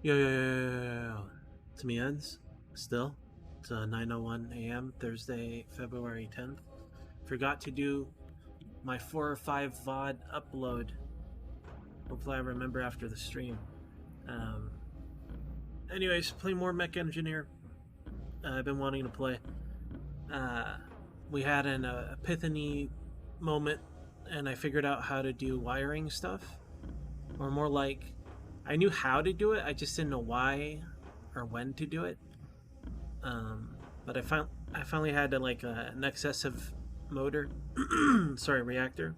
Yo. It's me, Eds. Still. It's 9:01 a.m. Thursday, February 10th. Forgot to do my 4 or 5 VOD upload. Hopefully I remember after the stream. Um, Anyways, play more Mech Engineer. I've been wanting to play. We had an epiphany moment, and I figured out how to do wiring stuff. Or more like, I knew how to do it, I just didn't know why or when to do it. But I finally had to, like an excessive motor, reactor.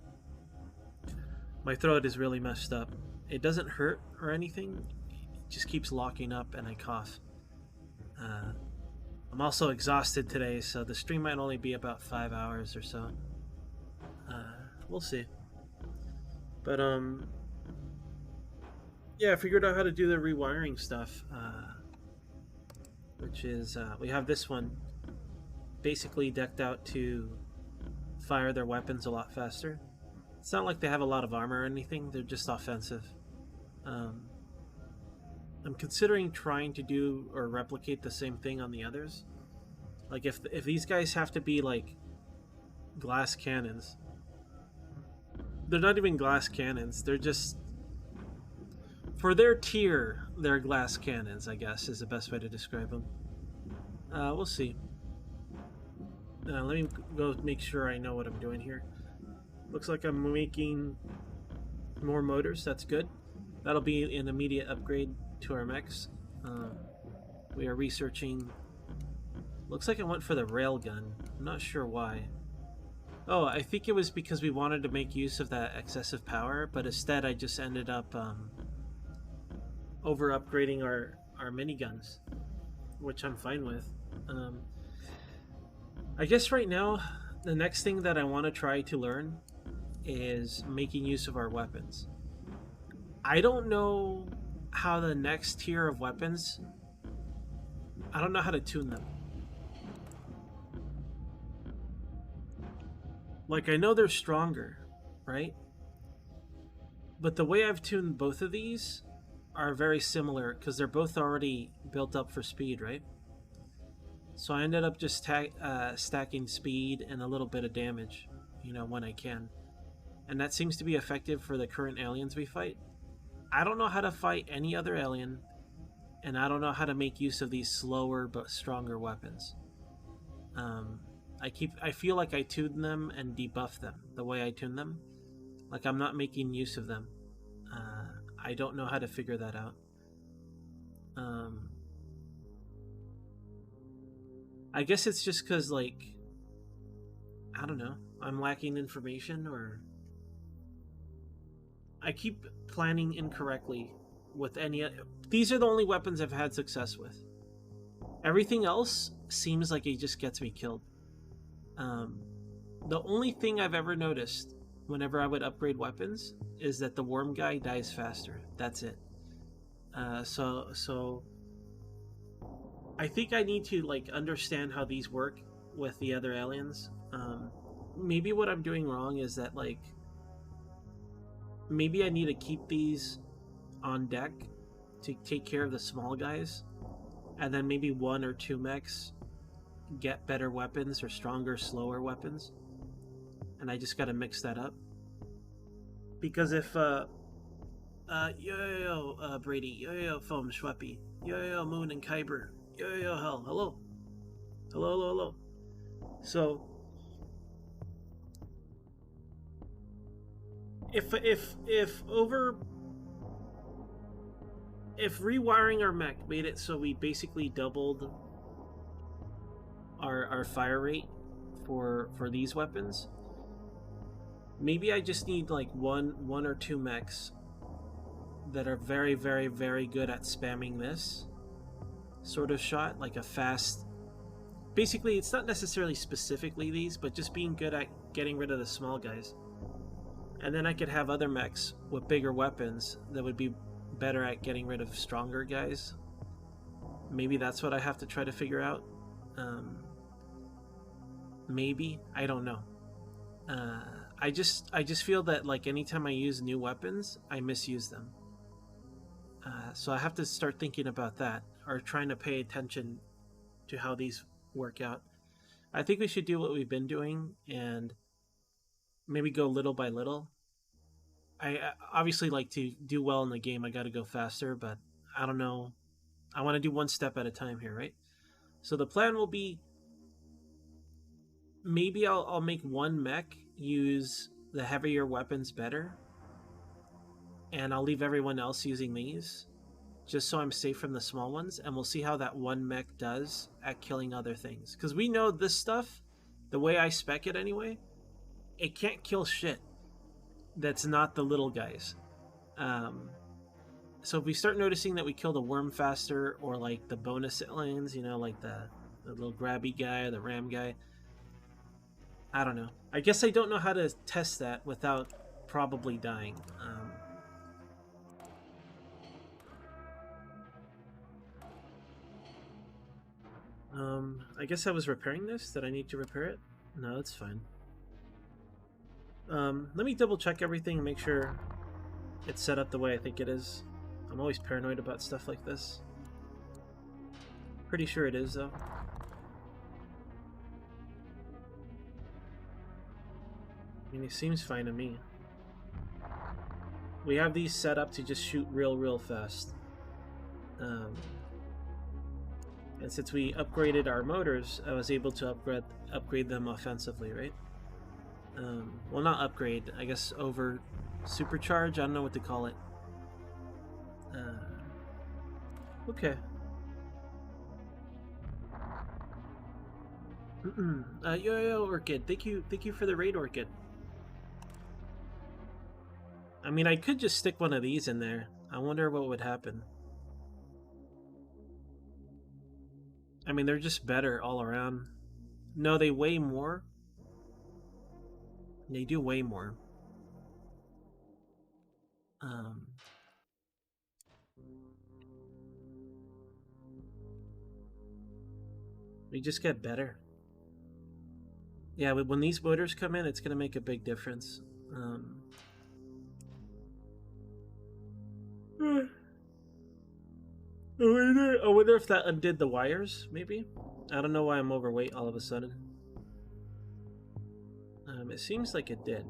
My throat is really messed up. It doesn't hurt or anything. It just keeps locking up and I cough. I'm also exhausted today, so the stream might only be about 5 hours or so. We'll see. But yeah, I figured out how to do the rewiring stuff, which is we have this one basically decked out to fire their weapons a lot faster. It's not like they have a lot of armor or anything, they're just offensive. I'm considering trying to do or replicate the same thing on the others. Like if these guys have to be like glass cannons, they're not even glass cannons, they're just, for their tier, they're glass cannons, I guess, is the best way to describe them. We'll see. Let me go make sure I know what I'm doing here. Looks like I'm making more motors, that's good. That'll be an immediate upgrade to our mechs. We are researching. Looks like I went for the railgun. I'm not sure why. Oh, I think it was because we wanted to make use of that excessive power, but instead I just ended up over upgrading our miniguns, which I'm fine with. I guess right now the next thing that I want to try to learn is making use of our weapons. I don't know how the next tier of weapons, I don't know how to tune them. Like, I know they're stronger, right? But the way I've tuned both of these are very similar because they're both already built up for speed, right? So I ended up just stacking speed and a little bit of damage, when I can. And that seems to be effective for the current aliens we fight. I don't know how to fight any other alien, and I don't know how to make use of these slower but stronger weapons. I feel like I tune them and debuff them the way I tune them. Like I'm not making use of them. I don't know how to figure that out. I guess it's just because, like, I don't know, I'm lacking information, or I keep planning incorrectly with any. These are the only weapons I've had success with. Everything else seems like it just gets me killed. The only thing I've ever noticed whenever I would upgrade weapons is that the worm guy dies faster. That's it. So I think I need to, like, understand how these work with the other aliens. Maybe what I'm doing wrong is that, like, maybe I need to keep these on deck to take care of the small guys, and then maybe 1 or 2 mechs get better weapons or stronger, slower weapons, and I just gotta mix that up. Because if Brady, Foam Schweppy, Moon and Kyber, Hell, hello. So if rewiring our mech made it so we basically doubled our fire rate for these weapons, maybe I just need like one or 2 mechs that are very, very, very good at spamming this sort of shot, like a fast. Basically, it's not necessarily specifically these, but just being good at getting rid of the small guys. And then I could have other mechs with bigger weapons that would be better at getting rid of stronger guys. Maybe that's what I have to try to figure out. Maybe, I don't know. I just feel that, like, anytime I use new weapons, I misuse them. So I have to start thinking about that, or trying to pay attention to how these work out. I think we should do what we've been doing and maybe go little by little. I obviously like to do well in the game. I got to go faster, but I don't know. I want to do one step at a time here, right? So the plan will be maybe I'll make one mech use the heavier weapons better, and I'll leave everyone else using these, just so I'm safe from the small ones, and we'll see how that one mech does at killing other things. Because we know this stuff, the way I spec it anyway, it can't kill shit that's not the little guys. So if we start noticing that we kill the worm faster, or like the bonus aliens, you know, like the little grabby guy or the ram guy, I don't know. I guess I don't know how to test that without probably dying. I guess I was repairing this. Did I need to repair it? No, it's fine. Let me double check everything and make sure it's set up the way I think it is. I'm always paranoid about stuff like this. Pretty sure it is, though. I mean, it seems fine to me. We have these set up to just shoot real fast. And since we upgraded our motors, I was able to upgrade them offensively, right? Well, not upgrade, I guess over supercharge. I don't know what to call it. Okay. Yo, Orchid. Thank you for the raid, Orchid. I mean, I could just stick one of these in there. I wonder what would happen. I mean, they're just better all around. No, they weigh more. They do weigh more. We just get better. Yeah, when these motors come in, it's going to make a big difference. I wonder if that undid the wires, maybe? I don't know why I'm overweight all of a sudden. It seems like it did.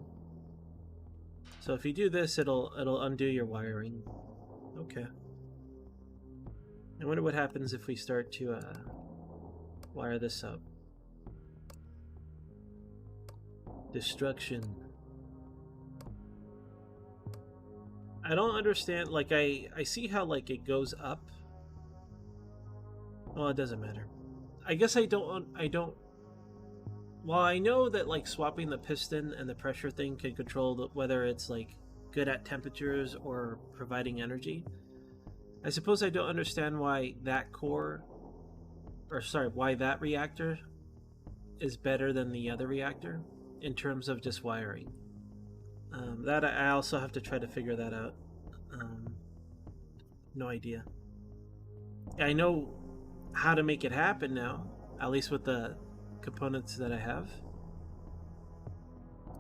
So if you do this, it'll undo your wiring. Okay. I wonder what happens if we start to wire this up. Destruction. I don't understand, like I see how like it goes up. Well, it doesn't matter. I guess I don't well, I know that like swapping the piston and the pressure thing can control whether it's like good at temperatures or providing energy. I suppose I don't understand why that core, or sorry, why that reactor is better than the other reactor in terms of just wiring. That I also have to try to figure that out. No idea. I know how to make it happen now, at least with the components that I have.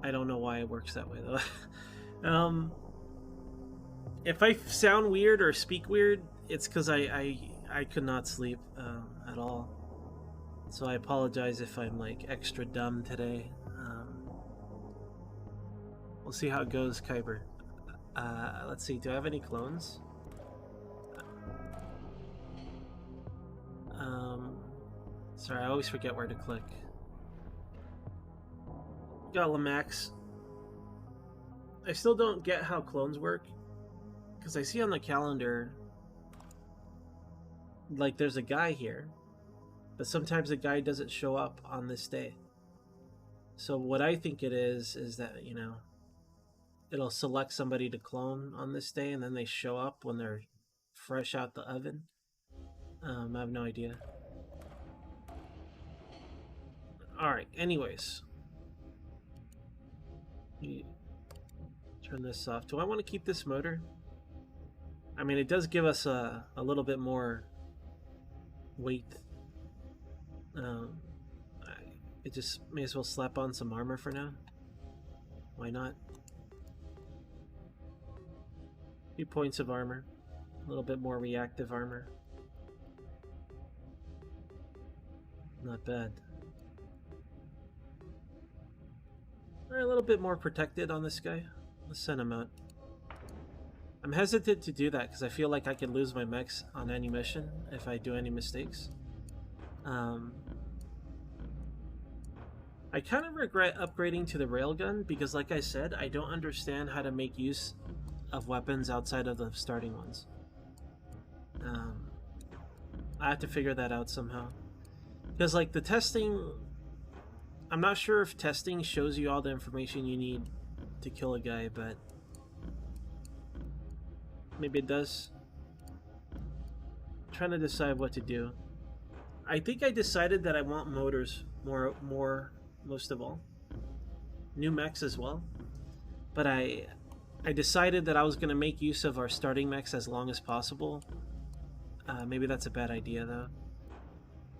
I don't know why it works that way though. If I sound weird or speak weird, it's because I could not sleep at all. So I apologize if I'm like extra dumb today. We'll see how it goes, Kyber. Let's see, do I have any clones? Sorry, I always forget where to click. Got Lamax. I still don't get how clones work, because I see on the calendar, like there's a guy here, but sometimes the guy doesn't show up on this day. So what I think it is that, you know, it'll select somebody to clone on this day, and then they show up when they're fresh out the oven. I have no idea. Alright, anyways. Turn this off. Do I want to keep this motor? I mean, it does give us a little bit more weight. It just may as well slap on some armor for now. Why not? 2 points of armor. little bit more reactive armor. Not bad. A little bit more protected on this guy. Let's send him out. I'm hesitant to do that because I feel like I could lose my mechs on any mission if I do any mistakes. I kind of regret upgrading to the railgun because, like I said, I don't understand how to make use of weapons outside of the starting ones. I have to figure that out somehow. Because, like, the testing... I'm not sure if testing shows you all the information you need to kill a guy, but... maybe it does. I'm trying to decide what to do. I think I decided that I want motors most of all. New mechs as well. But I decided that I was going to make use of our starting mechs as long as possible. Maybe that's a bad idea, though.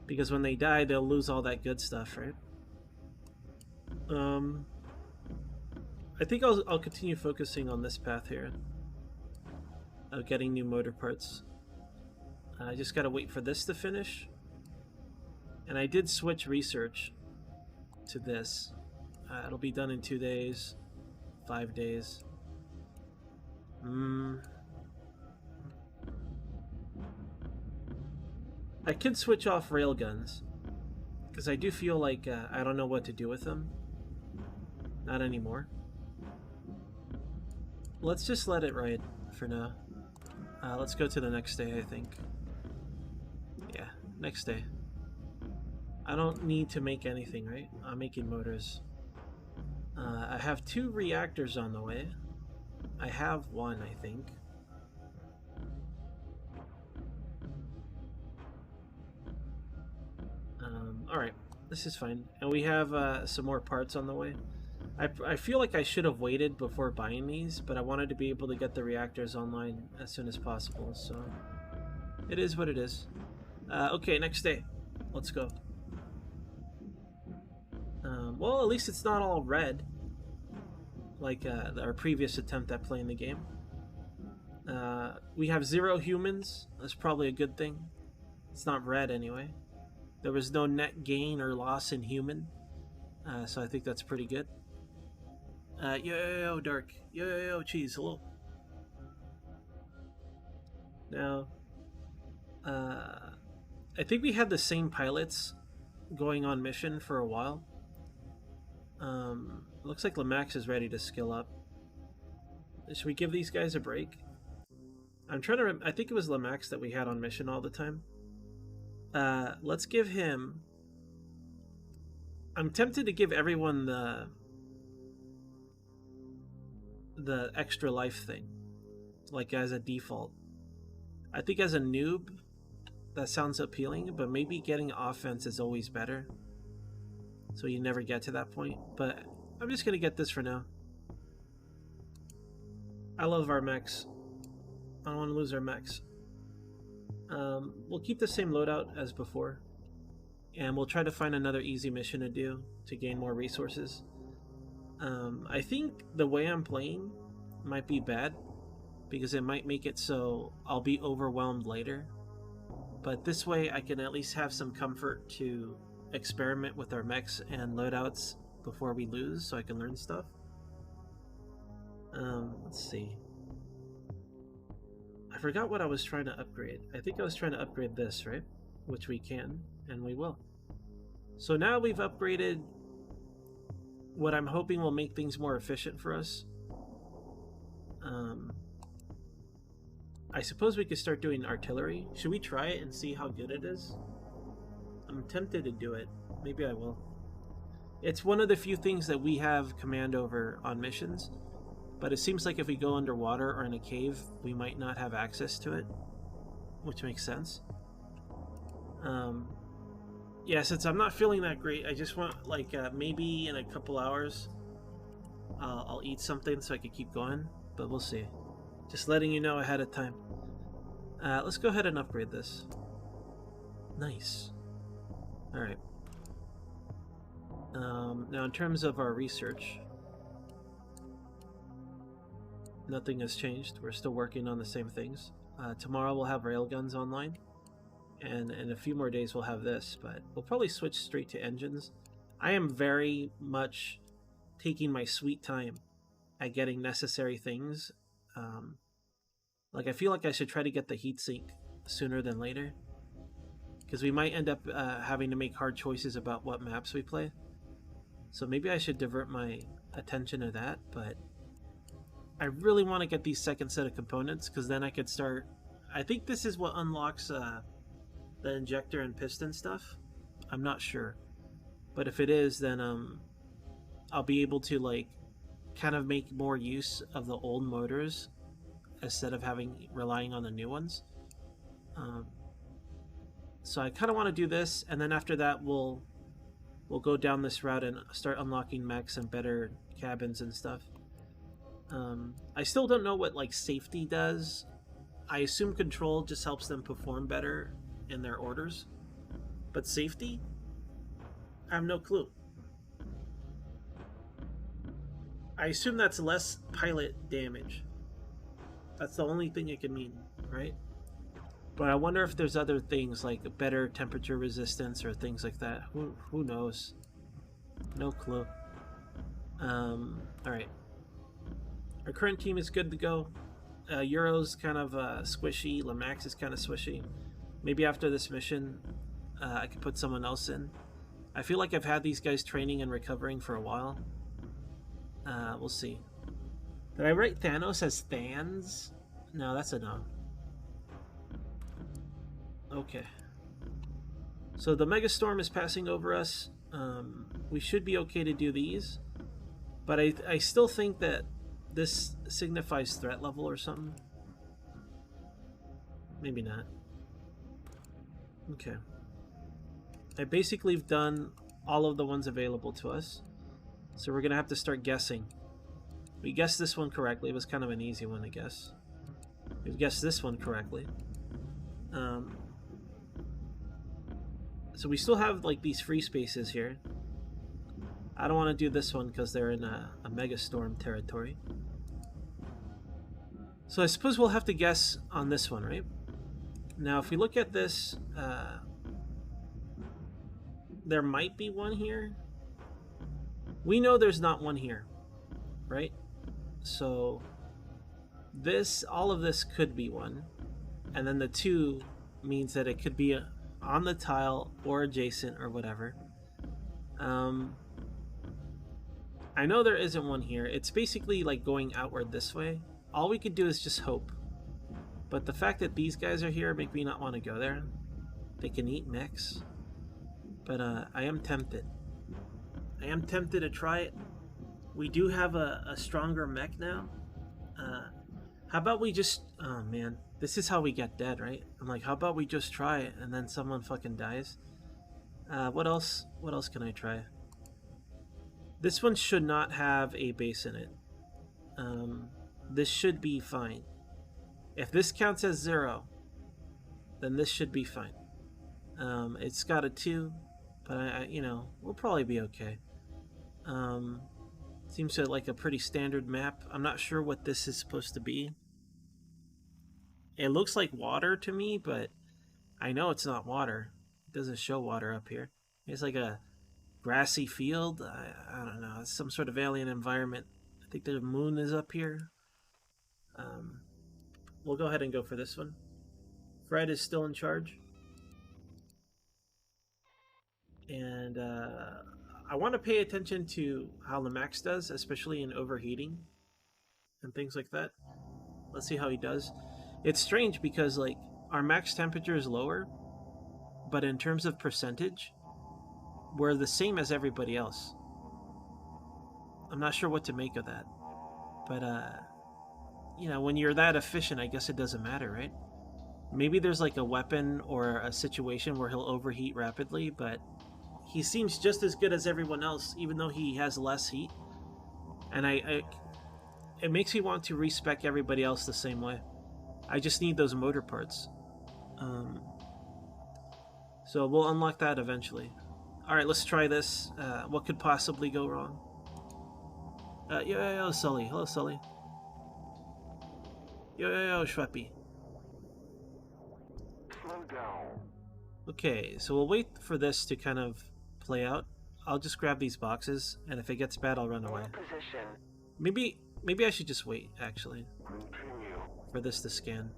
Because when they die, they'll lose all that good stuff, right? I think I'll continue focusing on this path here. Of getting new motor parts. I just gotta wait for this to finish. And I did switch research to this. It'll be done in 2 days, 5 days. I could switch off railguns, because I do feel like I don't know what to do with them. Not anymore. Let's just let it ride for now. Let's go to the next day, I think. Yeah, next day. I don't need to make anything, right? I'm making motors. I have 2 reactors on the way. I have 1, I think. Alright, this is fine. And we have some more parts on the way. I feel like I should have waited before buying these, but I wanted to be able to get the reactors online as soon as possible, so... it is what it is. Okay, next day. Let's go. Well, at least it's not all red, like our previous attempt at playing the game. We have 0 humans. That's probably a good thing. It's not red anyway. There was no net gain or loss in human, so I think that's pretty good. Yo, Dark. Yo, Cheese. Hello. Now, I think we had the same pilots going on mission for a while. Looks like Lamax is ready to skill up. Should we give these guys a break? I'm trying to I think it was Lamax that we had on mission all the time. Let's give him... I'm tempted to give everyone the extra life thing, like as a default. I think as a noob, that sounds appealing, but maybe getting offense is always better. So you never get to that point, but I'm just gonna get this for now. I love our mechs. I don't want to lose our mechs. We'll keep the same loadout as before, and we'll try to find another easy mission to do to gain more resources. I think the way I'm playing might be bad, because it might make it so I'll be overwhelmed later. But this way I can at least have some comfort to experiment with our mechs and loadouts before we lose, so I can learn stuff. Let's see. I forgot what I was trying to upgrade. I think I was trying to upgrade this, right? Which we can, and we will. So now we've upgraded what I'm hoping will make things more efficient for us. I suppose we could start doing artillery. Should we try it and see how good it is? I'm tempted to do it. Maybe I will. It's one of the few things that we have command over on missions, but it seems like if we go underwater or in a cave, we might not have access to it, which makes sense. Yeah, since I'm not feeling that great, I just want, like, maybe in a couple hours, I'll eat something so I can keep going, but we'll see. Just letting you know ahead of time. Let's go ahead and upgrade this. Nice. Alright. Now in terms of our research, nothing has changed. We're still working on the same things. Tomorrow we'll have railguns online, and in a few more days we'll have this, but we'll probably switch straight to engines. I am very much taking my sweet time at getting necessary things. Like, I feel like I should try to get the heatsink sooner than later, because we might end up having to make hard choices about what maps we play. So maybe I should divert my attention to that, but I really want to get these second set of components, because then I could start... I think this is what unlocks the injector and piston stuff. I'm not sure. But if it is, then I'll be able to, like, kind of make more use of the old motors instead of relying on the new ones. So I kind of want to do this, and then after that we'll go down this route and start unlocking mechs and better cabins and stuff. I still don't know what, like, safety does. I assume control just helps them perform better in their orders, but safety, I have no clue. I assume that's less pilot damage. That's the only thing it can mean, right? But I wonder if there's other things like better temperature resistance or things like that. Who knows? No clue. Alright. Our current team is good to go. Euro's kind of squishy. Lamax is kind of squishy. Maybe after this mission, I could put someone else in. I feel like I've had these guys training and recovering for a while. We'll see. Did I write Thanos as Thans? No, that's a no. Okay. So the Megastorm is passing over us. We should be okay to do these. But I still think that this signifies threat level or something. Maybe not. Okay. I basically have done all of the ones available to us. So we're going to have to start guessing. We guessed this one correctly. It was kind of an easy one to guess. We've guessed this one correctly. So we still have, like, these free spaces here. I don't want to do this one because they're in a Megastorm territory. So I suppose we'll have to guess on this one, right? Now, if we look at this, there might be one here. We know there's not one here, right? So this, all of this could be one. And then the 2 means that it could be on the tile or adjacent or whatever. I know there isn't one here. It's basically like going outward this way. All we could do is just hope. But the fact that these guys are here make me not want to go there. They can eat mechs. But I am tempted. I am tempted to try it. We do have a stronger mech now. How about we just... Oh, man. This is how we get dead, right? I'm like, how about we just try it and then someone fucking dies? What else? What else can I try? This one should not have a base in it. This should be fine. If this counts as 0, then this should be fine. It's got a 2, but I you know, we'll probably be okay. Seems to like a pretty standard map. I'm not sure what this is supposed to be. It looks like water to me, but I know it's not water. It doesn't show water up here. It's like a grassy field. I don't know. It's some sort of alien environment. I think the moon is up here. We'll go ahead and go for this one. Fred is still in charge. And I want to pay attention to how Lamax does, especially in overheating and things like that. Let's see how he does. It's strange because, like, our max temperature is lower, but in terms of percentage, we're the same as everybody else. I'm not sure what to make of that. But, you know, when you're that efficient, I guess it doesn't matter, right? Maybe there's, like, a weapon or a situation where he'll overheat rapidly, but he seems just as good as everyone else, even though he has less heat. And it makes me want to respec everybody else the same way. I just need those motor parts. So we'll unlock that eventually. Alright, let's try this. What could possibly go wrong? Yo, Sully. Hello, Sully. Yo, Schweppy. Okay, so we'll wait for this to kind of play out. I'll just grab these boxes, and if it gets bad, I'll run away. Maybe I should just wait, actually, for this to scan.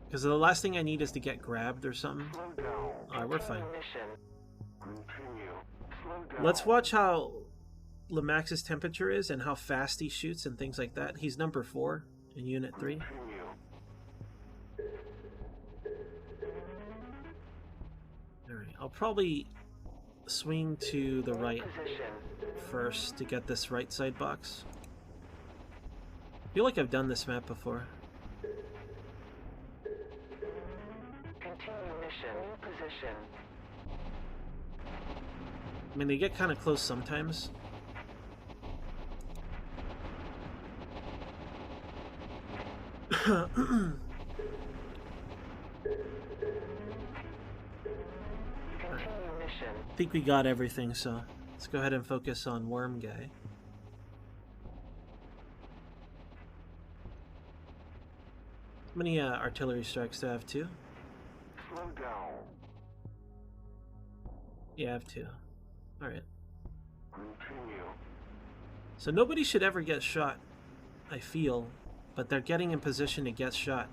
Because the last thing I need is to get grabbed or something. Alright, we're fine. Let's watch how Lemax's temperature is and how fast he shoots and things like that. He's number 4 in Unit 3. Alright, I'll probably swing to the right first to get this right side box. I feel like I've done this map before. Continue mission. New position. I mean, they get kind of close sometimes. Continue mission. I think we got everything, so let's go ahead and focus on Worm Guy. How many artillery strikes do I have? 2? Slow down. Yeah, I have 2. Alright. Continue. So nobody should ever get shot, I feel, but they're getting in position to get shot.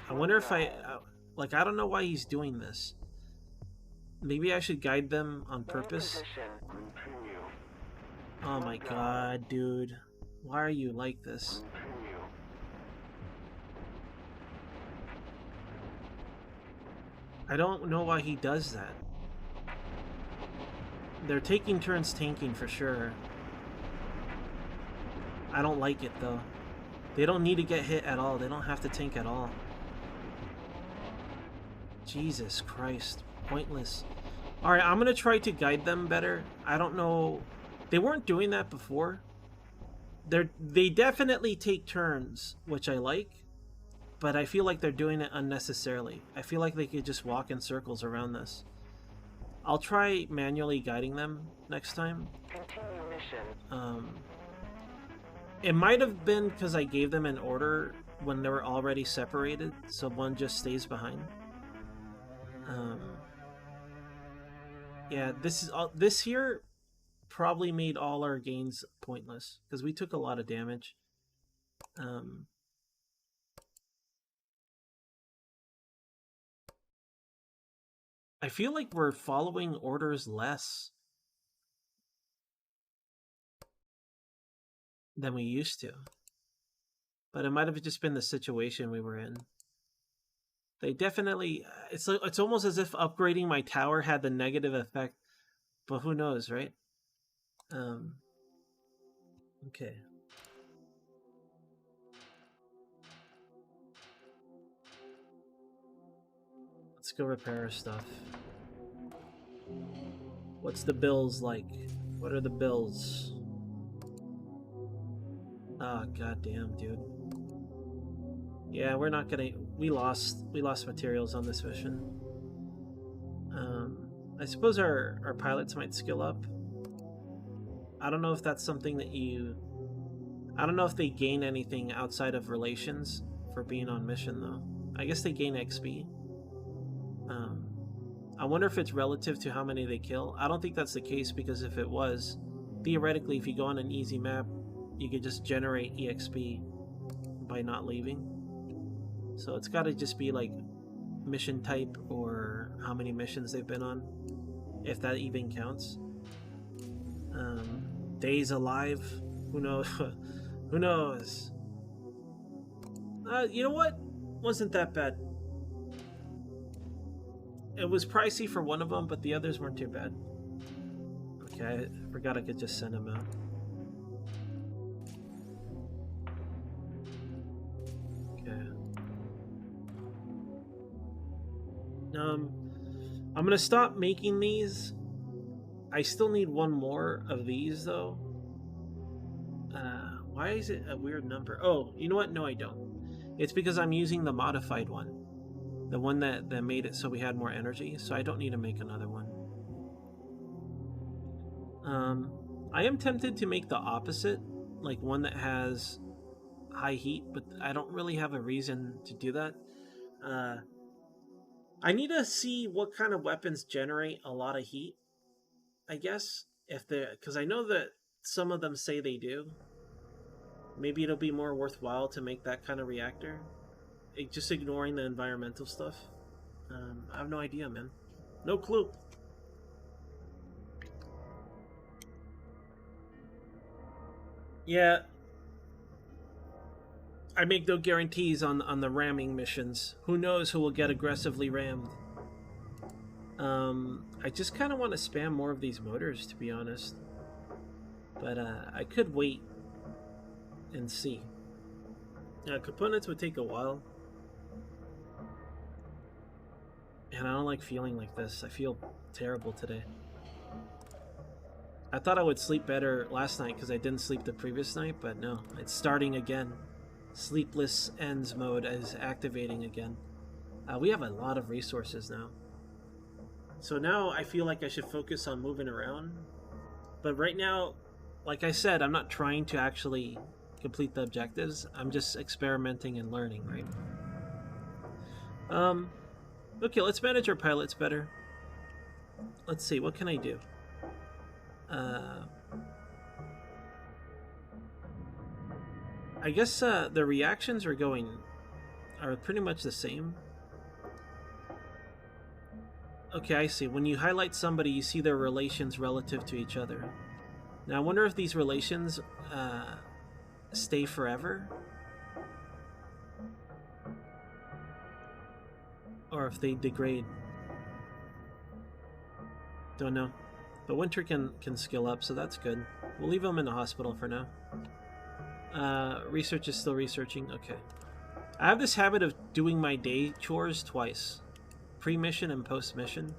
I wonder if I don't know why he's doing this. Maybe I should guide them on purpose. Continue. Oh my god, dude. Why are you like this? Continue. I don't know why he does that. They're taking turns tanking for sure. I don't like it though. They don't need to get hit at all. They don't have to tank at all. Jesus Christ. Pointless. Alright, I'm gonna try to guide them better. I don't know. They weren't doing that before. They definitely take turns, which I like. But I feel like they're doing it unnecessarily. I feel like they could just walk in circles around this. I'll try manually guiding them next time. Continue mission. It might have been because I gave them an order when they were already separated, so one just stays behind. Yeah, this here probably made all our gains pointless because we took a lot of damage. I feel like we're following orders less than we used to. But it might have just been the situation we were in. They definitely... It's almost as if upgrading my tower had the negative effect. But who knows, right? Okay. Let's go repair our stuff. What's the bills like? What are the bills? Ah, goddamn, dude. Yeah, we're not gonna... We lost materials on this mission. I suppose our pilots might skill up. I don't know if that's something that you... I don't know if they gain anything outside of relations for being on mission, though. I guess they gain XP. I wonder if it's relative to how many they kill. I don't think that's the case, because if it was, theoretically, if you go on an easy map, you could just generate EXP by not leaving. So it's got to just be like mission type or how many missions they've been on, if that even counts. Days alive, who knows? Who knows? You know what? Wasn't that bad. It was pricey for one of them, but the others weren't too bad. Okay, I forgot I could just send them out. Okay. I'm gonna stop making these. I still need one more of these, though. Why is it a weird number? Oh, you know what? No, I don't. It's because I'm using the modified one. The one that made it so we had more energy, so I don't need to make another one. I am tempted to make the opposite, like one that has high heat, but I don't really have a reason to do that. I need to see what kind of weapons generate a lot of heat, I guess. If they, because I know that some of them say they do. Maybe it'll be more worthwhile to make that kind of reactor. Just ignoring the environmental stuff. I have no idea, man. No clue. Yeah. I make no guarantees on the ramming missions. Who knows who will get aggressively rammed. I just kind of want to spam more of these motors, to be honest. But I could wait and see. Components would take a while. And I don't like feeling like this. I feel terrible today. I thought I would sleep better last night because I didn't sleep the previous night, but no. It's starting again. Sleepless ends mode is activating again. We have a lot of resources now. So now I feel like I should focus on moving around. But right now, like I said, I'm not trying to actually complete the objectives. I'm just experimenting and learning, right? Okay, let's manage our pilots better. Let's see, what can I do? I guess the reactions are pretty much the same. Okay, I see. When you highlight somebody, you see their relations relative to each other. Now, I wonder if these relations stay forever? Or if they degrade. Don't know. But Winter can skill up, so that's good. We'll leave him in the hospital for now. Research is still researching. Okay. I have this habit of doing my day chores twice. Pre-mission and post-mission.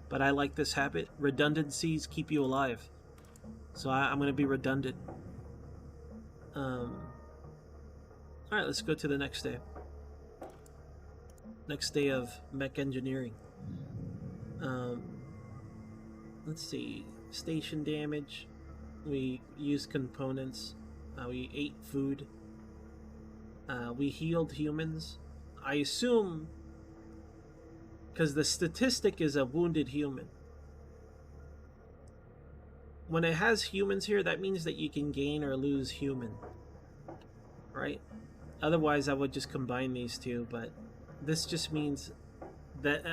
But I like this habit. Redundancies keep you alive. So I'm going to be redundant. Alright, let's go to the next day. Next day of mech engineering. Let's see. Station damage. We used components. We ate food. We healed humans. I assume, because the statistic is a wounded human. When it has humans here, that means that you can gain or lose human. Right? Otherwise, I would just combine these two, but this just means that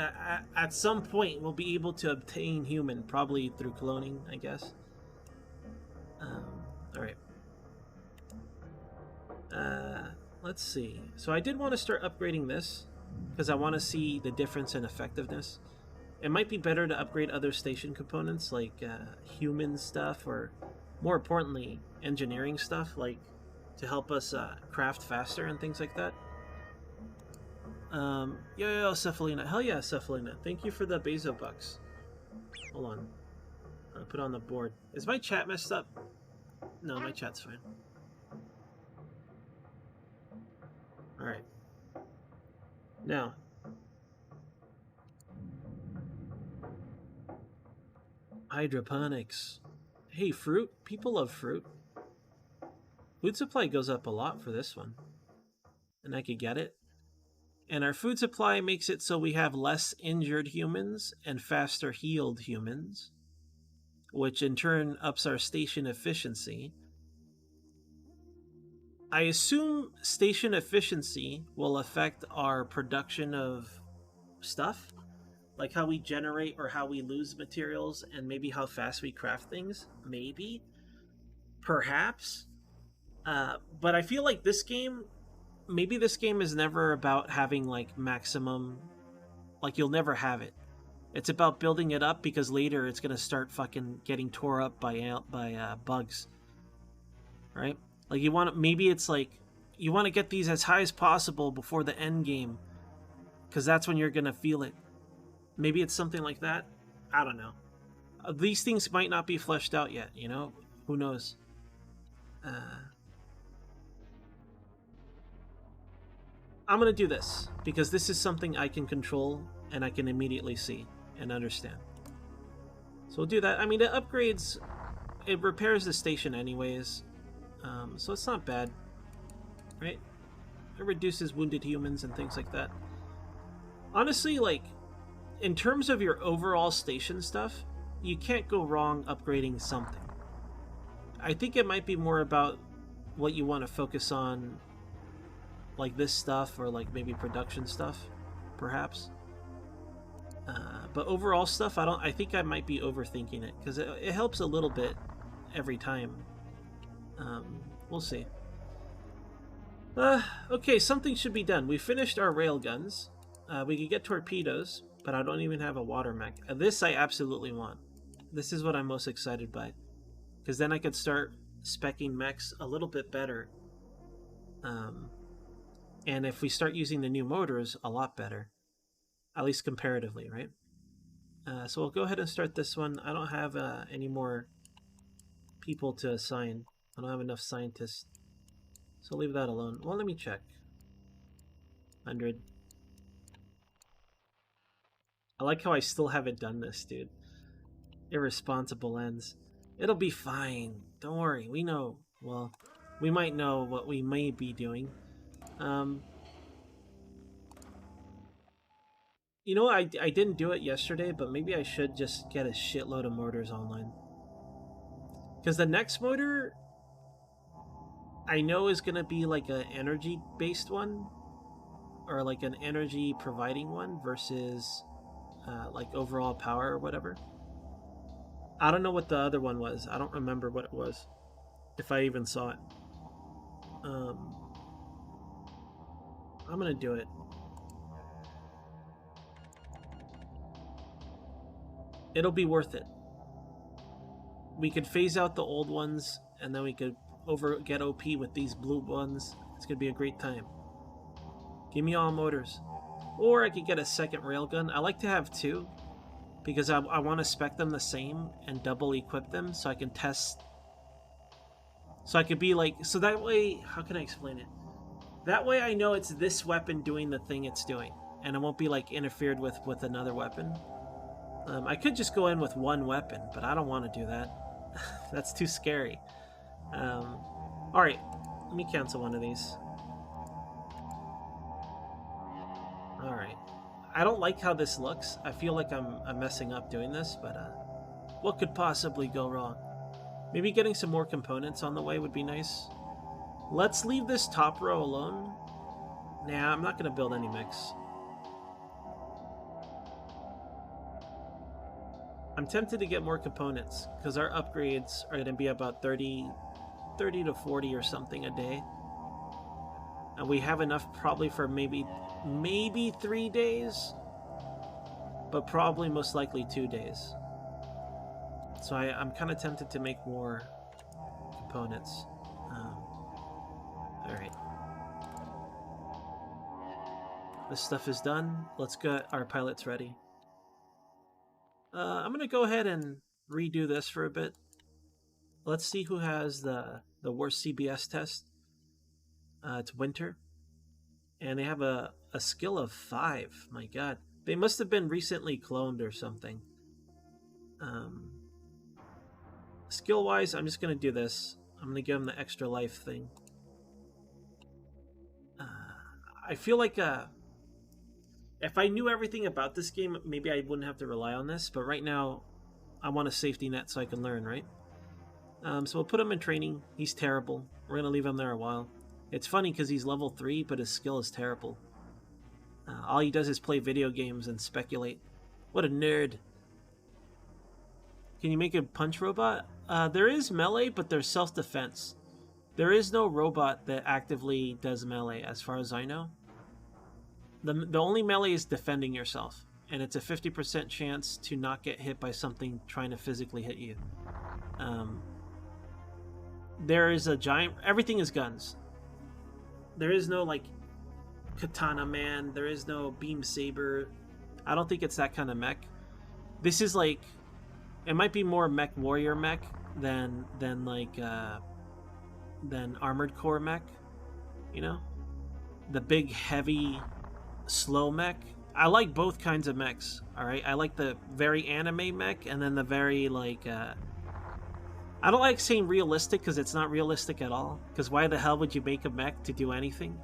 at some point we'll be able to obtain human, probably through cloning, I guess. Alright. Let's see. So I did want to start upgrading this, because I want to see the difference in effectiveness. It might be better to upgrade other station components, like human stuff, or more importantly, engineering stuff, like to help us craft faster and things like that. Yo, Cephalina. Hell yeah, Cephalina. Thank you for the Bezo bucks. Hold on. I'll put it on the board. Is my chat messed up? No, my chat's fine. Alright. Now. Hydroponics. Hey, fruit. People love fruit. Food supply goes up a lot for this one. And I could get it. And our food supply makes it so we have less injured humans and faster healed humans, which in turn ups our station efficiency. I assume station efficiency will affect our production of stuff, like how we generate or how we lose materials, and maybe how fast we craft things. Maybe. Perhaps. But I feel like this game... Maybe this game is never about having, like, maximum... Like, you'll never have it. It's about building it up, because later it's gonna start fucking getting tore up by bugs. Right? Like, you want to... Maybe it's like... You want to get these as high as possible before the end game. Because that's when you're gonna feel it. Maybe it's something like that? I don't know. These things might not be fleshed out yet, you know? Who knows? I'm going to do this, because this is something I can control, and I can immediately see and understand. So we'll do that. I mean, the upgrades, it repairs the station anyways, so it's not bad, right? It reduces wounded humans and things like that. honestly, like, in terms of your overall station stuff, you can't go wrong upgrading something. I think it might be more about what you want to focus on, like this stuff, or like maybe production stuff, perhaps. But overall stuff, I think I might be overthinking it, because it helps a little bit every time. We'll see. Okay, something should be done. We finished our railguns. We could get torpedoes, but I don't even have a water mech. This I absolutely want. This is what I'm most excited by, because then I could start speccing mechs a little bit better. And if we start using the new motors, a lot better, at least comparatively, right? So we'll go ahead and start this one. I don't have any more people to assign. I don't have enough scientists, so leave that alone. Well, let me check. 100. I like how I still haven't done this, dude. Irresponsible ends. It'll be fine. Don't worry. We know. Well, we might know what we may be doing. You know, I didn't do it yesterday, but maybe I should just get a shitload of motors online. Because the next motor, I know, is going to be like an energy-based one, or like an energy-providing one, versus like overall power or whatever. I don't know what the other one was. I don't remember what it was, if I even saw it. I'm going to do it. It'll be worth it. We could phase out the old ones, and then we could get OP with these blue ones. It's gonna be a great time. Give me all motors. Or I could get a second railgun. I like to have two, because I want to spec them the same and double equip them, so I can test. So I could be like, so that way, how can I explain it? That way I know it's this weapon doing the thing it's doing, and it won't be like interfered with another weapon. I could just go in with one weapon, but I don't want to do that. That's too scary. Alright, let me cancel one of these. Alright. I don't like how this looks. I feel like I'm messing up doing this, but what could possibly go wrong? Maybe getting some more components on the way would be nice. Let's leave this top row alone. Nah, I'm not going to build any mechs. I'm tempted to get more components, because our upgrades are going to be about 30 to 40 or something a day. And we have enough probably for maybe 3 days, but probably most likely 2 days. So I'm kind of tempted to make more components. Alright. This stuff is done. Let's get our pilots ready. I'm gonna go ahead and redo this for a bit. Let's see who has the worst CBS test. It's Winter, and they have a skill of 5. My god, they must have been recently cloned or something. Skill wise, I'm just gonna do this. I'm gonna give them the extra life thing. I feel like if I knew everything about this game, maybe I wouldn't have to rely on this, but right now, I want a safety net so I can learn, right? So we'll put him in training. He's terrible. We're going to leave him there a while. It's funny because he's level 3, but his skill is terrible. All he does is play video games and speculate. What a nerd. Can you make a punch robot? There is melee, but there's self-defense. There is no robot that actively does melee, as far as I know. The only melee is defending yourself, and it's a 50% chance to not get hit by something trying to physically hit you. There is a giant... Everything is guns. There is no, like, Katana Man. There is no Beam Saber. I don't think it's that kind of mech. This is, like... It might be more mech warrior mech than armored core mech. You know? The big, heavy... slow mech. I like both kinds of mechs. All right, I like the very anime mech, and then the very like I don't like saying realistic because it's not realistic at all, because why the hell would you make a mech to do anything?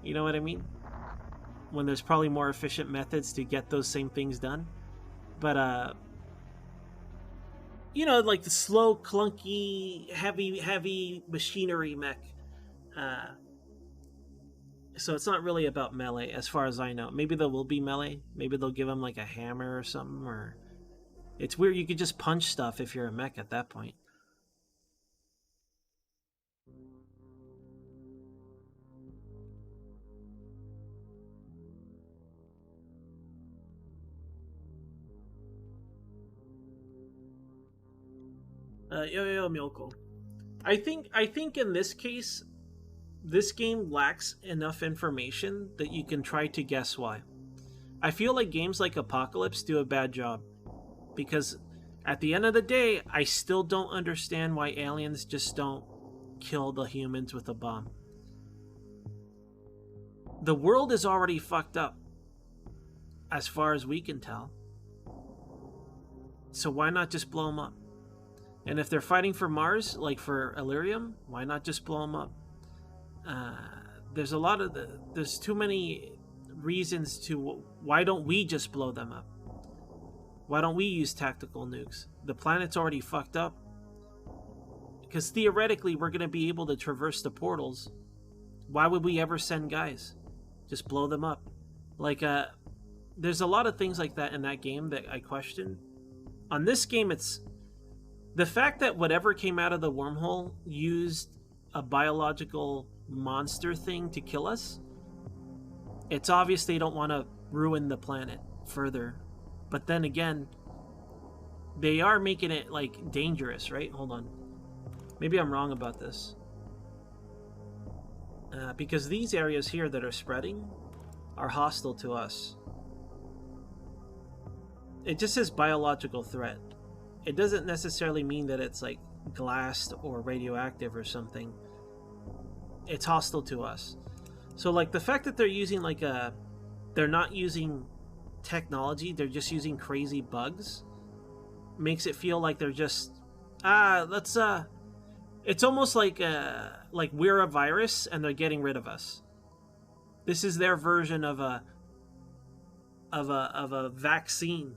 You know what I mean? when there's probably more efficient methods to get those same things done. But you know, like the slow, clunky, heavy machinery mech. So it's not really about melee, as far as I know. Maybe there will be melee. Maybe they'll give him like a hammer or something. Or it's weird. You could just punch stuff if you're a mech at that point. Yo Milko. I think in this case, this game lacks enough information that you can try to guess why. I feel like games like Apocalypse do a bad job, because at the end of the day, I still don't understand why aliens just don't kill the humans with a bomb. The world is already fucked up, as far as we can tell. So why not just blow them up? And if they're fighting for Mars, like for Illyrium, why not just blow them up? There's a lot of there's too many reasons to why don't we just blow them up? Why don't we use tactical nukes? The planet's already fucked up. Because theoretically, we're going to be able to traverse the portals. Why would we ever send guys? Just blow them up. Like, there's a lot of things like that in that game that I question. On this game, it's the fact that whatever came out of the wormhole used a biological monster thing to kill us. It's obvious they don't want to ruin the planet further. But then again, they are making it, like, dangerous, right? Hold on. Maybe I'm wrong about this. Because these areas here that are spreading are hostile to us. It just says biological threat. It doesn't necessarily mean that it's, like, glassed or radioactive or something. It's hostile to us. So, like, the fact that they're using, like, they're not using technology, they're just using crazy bugs, makes it feel like they're just, let's, it's almost like we're a virus and they're getting rid of us. This is their version of a vaccine.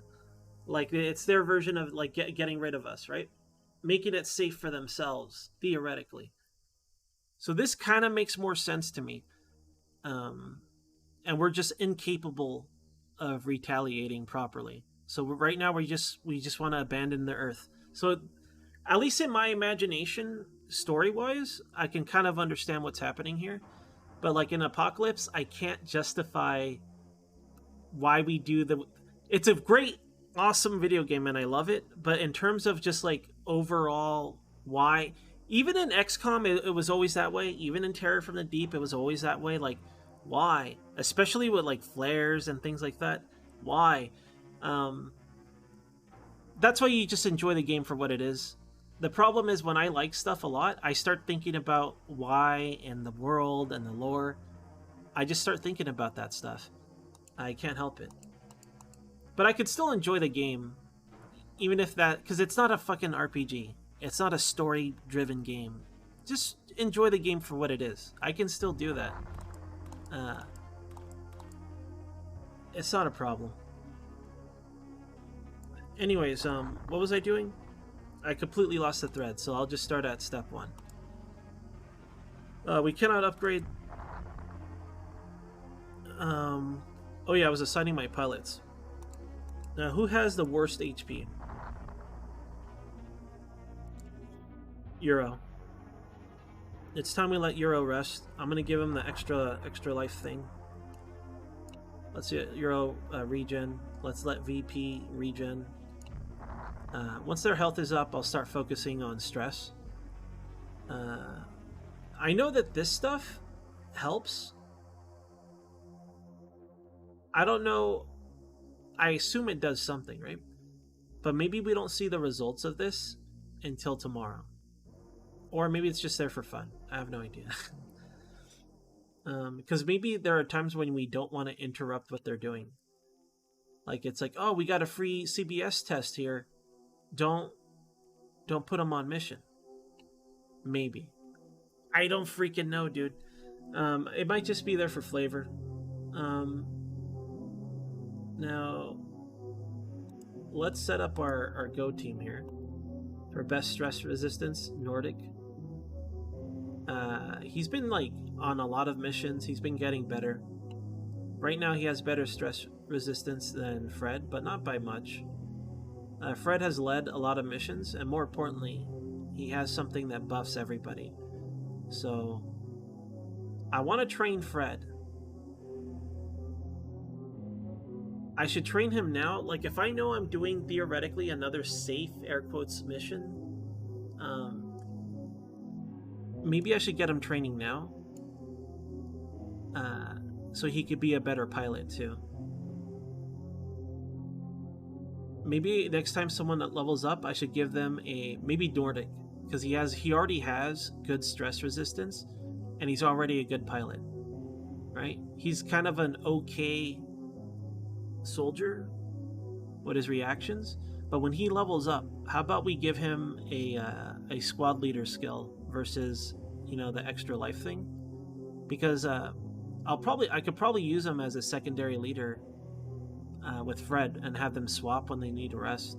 Like, it's their version of, like, getting rid of us, right? Making it safe for themselves, theoretically. So this kind of makes more sense to me. And we're just incapable of retaliating properly. So right now we just want to abandon the Earth. So at least in my imagination, story-wise, I can kind of understand what's happening here. But like in Apocalypse, I can't justify why we do the... It's a great, awesome video game and I love it. But in terms of just like overall why... Even in XCOM, it was always that way. Even in Terror from the Deep, it was always that way. Like, why? Especially with, like, flares and things like that. Why? That's why you just enjoy the game for what it is. The problem is when I like stuff a lot, I start thinking about why and the world and the lore. I just start thinking about that stuff. I can't help it. But I could still enjoy the game. Even if that... Because it's not a fucking RPG. It's not a story-driven game. Just enjoy the game for what it is. I can still do that. It's not a problem. Anyways, what was I doing? I completely lost the thread, so I'll just start at step 1. We cannot upgrade... Oh yeah, I was assigning my pilots. Now, who has the worst HP? Euro. It's time we let Euro rest. I'm gonna give him the extra life thing. Let's see, Euro regen. Let's let VP regen. Once their health is up, I'll start focusing on stress. I know that this stuff helps. I don't know. I assume it does something, right? But maybe we don't see the results of this until tomorrow. Or maybe it's just there for fun. I have no idea. Because maybe there are times when we don't want to interrupt what they're doing. Like, it's like, oh, we got a free CBS test here. Don't put them on mission. Maybe. I don't freaking know, dude. It might just be there for flavor. Now, let's set up our go team here. For best stress resistance, Nordic. He's been like on a lot of missions. He's been getting better. Right now he has better stress resistance than Fred, but not by much. Fred has led a lot of missions, and more importantly, he has something that buffs everybody. So, I want to train Fred. I should train him now. Like, if I know I'm doing, theoretically, another safe, air quotes, mission, maybe I should get him training now. So he could be a better pilot, too. Maybe next time someone that levels up, I should give them a, maybe Nordic, because he already has good stress resistance, and he's already a good pilot, right? He's kind of an okay soldier with his reactions, but when he levels up, how about we give him a squad leader skill versus, you know, the extra life thing? Because I could probably use him as a secondary leader with Fred and have them swap when they need a rest.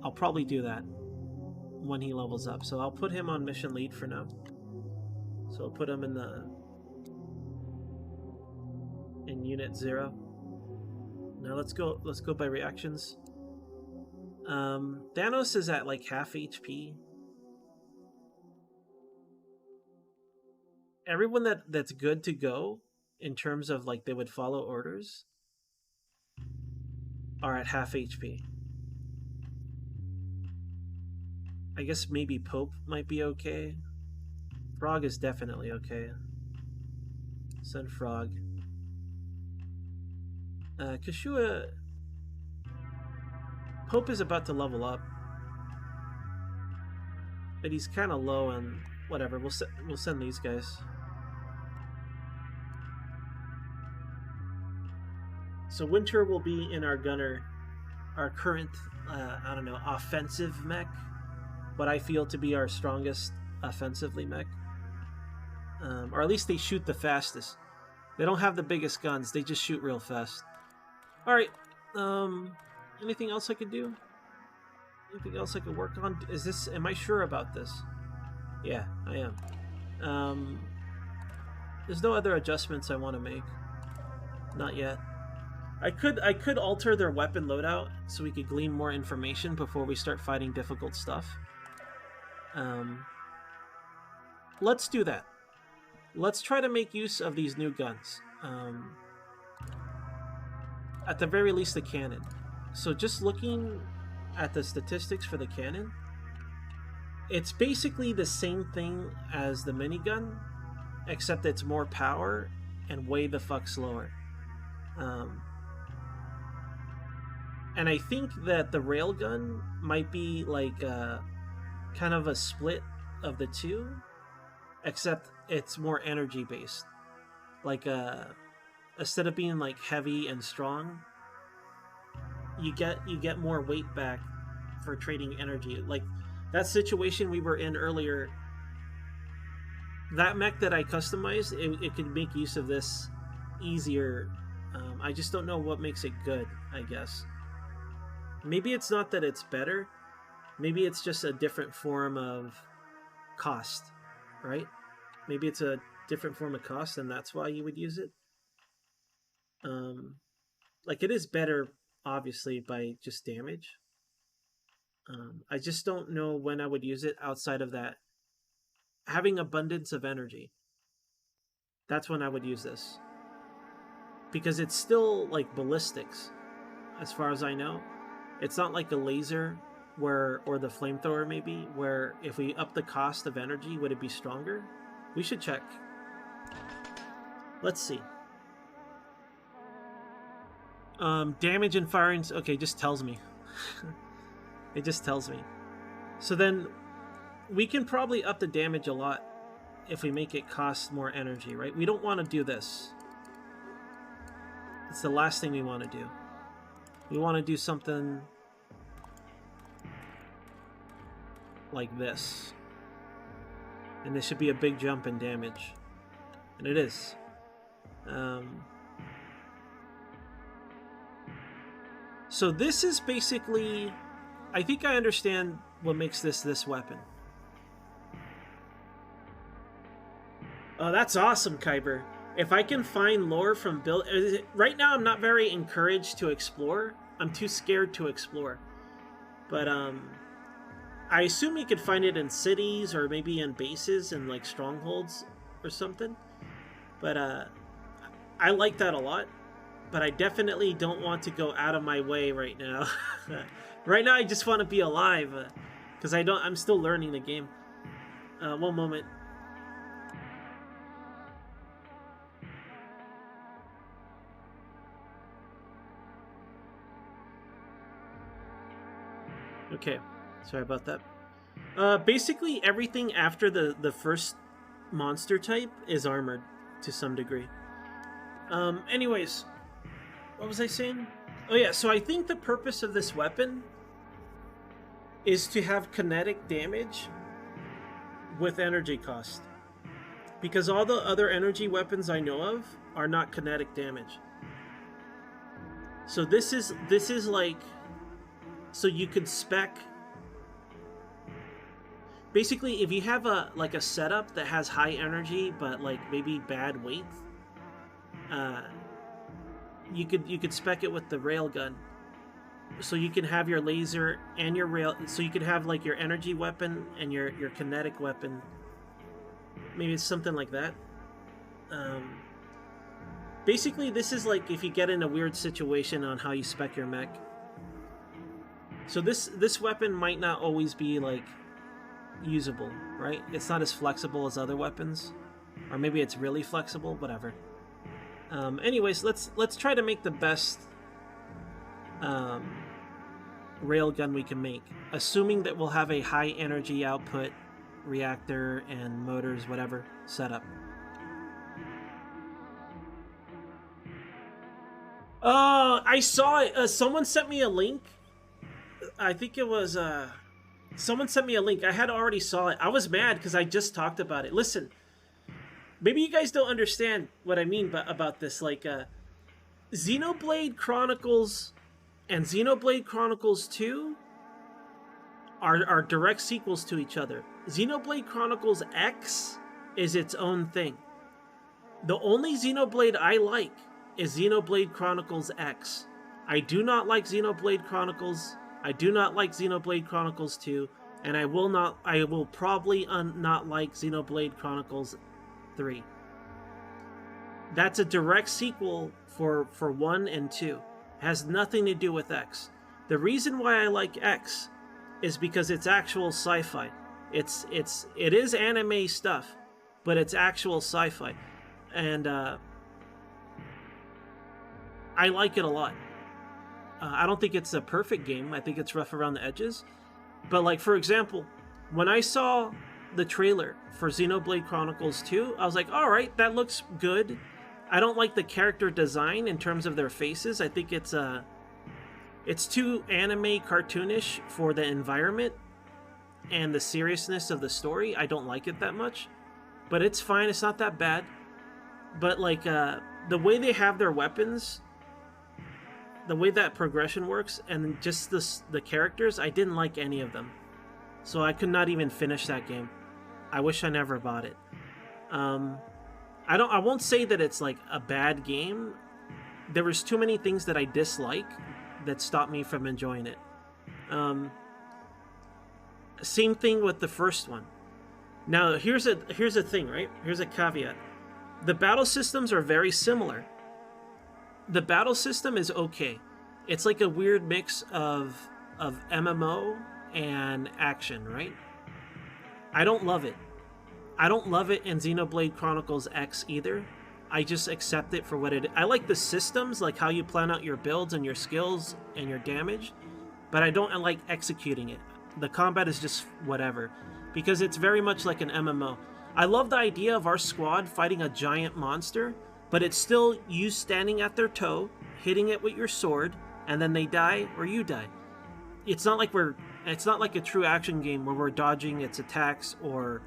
I'll probably do that when he levels up. So I'll put him on mission lead for now. So I'll put him in unit 0. Now let's go by reactions. Thanos is at like half HP. Everyone that's good to go in terms of like they would follow orders are at half HP. I guess maybe Pope might be okay. Frog is definitely okay. Send Frog. Kashua... Pope is about to level up. But he's kind of low and whatever. We'll send these guys. So Winter will be in our gunner, our current, I don't know, offensive mech. What I feel to be our strongest offensively mech. Or at least they shoot the fastest. They don't have the biggest guns, they just shoot real fast. Alright, anything else I could do? Anything else I could work on? Am I sure about this? Yeah, I am. There's no other adjustments I want to make. Not yet. I could alter their weapon loadout so we could glean more information before we start fighting difficult stuff. Let's do that. Let's try to make use of these new guns. At the very least, the cannon. So just looking at the statistics for the cannon, it's basically the same thing as the minigun, except it's more power and way the fuck slower. And I think that the railgun might be like kind of a split of the two, except it's more energy based. Like instead of being like heavy and strong, you get more weight back for trading energy. Like that situation we were in earlier, that mech that I customized, it could make use of this easier. I just don't know what makes it good, I guess. Maybe it's not that it's better. Maybe it's just a different form of cost, right? Maybe it's a different form of cost and that's why you would use it. Like it is better, obviously, by just damage. I just don't know when I would use it outside of that. Having abundance of energy. That's when I would use this. Because it's still like ballistics, as far as I know. It's not like a laser or the flamethrower maybe, where if we up the cost of energy, would it be stronger? We should check. Let's see. Damage and firings, okay, just tells me. It just tells me. So then we can probably up the damage a lot if we make it cost more energy, right? We don't want to do this. It's the last thing we want to do. We want to do something like this. And this should be a big jump in damage. And it is. So this is basically, I think I understand what makes this weapon. Oh, that's awesome, Kyber. If I can find lore from build... Right now, I'm not very encouraged to explore. I'm too scared to explore. But, I assume you could find it in cities or maybe in bases and, like, strongholds or something. But, I like that a lot. But I definitely don't want to go out of my way right now. Right now, I just want to be alive. Because I'm still learning the game. One moment. Okay, sorry about that. Basically, everything after the first monster type is armored to some degree. Anyways, what was I saying? Oh yeah, so I think the purpose of this weapon is to have kinetic damage with energy cost. Because all the other energy weapons I know of are not kinetic damage. So this is like... So you could spec... Basically, if you have a setup that has high energy but like maybe bad weight, you could spec it with the railgun. So you can have your laser and your rail. So you could have like your energy weapon and your kinetic weapon. Maybe it's something like that. Basically, this is like if you get in a weird situation on how you spec your mech. So this weapon might not always be like usable, right? It's not as flexible as other weapons, or maybe it's really flexible. Whatever. Anyways, let's try to make the best railgun we can make, assuming that we'll have a high energy output reactor and motors, whatever setup. I saw it. Someone sent me a link. I think it was someone sent me a link. I had already saw it. I was mad because I just talked about it. Listen, maybe you guys don't understand what I mean about this. Like, Xenoblade Chronicles and Xenoblade Chronicles 2 are direct sequels to each other. Xenoblade Chronicles X is its own thing. The only Xenoblade I like is Xenoblade Chronicles X. I do not like Xenoblade Chronicles. I do not like Xenoblade Chronicles 2, and I will probably not like Xenoblade Chronicles 3. That's a direct sequel for 1 and 2. It has nothing to do with X. The reason why I like X is because it's actual sci-fi. It is anime stuff, but it's actual sci-fi. And I like it a lot. I don't think it's a perfect game. I think it's rough around the edges. But, like, for example, when I saw the trailer for Xenoblade Chronicles 2, I was like, alright, that looks good. I don't like the character design in terms of their faces. I think it's too anime cartoonish for the environment and the seriousness of the story. I don't like it that much. But it's fine. It's not that bad. But, like, the way they have their weapons... The way that progression works, and just the characters, I didn't like any of them. So I could not even finish that game. I wish I never bought it. I won't say that it's like a bad game. There was too many things that I dislike that stopped me from enjoying it. Same thing with the first one. Now, here's a thing, right? Here's a caveat. The battle systems are very similar. The battle system is okay. It's like a weird mix of MMO and action, right? I don't love it. I don't love it in Xenoblade Chronicles X either. I just accept it for what it is. I like the systems, like how you plan out your builds and your skills and your damage, but I don't like executing it. The combat is just whatever, because it's very much like an MMO. I love the idea of our squad fighting a giant monster, but it's still you standing at their toe, hitting it with your sword, and then they die or you die. It's not like a true action game where we're dodging its attacks or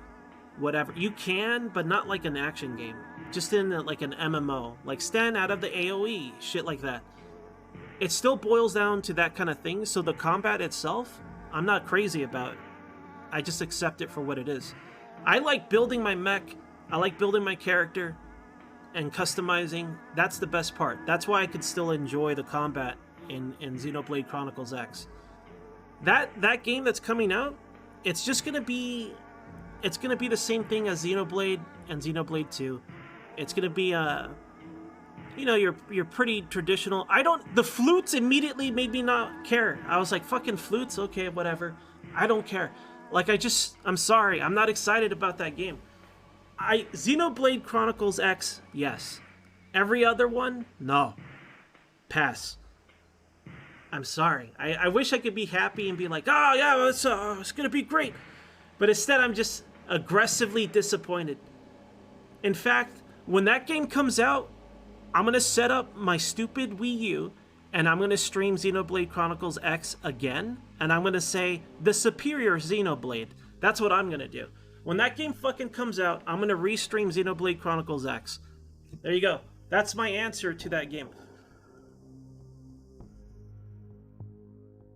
whatever. You can, but not like an action game. Just in like an MMO, like stand out of the AoE, shit like that. it still boils down to that kind of thing. So the combat itself, I'm not crazy about. I just accept it for what it is. I like building my mech. I like building my character and customizing. That's the best part. That's why I could still enjoy the combat in Xenoblade Chronicles X. That game that's coming out, it's just gonna be the same thing as Xenoblade and Xenoblade 2. It's gonna be your pretty traditional. The flutes immediately made me not care. I was like, fucking flutes, okay, whatever. I don't care. Like, I'm sorry, I'm not excited about that game. Xenoblade Chronicles X, yes. Every other one, no. Pass. I'm sorry. I wish I could be happy and be like, oh yeah, it's gonna be great. But instead, I'm just aggressively disappointed. In fact, when that game comes out, I'm gonna set up my stupid Wii U and I'm gonna stream Xenoblade Chronicles X again, and I'm gonna say the superior Xenoblade. That's what I'm gonna do. When that game fucking comes out, I'm gonna restream Xenoblade Chronicles X. There you go. That's my answer to that game.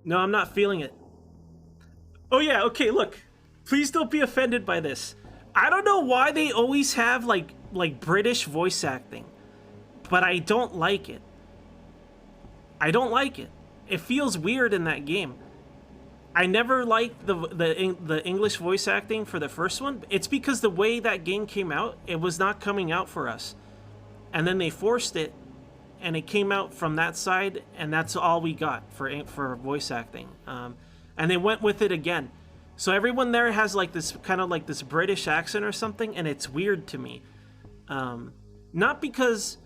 No, I'm not feeling it. Oh yeah, okay, look. Please don't be offended by this. I don't know why they always have like British voice acting, but I don't like it. I don't like it. It feels weird in that game. I never liked the English voice acting for the first one. It's because the way that game came out, it was not coming out for us. And then they forced it, and it came out from that side, and that's all we got for voice acting. And they went with it again. So everyone there has like this kind of like this British accent or something, and it's weird to me. Not because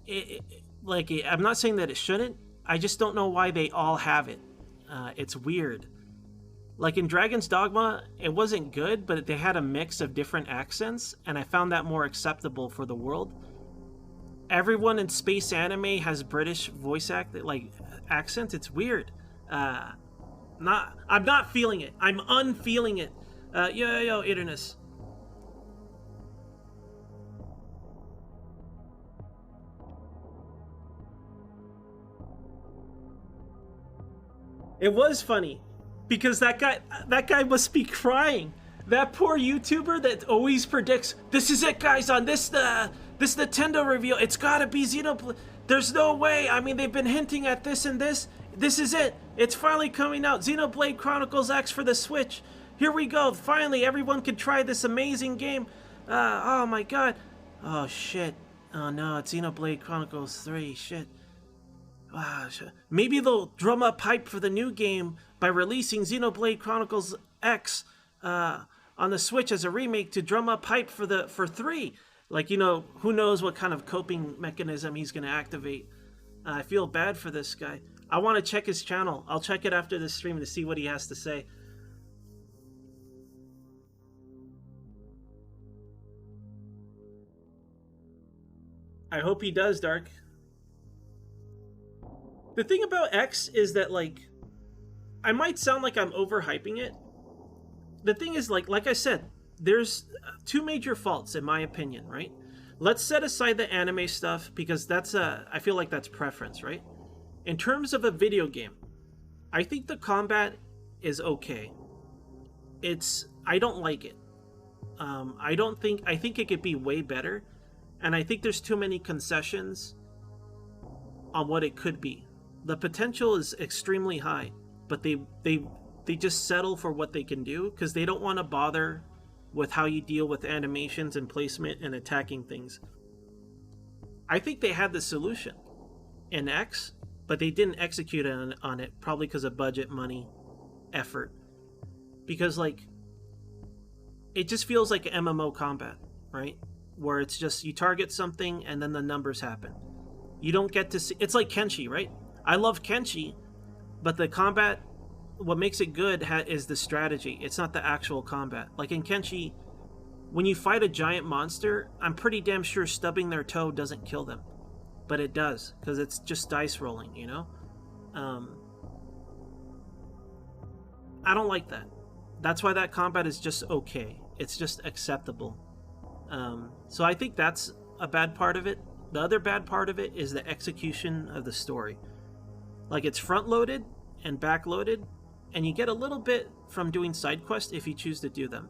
I'm not saying that it shouldn't. I just don't know why they all have it. It's weird. Like in Dragon's Dogma, it wasn't good, but they had a mix of different accents, and I found that more acceptable for the world. Everyone in space anime has British voice accents. It's weird. I'm not feeling it. I'm unfeeling it. Yo, Iderness. It was funny because that guy must be crying. That poor YouTuber that always predicts, this is it, guys, on this Nintendo reveal. It's gotta be Xenoblade. There's no way. I mean, they've been hinting at this and this. This is it. It's finally coming out. Xenoblade Chronicles X for the Switch. Here we go. Finally, everyone can try this amazing game. Oh my god. Oh shit. Oh no, it's Xenoblade Chronicles 3. Shit. Maybe they'll drum up hype for the new game by releasing Xenoblade Chronicles X on the Switch as a remake to drum up hype for 3. Like, who knows what kind of coping mechanism he's going to activate. I feel bad for this guy. I want to check his channel. I'll check it after this stream to see what he has to say. I hope he does, Dark. The thing about X is that, like, I might sound like I'm overhyping it. The thing is, like I said, there's two major faults, in my opinion, right? Let's set aside the anime stuff, because I feel like that's preference, right? In terms of a video game, I think the combat is okay. I don't like it. I think it could be way better, and I think there's too many concessions on what it could be. The potential is extremely high, but they just settle for what they can do because they don't want to bother with how you deal with animations and placement and attacking things. I think they had the solution in X, but they didn't execute on it, probably because of budget, money, effort. Because, like, it just feels like MMO combat, right? Where it's just you target something and then the numbers happen. You don't get to see... It's like Kenshi, right? I love Kenshi, but the combat, what makes it good is the strategy. It's not the actual combat. Like in Kenshi, when you fight a giant monster, I'm pretty damn sure stubbing their toe doesn't kill them. But it does, because it's just dice rolling, I don't like that. That's why that combat is just okay. It's just acceptable. So I think that's a bad part of it. The other bad part of it is the execution of the story. Like, it's front loaded and back loaded, and you get a little bit from doing side quests if you choose to do them.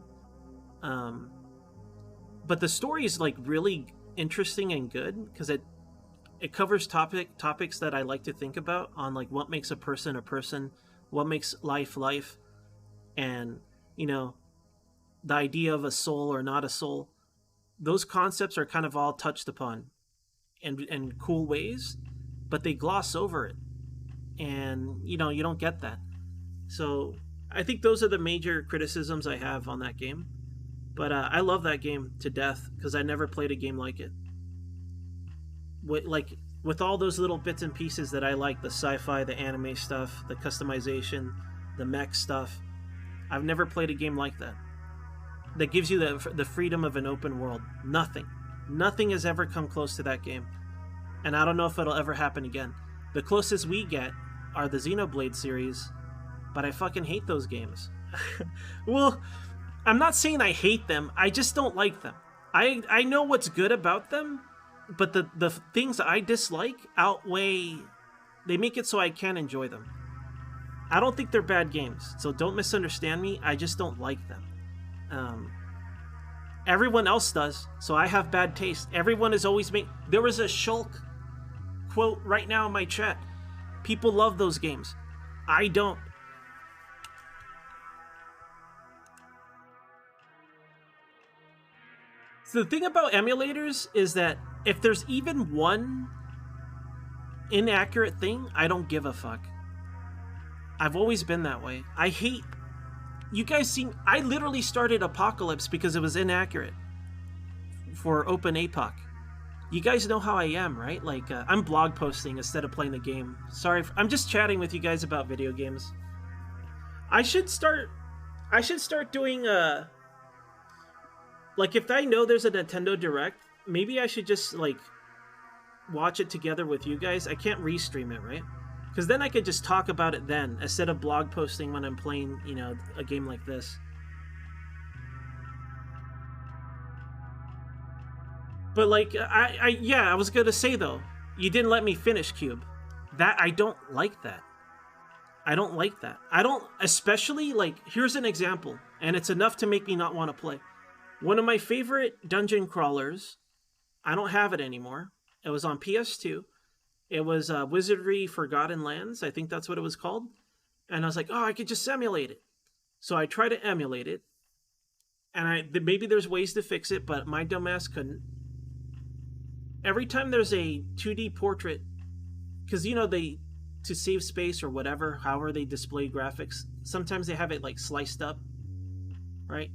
But the story is like really interesting and good because it covers topics that I like to think about on, like, what makes a person, what makes life, and, you know, the idea of a soul or not a soul. Those concepts are kind of all touched upon in cool ways, but they gloss over it, and, you know, you don't get that. So I think those are the major criticisms I have on that game. But I love that game to death because I never played a game like it. With all those little bits and pieces that I like, the sci-fi, the anime stuff, the customization, the mech stuff, I've never played a game like that. That gives you the freedom of an open world. Nothing has ever come close to that game. And I don't know if it'll ever happen again. The closest we get are the Xenoblade series, but I fucking hate those games. Well, I'm not saying I hate them, I just don't like them. I know what's good about them, but the things I dislike outweigh... They make it so I can't enjoy them. I don't think they're bad games, so don't misunderstand me, I just don't like them. Everyone else does, so I have bad taste. Everyone is always There was a Shulk quote right now in my chat. People love those games. I don't. So the thing about emulators is that if there's even one inaccurate thing, I don't give a fuck. I've always been that way. I hate... You guys see... I literally started Apocalypse because it was inaccurate for Open APOC. You guys know how I am, right? Like, I'm blog posting instead of playing the game. Sorry, I'm just chatting with you guys about video games. I should start doing like, if I know there's a Nintendo Direct, maybe I should just, like, watch it together with you guys. I can't restream it, right? Because then I could just talk about it then, instead of blog posting when I'm playing, you know, a game like this. But, like, I was gonna say, though, you didn't let me finish, Cube. I don't like that. I don't like that. I don't, especially, like, here's an example, and it's enough to make me not want to play. One of my favorite dungeon crawlers, I don't have it anymore. It was on PS2. It was Wizardry Forgotten Lands. I think that's what it was called. And I was like, oh, I could just emulate it. So I tried to emulate it. And maybe there's ways to fix it, but my dumbass couldn't. Every time there's a 2D portrait, because, you know, to save space or whatever, however they display graphics, sometimes they have it, like, sliced up, right?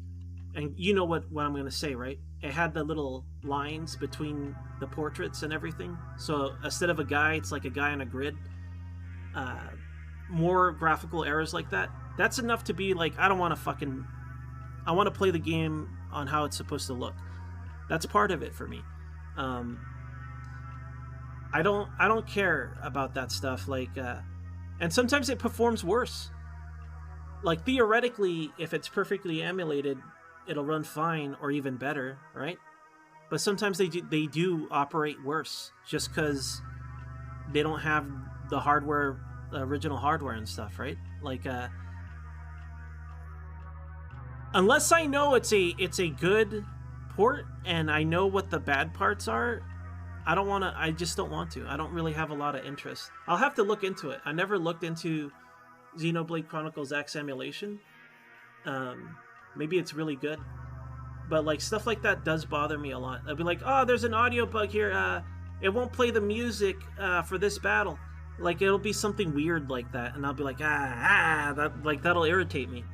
And you know what I'm going to say, right? It had the little lines between the portraits and everything. So instead of a guy, it's like a guy on a grid. More graphical errors like that. That's enough to be like, I want to play the game on how it's supposed to look. That's part of it for me. I don't care about that stuff. Like, and sometimes it performs worse. Like, theoretically, if it's perfectly emulated, it'll run fine or even better, right? But sometimes they do operate worse just because they don't have the hardware, original hardware and stuff, right? Like, unless I know it's a good port and I know what the bad parts are, I just don't want to. I don't really have a lot of interest. I'll have to look into it. I never looked into Xenoblade Chronicles X emulation. Maybe it's really good. But, like, stuff like that does bother me a lot. I'll be like, oh, there's an audio bug here. It won't play the music for this battle. Like, it'll be something weird like that. And I'll be like, that'll irritate me.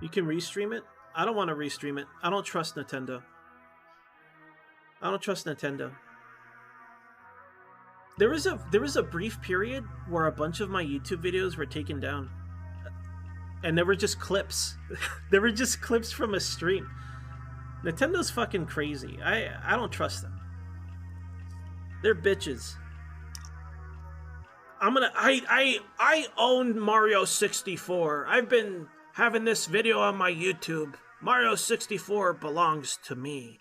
You can restream it? I don't want to restream it. I don't trust Nintendo. There was a brief period where a bunch of my YouTube videos were taken down. And they were just clips. They were just clips from a stream. Nintendo's fucking crazy. I don't trust them. They're bitches. I owned Mario 64. having this video on my YouTube. Mario 64 belongs to me.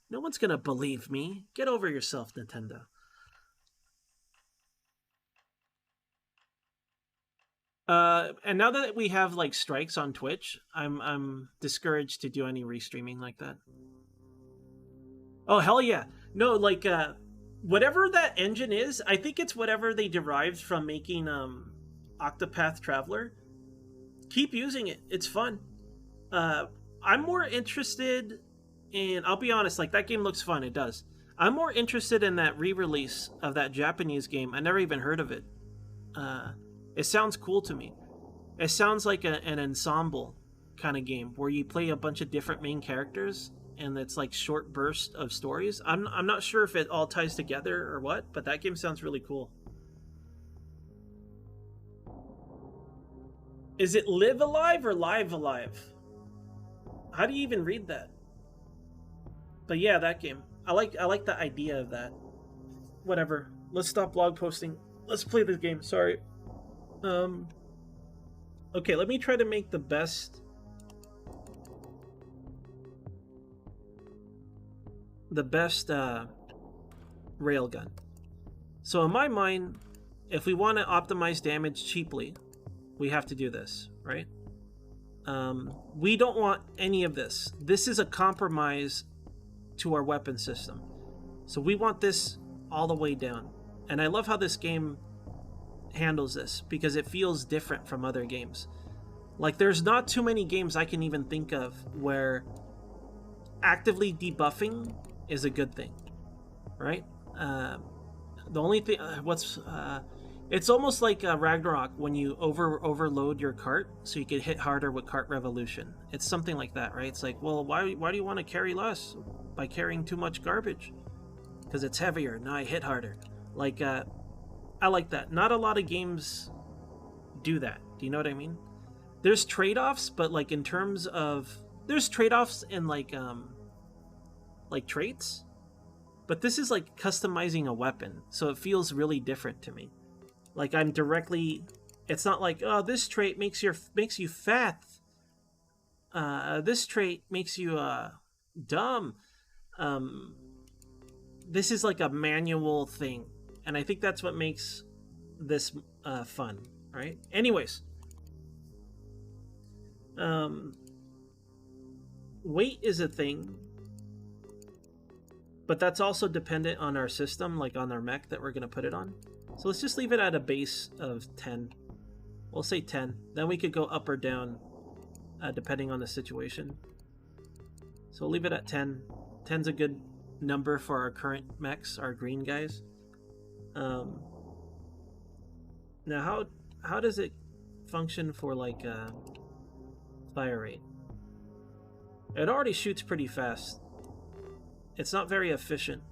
No one's gonna believe me. Get over yourself, Nintendo. And now that we have like strikes on Twitch, I'm discouraged to do any restreaming like that. Oh hell yeah. No, like whatever that engine is, I think it's whatever they derived from making Octopath Traveler. Keep using it. It's fun. I'm more interested in, I'll be honest, like that game looks fun, it does. I'm more interested in that re-release of that Japanese game. I never even heard of it. It sounds cool to me. It sounds like an ensemble kind of game where you play a bunch of different main characters and it's like short bursts of stories. I'm not sure if it all ties together or what, but that game sounds really cool. Is it Live Alive or Live Alive? How do you even read that? But yeah, that game. I like the idea of that. Whatever. Let's stop blog posting. Let's play this game. Sorry. Okay, let me try to make the best railgun. So in my mind, if we want to optimize damage cheaply, we have to do this, right? We don't want any of this. This is a compromise to our weapon system. So we want this all the way down. And I love how this game handles this because it feels different from other games. Like there's not too many games I can even think of where actively debuffing is a good thing, right? The only thing it's almost like Ragnarok when you overload your cart so you can hit harder with Cart Revolution. It's something like that, right? It's like, well, why do you want to carry less by carrying too much garbage? Because it's heavier. Now I hit harder. Like I like that. Not a lot of games do that. Do you know what I mean? There's trade-offs, but like in terms of there's trade-offs in like traits, but this is like customizing a weapon, so it feels really different to me. Like I'm directly, it's not like, oh, this trait makes you fat. This trait makes you dumb. This is like a manual thing. And I think that's what makes this fun, right? Anyways. Weight is a thing. But that's also dependent on our system, like on our mech that we're going to put it on. So let's just leave it at a base of 10. We'll say 10. Then we could go up or down, depending on the situation. So we'll leave it at 10. 10's a good number for our current mechs, our green guys. Now how does it function for like fire rate? It already shoots pretty fast. It's not very efficient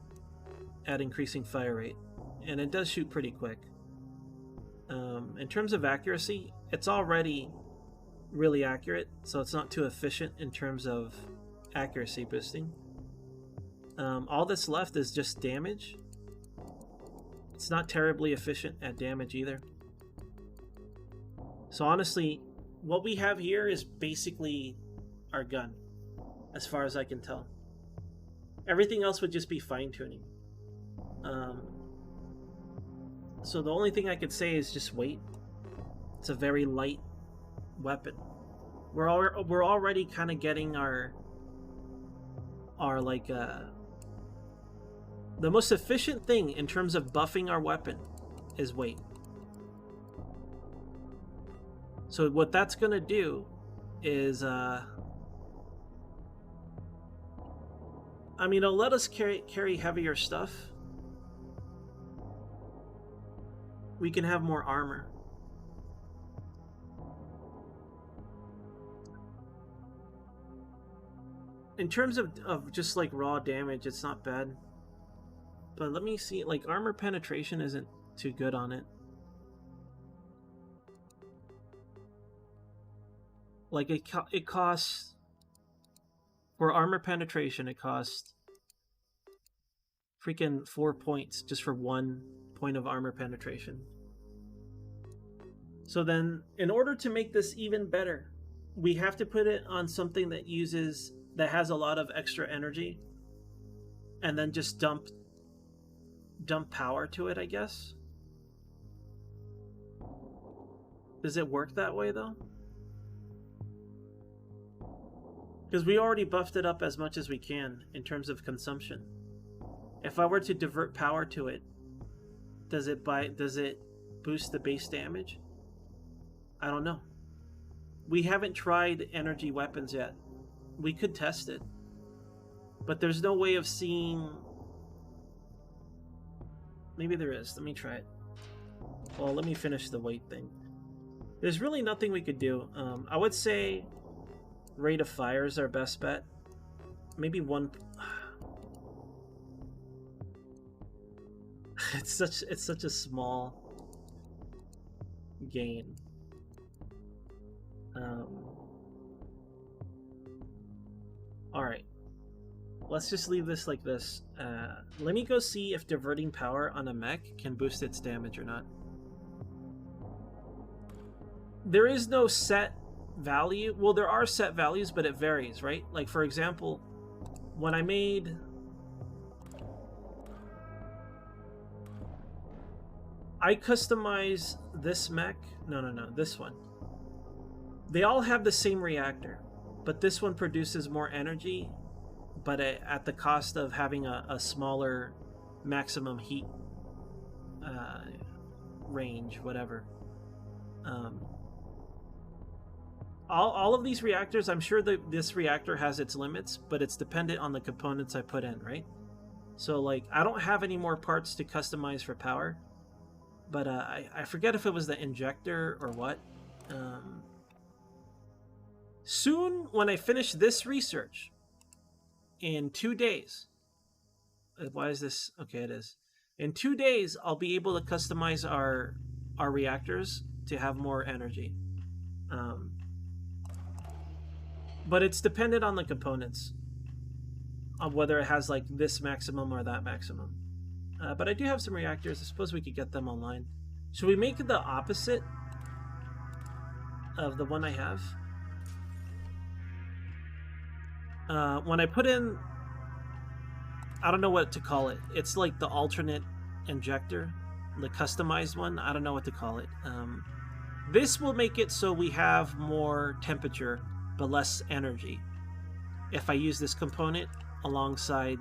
at increasing fire rate, and it does shoot pretty quick. In terms of accuracy, it's already really accurate, so it's not too efficient in terms of accuracy boosting. All that's left is just damage. It's not terribly efficient at damage either. So honestly, what we have here is basically our gun, as far as I can tell. Everything else would just be fine-tuning. So the only thing I could say is just wait. It's a very light weapon. We're already kind of getting our like the most efficient thing in terms of buffing our weapon is weight. So what that's gonna do is I mean, it'll let us carry heavier stuff. We can have more armor. In terms of just like raw damage, it's not bad. But let me see, like armor penetration isn't too good on it. Like it costs, for armor penetration, it costs freaking 4 points just for 1 point of armor penetration. So then, in order to make this even better, we have to put it on something that has a lot of extra energy, and then just dump power to it, I guess. Does it work that way though? Because we already buffed it up as much as we can in terms of consumption. If I were to divert power to it, does it boost the base damage? I don't know. We haven't tried energy weapons yet. We could test it. But there's no way of seeing... Maybe there is. Let me try it. Well, let me finish the weight thing. There's really nothing we could do. I would say rate of fire is our best bet. Maybe one... It's such a small gain. Alright. Let's just leave this like this. Let me go see if diverting power on a mech can boost its damage or not. There is no set value. Well, there are set values, but it varies, right? Like, for example, when I made... I customize this mech. No, this one. They all have the same reactor, but this one produces more energy, but at the cost of having a smaller maximum heat range, whatever. All of these reactors, I'm sure that this reactor has its limits, but it's dependent on the components I put in, right? So, like, I don't have any more parts to customize for power. But I forget if it was the injector or what. Soon, when I finish this research, in 2 days... Why is this... Okay, it is. In 2 days, I'll be able to customize our reactors to have more energy. But it's dependent on the components. On whether it has, like, this maximum or that maximum. But I do have some reactors. I suppose we could get them online. Should we make it the opposite of the one I have? When I put in... I don't know what to call it. It's like the alternate injector. The customized one. I don't know what to call it. This will make it so we have more temperature, but less energy. If I use this component alongside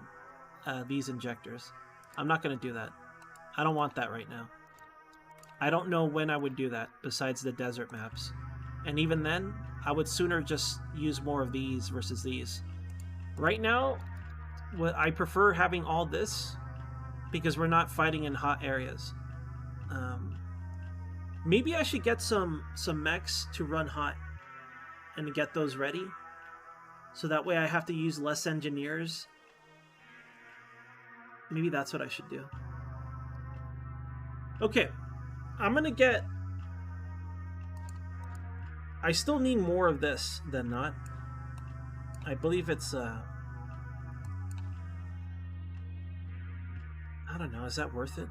these injectors. I'm not going to do that. I don't want that right now. I don't know when I would do that besides the desert maps. And even then, I would sooner just use more of these versus these. Right now, I prefer having all this because we're not fighting in hot areas. Maybe I should get some mechs to run hot and get those ready. So that way I have to use less engineers. Maybe that's what I should do. Okay. I'm gonna get... I still need more of this than not. I believe it's... I don't know. Is that worth it?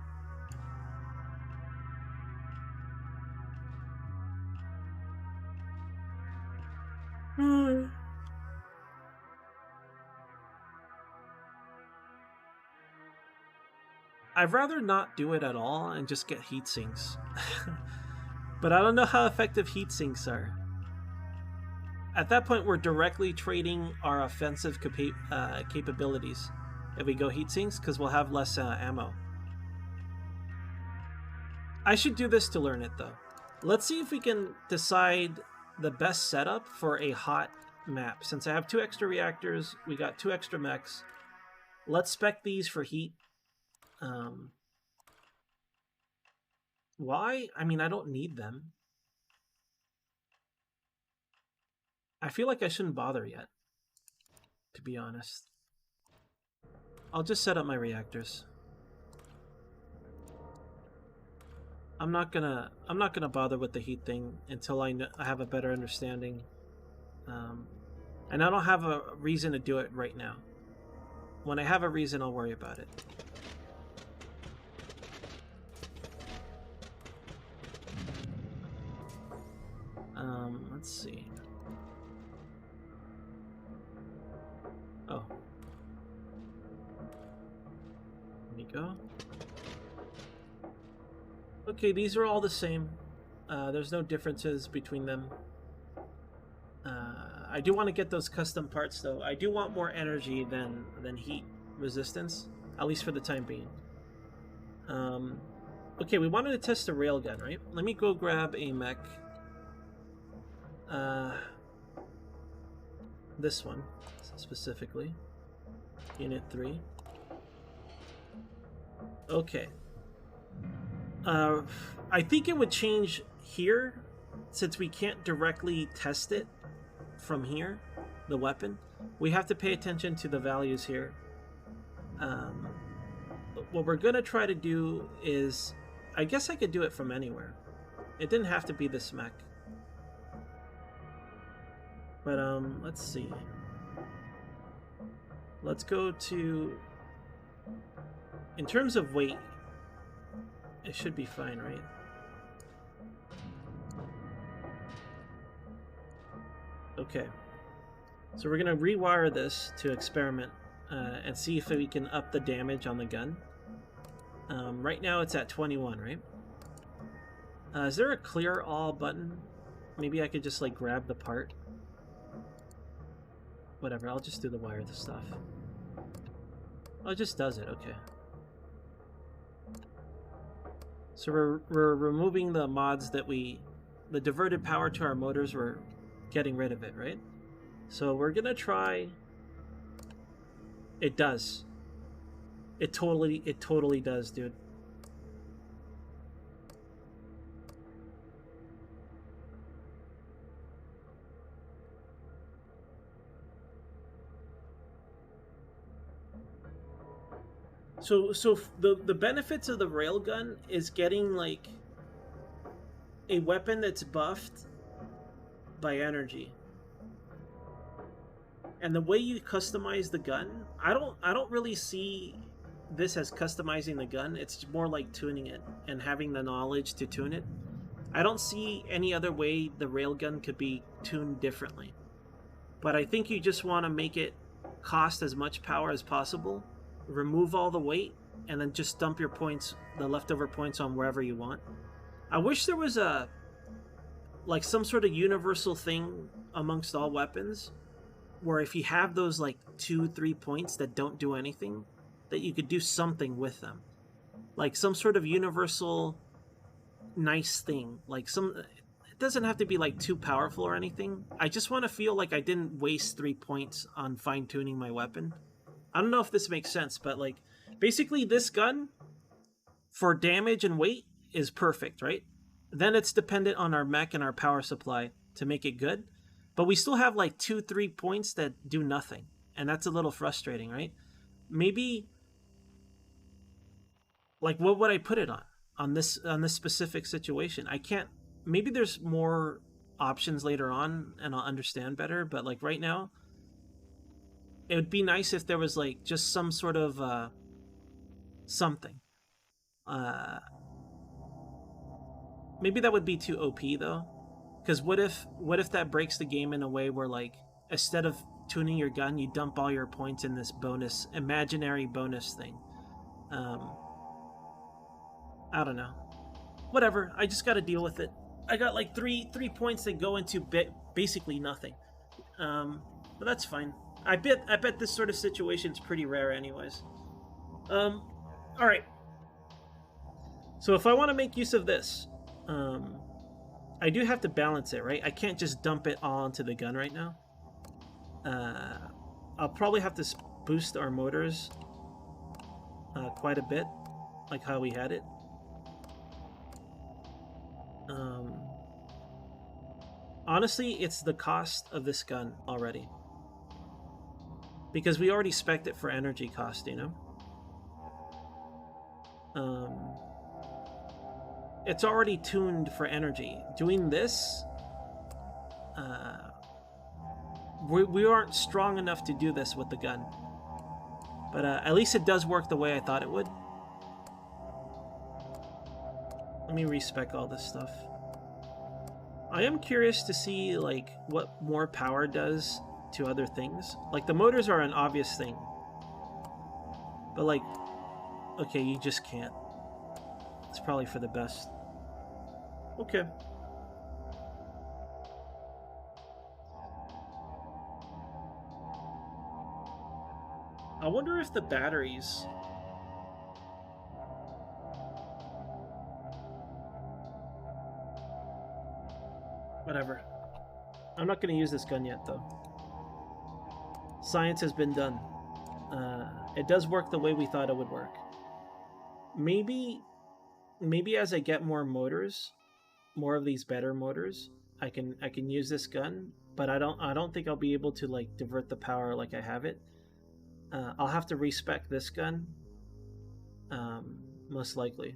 I'd rather not do it at all and just get heat sinks. But I don't know how effective heat sinks are. At that point, we're directly trading our offensive capabilities if we go heat sinks, because we'll have less ammo. I should do this to learn it, though. Let's see if we can decide the best setup for a hot map. Since I have 2 extra reactors, we got 2 extra mechs. Let's spec these for heat. Why? I mean, I don't need them. I feel like I shouldn't bother yet, to be honest. I'll just set up my reactors. I'm not gonna bother with the heat thing until I have a better understanding. And I don't have a reason to do it right now. When I have a reason, I'll worry about it. Let's see. go. Okay, these are all the same. There's no differences between them. I do want to get those custom parts, though. I do want more energy than heat resistance, at least for the time being. Okay, we wanted to test the railgun, right? Let me go grab a mech. This one, specifically. Unit 3. Okay. I think it would change here, since we can't directly test it from here, the weapon. We have to pay attention to the values here. What we're gonna try to do is, I guess I could do it from anywhere. It didn't have to be this mech. But let's see. Let's go to, in terms of weight, it should be fine, right? Okay. So we're gonna rewire this to experiment and see if we can up the damage on the gun. Right now it's at 21, right? Is there a clear all button? Maybe I could just like grab the part. Whatever, I'll just do the wire stuff. Oh, it just does it, okay. So we're removing the mods that the diverted power to our motors, we're getting rid of it, right? So we're gonna try. It does. It totally does, dude. So the benefits of the railgun is getting like a weapon that's buffed by energy. And the way you customize the gun, I don't really see this as customizing the gun. It's more like tuning it and having the knowledge to tune it. I don't see any other way the railgun could be tuned differently. But I think you just want to make it cost as much power as possible, remove all the weight, and then just dump your points, the leftover points, on wherever you want. I wish there was like some sort of universal thing amongst all weapons where if you have those like 2-3 points that don't do anything, that you could do something with them. Like some sort of universal nice thing. Like it doesn't have to be like too powerful or anything. I just want to feel like I didn't waste 3 points on fine-tuning my weapon. I don't know if this makes sense, but like basically this gun for damage and weight is perfect, right? Then it's dependent on our mech and our power supply to make it good. But we still have like 2-3 points that do nothing. And that's a little frustrating, right? Maybe, like, what would I put it on this specific situation? I can't, maybe there's more options later on and I'll understand better. But like right now, it would be nice if there was like just some sort of something. Maybe that would be too OP though. Because what if that breaks the game in a way where like instead of tuning your gun, you dump all your points in this bonus, imaginary bonus thing. I don't know. Whatever. I just got to deal with it. I got like three points that go into basically nothing. But that's fine. I bet this sort of situation is pretty rare, anyways. All right. So if I want to make use of this, I do have to balance it, right? I can't just dump it all into the gun right now. I'll probably have to boost our motors quite a bit, like how we had it. Honestly, it's the cost of this gun already. Because we already spec'd it for energy cost, you know? It's already tuned for energy. Doing this, we aren't strong enough to do this with the gun. But at least it does work the way I thought it would. Let me respec all this stuff. I am curious to see like what more power does to other things. Like the motors are an obvious thing. But like Okay, you just can't. It's probably for the best. Okay. I wonder if the batteries... Whatever. I'm not going to use this gun yet, though. Science has been done. It does work the way we thought it would work. Maybe as I get more motors, more of these better motors, I can use this gun, but I don't think I'll be able to like divert the power like I have it. I'll have to respec this gun, most likely.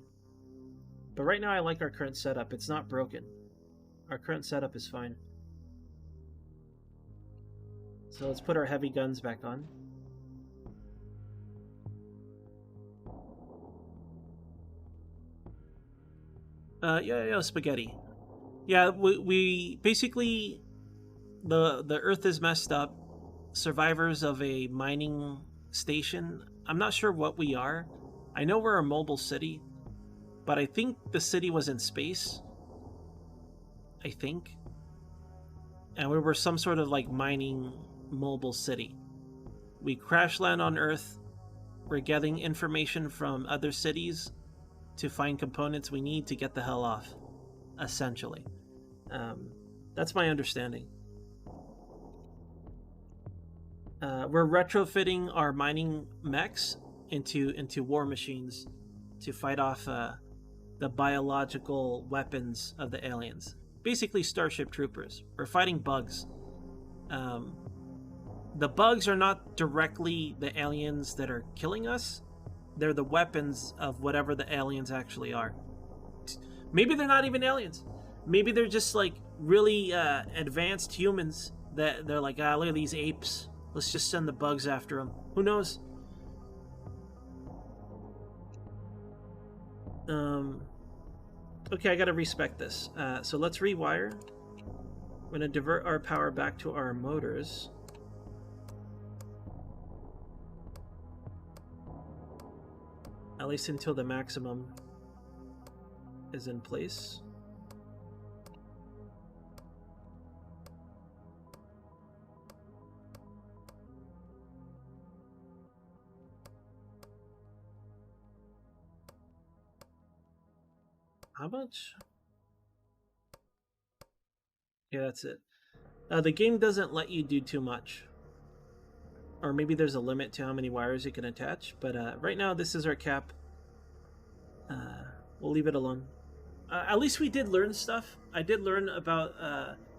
But right now I like our current setup. It's not broken. Our current setup is fine. So let's put our heavy guns back on. Yeah, spaghetti. Yeah, we basically the Earth is messed up. Survivors of a mining station. I'm not sure what we are. I know we're a mobile city, but I think the city was in space. I think. And we were some sort of like mining mobile city. We crash land on Earth. We're getting information from other cities to find components we need to get the hell off, essentially. That's my understanding. We're retrofitting our mining mechs into war machines to fight off the biological weapons of the aliens. Basically Starship Troopers. We're fighting bugs. The bugs are not directly the aliens that are killing us. They're the weapons of whatever the aliens actually are. Maybe they're not even aliens. Maybe they're just like really advanced humans that they're like, look at these apes. Let's just send the bugs after them. Who knows? Okay, I gotta respec this. So let's rewire. We're gonna divert our power back to our motors. At least until the maximum is in place. How much? Yeah, that's it. The game doesn't let you do too much. Or maybe there's a limit to how many wires you can attach. But right now, this is our cap. We'll leave it alone. At least we did learn stuff. I did learn about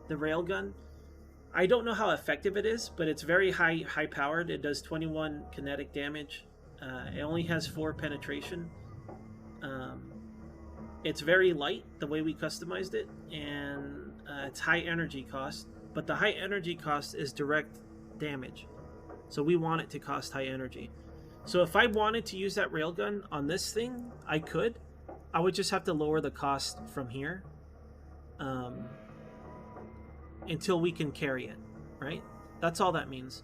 the railgun. I don't know how effective it is, but it's very high powered. It does 21 kinetic damage. It only has 4 penetration. It's very light, the way we customized it, and it's high energy cost. But the high energy cost is direct damage. So we want it to cost high energy. So if I wanted to use that railgun on this thing, I could. I would just have to lower the cost from here until we can carry it, right? That's all that means.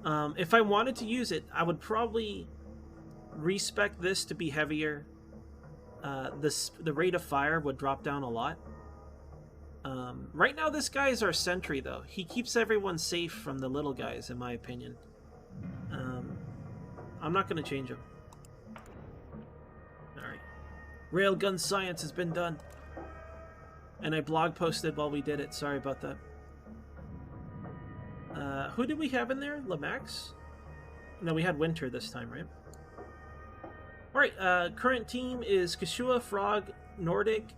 If I wanted to use it, I would probably respec this to be heavier. The rate of fire would drop down a lot. Right now, this guy is our sentry, though. He keeps everyone safe from the little guys, in my opinion. I'm not going to change him. Alright. Railgun science has been done. And I blog posted while we did it. Sorry about that. Who did we have in there? Lamax? No, we had Winter this time, right? Alright, current team is Kashua, Frog, Nordic,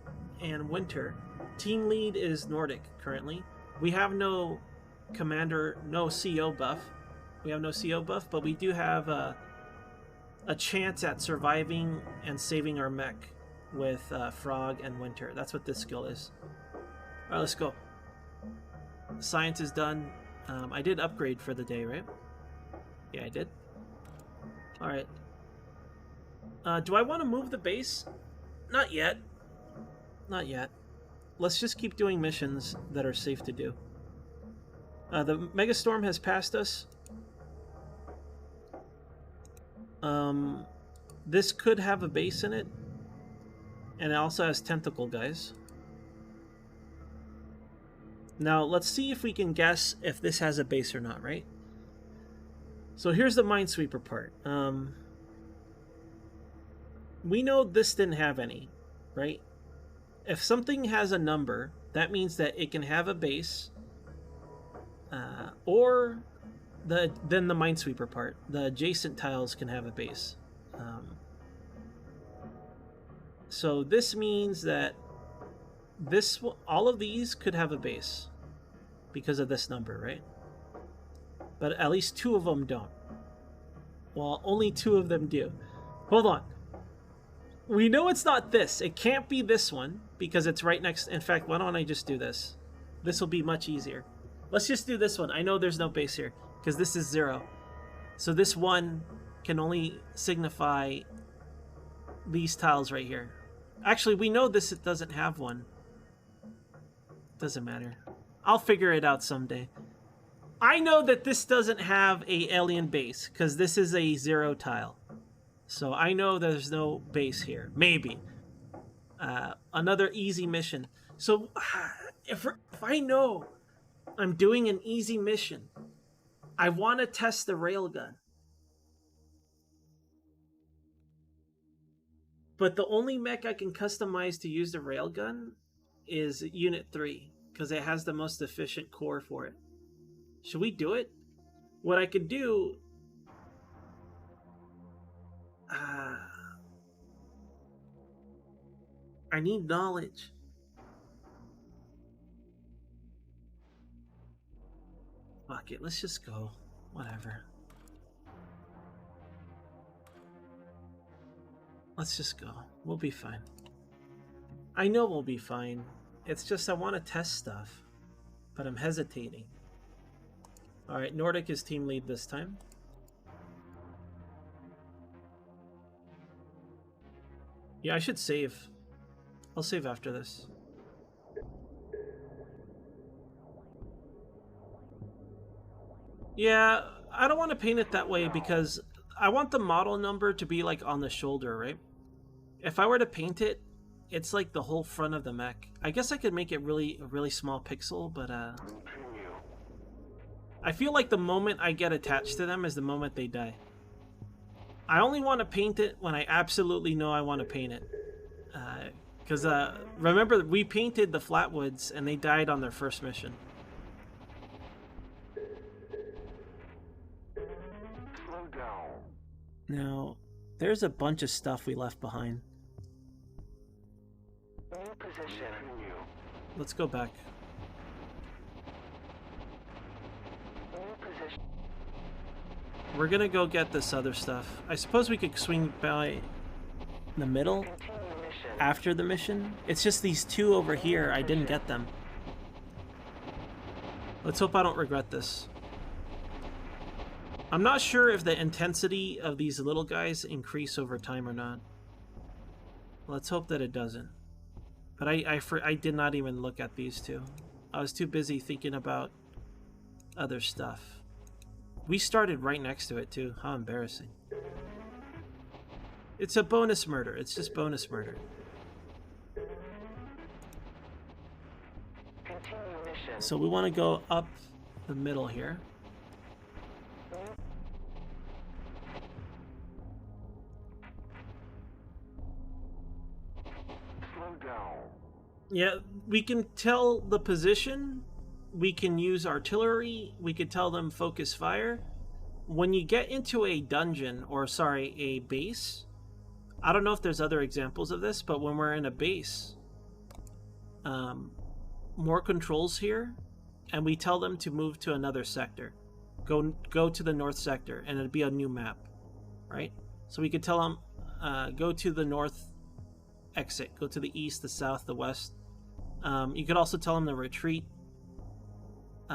and Winter. Team lead is Nordic, currently. We have no commander, no CO buff. We have no CO buff, but we do have a chance at surviving and saving our mech with Frog and Winter. That's what this skill is. Alright, let's go. Science is done. I did upgrade for the day, right? Yeah, I did. Alright. Do I want to move the base? Not yet. Not yet. Let's just keep doing missions that are safe to do. The Megastorm has passed us. This could have a base in it. And it also has tentacle guys. Now, let's see if we can guess if this has a base or not, right? So here's the Minesweeper part. We know this didn't have any, right? If something has a number, that means that it can have a base, or then the Minesweeper part. The adjacent tiles can have a base. So this means that all of these could have a base because of this number, right? But at least 2 of them don't. Well, only 2 of them do. Hold on. We know it's not this. It can't be this one because it's right next. In fact, why don't I just do this? This will be much easier. Let's just do this one. I know there's no base here because this is 0. So this 1 can only signify these tiles right here. Actually, we know this doesn't have one. Doesn't matter. I'll figure it out someday. I know that this doesn't have a alien base because this is a 0 tile. So I know there's no base here. Maybe. Another easy mission. So if I know I'm doing an easy mission, I want to test the railgun. But the only mech I can customize to use the railgun is Unit 3, because it has the most efficient core for it. Should we do it? What I could do... I need knowledge. Fuck it, let's just go. Whatever. Let's just go. We'll be fine. I know we'll be fine. It's just I want to test stuff. But I'm hesitating. Alright, Nordic is team lead this time. Yeah, I should save. I'll save after this. Yeah, I don't want to paint it that way because I want the model number to be like on the shoulder, right? If I were to paint it, it's like the whole front of the mech. I guess I could make it a really small pixel, but I feel like the moment I get attached to them is the moment they die. I only want to paint it when I absolutely know I want to paint it. Because remember, we painted the Flatwoods and they died on their first mission. Slow down. Now, there's a bunch of stuff we left behind. New position. Continue. Let's go back. New position. We're gonna go get this other stuff. I suppose we could swing by the middle Continue mission. after the mission. It's just these 2 over here. I didn't get them. Let's hope I don't regret this. I'm not sure if the intensity of these little guys increase over time or not. Let's hope that it doesn't. But I did not even look at these 2. I was too busy thinking about other stuff. We started right next to it too. How embarrassing. It's a bonus murder. It's just bonus murder. Continue mission. So we want to go up the middle here. Slow down. Yeah, we can tell the position. We can use artillery. We could tell them focus fire. When you get into a dungeon, or sorry, a base, I don't know if there's other examples of this, but when we're in a base, more controls here, and we tell them to move to another sector. Go to the north sector, and it'd be a new map, right? So we could tell them, go to the north exit, go to the east, the south, the west. You could also tell them to retreat.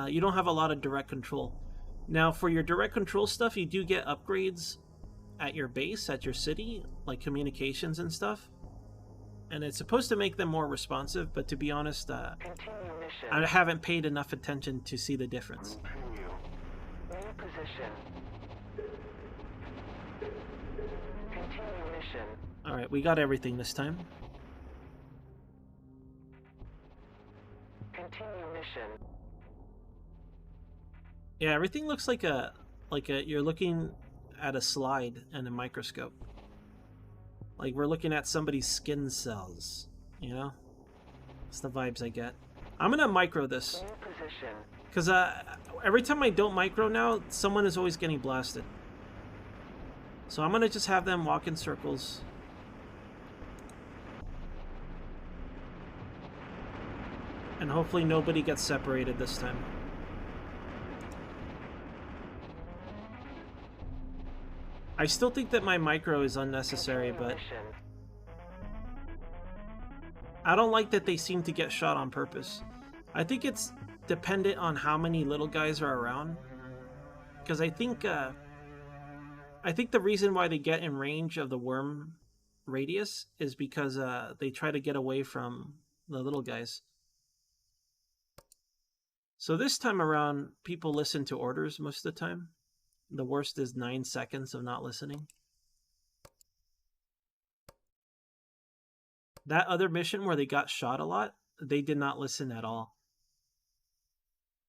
You don't have a lot of direct control. Now, for your direct control stuff, you do get upgrades at your base, at your city, like communications and stuff. And it's supposed to make them more responsive, but to be honest, Continue mission. I haven't paid enough attention to see the difference. Continue. New position. Continue mission. Alright, we got everything this time. Continue mission. Yeah, everything looks like a you're looking at a slide and a microscope. Like we're looking at somebody's skin cells, you know? That's the vibes I get. I'm gonna micro this. New position. Because every time I don't micro now, someone is always getting blasted. So I'm gonna just have them walk in circles. And hopefully nobody gets separated this time. I still think that my micro is unnecessary, Continue but mission. I don't like that they seem to get shot on purpose. I think it's dependent on how many little guys are around. Because I think the reason why they get in range of the worm radius is because they try to get away from the little guys. So this time around, people listen to orders most of the time. The worst is 9 seconds of not listening. That other mission where they got shot a lot, they did not listen at all.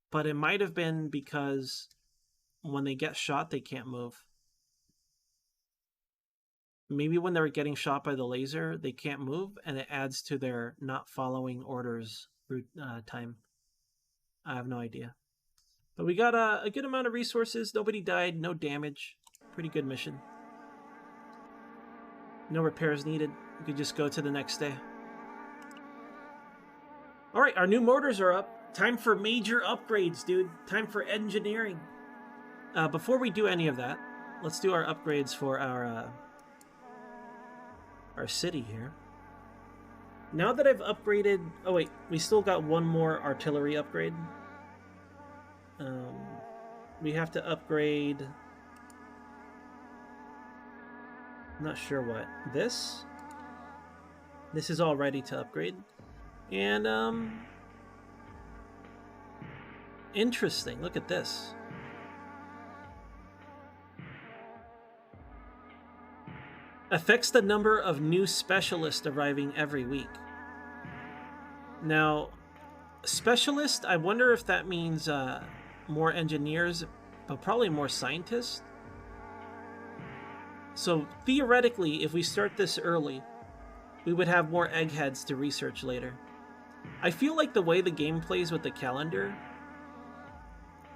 But it might have been because when they get shot, they can't move. Maybe when they were getting shot by the laser, they can't move, and it adds to their not following orders time. I have no idea. But we got a good amount of resources. Nobody died, no damage. Pretty good mission. No repairs needed. We could just go to the next day. Alright, our new motors are up. Time for major upgrades, dude. Time for engineering. Before we do any of that, let's do our upgrades for our city here. Now that I've upgraded... Oh wait, we still got one more artillery upgrade. We have to upgrade... I'm not sure what. This? This is all ready to upgrade. And, interesting. Look at this. Affects the number of new specialists arriving every week. Now, specialist, I wonder if that means more engineers, but probably more scientists. So theoretically, if we start this early, we would have more eggheads to research later. I feel like the way the game plays with the calendar,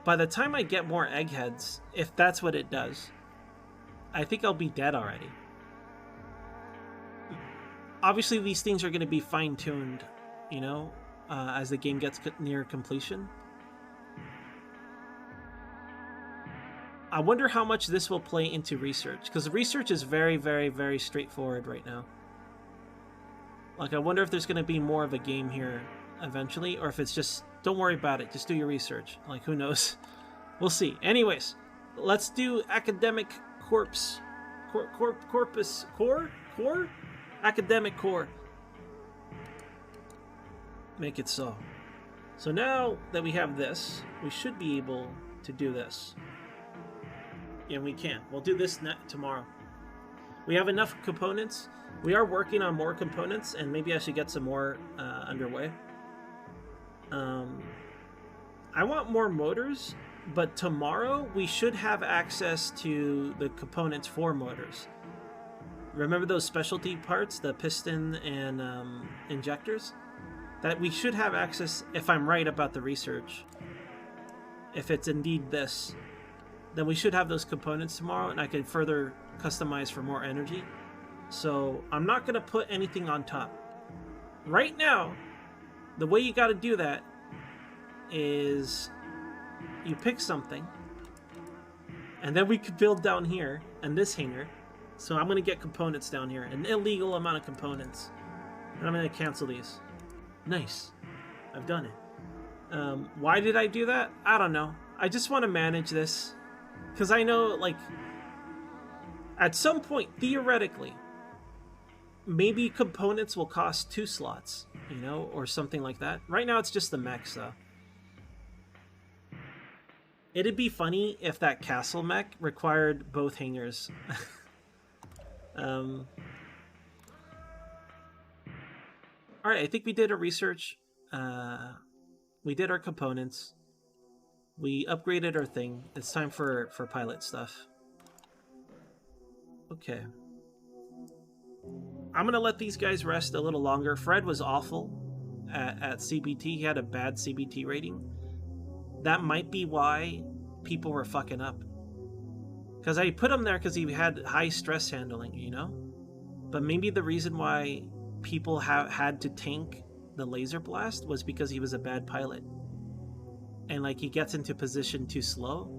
by the time I get more eggheads, if that's what it does, I think I'll be dead already. Obviously, these things are going to be fine-tuned, you know, as the game gets near completion. I wonder how much this will play into research, because research is very, very, very straightforward right now. Like, I wonder if there's going to be more of a game here eventually, or if it's just, don't worry about it, just do your research. Like, who knows? We'll see. Anyways, let's do academic corpus. Core? Academic core. Make it so. So now that we have this, we should be able to do this. And we can. We'll do this tomorrow. We have enough components. We are working on more components, and maybe I should get some more underway. I want more motors, but tomorrow we should have access to the components for motors. Remember those specialty parts, the piston and injectors? That we should have access, if I'm right about the research. If it's indeed this, then we should have those components tomorrow, and I can further customize for more energy. So I'm not going to put anything on top. Right now, the way you got to do that is you pick something, and then we could build down here, and this hangar. So I'm going to get components down here, an illegal amount of components. And I'm going to cancel these. Nice. I've done it. Why did I do that? I don't know. I just want to manage this. Because I know, like, at some point, theoretically, maybe components will cost 2 slots, you know, or something like that. Right now, it's just the mechs, though. It'd be funny if that castle mech required both hangars. Um, all right, I think we did our research. We did our components. We upgraded our thing. It's time for pilot stuff. Okay. I'm gonna let these guys rest a little longer. Fred was awful at CBT. He had a bad CBT rating. That might be why people were fucking up. Because I put him there because he had high stress handling, you know? But maybe the reason why people had to tank the laser blast was because he was a bad pilot. And like he gets into position too slow.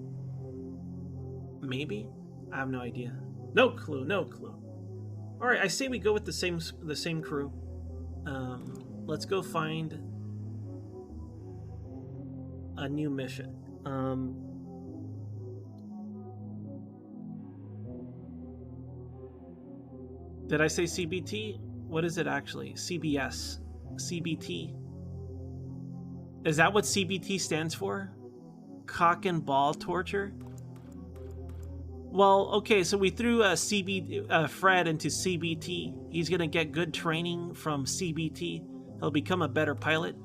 Maybe? I have no idea. No clue, no clue. Alright, I say we go with the same crew. Let's go find a new mission. Did I say CBT? What is it actually? CBS. CBT. Is that what CBT stands for? Cock and ball torture? Well, okay, so we threw Fred into CBT. He's gonna get good training from CBT. He'll become a better pilot.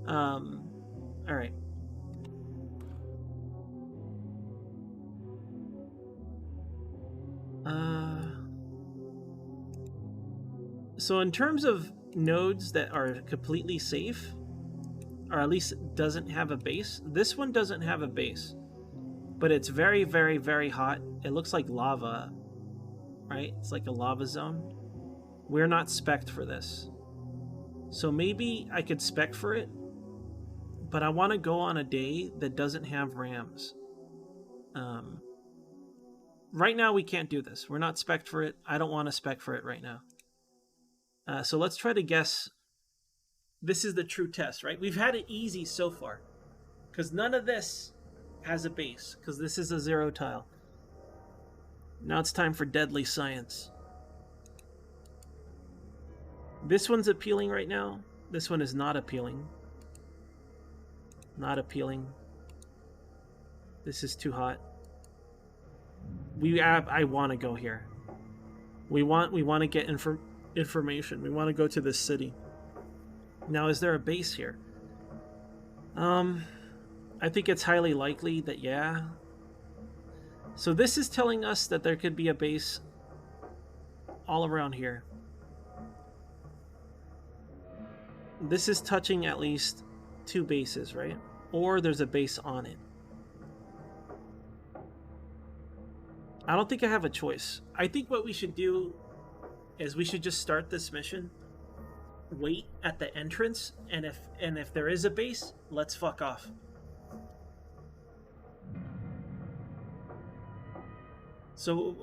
Alright. So in terms of nodes that are completely safe, or at least doesn't have a base, this one doesn't have a base. But it's very, very, very hot. It looks like lava, right? It's like a lava zone. We're not spec'd for this. So maybe I could spec for it, but I want to go on a day that doesn't have rams. Right now we can't do this. We're not spec'd for it. I don't want to spec for it right now. So let's try to guess. This is the true test, right? We've had it easy so far, because none of this has a base, because this is a 0 tile. Now it's time for deadly science. This one's appealing right now. This one is not appealing. Not appealing. This is too hot. I want to go here. We want to get information. We want to go to this city. Now, is there a base here? I think it's highly likely that, yeah. So this is telling us that there could be a base all around here. This is touching at least 2 bases, right? Or there's a base on it. I don't think I have a choice. I think what we should do is we should just start this mission, wait at the entrance, and if there is a base, let's fuck off. So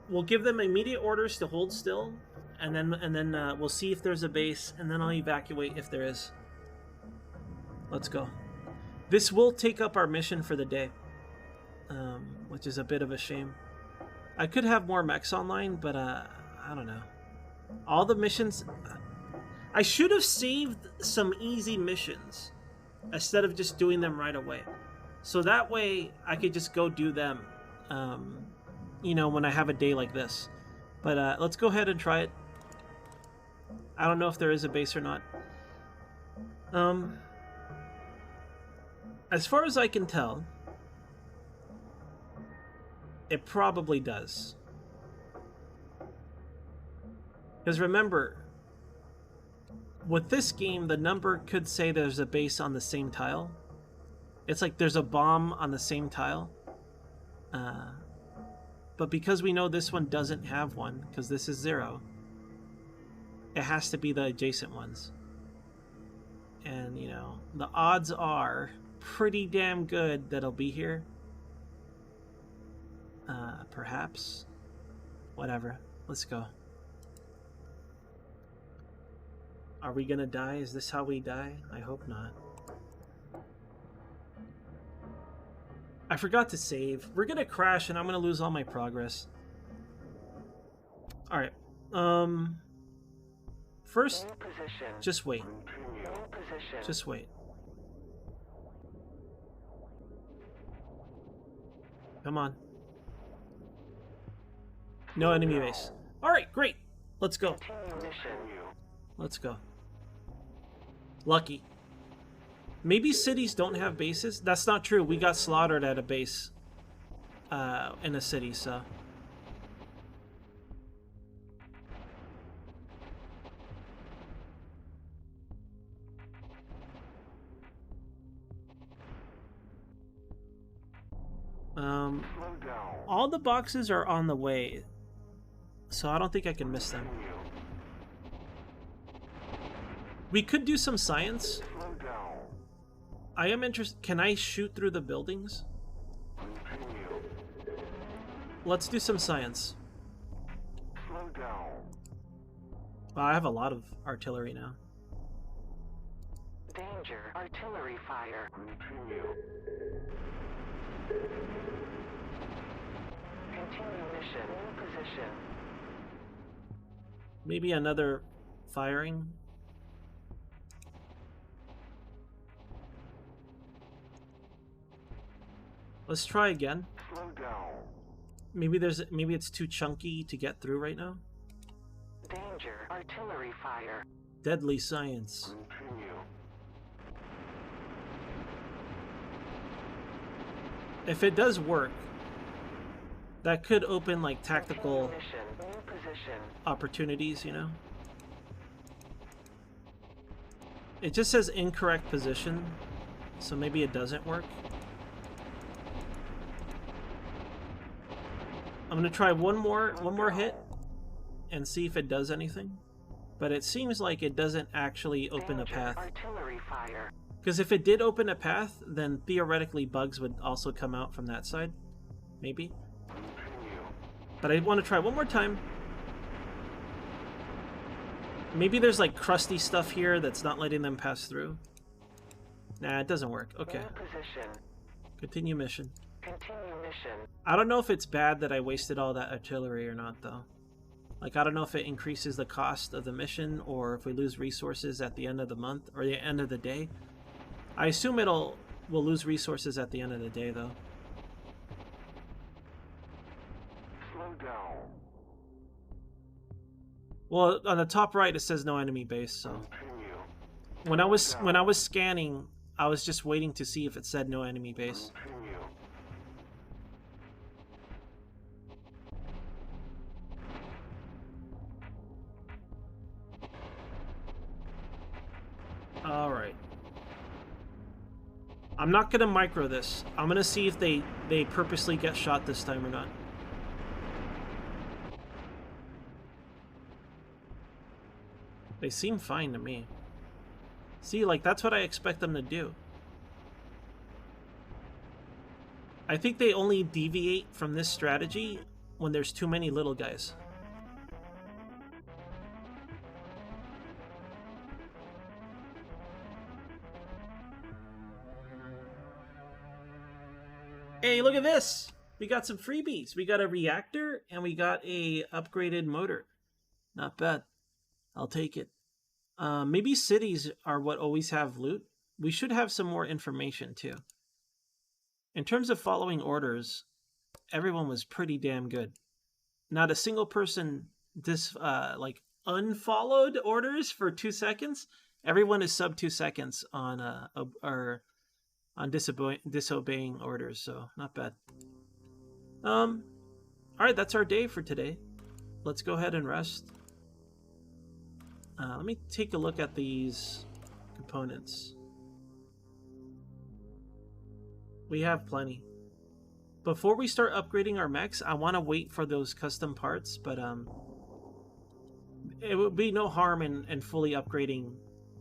we'll give them immediate orders to hold still, and then we'll see if there's a base, and then I'll evacuate if there is. Let's go. This will take up our mission for the day, which is a bit of a shame. I could have more mechs online, but I don't know. All the missions... I should have saved some easy missions instead of just doing them right away. So that way I could just go do them, you know, when I have a day like this. But let's go ahead and try it. I don't know if there is a base or not. As far as I can tell, it probably does. Because remember, with this game, the number could say there's a base on the same tile. It's like there's a bomb on the same tile. But because we know this one doesn't have one, because this is 0, it has to be the adjacent ones. And, you know, the odds are pretty damn good that it'll be here. Perhaps. Whatever. Let's go. Are we gonna die? Is this how we die? I hope not. I forgot to save. We're gonna crash and I'm gonna lose all my progress. Alright. First, just wait. Just wait. Come on. No enemy base. Alright, great. Let's go. Continue mission. Let's go. Lucky. Maybe cities don't have bases? That's not true. We got slaughtered at a base in a city, so... Slow down. all the boxes are on the way, so I don't think I can miss them. We could do some science. Slow down. I am interested. Can I shoot through the buildings? Continue. Let's do some science. Slow down. Wow, I have a lot of artillery now. Danger. Artillery fire. Continue. Continue mission. New position. Maybe another firing. Let's try again. Slow down. Maybe it's too chunky to get through right now. Danger. Artillery fire. Deadly science. Continue. If it does work, that could open like tactical Continue mission. New position. opportunities, you know? It just says incorrect position, so maybe it doesn't work. I'm gonna try one more hit and see if it does anything. But it seems like it doesn't actually open a Danger. path. Artillery fire. Because if it did open a path, then theoretically bugs would also come out from that side. Maybe. Continue. But I want to try one more time. Maybe there's like crusty stuff here that's not letting them pass through. Nah, it doesn't work. Okay. New position. Continue mission. Continue mission. I don't know if it's bad that I wasted all that artillery or not, though. Like, I don't know if it increases the cost of the mission or if we lose resources at the end of the month or the end of the day. I assume we'll lose resources at the end of the day, though. Slow down. Well, on the top right it says no enemy base, so Continue. when I was scanning, I was just waiting to see if it said no enemy base. Continue. All right. I'm not gonna micro this. I'm gonna see if they purposely get shot this time or not. They seem fine to me. See, like, that's what I expect them to do. I think they only deviate from this strategy when there's too many little guys. Hey, look at this! We got some freebies. We got a reactor and we got a upgraded motor. Not bad. I'll take it. Maybe cities are what always have loot. We should have some more information too. In terms of following orders, everyone was pretty damn good. Not a single person unfollowed orders for 2 seconds. Everyone is sub 2 seconds on disobeying orders, so not bad. All right, that's our day for today. Let's go ahead and rest. Let me take a look at these components. We have plenty. Before we start upgrading our mechs, I want to wait for those custom parts, but it would be no harm in fully upgrading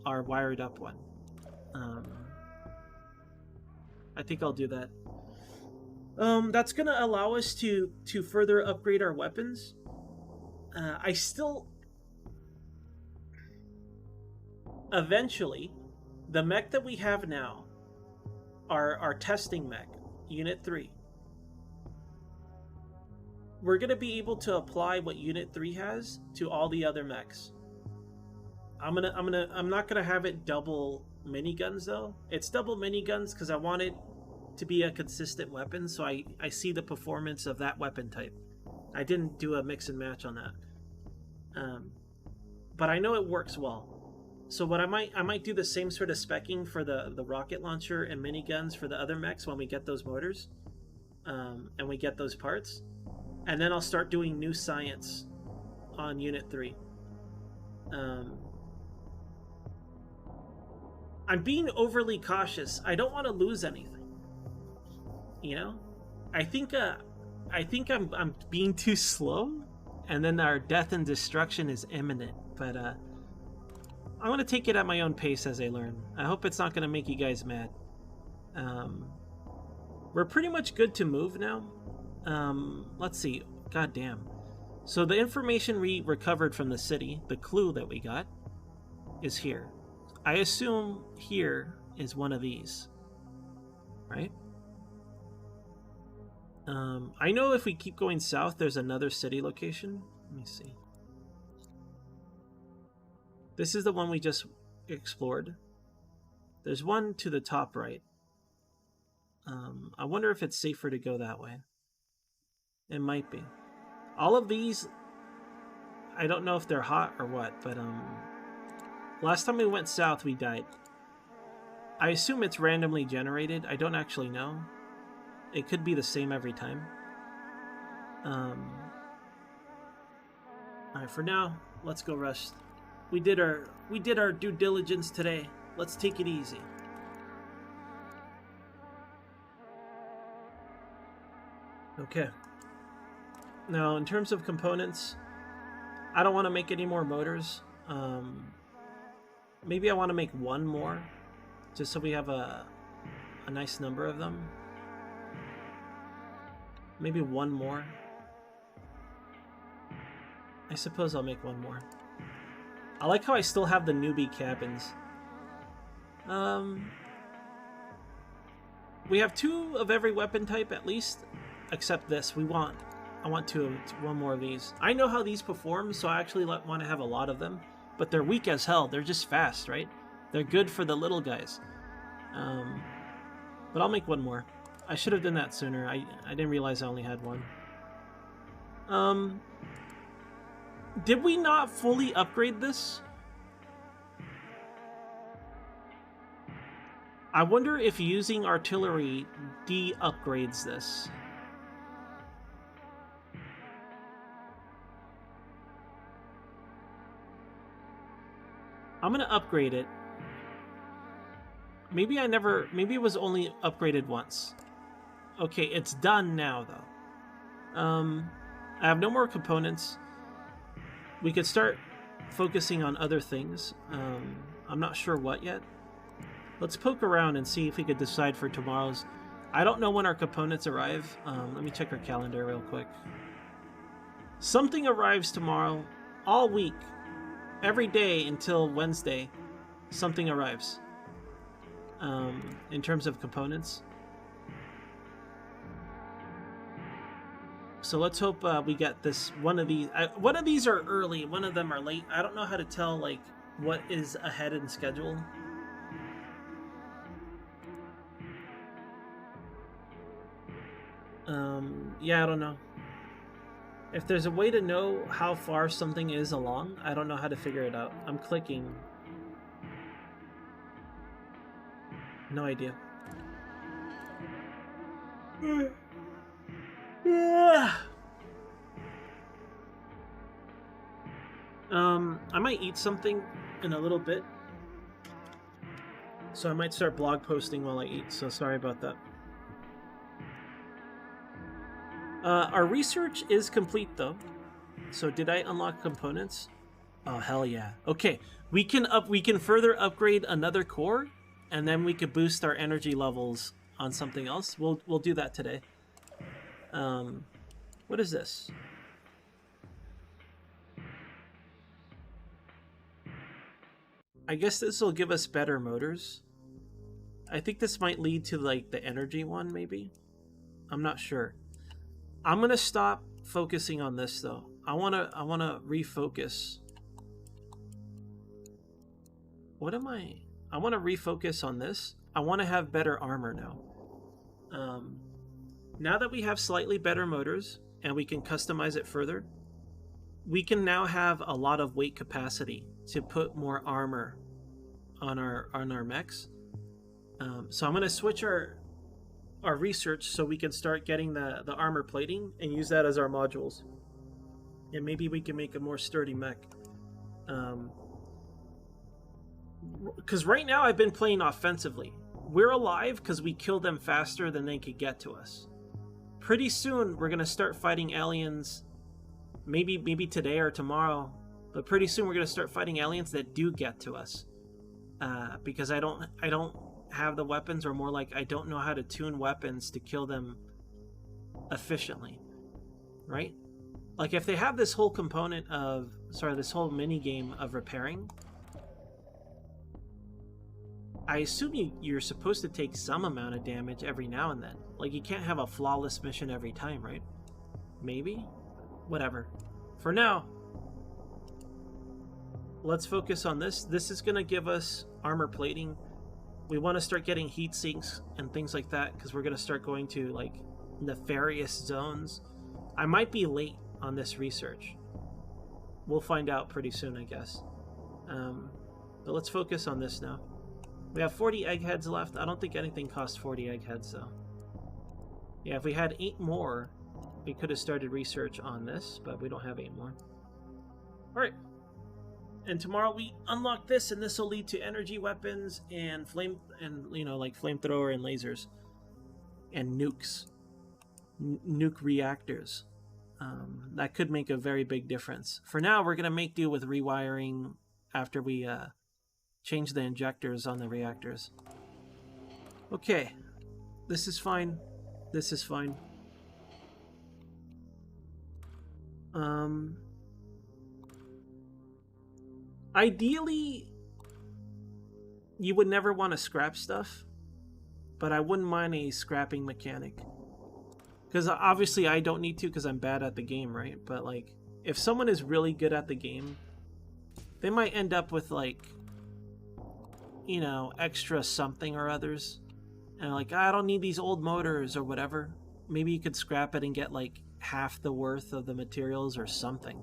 our wired up one. I think I'll do that. That's gonna allow us to further upgrade our weapons. Eventually, the mech that we have now, our testing mech, Unit 3, we're gonna be able to apply what Unit 3 has to all the other mechs. I'm not gonna have it double miniguns though. It's double miniguns because I want it to be a consistent weapon, so I see the performance of that weapon type. I didn't do a mix and match on that. But I know it works well. So what I might do the same sort of speccing for the rocket launcher and miniguns for the other mechs when we get those motors, and we get those parts, and then I'll start doing new science on Unit 3. I'm being overly cautious. I don't want to lose anything. You know, I think I'm being too slow, and then our death and destruction is imminent. But I want to take it at my own pace as I learn. I hope it's not going to make you guys mad. We're pretty much good to move now. Let's see. God damn. So the information we recovered from the city, the clue that we got, is here. I assume here is one of these. Right? I know if we keep going south, there's another city location. Let me see. This is the one we just explored. There's one to the top right. I wonder if it's safer to go that way. It might be. All of these, I don't know if they're hot or what, but last time we went south, we died. I assume it's randomly generated. I don't actually know. It could be the same every time. Alright, for now, let's go rest. We did our due diligence today. Let's take it easy. Okay. Now, in terms of components, I don't want to make any more motors. Maybe I want to make one more, just so we have a nice number of them. Maybe one more. I suppose I'll make one more. I like how I still have the newbie cabins. We have 2 of every weapon type at least, except this. I want one more of these. I know how these perform, so I actually want to have a lot of them. But they're weak as hell. They're just fast, right? They're good for the little guys. But I'll make one more. I should have done that sooner. I didn't realize I only had one. Did we not fully upgrade this? I wonder if using artillery de-upgrades this. I'm gonna upgrade it. Maybe it was only upgraded once. Okay, it's done now though. I have no more components. We could start focusing on other things. I'm not sure what yet. Let's poke around and see if we could decide for tomorrow's. I don't know when our components arrive. Let me check our calendar real quick. Something arrives tomorrow, all week, every day until Wednesday. Something arrives. In terms of components. So let's hope we get this one of these. One of these are early, one of them are late. I don't know how to tell like what is ahead in schedule. Yeah, I don't know. If there's a way to know how far something is along, I don't know how to figure it out. I'm clicking. No idea. I might eat something in a little bit. So I might start blog posting while I eat, so sorry about that. Our research is complete though. So did I unlock components? Oh hell yeah. Okay, we can further upgrade another core, and then we could boost our energy levels on something else. We'll do that today. What is this? I guess this will give us better motors. I think this might lead to like the energy one maybe. I'm not sure. I'm gonna stop focusing on this though. I wanna refocus. What am I? I wanna refocus on this. I wanna have better armor now. Now that we have slightly better motors and we can customize it further, we can now have a lot of weight capacity to put more armor on our mechs. So I'm gonna switch our research so we can start getting the armor plating and use that as our modules, and maybe we can make a more sturdy mech. Because right now I've been playing offensively. We're alive because we kill them faster than they could get to us. Pretty soon we're gonna start fighting aliens. Maybe today or tomorrow, but pretty soon we're gonna start fighting aliens that do get to us. Because I don't have the weapons, or more like I don't know how to tune weapons to kill them efficiently, right? Like if they have this whole component of, this whole mini game of repairing, I assume you're supposed to take some amount of damage every now and then. Like you can't have a flawless mission every time, right? Maybe? Whatever. For now, let's focus on this. This is going to give us armor plating. We want to start getting heat sinks and things like that because we're going to start going to like nefarious zones. I might be late on this research. We'll find out pretty soon, I guess. But let's focus on this now. We have 40 eggheads left. I don't think anything costs 40 eggheads, though. Yeah, if we had 8 more, we could have started research on this, but we don't have 8 more. Alright. And tomorrow we unlock this, and this will lead to energy weapons and like flamethrower and lasers. And nukes. Nuke reactors. That could make a very big difference. For now, we're going to make do with rewiring after we change the injectors on the reactors. Okay. This is fine. This is fine. Ideally, you would never want to scrap stuff, but I wouldn't mind a scrapping mechanic. Because obviously I don't need to because I'm bad at the game, right? But like, if someone is really good at the game, they might end up with like, you know, extra something or others. And like, I don't need these old motors or whatever. Maybe you could scrap it and get like half the worth of the materials or something.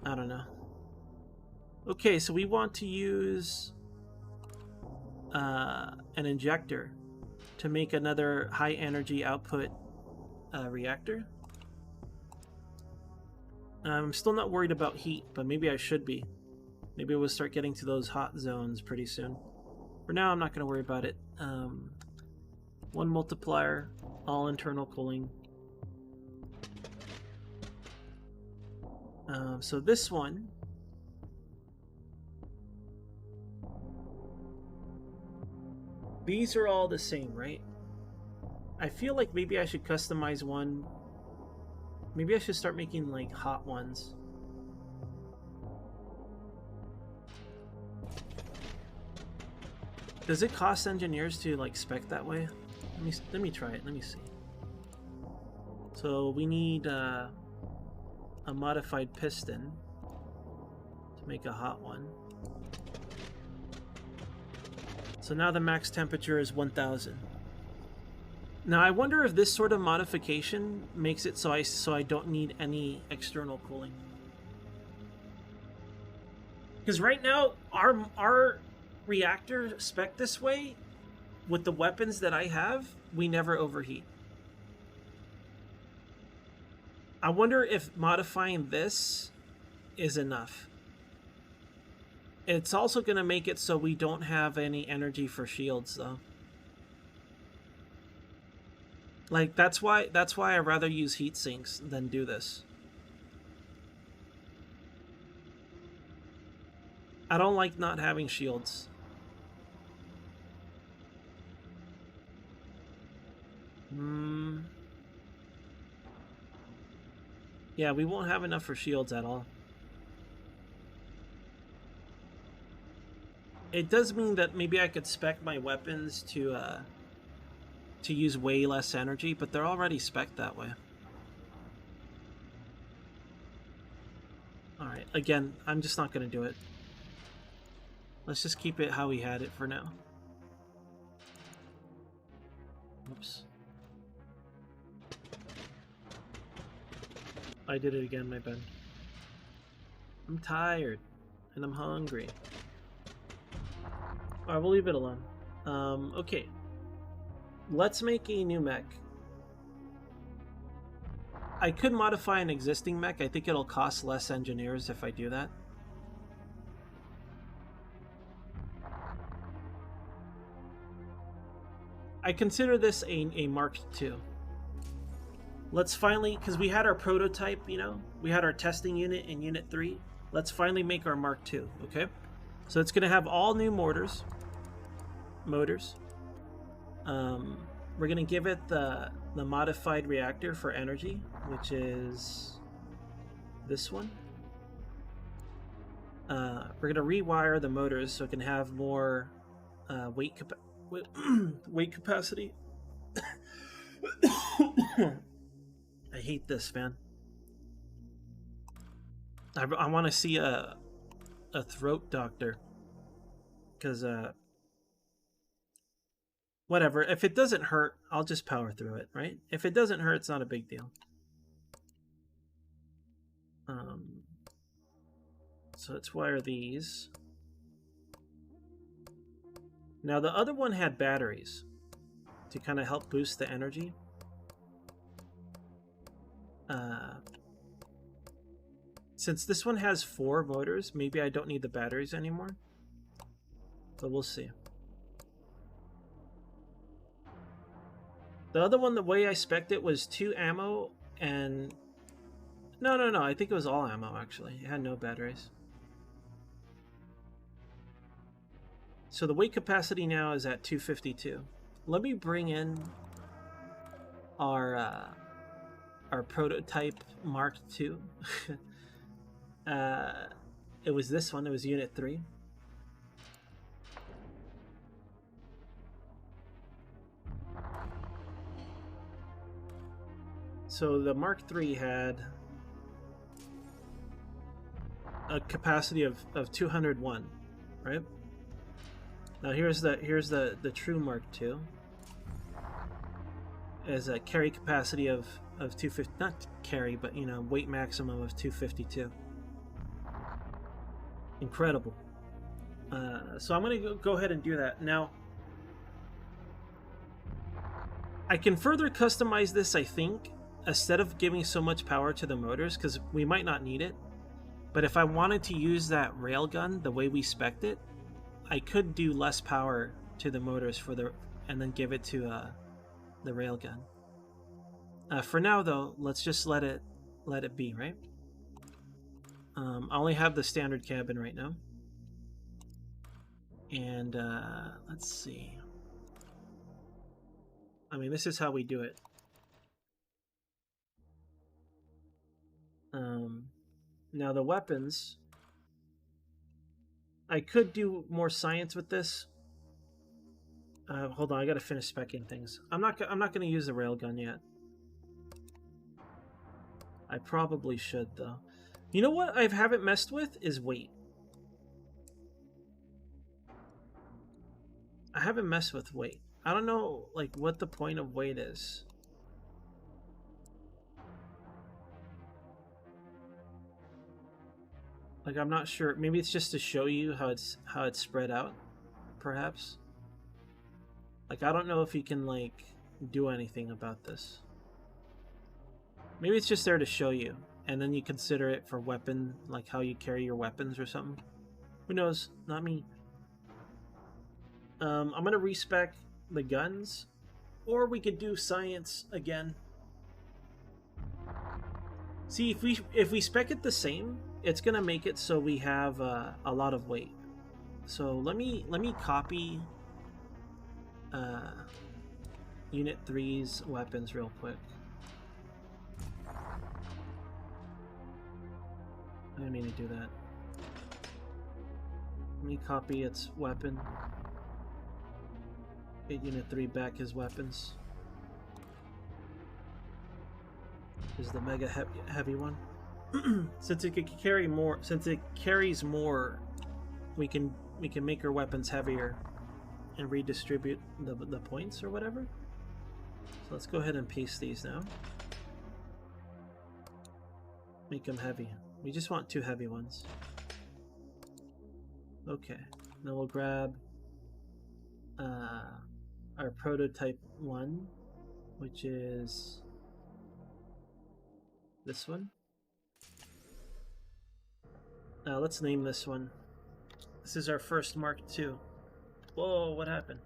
I don't know. Okay, so we want to use an injector to make another high energy output reactor. I'm still not worried about heat, but maybe I should be. Maybe we'll start getting to those hot zones pretty soon. For now, I'm not going to worry about it. 1 multiplier, all internal cooling. So this one, these are all the same, right? I feel like maybe I should customize one. Maybe I should start making like hot ones. Does it cost engineers to like spec that way? Let me try it. Let me see. So we need a modified piston to make a hot one. So now the max temperature is 1000. Now I wonder if this sort of modification makes it so I don't need any external cooling. Because right now our reactor spec this way, with the weapons that I have, we never overheat. I wonder if modifying this is enough. It's also going to make it so we don't have any energy for shields, though. Like, that's why I'd rather use heat sinks than do this. I don't like not having shields. Yeah, we won't have enough for shields at all. It does mean that maybe I could spec my weapons to use way less energy, but they're already spec'd that way. Alright, again, I'm just not going to do it. Let's just keep it how we had it for now. Oops. I did it again, my bad. I'm tired. And I'm hungry. Alright, we'll leave it alone. Okay. Let's make a new mech. I could modify an existing mech. I think it'll cost less engineers if I do that. I consider this a Mark II. Let's finally, because we had our prototype, you know, we had our testing unit in Unit 3. Let's finally make our Mark II, okay? So it's going to have all new motors. We're going to give it the modified reactor for energy, which is this one. We're going to rewire the motors so it can have more weight capacity. I hate this, man. I want to see a throat doctor, because whatever. If it doesn't hurt, I'll just power through it, right? If it doesn't hurt, it's not a big deal. So let's wire these. Now the other one had batteries to kind of help boost the energy. Since this one has 4 motors, maybe I don't need the batteries anymore. But we'll see. The other one, the way I spec'd it, was 2 ammo and... No, I think it was all ammo, actually. It had no batteries. So the weight capacity now is at 252. Let me bring in our prototype Mark II. It was this one. It was Unit 3. So the Mark III had a capacity of 201, right? Now here's the true Mark II. As a carry capacity of 250, not carry, but you know, weight maximum of 252. Incredible. So I'm gonna go ahead and do that now. I can further customize this, I think, instead of giving so much power to the motors, because we might not need it. But if I wanted to use that railgun the way we spec'd it, I could do less power to the motors and then give it to the railgun. For now, though, let's just let it be, right? I only have the standard cabin right now, and let's see. I mean, this is how we do it. Now the weapons. I could do more science with this. Hold on, I gotta finish speccing things. I'm not gonna use the railgun yet. I probably should though. You know what I haven't messed with is weight. I haven't messed with weight. I don't know like what the point of weight is. Like, I'm not sure. Maybe it's just to show you how it's spread out, perhaps. Like, I don't know if you can like do anything about this. Maybe it's just there to show you, and then you consider it for weapon, like how you carry your weapons or something. Who knows? Not me. I'm gonna respec the guns, or we could do science again. See, if we spec it the same, it's gonna make it so we have a lot of weight. So let me copy Unit 3's weapons real quick. I didn't mean to do that. Let me copy its weapon. Get Unit 3 back his weapons. This is the mega heavy one. Since it can carry more, since it carries more, we can make our weapons heavier and redistribute the points or whatever. So let's go ahead and paste these now. make them heavy. We just want 2 heavy ones. Okay, then we'll grab our prototype one, which is this one. Let's name this one. This is our first Mark II. Whoa, what happened?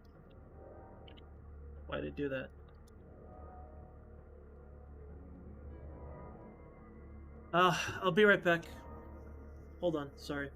Why did it do that? I'll be right back. Hold on, sorry.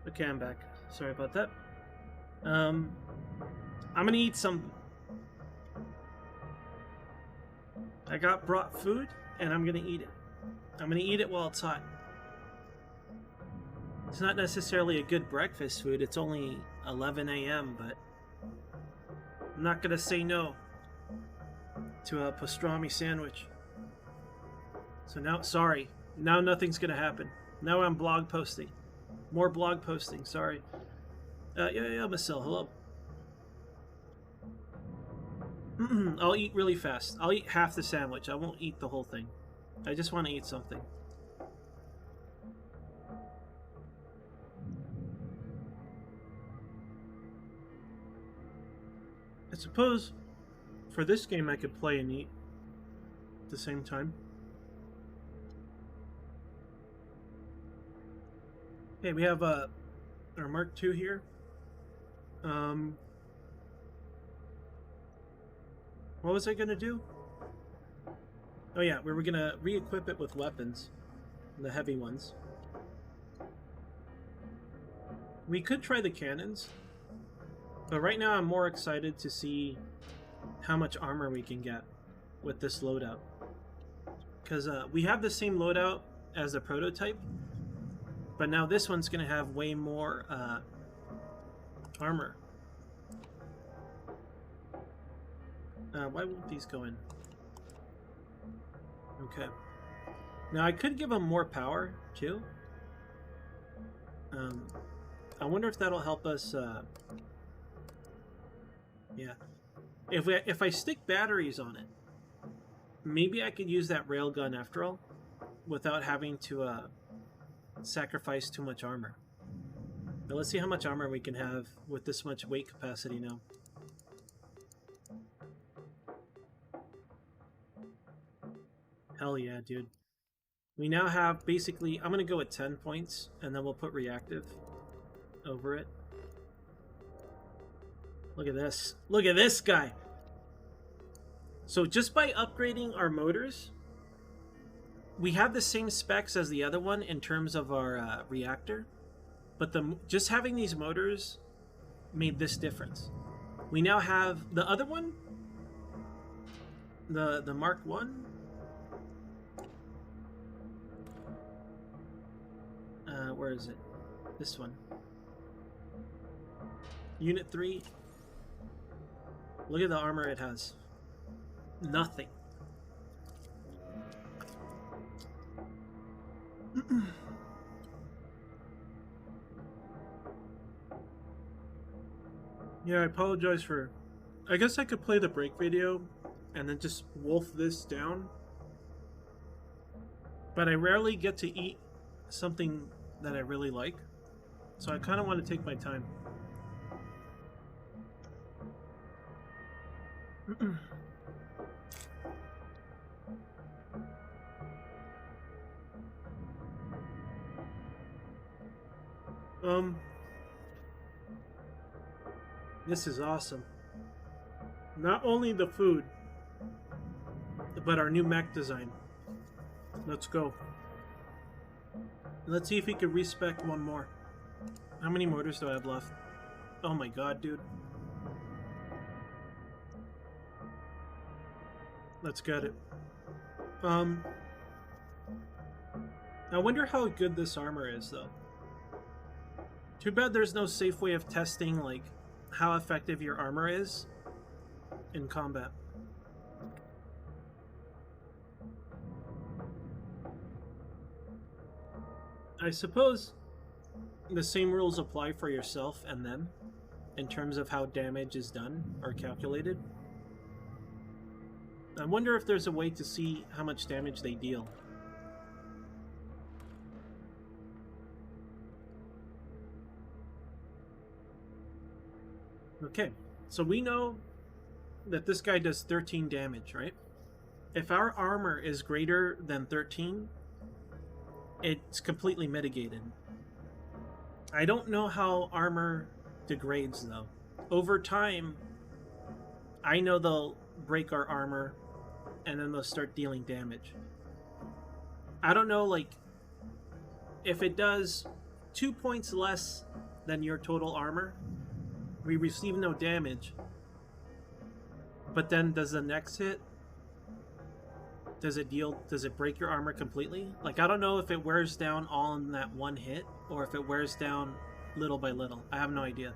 Okay, I'm back. Sorry about that. I'm gonna eat some. I got brought food, and I'm gonna eat it. I'm gonna eat it while it's hot. It's not necessarily a good breakfast food. It's only 11 a.m., but I'm not gonna say no to a pastrami sandwich. So now, sorry. Now nothing's gonna happen. Now I'm blog posting. More blog posting, sorry. Yeah, Masil, hello. I'll eat really fast. I'll eat half the sandwich. I won't eat the whole thing. I just want to eat something. I suppose for this game I could play and eat at the same time. Okay, we have our Mark II here. What was I gonna do? Oh yeah, we were gonna re-equip it with weapons, the heavy ones. We could try the cannons, but right now I'm more excited to see how much armor we can get with this loadout. Because we have the same loadout as the prototype, but now this one's going to have way more armor. Why won't these go in? Okay. Now I could give them more power, too. I wonder if that'll help us... yeah. If I stick batteries on it, maybe I could use that railgun after all, without having to... sacrifice too much armor. Now let's see how much armor we can have with this much weight capacity now. Hell yeah, dude. We now have basically, I'm gonna go with 10 points and then we'll put reactive over it. Look at this. Look at this guy. So just by upgrading our motors, we have the same specs as the other one in terms of our reactor, but just having these motors made this difference. We now have the other one, the Mark 1. Where is it? This one. Unit 3. Look at the armor it has. Nothing. Yeah, I apologize for... I guess I could play the break video and then just wolf this down. But I rarely get to eat something that I really like. So I kind of want to take my time. This is awesome. Not only the food, but our new mech design. Let's go. Let's see if we can respec one more. How many motors do I have left? Oh my god, dude. Let's get it. I wonder how good this armor is, though. Too bad there's no safe way of testing, like, how effective your armor is in combat. I suppose the same rules apply for yourself and them in terms of how damage is done or calculated. I wonder if there's a way to see how much damage they deal. Okay, so we know that this guy does 13 damage, right? If our armor is greater than 13, it's completely mitigated. I don't know how armor degrades, though. Over time, I know they'll break our armor, and then they'll start dealing damage. I don't know, like, if it does 2 points less than your total armor, we receive no damage. But then does the next hit, does it break your armor completely? Like, I don't know if it wears down all in that one hit, or if it wears down little by little. I have no idea.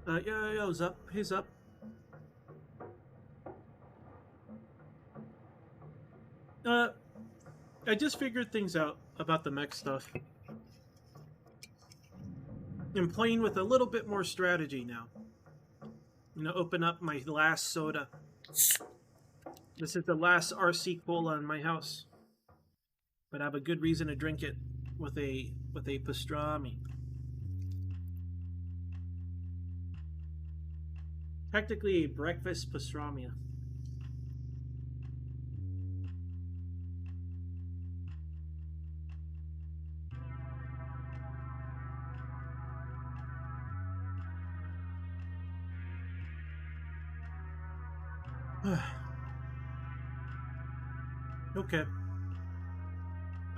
Yo, Zup, hey Zup. I just figured things out about the mech stuff. I'm playing with a little bit more strategy now. I'm gonna open up my last soda. This is the last RC Cola in my house, but I have a good reason to drink it with a pastrami. Practically a breakfast pastrami. Okay.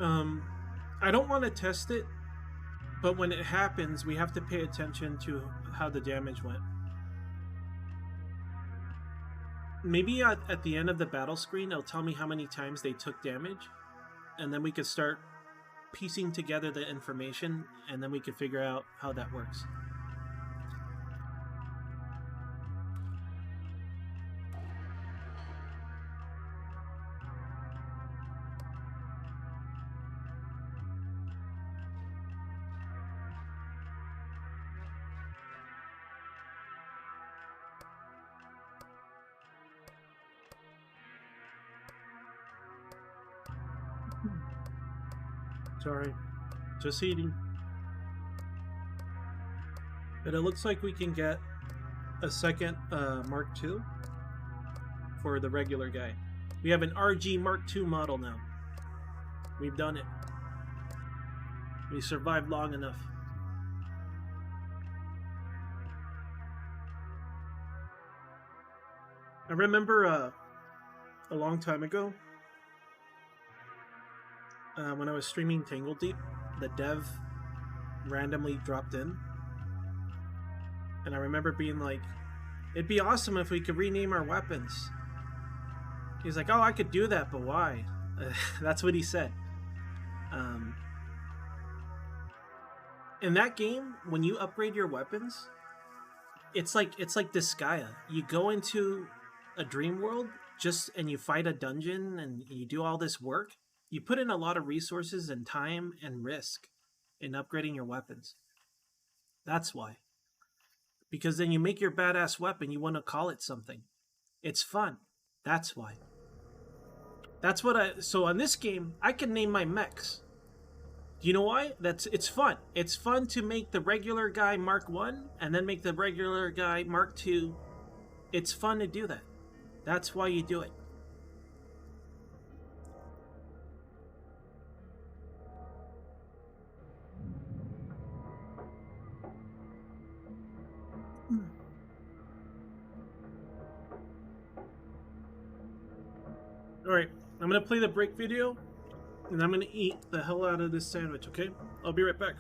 I don't want to test it, but when it happens, we have to pay attention to how the damage went. Maybe at the end of the battle screen, it'll tell me how many times they took damage, and then we could start piecing together the information, and then we could figure out how that works. Sorry, just eating. But it looks like we can get a second Mark II for the regular guy. We have an RG Mark II model now. We've done it. We survived long enough. I remember a long time ago, when I was streaming Tangle Deep, the dev randomly dropped in. And I remember being like, it'd be awesome if we could rename our weapons. He's like, oh, I could do that, but why? That's what he said. In that game, when you upgrade your weapons, it's like Disgaea. You go into a dream world and you fight a dungeon and you do all this work. You put in a lot of resources and time and risk in upgrading your weapons. That's why. Because then you make your badass weapon, you want to call it something. It's fun. That's why. So on this game, I can name my mechs. Do you know why? It's fun. It's fun to make the regular guy Mark 1 and then make the regular guy Mark 2. It's fun to do that. That's why you do it. Alright, I'm gonna play the break video, and I'm gonna eat the hell out of this sandwich, okay? I'll be right back.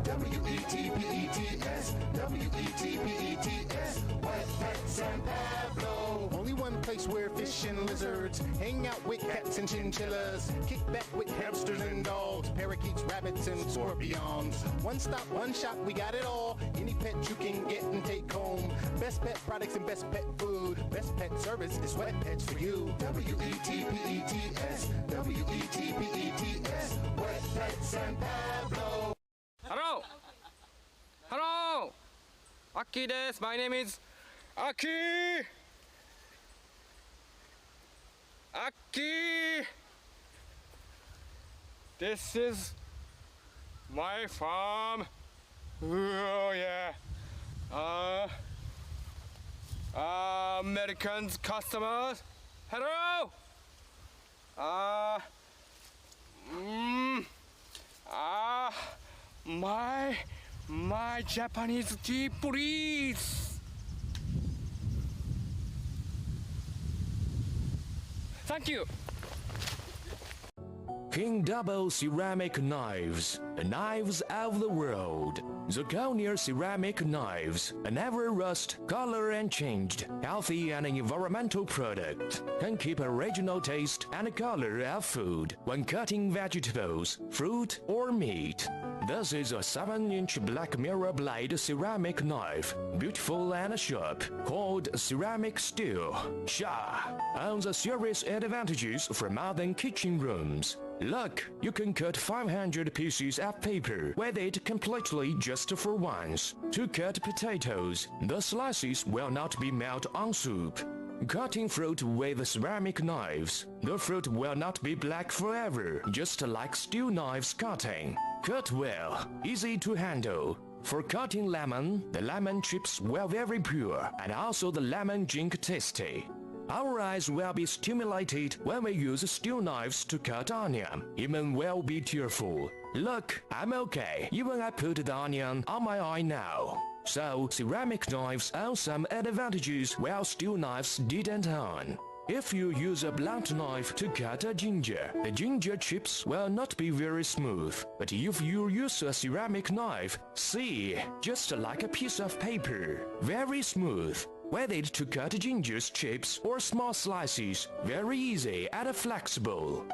W-E-T-P-E-T-S, W-E-T-P-E-T-S, Wet Pet San Pablo. Only one place where fish and lizards hang out with cats and chinchillas, kick back with hamsters and dogs, parakeets, rabbits, and scorpions. One stop, one shop, we got it all. Any pet you can get and take home. Best pet products and best pet food. Best pet service is Wet Pets for you. W-E-T-P-E-T-S, W-E-T-P-E-T-S, Wet Pet San Pablo. Hello! Hello! Aki desu. My name is Aki! Aki! This is my farm. Oh yeah. Americans customers. Hello! My Japanese tea, please. Thank you. King Double Ceramic Knives, the knives of the world. Zirconia ceramic knives, a never rust, color and changed, healthy and environmental product. Can keep original taste and color of food when cutting vegetables, fruit or meat. This is a 7-inch black mirror blade ceramic knife, beautiful and sharp, called ceramic steel. Sha owns a serious advantages for modern kitchen rooms. Look, you can cut 500 pieces of paper with it completely just for once. To cut potatoes, the slices will not be melt on soup. Cutting fruit with ceramic knives, the fruit will not be black forever, just like steel knives cutting. Cut well, easy to handle. For cutting lemon, the lemon chips were very pure, and also the lemon drink tasty. Our eyes will be stimulated when we use steel knives to cut onion. Even will be tearful. Look, I'm okay. Even I put the onion on my eye now. So, ceramic knives own some advantages while steel knives didn't own. If you use a blunt knife to cut a ginger, the ginger chips will not be very smooth. But if you use a ceramic knife, see, just like a piece of paper, very smooth. With it to cut ginger's chips or small slices, very easy and flexible.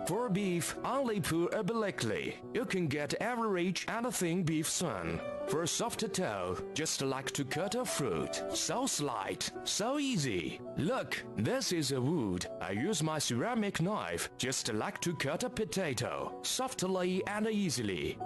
For beef, only put obliquely. You can get average and thin beef soon. For soft toe, just like to cut a fruit. So slight, so easy. Look, this is a wood. I use my ceramic knife, just like to cut a potato, softly and easily.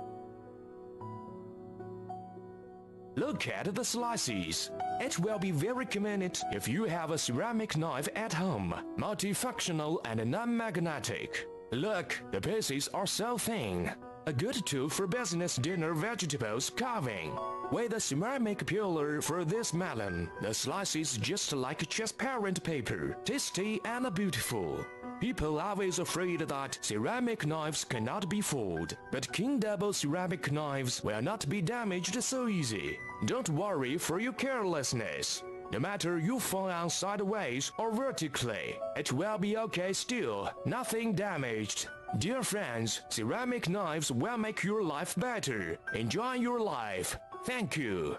Look at the slices. It will be very convenient if you have a ceramic knife at home, multifunctional and non-magnetic. Look, the pieces are so thin. A good tool for business dinner vegetables carving. With a ceramic peeler for this melon, the slices just like transparent paper, tasty and beautiful. People are always afraid that ceramic knives cannot be fooled, but King Double ceramic knives will not be damaged so easy. Don't worry for your carelessness. No matter you fall on sideways or vertically, it will be okay still, nothing damaged. Dear friends, ceramic knives will make your life better. Enjoy your life. Thank you.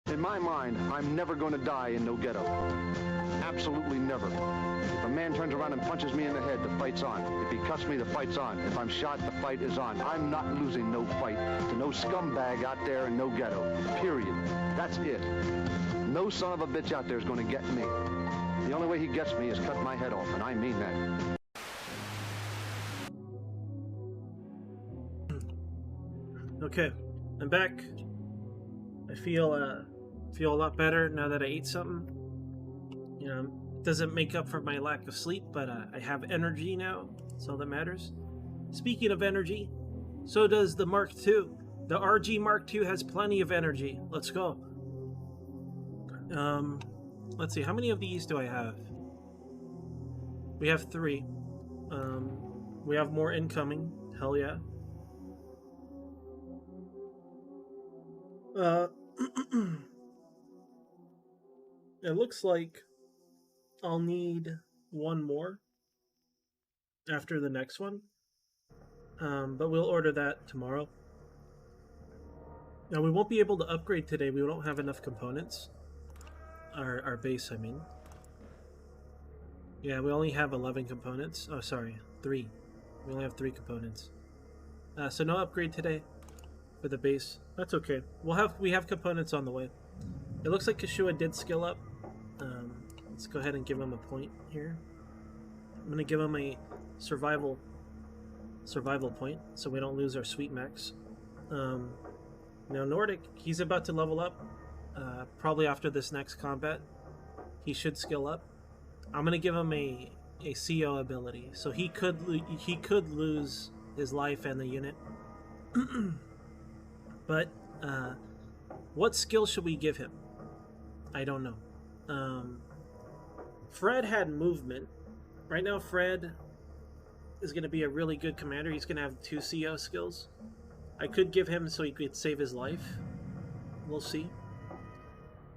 In my mind, I'm never going to die in no ghetto. Absolutely never. If a man turns around and punches me in the head, the fight's on. If he cuts me, the fight's on. If I'm shot, the fight is on. I'm not losing no fight to no scumbag out there in no ghetto. Period. That's it. No son of a bitch out there is going to get me. The only way he gets me is cut my head off, and I mean that. Okay, I'm back. I feel a lot better now that I ate something. You know, Doesn't make up for my lack of sleep, but I have energy now. That's all that matters. Speaking of energy, so does the Mark II. The RG Mark II has plenty of energy. Let's go. Let's see. How many of these do I have? We have 3. We have more incoming. Hell yeah. It looks like I'll need 1 more after the next one. But we'll order that tomorrow. Now, we won't be able to upgrade today. We don't have enough components. Our base, I mean. Yeah, we only have 11 components. Oh, sorry, 3. We only have 3 components. So no upgrade today for the base. That's okay. We have components on the way. It looks like Kashua did skill up. Let's go ahead and give him a point here. I'm gonna give him a survival point so we don't lose our sweet max. Now Nordic, he's about to level up. Probably after this next combat, he should skill up. I'm gonna give him a CO ability, so he could lose his life and the unit. But what skill should we give him? I don't know. Fred had movement. Right now, Fred is going to be a really good commander. He's going to have 2 CO skills. I could give him so he could save his life. We'll see.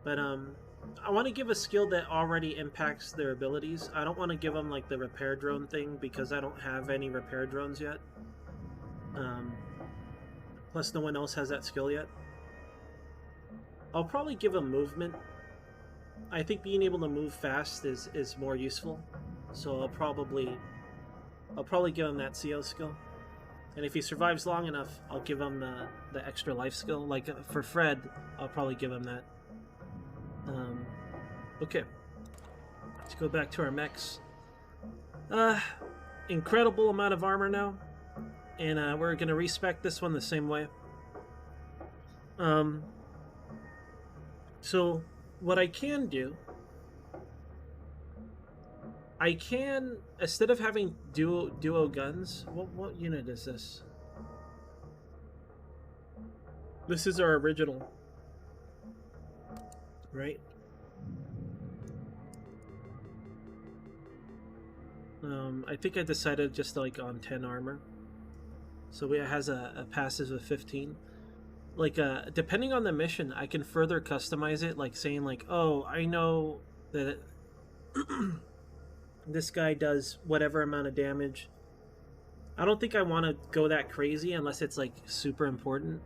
But I want to give a skill that already impacts their abilities. I don't want to give them like the repair drone thing because I don't have any repair drones yet. Plus no one else has that skill yet. I'll probably give him movement. I think being able to move fast is more useful. So I'll probably give him that CO skill. And if he survives long enough, I'll give him the extra life skill. Like for Fred, I'll probably give him that. Okay. Let's go back to our mechs. Incredible amount of armor now. And we're going to respec this one the same way. So what I can do, I can, instead of having duo guns, what unit is this? This is our original, right? I think I decided just like on 10 armor. So it has a passive of 15. Like, depending on the mission, I can further customize it, like saying like, oh, I know that this guy does whatever amount of damage. I don't think I want to go that crazy unless it's like super important.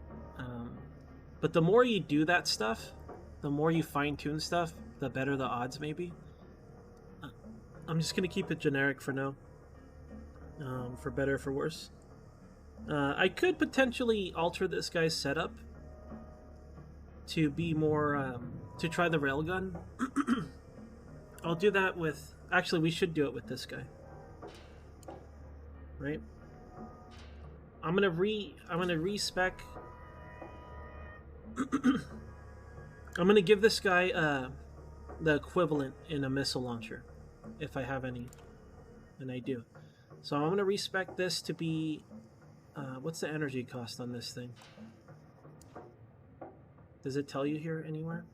But the more you do that stuff, the more you fine-tune stuff, the better the odds may be. I'm just going to keep it generic for now. For better or for worse. I could potentially alter this guy's setup to be more, to try the railgun. I'll do that with, actually we should do it with this guy. Right? I'm gonna respec. I'm gonna give this guy the equivalent in a missile launcher, if I have any, and I do. So I'm gonna respec this to be, what's the energy cost on this thing? Does it tell you here anywhere?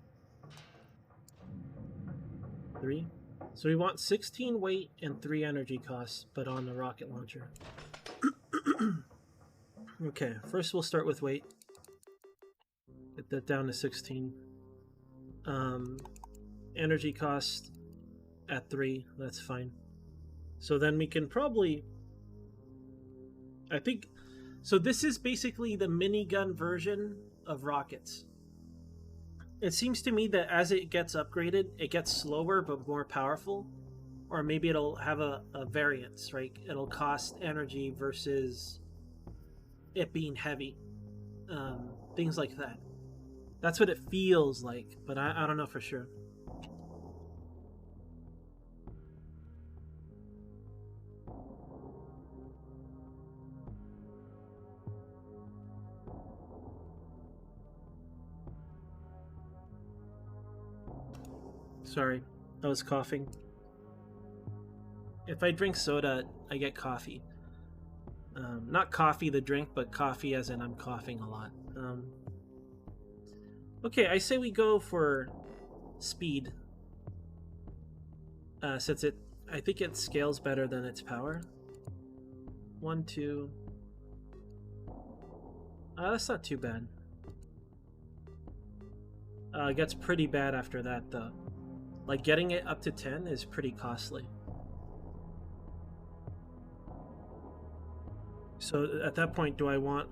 3. So we want 16 weight and 3 energy costs, but on the rocket launcher. Okay, first we'll start with weight. Get that down to 16. Energy cost at 3, that's fine. So then we can probably, I think, so this is basically the minigun version of rockets. It seems to me that as it gets upgraded, it gets slower but more powerful. Or maybe it'll have a variance, right? It'll cost energy versus it being heavy. Things like that. That's what it feels like, but I don't know for sure. Sorry, I was coughing. If I drink soda, I get coffee. Not coffee the drink, but coffee as in I'm coughing a lot. Okay, I say we go for speed. Since I think it scales better than its power. 1, 2. That's not too bad. It gets pretty bad after that, though. Like, getting it up to 10 is pretty costly. So, at that point, do I want...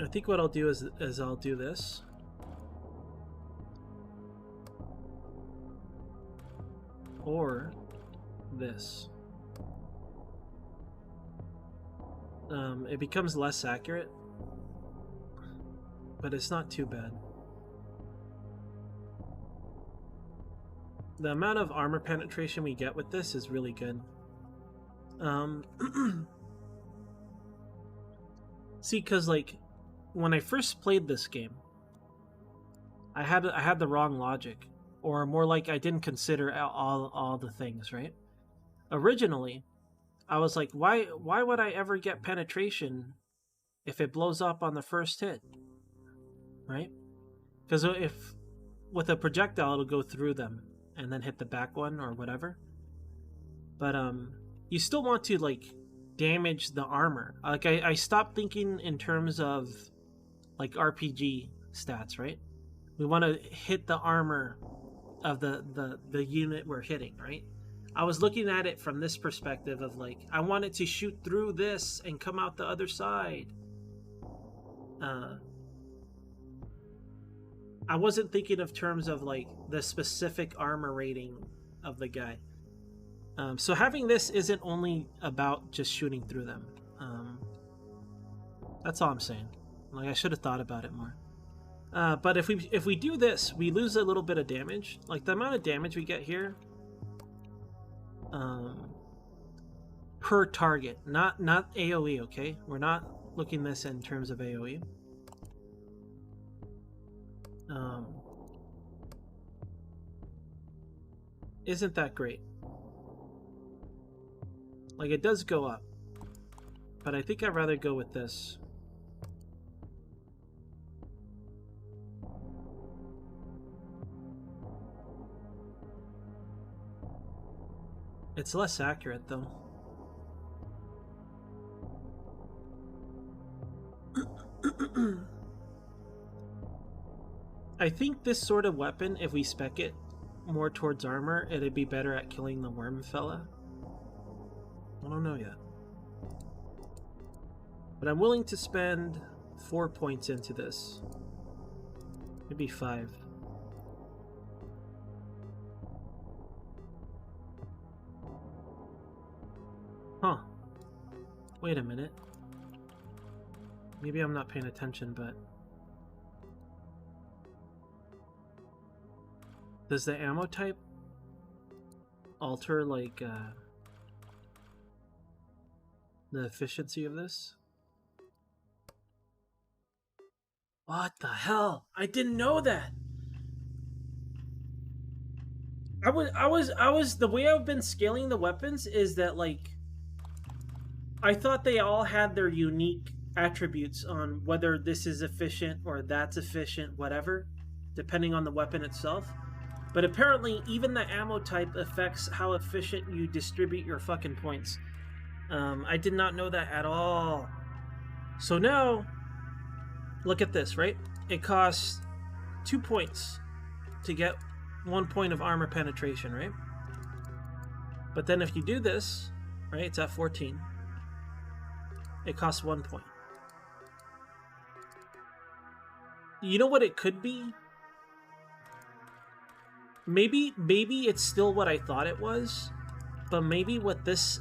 I think what I'll do is I'll do this. Or this. It becomes less accurate, but it's not too bad. The amount of armor penetration we get with this is really good. See, because like when I first played this game, I had the wrong logic, or more like I didn't consider all the things, right? Originally, I was like, why would I ever get penetration if it blows up on the first hit, right? Because if with a projectile it'll go through them and then hit the back one or whatever. But you still want to like damage the armor. Like I stopped thinking in terms of like RPG stats, right? We want to hit the armor of the unit we're hitting, right? I was looking at it from this perspective of like, I want it to shoot through this and come out the other side. I wasn't thinking of terms of like the specific armor rating of the guy. So having this isn't only about just shooting through them. That's all I'm saying. Like I should have thought about it more. But if we do this, we lose a little bit of damage. Like the amount of damage we get here. Per target, not AoE, okay? We're not looking this in terms of AoE. Isn't that great? Like it does go up, but I think I'd rather go with this. It's less accurate, though. I think this sort of weapon, if we spec it more towards armor, it'd be better at killing the worm fella. I don't know yet. But I'm willing to spend 4 points into this. Maybe 5. Huh. Wait a minute. Maybe I'm not paying attention, but... Does the ammo type alter, like, the efficiency of this? What the hell? I didn't know that! I was the way I've been scaling the weapons is that, like, I thought they all had their unique attributes on whether this is efficient or that's efficient, whatever, depending on the weapon itself. But apparently, even the ammo type affects how efficient you distribute your fucking points. I did not know that at all. So now, look at this, right? It costs 2 points to get 1 point of armor penetration, right? But then if you do this, right, it's at 14. It costs 1 point. You know what it could be? Maybe it's still what I thought it was, but maybe this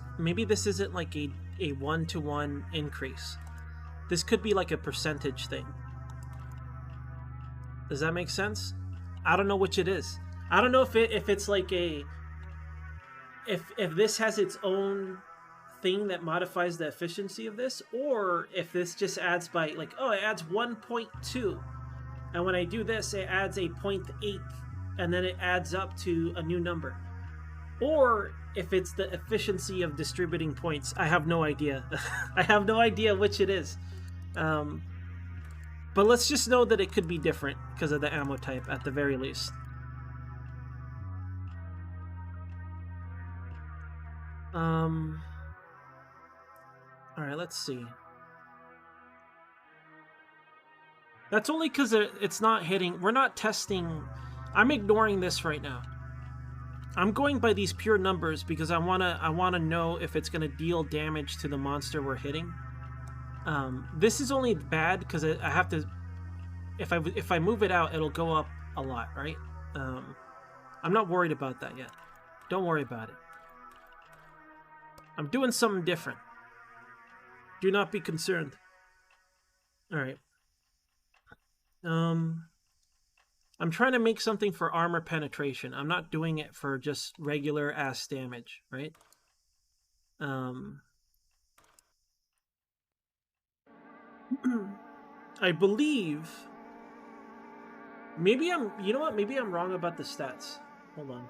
isn't like a 1-to-1 increase. This could be like a percentage thing. Does that make sense? I don't know which it is. I don't know if it's like if this has its own thing that modifies the efficiency of this, or if this just adds by like, oh, it adds 1.2, and when I do this, it adds a 0.8 and then it adds up to a new number. Or if it's the efficiency of distributing points. I have no idea. I have no idea which it is. But let's just know that it could be different because of the ammo type at the very least. Alright, let's see. That's only because it's not hitting. We're not testing. I'm ignoring this right now. I'm going by these pure numbers because I wanna know if it's gonna deal damage to the monster we're hitting. This is only bad because I have to. If I move it out, it'll go up a lot, right? I'm not worried about that yet. Don't worry about it. I'm doing something different. Do not be concerned. All right. I'm trying to make something for armor penetration. I'm not doing it for just regular ass damage, right? I believe maybe you know what? Maybe I'm wrong about the stats. Hold on.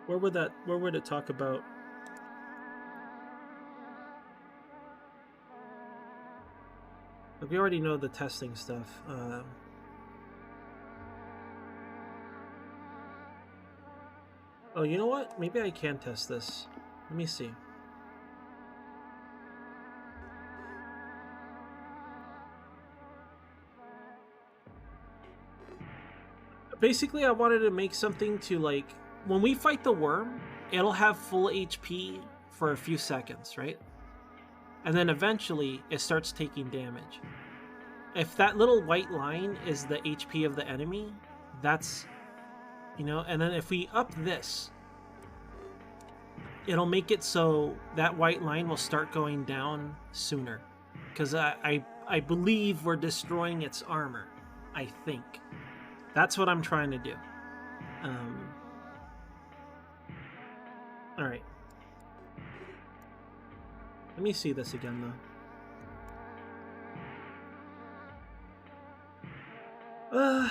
Where would it talk about? Like, we already know the testing stuff. Oh, you know what? Maybe I can test this. Let me see. Basically, I wanted to make something to, like, when we fight the worm, it'll have full HP for a few seconds, right? And then eventually it starts taking damage. If that little white line is the HP of the enemy, that's, you know, and then if we up this, it'll make it so that white line will start going down sooner. Because I believe we're destroying its armor, I think. That's what I'm trying to do. Alright. Let me see this again, though.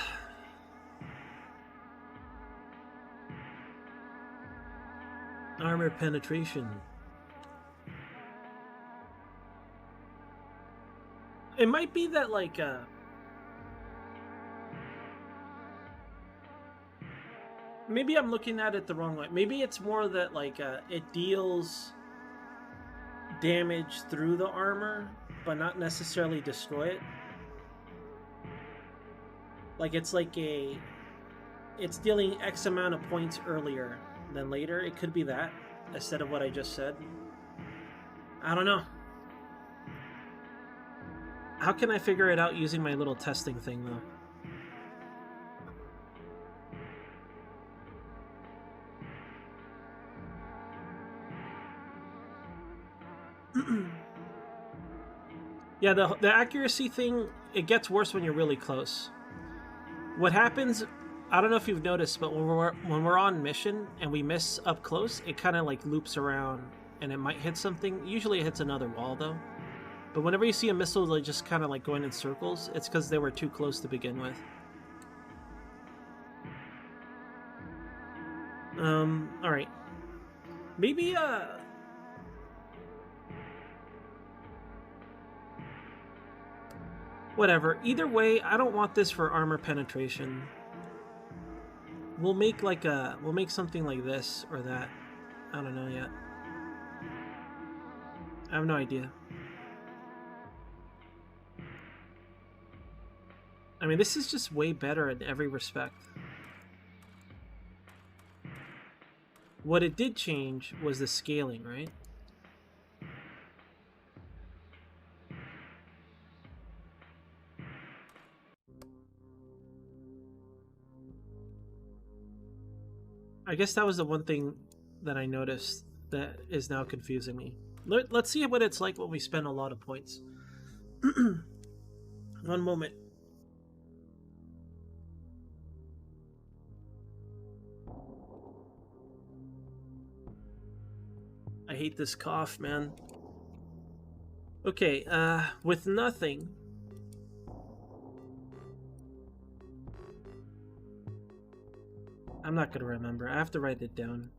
Armor penetration. It might be that, like, maybe I'm looking at it the wrong way. Maybe it's more that, like, it deals damage through the armor, but not necessarily destroy it. Like, it's dealing X amount of points earlier than later. It could be that, instead of what I just said. I don't know. How can I figure it out using my little testing thing, though? Yeah, the accuracy thing, it gets worse when you're really close. What happens, I don't know if you've noticed, but when we're on mission and we miss up close, it kind of like loops around and it might hit something. Usually it hits another wall though. But whenever you see a missile like just kind of like going in circles, it's because they were too close to begin with. Alright. Maybe, whatever. Either way, I don't want this for armor penetration. We'll make something like this or that. I don't know yet. I have no idea. I mean, this is just way better in every respect. What it did change was the scaling, right? I guess that was the one thing that I noticed that is now confusing me. Let's see what it's like when we spend a lot of points. One moment. I hate this cough, man. Okay, with nothing. I'm not gonna remember. I have to write it down.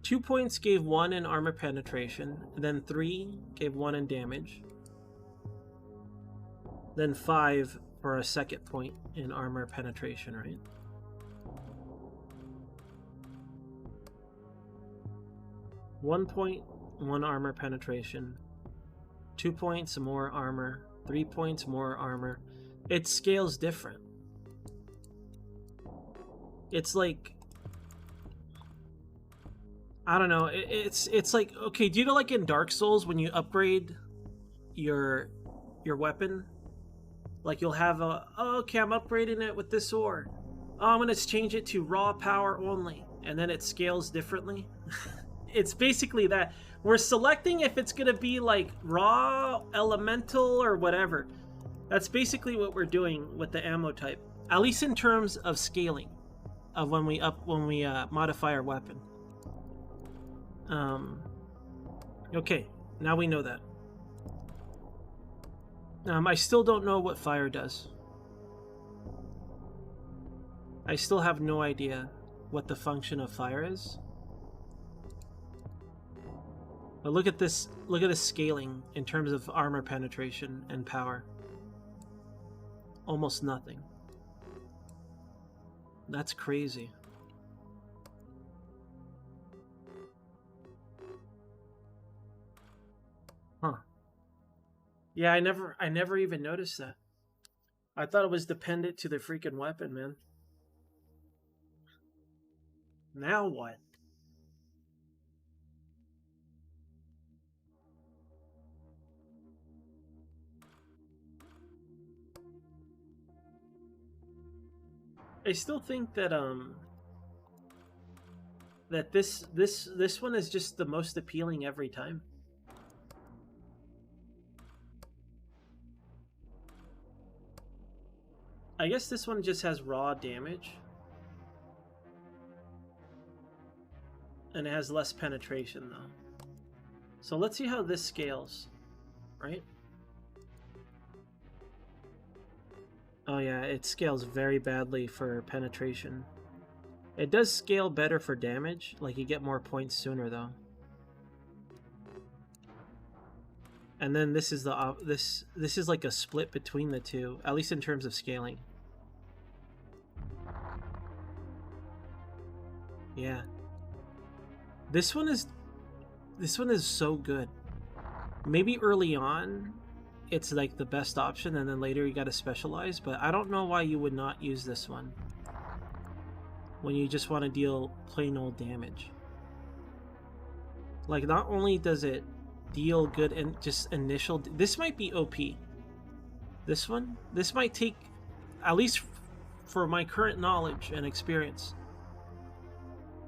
2 points gave 1 in armor penetration, then 3 gave 1 in damage, then 5 for a second point in armor penetration, right? One point, 1 armor penetration, 2 points, more armor, 3 points, more armor. It scales different. It's like, I don't know. It's like, okay, do you know like in Dark Souls when you upgrade your weapon, like you'll have a, oh, okay, I'm upgrading it with this sword. Oh, I'm gonna change it to raw power only, and then it scales differently. It's basically that. We're selecting if it's gonna be like raw, elemental, or whatever. That's basically what we're doing with the ammo type, at least in terms of scaling, of when we modify our weapon. Okay, now we know that. I still don't know what fire does. I still have no idea what the function of fire is. But look at this scaling in terms of armor penetration and power. Almost nothing. That's crazy. Huh. Yeah, I never even noticed that. I thought it was dependent to the freaking weapon, man. Now what? I still think that that this one is just the most appealing every time. I guess this one just has raw damage. And it has less penetration though. So let's see how this scales, right? Oh yeah, it scales very badly for penetration. It does scale better for damage, like you get more points sooner though. And then this is the this is like a split between the two, at least in terms of scaling. Yeah. This one is so good. Maybe early on it's like the best option, and then later you gotta specialize, but I don't know why you would not use this one when you just want to deal plain old damage. Like, not only does it deal good and just initial, this might be OP. This might take, at least for my current knowledge and experience,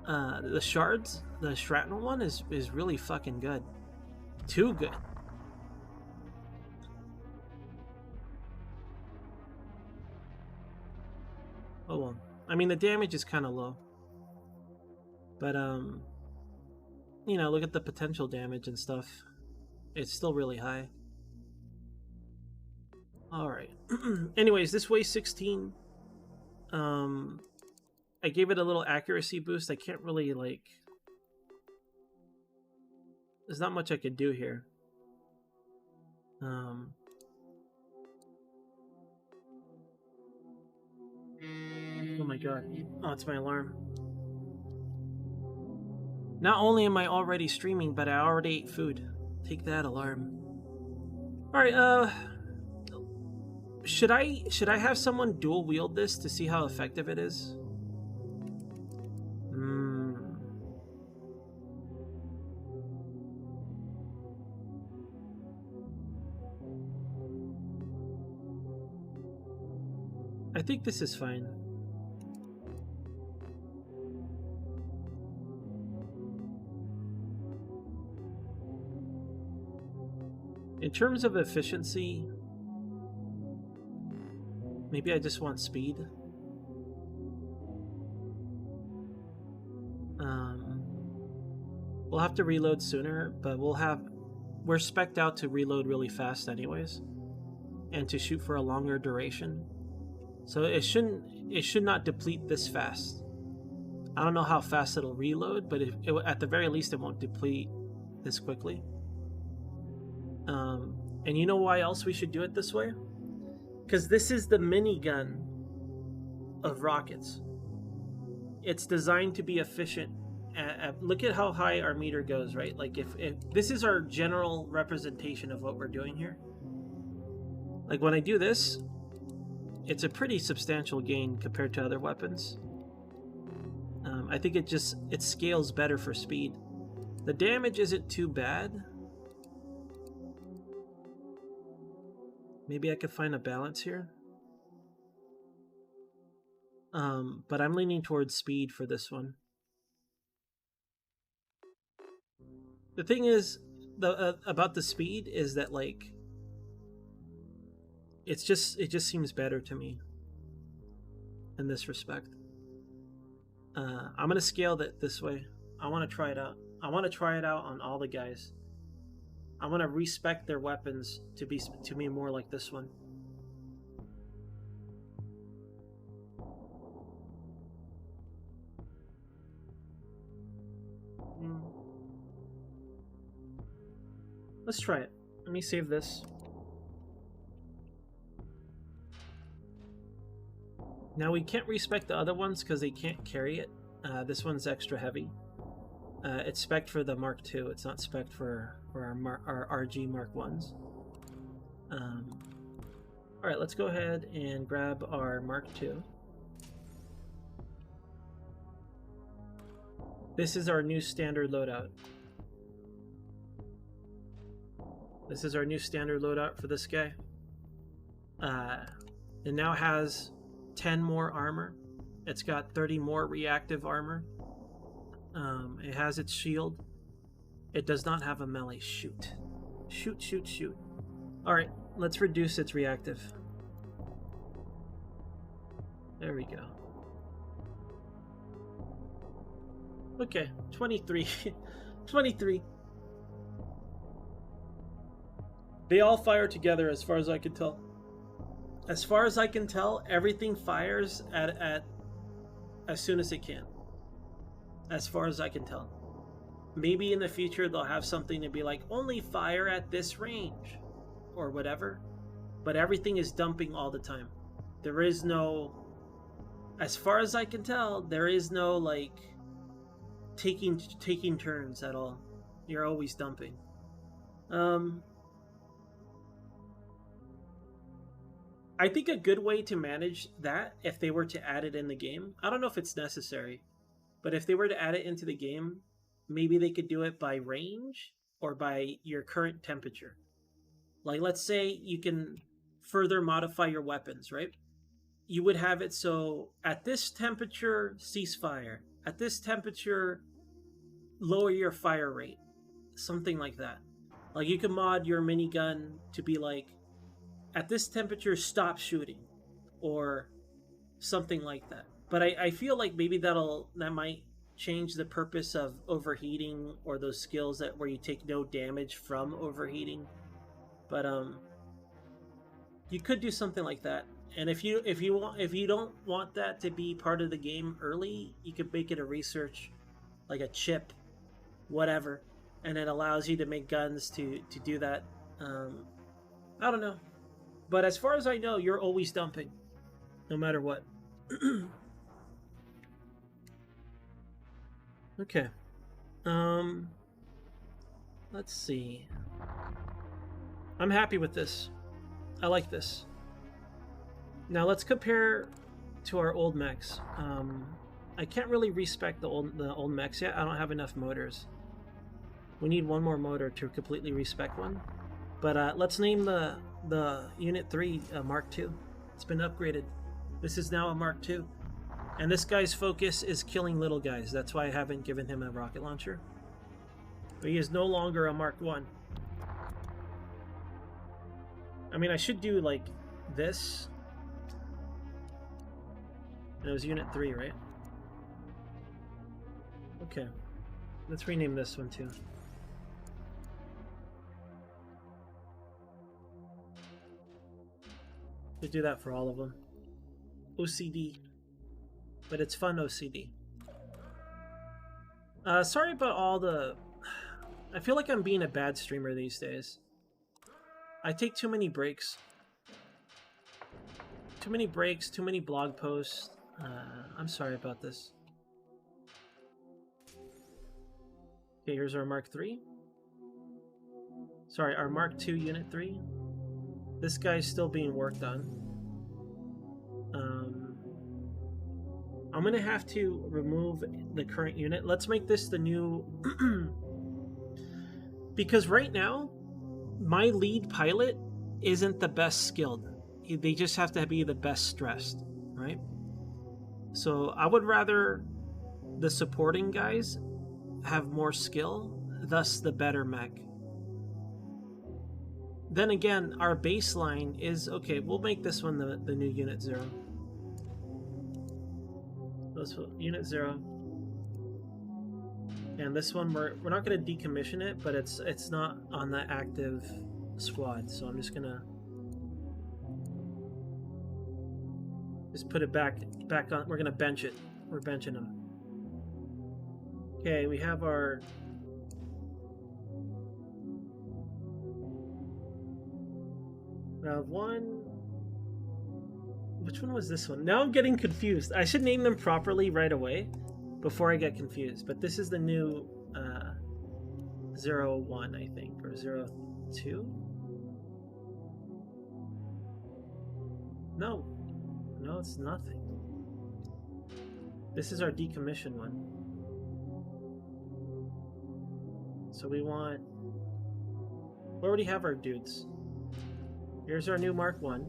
the shards, the shrapnel one is really fucking good. Too good. Oh well. I mean, the damage is kind of low. But, you know, look at the potential damage and stuff. It's still really high. Alright. Anyways, this weighs 16. I gave it a little accuracy boost. I can't really, like... There's not much I could do here. Oh my god. Oh, it's my alarm. Not only am I already streaming, but I already ate food. Take that, alarm. Alright, should I have someone dual wield this to see how effective it is? I think this is fine. In terms of efficiency, maybe I just want speed. We'll have to reload sooner, but we're spec'd out to reload really fast anyways, and to shoot for a longer duration. So it should not deplete this fast. I don't know how fast it'll reload, but at the very least it won't deplete this quickly. And you know why else we should do it this way? Because this is the minigun of rockets. It's designed to be efficient. Look at how high our meter goes, right? Like if this is our general representation of what we're doing here. Like when I do this, it's a pretty substantial gain compared to other weapons. I think it scales better for speed. The damage isn't too bad. Maybe I could find a balance here. But I'm leaning towards speed for this one. The thing is, about the speed is that like it just seems better to me in this respect. I'm gonna scale that this way. I want to try it out. I want to try it out on all the guys. I want to respec their weapons to be more like this one. Let's try it. Let me save this. Now we can't respec the other ones because they can't carry it. This one's extra heavy. It's spec'd for the Mark II. It's not spec'd for our RG Mark 1s. Alright, let's go ahead and grab our Mark II. This is our new standard loadout. This is our new standard loadout for this guy. It now has 10 more armor. It's got 30 more reactive armor. It has its shield. It does not have a melee. Shoot. Shoot, shoot, shoot. Alright, let's reduce its reactive. There we go. Okay, 23. 23. They all fire together as far as I can tell. As far as I can tell, everything fires at as soon as it can. As far as I can tell. Maybe in the future they'll have something to be like, only fire at this range. Or whatever. But everything is dumping all the time. There is no... As far as I can tell, there is no, like... Taking turns at all. You're always dumping. I think a good way to manage that, if they were to add it in the game, I don't know if it's necessary, but if they were to add it into the game, maybe they could do it by range or by your current temperature. Like, let's say you can further modify your weapons, right? You would have it so at this temperature, cease fire. At this temperature, lower your fire rate. Something like that. Like, you can mod your minigun to be like, at this temperature, stop shooting, or something like that. But I feel like maybe that might change the purpose of overheating, or those skills that where you take no damage from overheating. But you could do something like that. And if you don't want that to be part of the game early, you could make it a research, like a chip, whatever, and it allows you to make guns to do that. I don't know. But as far as I know, you're always dumping. No matter what. Okay. Let's see. I'm happy with this. I like this. Now let's compare to our old mechs. I can't really respec the old mechs yet. I don't have enough motors. We need one more motor to completely respec one. But let's name the Unit 3 Mark II. It's been upgraded. This is now a Mark II. And this guy's focus is killing little guys. That's why I haven't given him a rocket launcher. But he is no longer a Mark I. I mean, I should do like this. And it was Unit 3, right? Okay. Let's rename this one too. To do that for all of them. OCD. But it's fun OCD. Sorry about all the... I feel like I'm being a bad streamer these days. I take too many breaks. Too many breaks, too many blog posts. I'm sorry about this. Okay, here's our Mark III. Sorry, our Mark II Unit 3. This guy's still being worked on. I'm gonna have to remove the current unit. Let's make this the new... Because right now, my lead pilot isn't the best skilled. They just have to be the best stressed, right? So I would rather the supporting guys have more skill, thus the better mech. Then again, our baseline is, okay, we'll make this one the new Unit 0. Unit 0. And this one, we're not going to decommission it, but it's not on the active squad, so I'm just going to just put it back on. We're going to bench it. We're benching him. Okay, we have our... We have one... Which one was this one? Now I'm getting confused. I should name them properly right away before I get confused. But this is the new 01, I think, or 02? No. No, it's nothing. This is our decommission one. So we want... We already have our dudes. Here's our new Mark 1.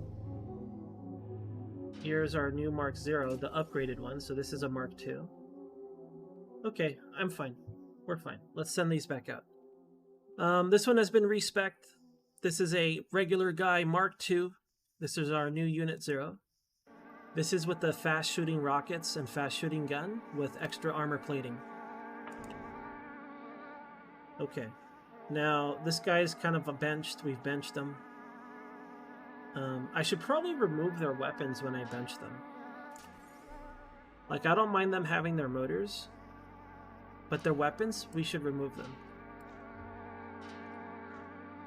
Here's our new Mark 0, the upgraded one, so this is a Mark 2. Okay, I'm fine. We're fine. Let's send these back out. This one has been respec'd. This is a regular guy Mark 2. This is our new Unit 0. This is with the fast shooting rockets and fast shooting gun with extra armor plating. Okay. Now, this guy's kind of benched. We've benched him. I should probably remove their weapons when I bench them. Like, I don't mind them having their motors, but their weapons, we should remove them.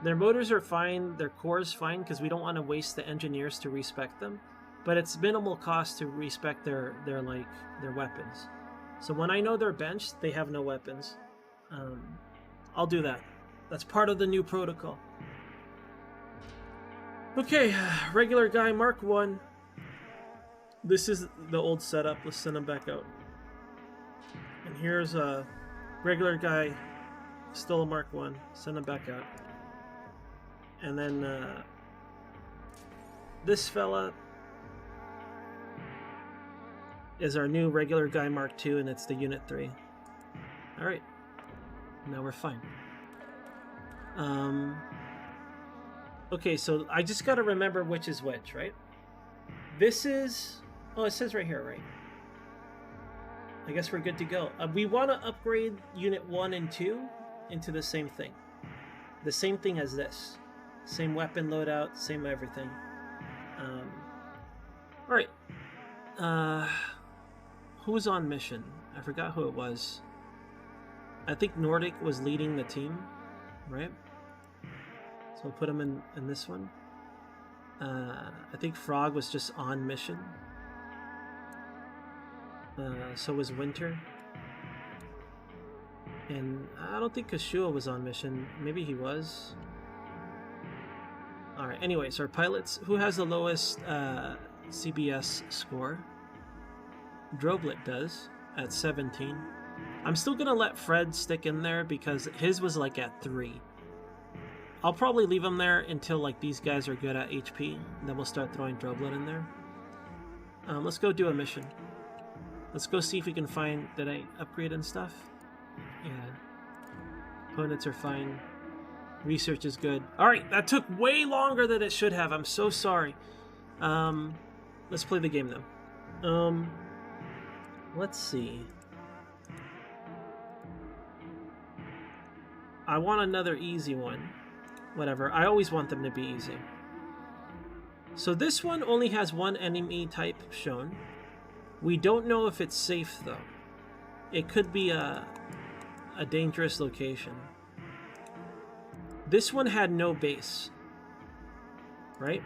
Their motors are fine, their core is fine, because we don't want to waste the engineers to respec them, but it's minimal cost to respec their weapons. So when I know they're benched, they have no weapons. I'll do that. That's part of the new protocol. Okay, regular guy Mark 1. This is the old setup. Let's send him back out. And here's a regular guy, still a Mark 1. Send him back out. And then this fella is our new regular guy Mark 2, and it's the Unit 3. Alright. Now we're fine. Okay, so I just gotta remember which is which, right? This is... Oh, it says right here, right? I guess we're good to go. We want to upgrade Unit 1 and 2 into the same thing. The same thing as this. Same weapon loadout, same everything. Alright. Who was on mission? I forgot who it was. I think Nordic was leading the team, right? So we'll put him in this one. I think Frog was just on mission. So was Winter. And I don't think Kashua was on mission. Maybe he was. Alright, anyways, our pilots. Who has the lowest CBS score? Droblet does, at 17. I'm still gonna let Fred stick in there because his was like at 3. I'll probably leave him there until like these guys are good at HP. Then we'll start throwing Droblet in there. Let's go do a mission. Let's go see if we can find... Did I upgrade and stuff? Yeah. Opponents are fine. Research is good. Alright, that took way longer than it should have. I'm so sorry. Let's play the game though. Let's see. I want another easy one. Whatever. I always want them to be easy. So this one only has one enemy type shown. We don't know if it's safe though. It could be a a dangerous location. This one had no base, right?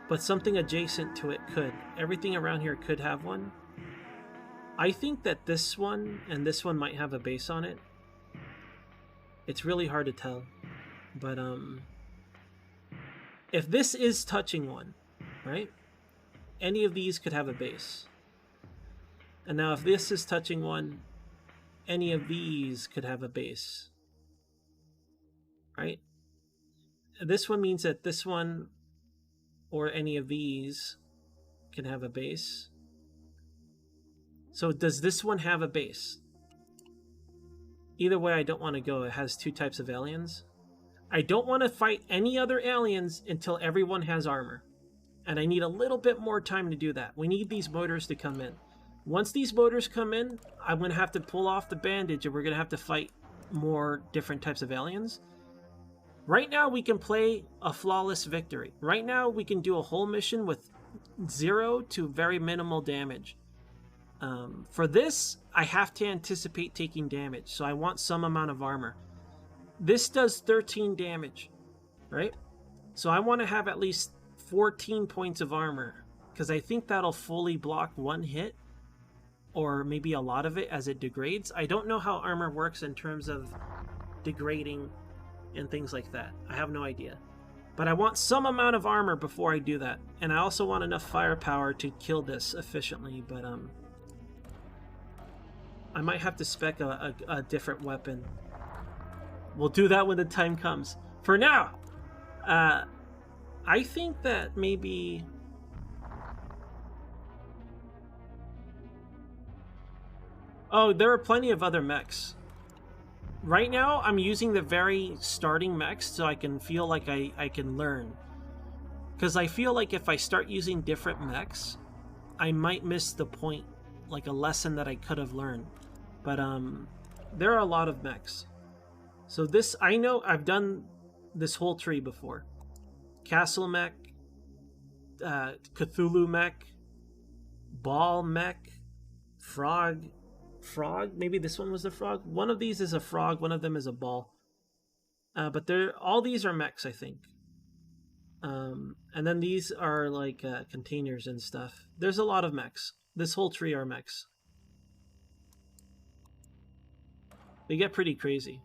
But something adjacent to it could. Everything around here could have one. I think that this one and this one might have a base on it. It's really hard to tell. But if this is touching one, right? Any of these could have a base. And now if this is touching one, any of these could have a base. Right? This one means that this one or any of these can have a base. So does this one have a base? Either way, I don't want to go. It has two types of aliens. I don't want to fight any other aliens until everyone has armor. And I need a little bit more time to do that. We need these motors to come in. Once these motors come in, I'm going to have to pull off the bandage and we're going to have to fight more different types of aliens. Right now, we can play a flawless victory. Right now, we can do a whole mission with 0 to very minimal damage. For this, I have to anticipate taking damage, so I want some amount of armor. This does 13 damage, right? So I want to have at least 14 points of armor, because I think that'll fully block one hit, or maybe a lot of it as it degrades. I don't know how armor works in terms of degrading and things like that. I have no idea. But I want some amount of armor before I do that. And I also want enough firepower to kill this efficiently, but I might have to spec a different weapon. We'll do that when the time comes. For now, I think that maybe... Oh, there are plenty of other mechs. Right now, I'm using the very starting mechs so I can feel like I can learn. Because I feel like if I start using different mechs, I might miss the point, like a lesson that I could have learned. But there are a lot of mechs. So this, I know I've done this whole tree before. Castle mech, Cthulhu mech, Ball mech, Frog, maybe this one was the frog. One of these is a frog, one of them is a ball. But all these are mechs, I think. And then these are like containers and stuff. There's a lot of mechs. This whole tree are mechs. They get pretty crazy.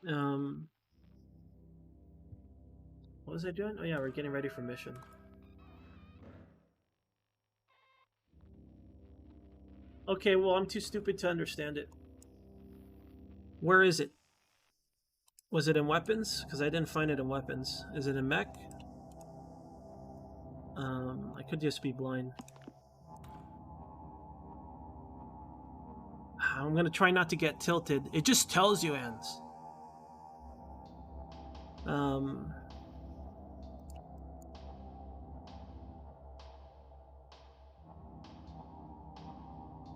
What was I doing? Oh yeah, we're getting ready for mission. Okay, well, I'm too stupid to understand it. Where is it? Was it in weapons? Because I didn't find it in weapons. Is it in mech? I could just be blind. I'm gonna try not to get tilted. It just tells you, Ans.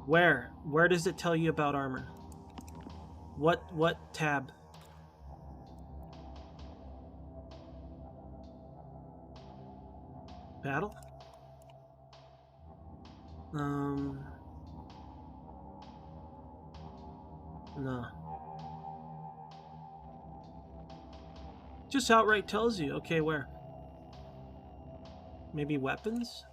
Where does it tell you about armor? What tab? Battle? No. Just outright tells you. Okay, where? Maybe weapons?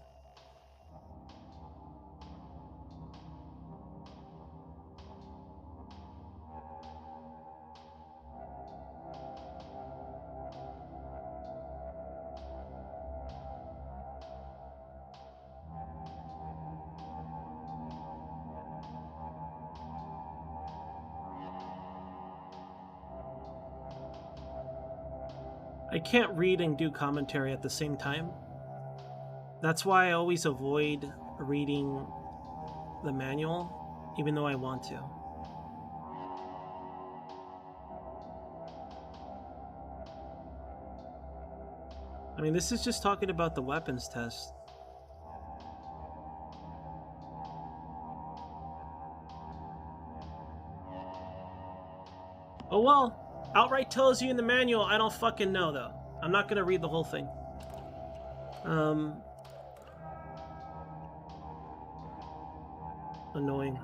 I can't read and do commentary at the same time. That's why I always avoid reading the manual, even though I want to. I mean, this is just talking about the weapons test. Oh well. Outright tells you in the manual. I don't fucking know, though. I'm not gonna read the whole thing. Annoying.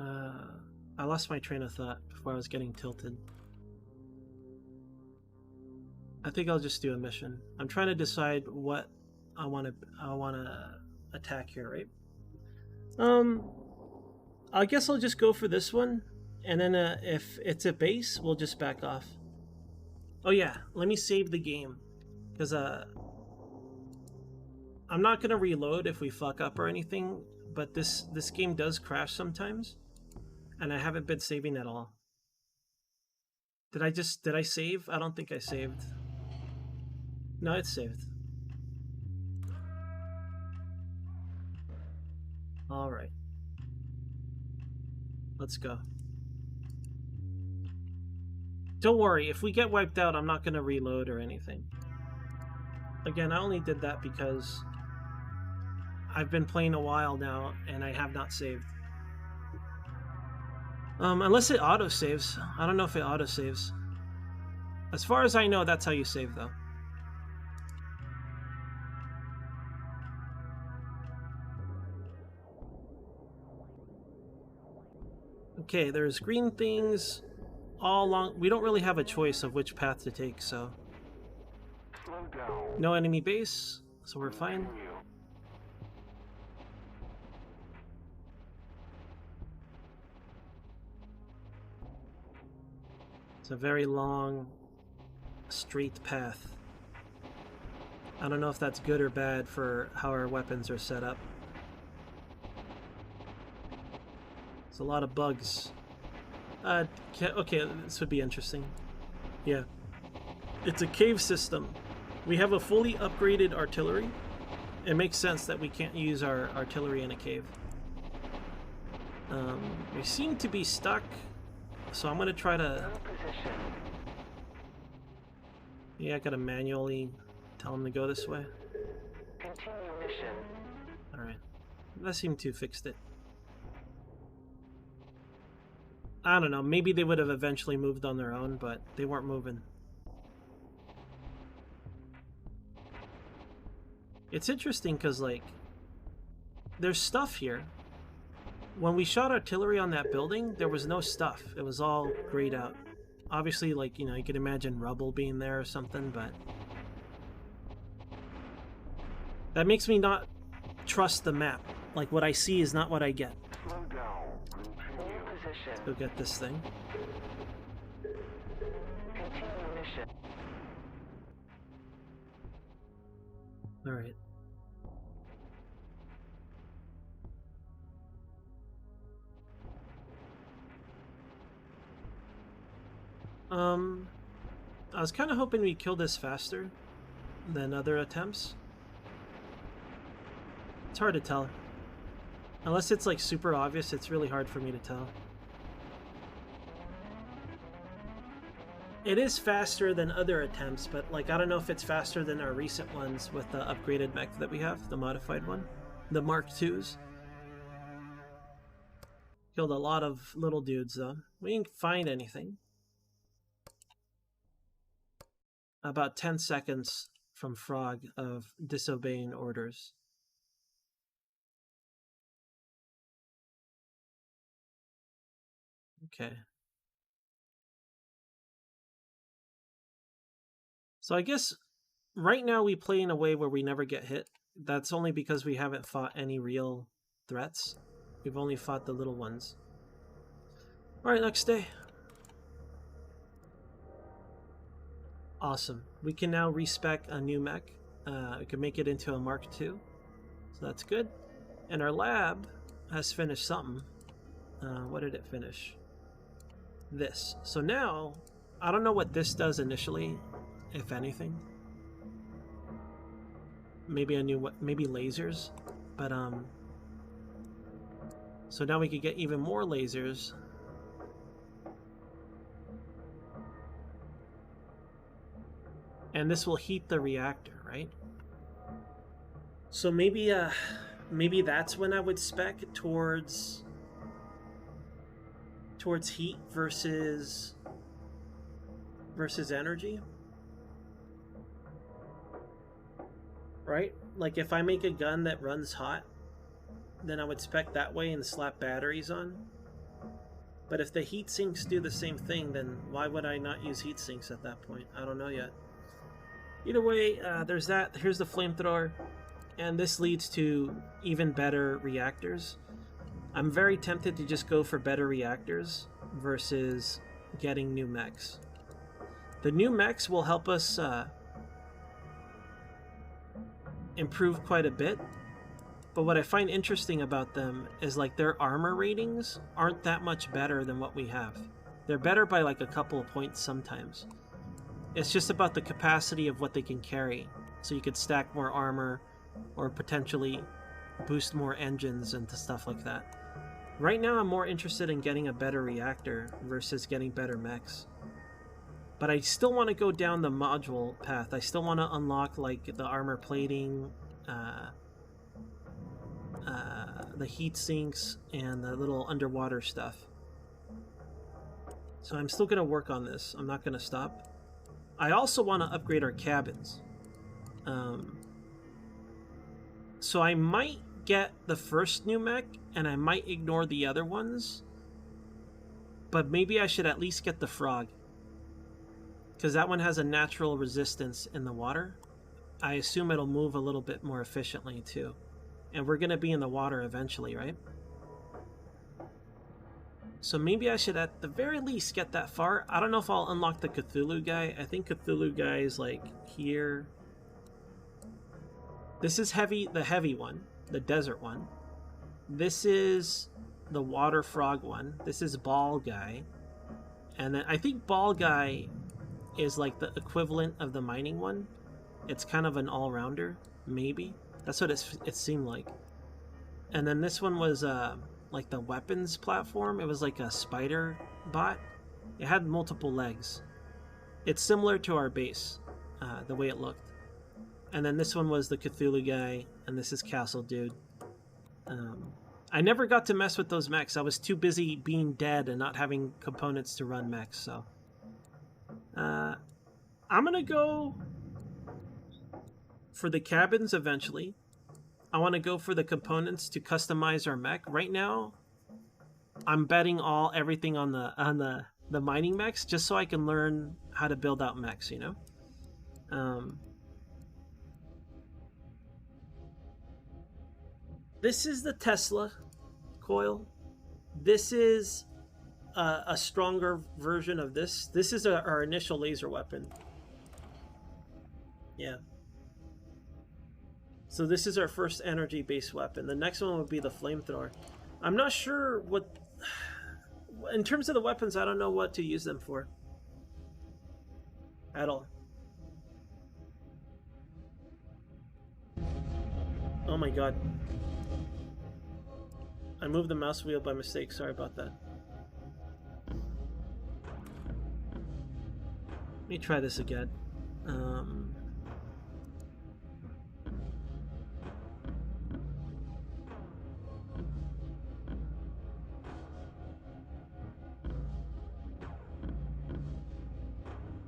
I lost my train of thought before I was getting tilted. I think I'll just do a mission. I'm trying to decide what I want to attack here, right? I guess I'll just go for this one, and then if it's a base, we'll just back off. Oh yeah, let me save the game, because I'm not gonna reload if we fuck up or anything, but this game does crash sometimes, and I haven't been saving at all. Did I save? I don't think I saved. No, it's saved. All right. Let's go. Don't worry, if we get wiped out, I'm not going to reload or anything. Again, I only did that because I've been playing a while now and I have not saved. Unless it auto-saves. I don't know if it auto-saves. As far as I know, that's how you save, though. Okay, there's green things all along. We don't really have a choice of which path to take, so. Slow down. No enemy base, so we're fine. Continue. It's a very long, straight path. I don't know if that's good or bad for how our weapons are set up. It's a lot of bugs. Okay, this would be interesting. Yeah. It's a cave system. We have a fully upgraded artillery. It makes sense that we can't use our artillery in a cave. We seem to be stuck, so I'm gonna try to... No position. Yeah, I gotta manually tell him to go this way. Continue mission. Alright. That seemed to have fixed it. I don't know, maybe they would have eventually moved on their own, but they weren't moving. It's interesting because, like, there's stuff here. When we shot artillery on that building, there was no stuff. It was all grayed out. Obviously, like, you know, you could imagine rubble being there or something, but... that makes me not trust the map. Like, what I see is not what I get. Slow down. Continue position. Go get this thing. Continue mission. Alright. I was kind of hoping we'd kill this faster than other attempts. It's hard to tell. Unless it's like super obvious, it's really hard for me to tell. It is faster than other attempts, but like I don't know if it's faster than our recent ones with the upgraded mech that we have, the modified one. The Mark IIs. Killed a lot of little dudes though. We didn't find anything. About 10 seconds from Frog of disobeying orders. Okay. So I guess right now we play in a way where we never get hit. That's only because we haven't fought any real threats. We've only fought the little ones. Alright, next day. Awesome. We can now respec a new mech. We can make it into a Mark II. So that's good. And our lab has finished something. What did it finish? This. So now, I don't know what this does initially, if anything. Maybe a new, maybe lasers. But, so now we could get even more lasers. And this will heat the reactor, right? So maybe maybe that's when I would spec towards heat versus energy. Right? Like if I make a gun that runs hot, then I would spec that way and slap batteries on. But if the heat sinks do the same thing, then why would I not use heat sinks at that point? I don't know yet. Either way, there's that. Here's the flamethrower. And this leads to even better reactors. I'm very tempted to just go for better reactors versus getting new mechs. The new mechs will help us improve quite a bit. But what I find interesting about them is like their armor ratings aren't that much better than what we have. They're better by like a couple of points sometimes. It's just about the capacity of what they can carry. So you could stack more armor or potentially boost more engines and stuff like that. Right now I'm more interested in getting a better reactor versus getting better mechs. But I still want to go down the module path. I still want to unlock like the armor plating, the heat sinks, and the little underwater stuff. So I'm still going to work on this. I'm not going to stop. I also want to upgrade our cabins. So I might get the first new mech, and I might ignore the other ones. But maybe I should at least get the frog. Because that one has a natural resistance in the water. I assume it'll move a little bit more efficiently too. And we're going to be in the water eventually, right? So maybe I should at the very least get that far. I don't know if I'll unlock the Cthulhu guy. I think Cthulhu guy is like here. This is the heavy one, the desert one. This is the water frog one. This is ball guy. And then I think ball guy is like the equivalent of the mining one. It's kind of an all-rounder, maybe. That's what it seemed like. And then this one was like the weapons platform. It was like a spider bot. It had multiple legs. It's similar to our base, the way it looked. And then this one was the Cthulhu guy, and this is Castle Dude. I never got to mess with those mechs. I was too busy being dead and not having components to run mechs, so... I'm gonna go for the cabins eventually. I want to go for the components to customize our mech. Right now, I'm betting everything on the mining mechs just so I can learn how to build out mechs, you know? This is the Tesla coil. This is a stronger version of this. This is our initial laser weapon. Yeah. So this is our first energy-based weapon. The next one would be the flamethrower. I'm not sure what... In terms of the weapons, I don't know what to use them for. At all. Oh my god. I moved the mouse wheel by mistake. Sorry about that. Let me try this again.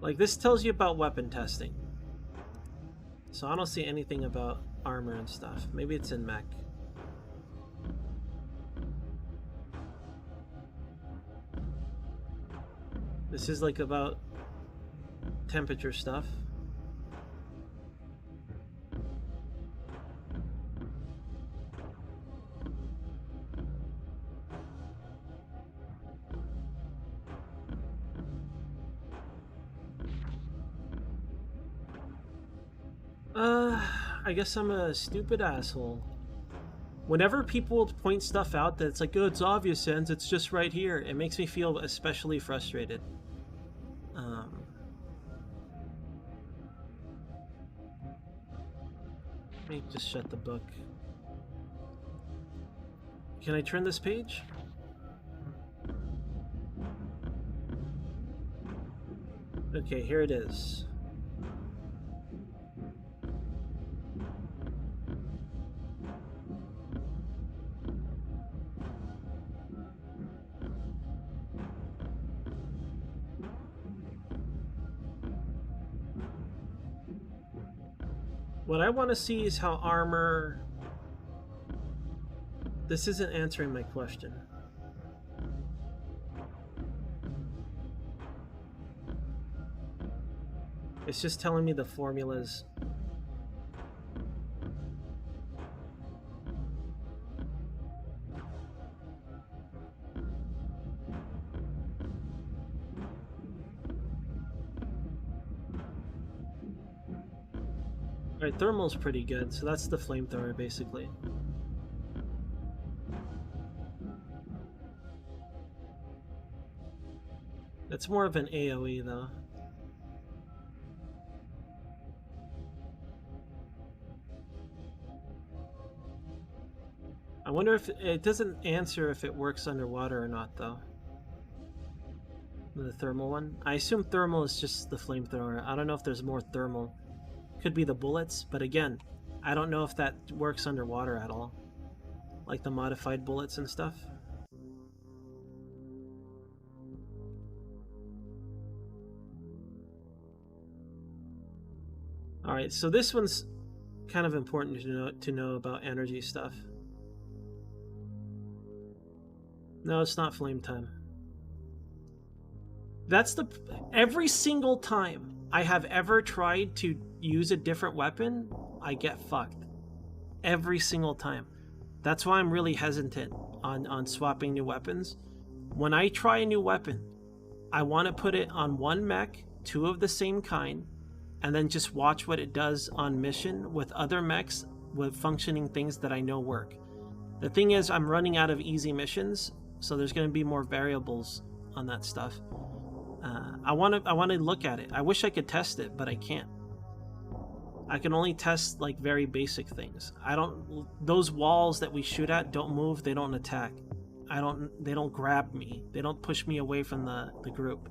Like, this tells you about weapon testing. So I don't see anything about armor and stuff. Maybe it's in mech. This is like about temperature stuff. I guess I'm a stupid asshole. Whenever people point stuff out that's like, oh, it's obvious, Sens, it's just right here, it makes me feel especially frustrated. Let me just shut the book. Can I turn this page? Okay, here it is. What I want to see is how armor... This isn't answering my question. It's just telling me the formulas. Alright, thermal's pretty good, so that's the flamethrower basically. It's more of an AoE though. I wonder if it doesn't answer if it works underwater or not though. The thermal one. I assume thermal is just the flamethrower. I don't know if there's more thermal. Could be the bullets, but again, I don't know if that works underwater at all. Like the modified bullets and stuff. Alright, so this one's kind of important to know about energy stuff. No, it's not flame time. That's the... Every single time I have ever tried to use a different weapon, I get fucked. Every single time. That's why I'm really hesitant on swapping new weapons. When I try a new weapon, I want to put it on one mech, 2 of the same kind, and then just watch what it does on mission with other mechs with functioning things that I know work. The thing is, I'm running out of easy missions, so there's going to be more variables on that stuff. I want to look at it. I wish I could test it, but I can't. I can only test like very basic things. Those walls that we shoot at don't move, they don't attack. They don't grab me. They don't push me away from the group.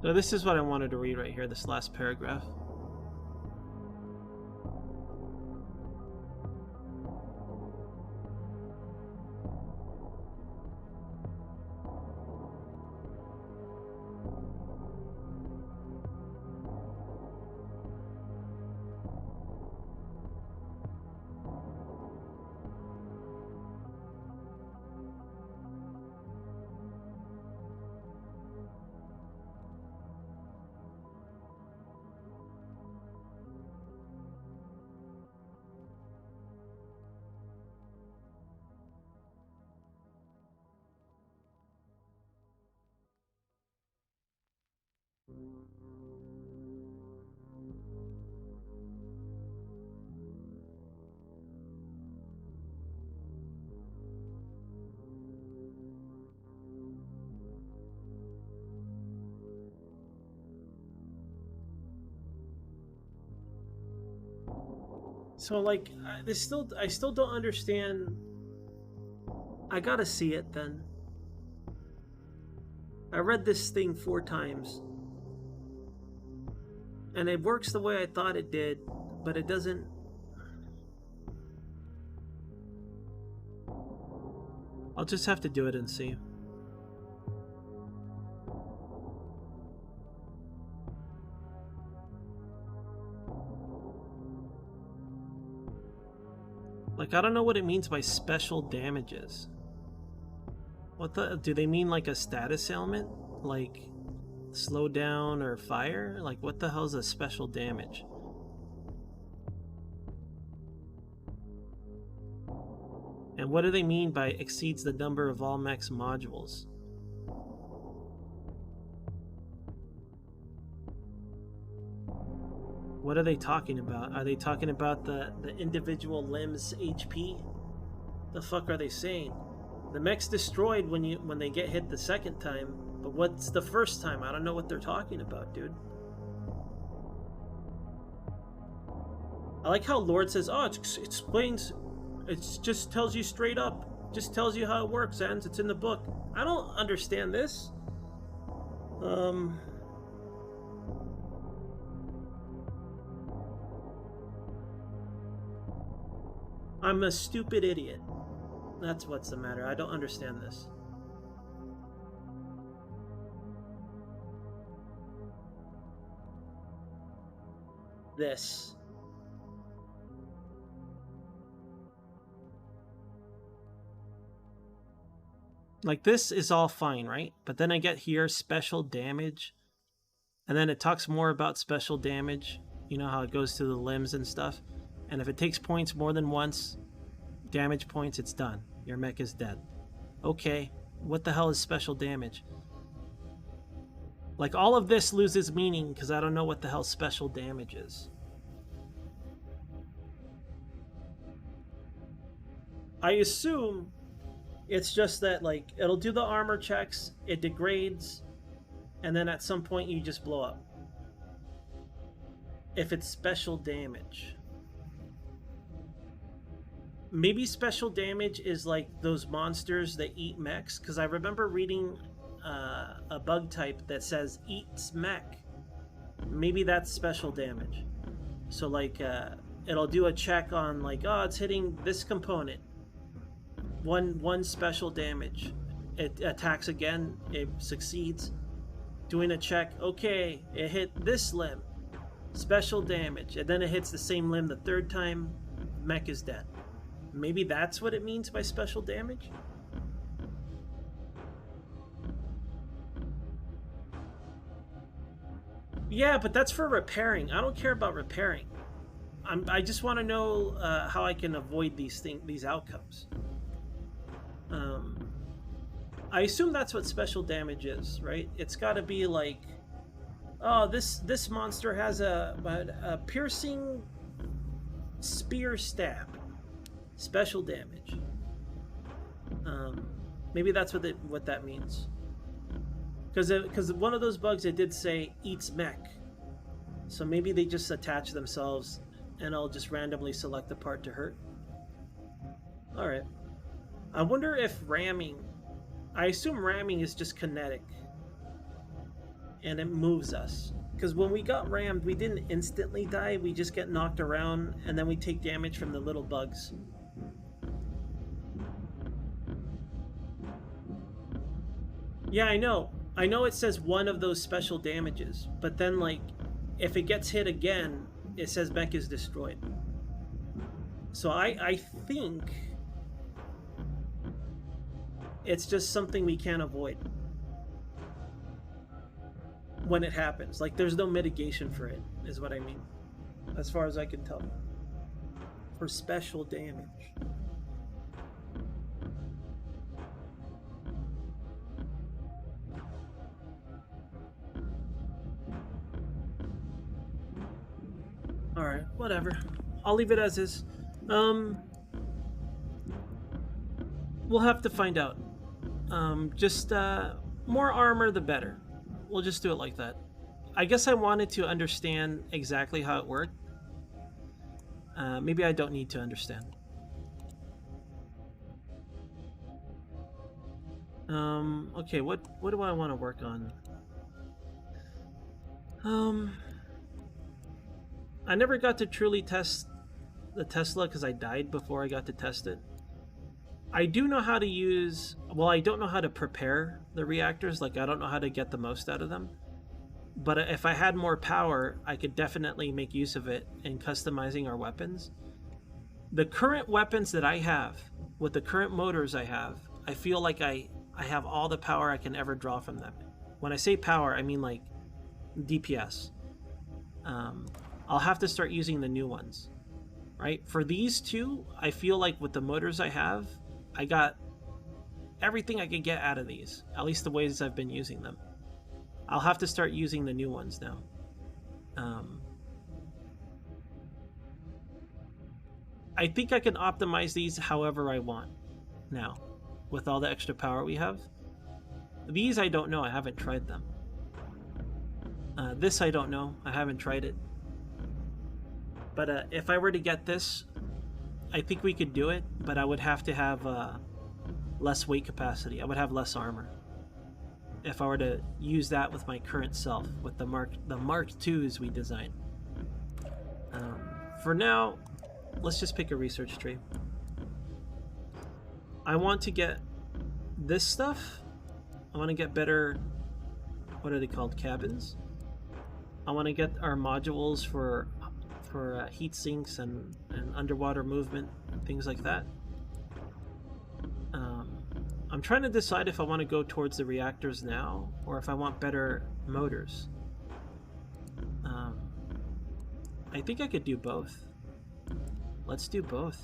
So this is what I wanted to read right here, this last paragraph. So like, I still don't understand. I gotta see it then. I read this thing 4 times. And it works the way I thought it did, but it doesn't. I'll just have to do it and see. Like, I don't know what it means by special damages. What the... Do they mean like a status ailment? Like, slow down or fire? Like, what the hell is a special damage? And what do they mean by exceeds the number of all max modules? What are they talking about? Are they talking about the individual limbs HP? The fuck are they saying? The mech's destroyed when they get hit the second time, but what's the first time? I don't know what they're talking about, dude. I like how Lord says, oh, it explains, it just tells you straight up, just tells you how it works, and it's in the book. I don't understand this. I'm a stupid idiot. That's what's the matter. I don't understand this. This. Like, this is all fine, right? But then I get here, special damage. And then it talks more about special damage. You know how it goes to the limbs and stuff. And if it takes points more than once, damage points, it's done. Your mech is dead. Okay, what the hell is special damage? Like, all of this loses meaning because I don't know what the hell special damage is. I assume it's just that, like, it'll do the armor checks, it degrades, and then at some point you just blow up. If it's special damage. Maybe special damage is like those monsters that eat mechs, because I remember reading a bug type that says eats mech. Maybe that's special damage. So like it'll do a check on like, oh, it's hitting this component. One special damage. It attacks again, it succeeds. Doing a check, okay, it hit this limb. Special damage. And then it hits the same limb the third time, mech is dead. Maybe that's what it means by special damage? Yeah, but that's for repairing. I don't care about repairing. I just want to know how I can avoid these outcomes. I assume that's what special damage is, right? It's got to be like, oh, this monster has a piercing spear stab. Special damage. Maybe that's what that means. Because one of those bugs, it did say eats mech. So maybe they just attach themselves and I'll just randomly select the part to hurt. Alright. I wonder if ramming... I assume ramming is just kinetic. And it moves us. Because when we got rammed, we didn't instantly die. We just get knocked around and then we take damage from the little bugs. Yeah, I know. I know it says one of those special damages. But then, like, if it gets hit again, it says mech is destroyed. So I think it's just something we can't avoid when it happens. Like, there's no mitigation for it, is what I mean. As far as I can tell. For special damage. Alright, whatever. I'll leave it as is. We'll have to find out. Just more armor the better. We'll just do it like that. I guess I wanted to understand exactly how it worked. Maybe I don't need to understand. Okay, what do I want to work on? I never got to truly test the Tesla because I died before I got to test it. I do know how to use... Well, I don't know how to prepare the reactors. Like, I don't know how to get the most out of them. But if I had more power, I could definitely make use of it in customizing our weapons. The current weapons that I have, with the current motors I have, I feel like I have all the power I can ever draw from them. When I say power, I mean like DPS. I'll have to start using the new ones, right? For these two, I feel like with the motors I have, I got everything I could get out of these, at least the ways I've been using them. I'll have to start using the new ones now. I think I can optimize these however I want now, with all the extra power we have. These I don't know, I haven't tried them. This I don't know, I haven't tried it. But if I were to get this, I think we could do it, but I would have to have less weight capacity. I would have less armor. If I were to use that with my current self, with the Mark IIs we designed. For now, let's just pick a research tree. I want to get this stuff. I want to get better, what are they called, cabins. I want to get our modules for heat sinks and underwater movement, things like that. I'm trying to decide if I want to go towards the reactors now or if I want better motors. I think I could do both. Let's do both.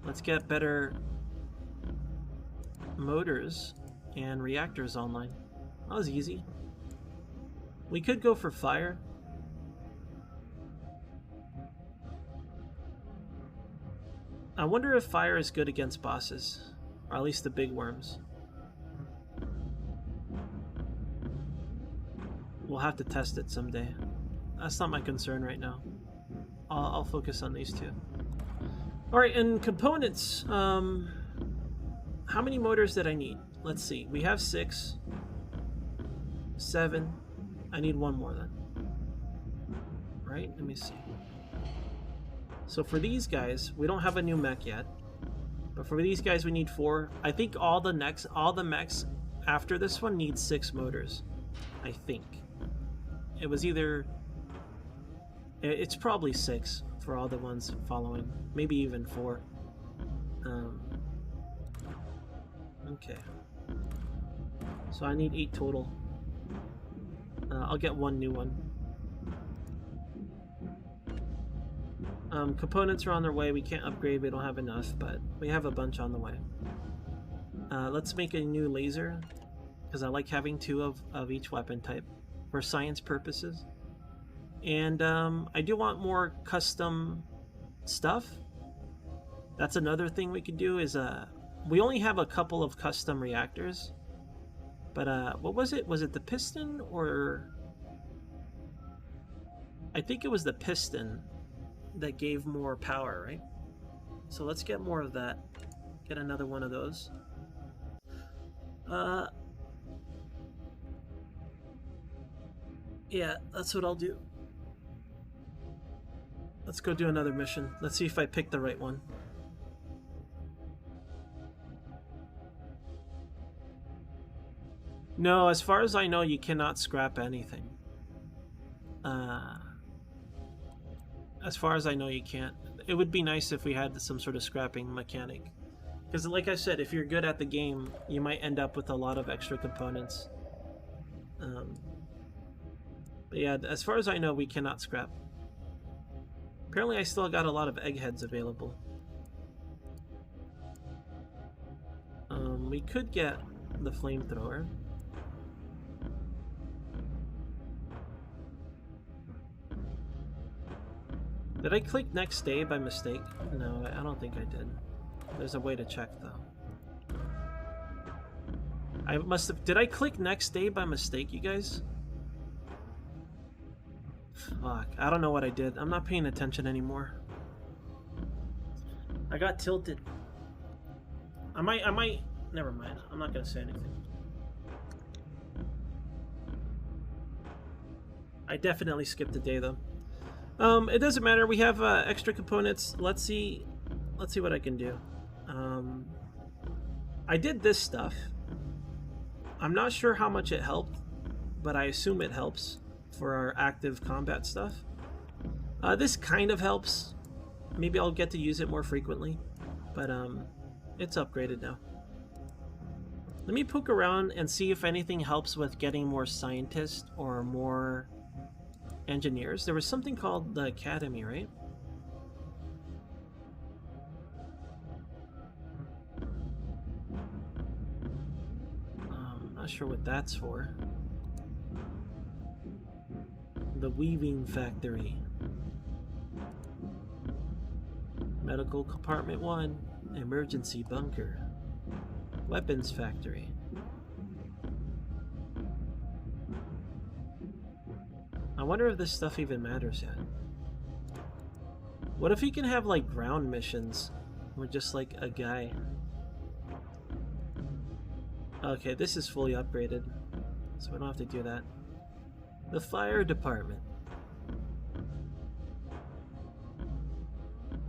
Let's get better motors and reactors online. That was easy. We could go for fire. I wonder if fire is good against bosses, or at least the big worms. We'll have to test it someday. That's not my concern right now. I'll focus on these two. Alright, and components. How many motors did I need? Let's see. We have 6. 7. I need 1 more then. Right? Let me see. So for these guys, we don't have a new mech yet. But for these guys, we need 4. I think all the mechs after this one need 6 motors. I think. It was either... It's probably 6 for all the ones following. Maybe even 4. Okay. So I need 8 total. I'll get 1 new one. Components are on their way. We can't upgrade. We don't have enough, but we have a bunch on the way. Let's make a new laser, because I like having 2 of each weapon type for science purposes. And I do want more custom stuff. That's another thing we could do is we only have a couple of custom reactors. But what was it? Was it the piston or... I think it was the piston that gave more power, right? So let's get more of that. Get another one of those. Yeah, that's what I'll do. Let's go do another mission. Let's see if I pick the right one. No, as far as I know, you cannot scrap anything. As far as I know, you can't. It would be nice if we had some sort of scrapping mechanic. Because like I said, if you're good at the game, you might end up with a lot of extra components. But yeah, as far as I know, we cannot scrap. Apparently I still got a lot of eggheads available. We could get the flamethrower. Did I click next day by mistake? No, I don't think I did. There's a way to check though. I must have... Did I click next day by mistake, you guys? Fuck, I don't know what I did. I'm not paying attention anymore. I got tilted. I might... Never mind. I'm not gonna say anything. I definitely skipped a day though. It doesn't matter. We have extra components. Let's see what I can do. I did this stuff. I'm not sure how much it helped, but I assume it helps for our active combat stuff. This kind of helps. Maybe I'll get to use it more frequently, but it's upgraded now. Let me poke around and see if anything helps with getting more scientists or more engineers. There was something called the Academy, right? I'm not sure what that's for. The Weaving Factory. Medical Compartment 1. Emergency Bunker. Weapons Factory. I wonder if this stuff even matters yet. What if he can have like ground missions with just like a guy? Okay, this is fully upgraded, so we don't have to do that. The Fire Department.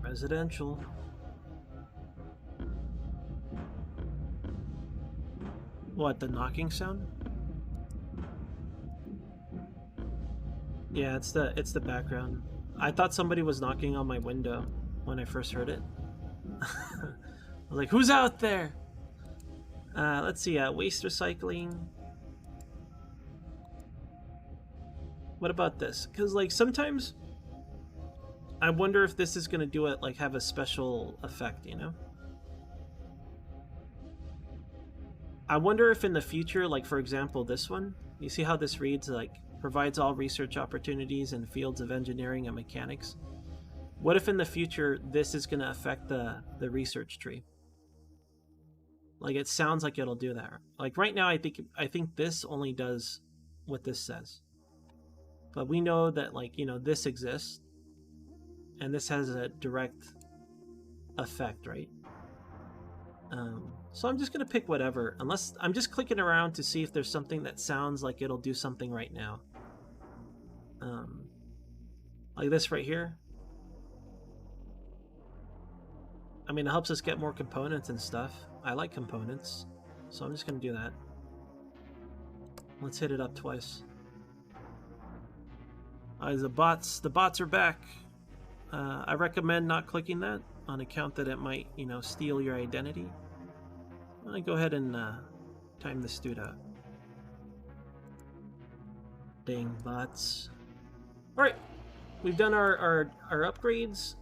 Residential. What, the knocking sound? Yeah, it's the background. I thought somebody was knocking on my window when I first heard it. I was like, who's out there? Let's see, waste recycling. What about this? Because, like, sometimes I wonder if this is going to do it, like, have a special effect, you know? I wonder if in the future, like, for example, this one, you see how this reads, like, provides all research opportunities in fields of engineering and mechanics? What if in the future this is going to affect the research tree? Like, it sounds like it'll do that. Like, right now, I think this only does what this says. But we know that, like, you know, this exists. And this has a direct effect, right? So I'm just going to pick whatever. Unless I'm just clicking around to see if there's something that sounds like it'll do something right now. Like this right here. I mean, it helps us get more components and stuff. I like components, so I'm just going to do that. Let's hit it up twice. The bots are back. I recommend not clicking that on account that it might, you know, steal your identity. I'm going to go ahead and time this dude out. Dang bots. Alright, we've done our upgrades.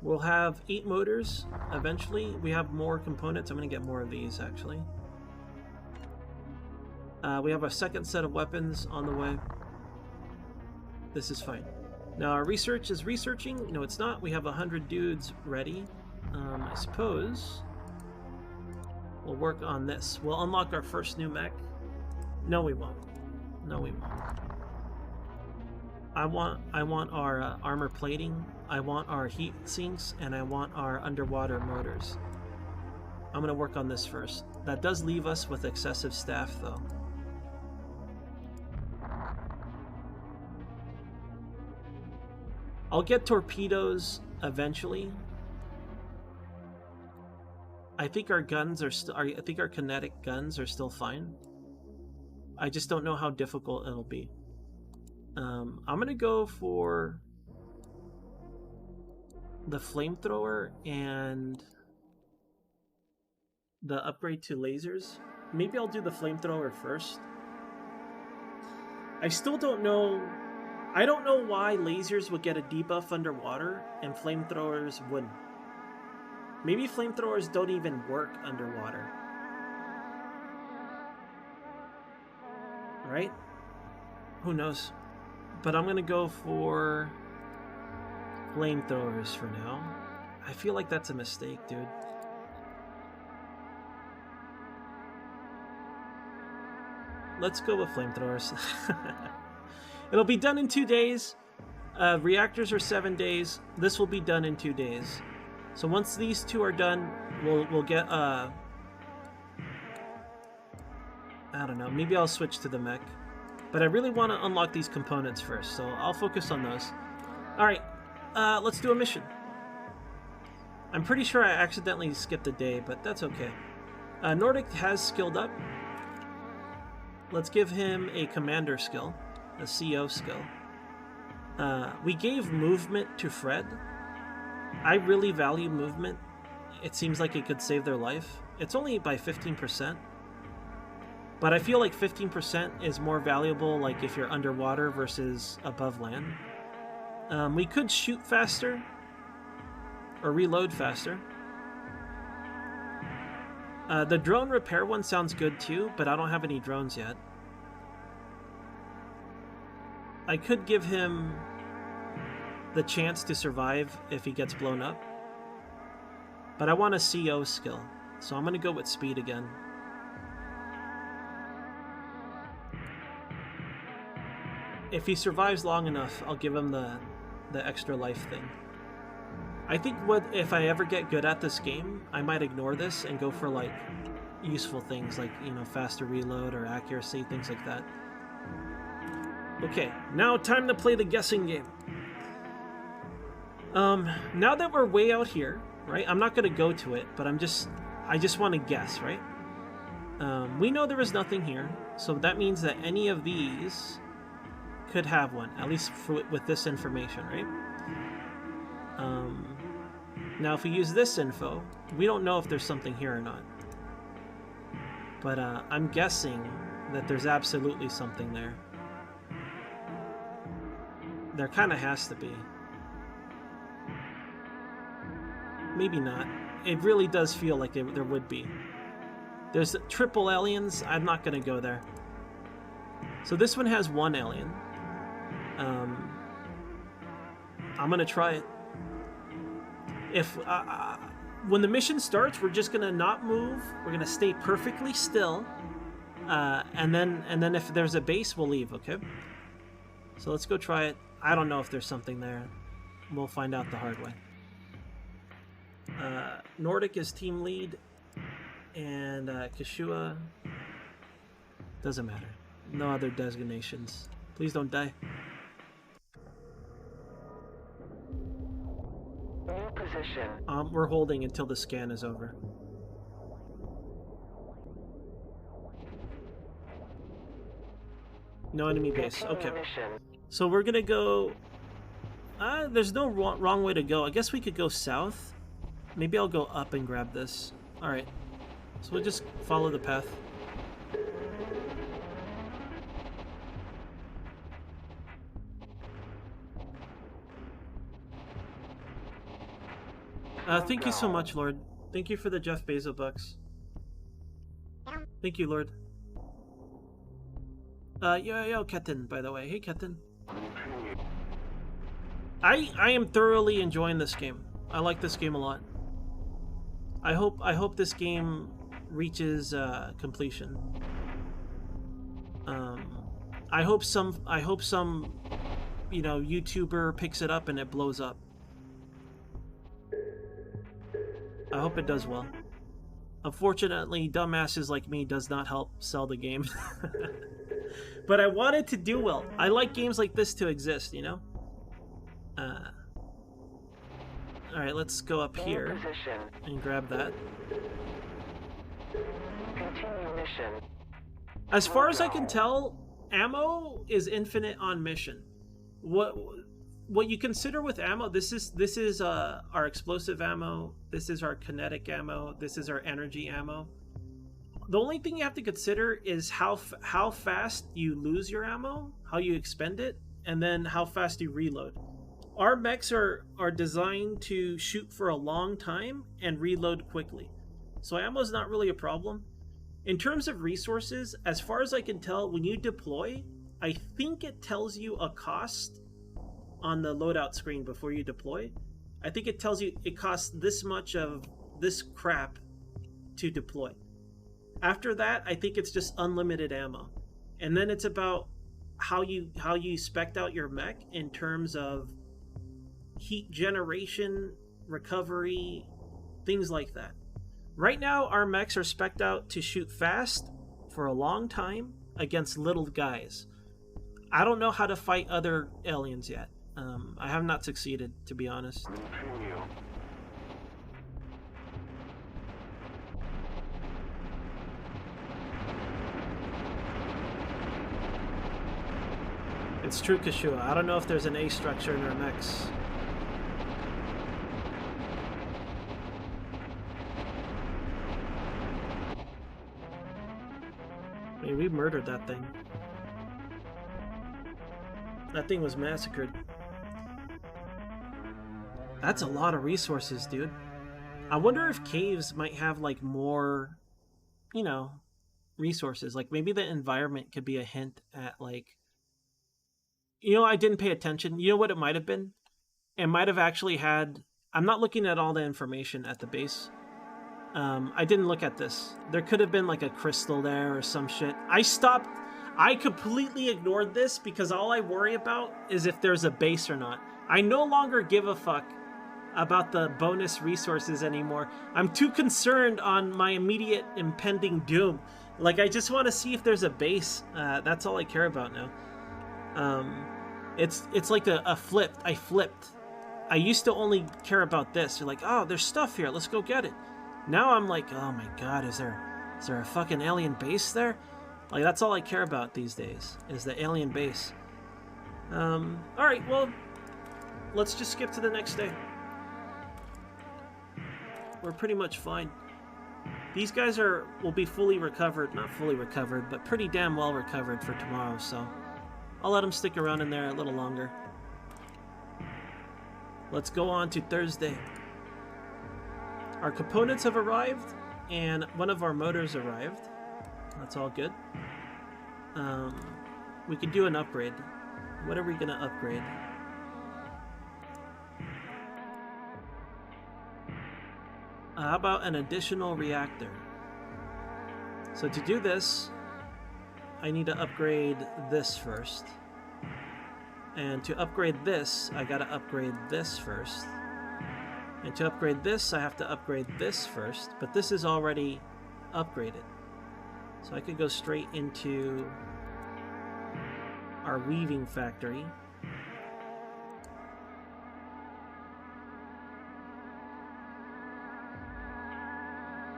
We'll have 8 motors eventually. We have more components. I'm going to get more of these, actually. We have a second set of weapons on the way. This is fine. Now, our research is researching. No, it's not. We have 100 dudes ready. I suppose we'll work on this. We'll unlock our first new mech. No, we won't. No, we won't. I want our armor plating. I want our heat sinks, and I want our underwater motors. I'm gonna work on this first. That does leave us with excessive staff, though. I'll get torpedoes eventually. I think our guns are still. I think our kinetic guns are still fine. I just don't know how difficult it'll be. I'm gonna go for the flamethrower and the upgrade to lasers. Maybe I'll do the flamethrower first. I still don't know. I don't know why lasers would get a debuff underwater and flamethrowers wouldn't. Maybe flamethrowers don't even work underwater. Right? Who knows? But I'm gonna go for flamethrowers for now. I feel like that's a mistake, dude. Let's go with flamethrowers. It'll be done in 2 days. Reactors are 7 days. This will be done in 2 days. So once these two are done, we'll get I don't know, maybe I'll switch to the mech. But I really want to unlock these components first, so I'll focus on those. Alright, let's do a mission. I'm pretty sure I accidentally skipped a day, but that's okay. Nordic has skilled up. Let's give him a commander skill, a CO skill. We gave movement to Fred. I really value movement. It seems like it could save their life. It's only by 15%. But I feel like 15% is more valuable, like if you're underwater versus above land. We could shoot faster or reload faster. The drone repair one sounds good too, but I don't have any drones yet. I could give him the chance to survive if he gets blown up. But I want a CO skill, so I'm going to go with speed again. If he survives long enough, I'll give him the extra life thing. I think if I ever get good at this game, I might ignore this and go for like useful things like, you know, faster reload or accuracy, things like that. Okay, now time to play the guessing game. Now that we're way out here, right? I'm not gonna go to it, but I just want to guess, right? We know there is nothing here, so that means that any of these could have one, at least with this information, right? Now, if we use this info, we don't know if there's something here or not. But I'm guessing that there's absolutely something there. There kind of has to be. Maybe not. It really does feel like there would be. There's triple aliens. I'm not going to go there. So this one has one alien. I'm going to try it. If when the mission starts, we're just going to not move. We're going to stay perfectly still. And then if there's a base, we'll leave, okay? So let's go try it. I don't know if there's something there. We'll find out the hard way. Nordic is team lead, and Kashua doesn't matter. No other designations. Please don't die. New position. We're holding until the scan is over. No enemy base. Okay. Mission. So we're gonna go. There's no wrong way to go. I guess we could go south. Maybe I'll go up and grab this. All right. So we'll just follow the path. Thank you so much, Lord. Thank you for the Jeff Bezos bucks. Thank you, Lord. Yo, Ketan, by the way. Hey, Ketan. I am thoroughly enjoying this game. I like this game a lot. I hope this game reaches completion. I hope some YouTuber picks it up and it blows up. I hope it does well. Unfortunately, dumbasses like me does not help sell the game. But I want it to do well. I like games like this to exist, you know? Alright, let's go up here and grab that. Continue mission. As far as I can tell, ammo is infinite on mission. What you consider with ammo, this is our explosive ammo, this is our kinetic ammo, this is our energy ammo. The only thing you have to consider is how fast you lose your ammo, how you expend it, and then how fast you reload. Our mechs are designed to shoot for a long time and reload quickly. So ammo is not really a problem. In terms of resources, as far as I can tell, when you deploy, I think it tells you a cost on the loadout screen before you deploy. I think it tells you it costs this much of this crap to deploy. After that, I think it's just unlimited ammo. And then it's about how you spec out your mech in terms of heat generation, recovery, things like that. Right now, our mechs are spec'd out to shoot fast for a long time against little guys. I don't know how to fight other aliens yet. I have not succeeded, to be honest. It's true, Kashua. I don't know if there's an A structure in our mechs. I mean, we murdered that thing. That thing was massacred. That's a lot of resources, dude. I wonder if caves might have, like, more, you know, resources. Like, maybe the environment could be a hint at, like... You know, I didn't pay attention. You know what it might have been? It might have actually had... I'm not looking at all the information at the base. I didn't look at this. There could have been, like, a crystal there or some shit. I completely ignored this because all I worry about is if there's a base or not. I no longer give a fuck about the bonus resources anymore. I'm too concerned on my immediate impending doom. Like, I just want to see if there's a base. That's all I care about now. It's like a flip. I flipped. I used to only care about this. You're like, oh, there's stuff here. Let's go get it. Now I'm like, oh my god, is there Is there a fucking alien base there? Like, that's all I care about these days, is the alien base. Alright, well, let's just skip to the next day. We're pretty much fine. These guys will be fully recovered, not fully recovered, but pretty damn well recovered for tomorrow, so I'll let them stick around in there a little longer. Let's go on to Thursday. Our components have arrived, and one of our motors arrived. That's all good. We could do an upgrade. What are we gonna upgrade? How about an additional reactor? So to do this, I need to upgrade this first. And to upgrade this, I gotta upgrade this first. And to upgrade this, I have to upgrade this first. But this is already upgraded. So I could go straight into our weaving factory.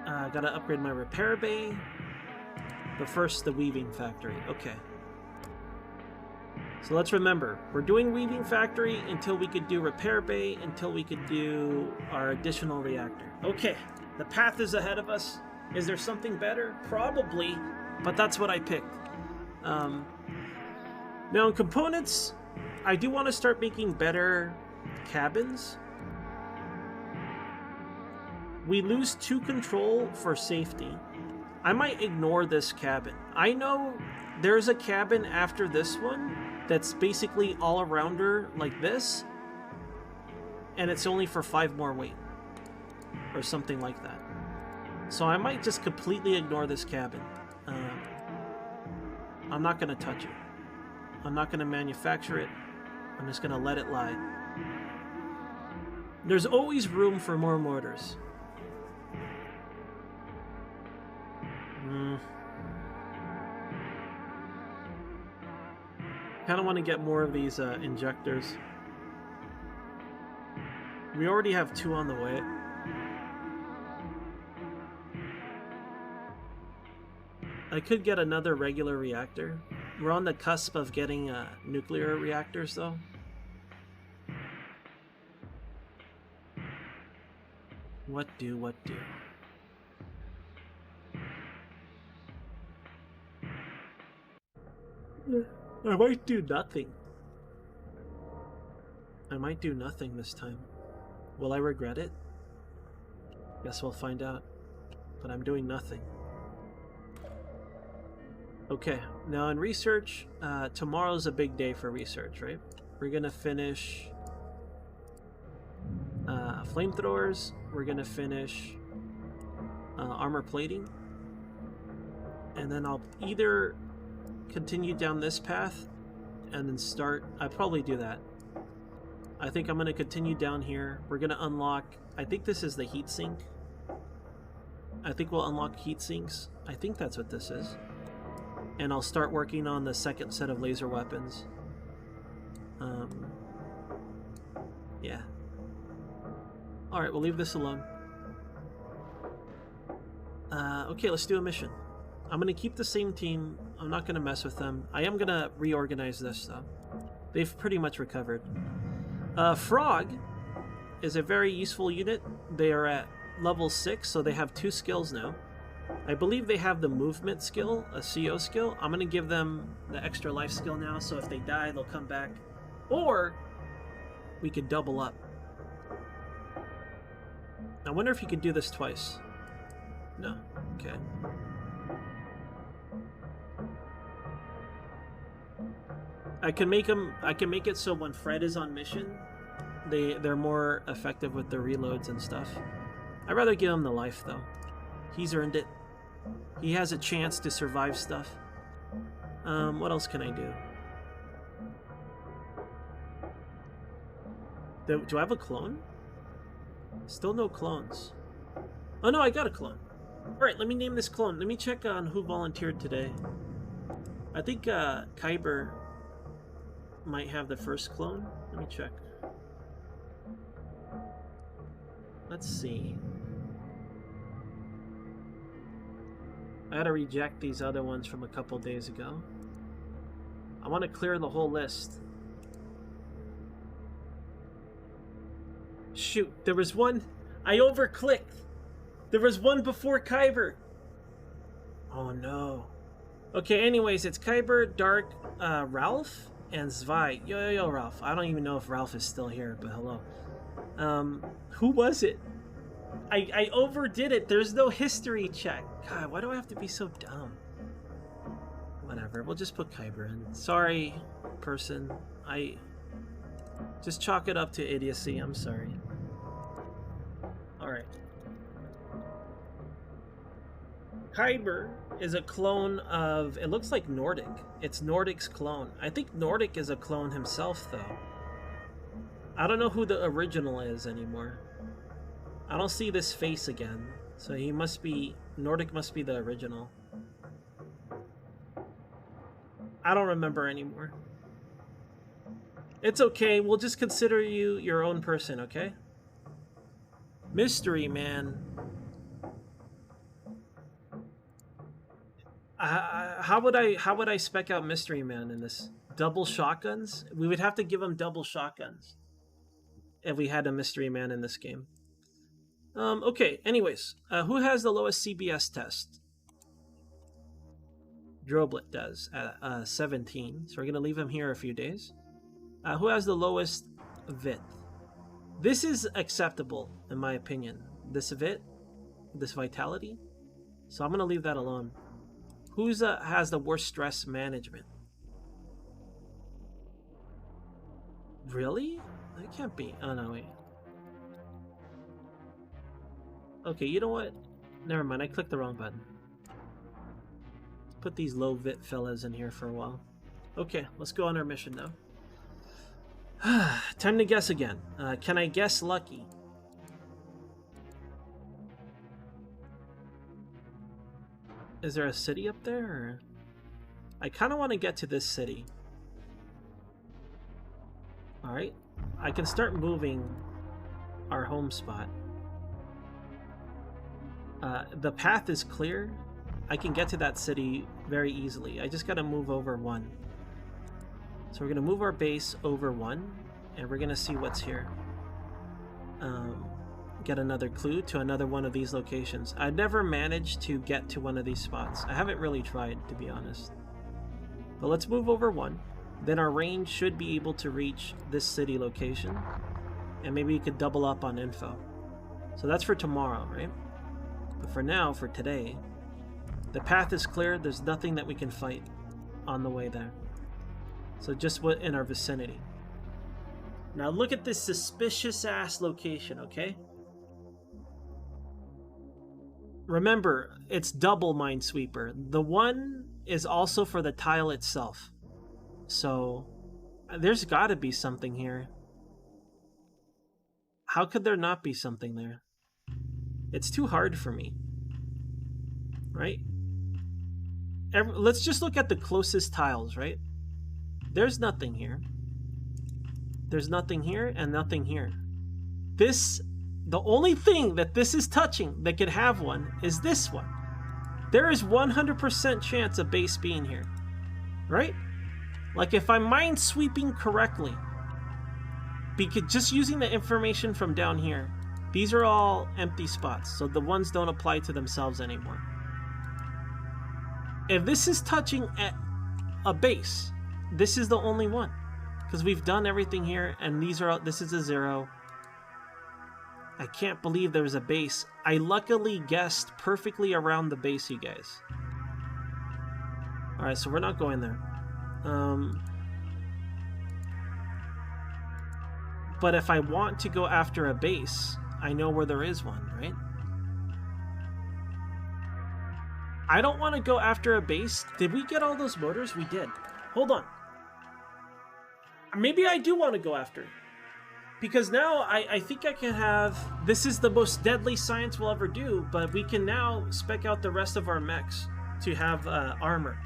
I gotta upgrade my repair bay, but first the weaving factory. Okay. So let's remember, we're doing weaving factory until we could do repair bay, until we could do our additional reactor. Okay, the path is ahead of us. Is there something better? Probably, but that's what I picked. Now in components, I do want to start making better cabins. We lose 2 control for safety. I might ignore this cabin. I know there's a cabin after this one that's basically all-arounder like this, and it's only for 5 more weight, or something like that. So I might just completely ignore this cabin. I'm not going to touch it. I'm not going to manufacture it. I'm just going to let it lie. There's always room for more mortars. Kind of want to get more of these injectors. We already have 2 on the way. I could get another regular reactor. We're on the cusp of getting nuclear reactors, though. What do? I might do nothing. I might do nothing this time. Will I regret it? Guess we'll find out. But I'm doing nothing. Okay, now in research, tomorrow's a big day for research, right? We're gonna finish flamethrowers. We're gonna finish armor plating. And then I'll either continue down this path and then start. I'd probably do that. I think I'm going to continue down here. We're going to unlock, I think this is the heat sink. I think we'll unlock heat sinks. I think that's what this is. And I'll start working on the second set of laser weapons. Yeah. Alright, we'll leave this alone. Okay, let's do a mission. I'm going to keep the same team. I'm not going to mess with them. I am going to reorganize this, though. They've pretty much recovered. Frog is a very useful unit. They are at level 6, so they have 2 skills now. I believe they have the movement skill, a CO skill. I'm going to give them the extra life skill now, so if they die, they'll come back. Or we could double up. I wonder if you could do this twice. No? Okay. I can make it so when Fred is on mission, they're more effective with their reloads and stuff. I'd rather give him the life, though. He's earned it. He has a chance to survive stuff. What else can I do? Do I have a clone? Still no clones. Oh no, I got a clone. Alright, let me name this clone. Let me check on who volunteered today. I think Kyber might have the first clone. Let me check. Let's see. I gotta reject these other ones from a couple days ago. I want to clear the whole list. Shoot, there was one. I overclicked. There was one before Kyber. Oh no. Okay, anyways, it's Kyber, Dark, Ralph, and Zwei. Yo, Ralph. I don't even know if Ralph is still here, but hello. Who was it? I overdid it. There's no history check. God, why do I have to be so dumb? Whatever, we'll just put Kyber in. Sorry, person. I just chalk it up to idiocy. I'm sorry. Alright. Kyber is a clone of... It looks like Nordic. It's Nordic's clone. I think Nordic is a clone himself, though. I don't know who the original is anymore. I don't see this face again. So he must be... Nordic must be the original. I don't remember anymore. It's okay. We'll just consider you your own person, okay? Mystery Man. How would I spec out Mystery Man in this? Double shotguns? We would have to give him double shotguns if we had a Mystery Man in this game. Okay, anyways. Who has the lowest CBS test? Droblet does at 17, so we're going to leave him here a few days. Who has the lowest VIT? This is acceptable, in my opinion. This VIT, this vitality. So I'm going to leave that alone. Who has the worst stress management? Really? That can't be. Oh, no, wait. Okay, you know what? Never mind, I clicked the wrong button. Put these low VIT fellas in here for a while. Okay, let's go on our mission now. Time to guess again. Can I guess lucky? Is there a city up there? Or... I kind of want to get to this city. Alright. I can start moving our home spot. The path is clear. I can get to that city very easily. I just gotta move over one. So we're gonna move our base over one, and we're gonna see what's here. Get another clue to another one of these locations. I've never managed to get to one of these spots. I haven't really tried, to be honest. But let's move over one. Then our range should be able to reach this city location. And maybe we could double up on info. So that's for tomorrow, right? But for now, for today, the path is clear. There's nothing that we can fight on the way there. So just what in our vicinity. Now look at this suspicious ass location, okay? Remember, it's double Minesweeper. The one is also for the tile itself. So there's gotta be something here. How could there not be something there? It's too hard for me. Right? Let's just look at the closest tiles, right? There's nothing here. There's nothing here and nothing here. The only thing that this is touching that could have one is this one. There is 100% chance of base being here. Right? Like if I'm minesweeping correctly, because just using the information from down here, these are all empty spots, so the ones don't apply to themselves anymore. If this is touching at a base, this is the only one, because we've done everything here, and this is a 0. I can't believe there was a base. I luckily guessed perfectly around the base, you guys. Alright, so we're not going there. But if I want to go after a base, I know where there is one, right? I don't want to go after a base. Did we get all those motors? We did. Hold on. Maybe I do want to go after it. Because now I think I can have... This is the most deadly science we'll ever do, but we can now spec out the rest of our mechs to have armor.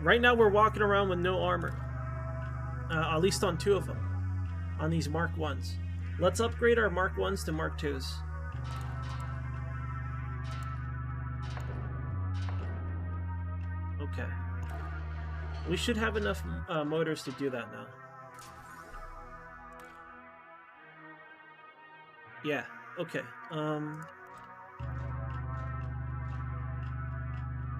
Right now we're walking around with no armor. At least on 2 of them. On these Mark 1s. Let's upgrade our Mark 1s to Mark 2s. Okay. We should have enough motors to do that now. Yeah, okay.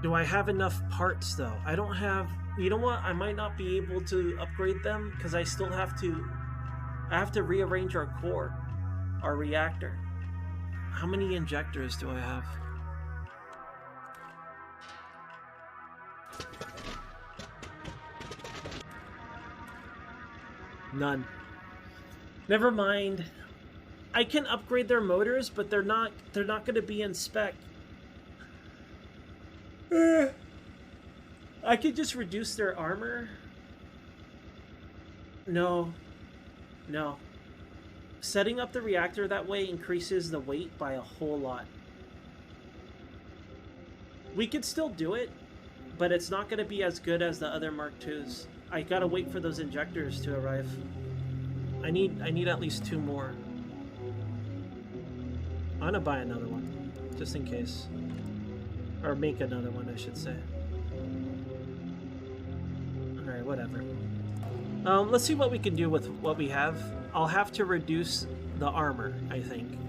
Do I have enough parts though? I don't have... You know what? I might not be able to upgrade them because I still have to... I have to rearrange our core, our reactor. How many injectors do I have? None. Never mind. I can upgrade their motors, but they're not going to be in spec. I could just reduce their armor. No. No. Setting up the reactor that way increases the weight by a whole lot. We could still do it, but it's not going to be as good as the other Mark IIs. I gotta wait for those injectors to arrive. I need at least 2 more. I'm gonna buy another one, just in case. Or make another one, I should say. Alright, whatever. Let's see what we can do with what we have. I'll have to reduce the armor, I think.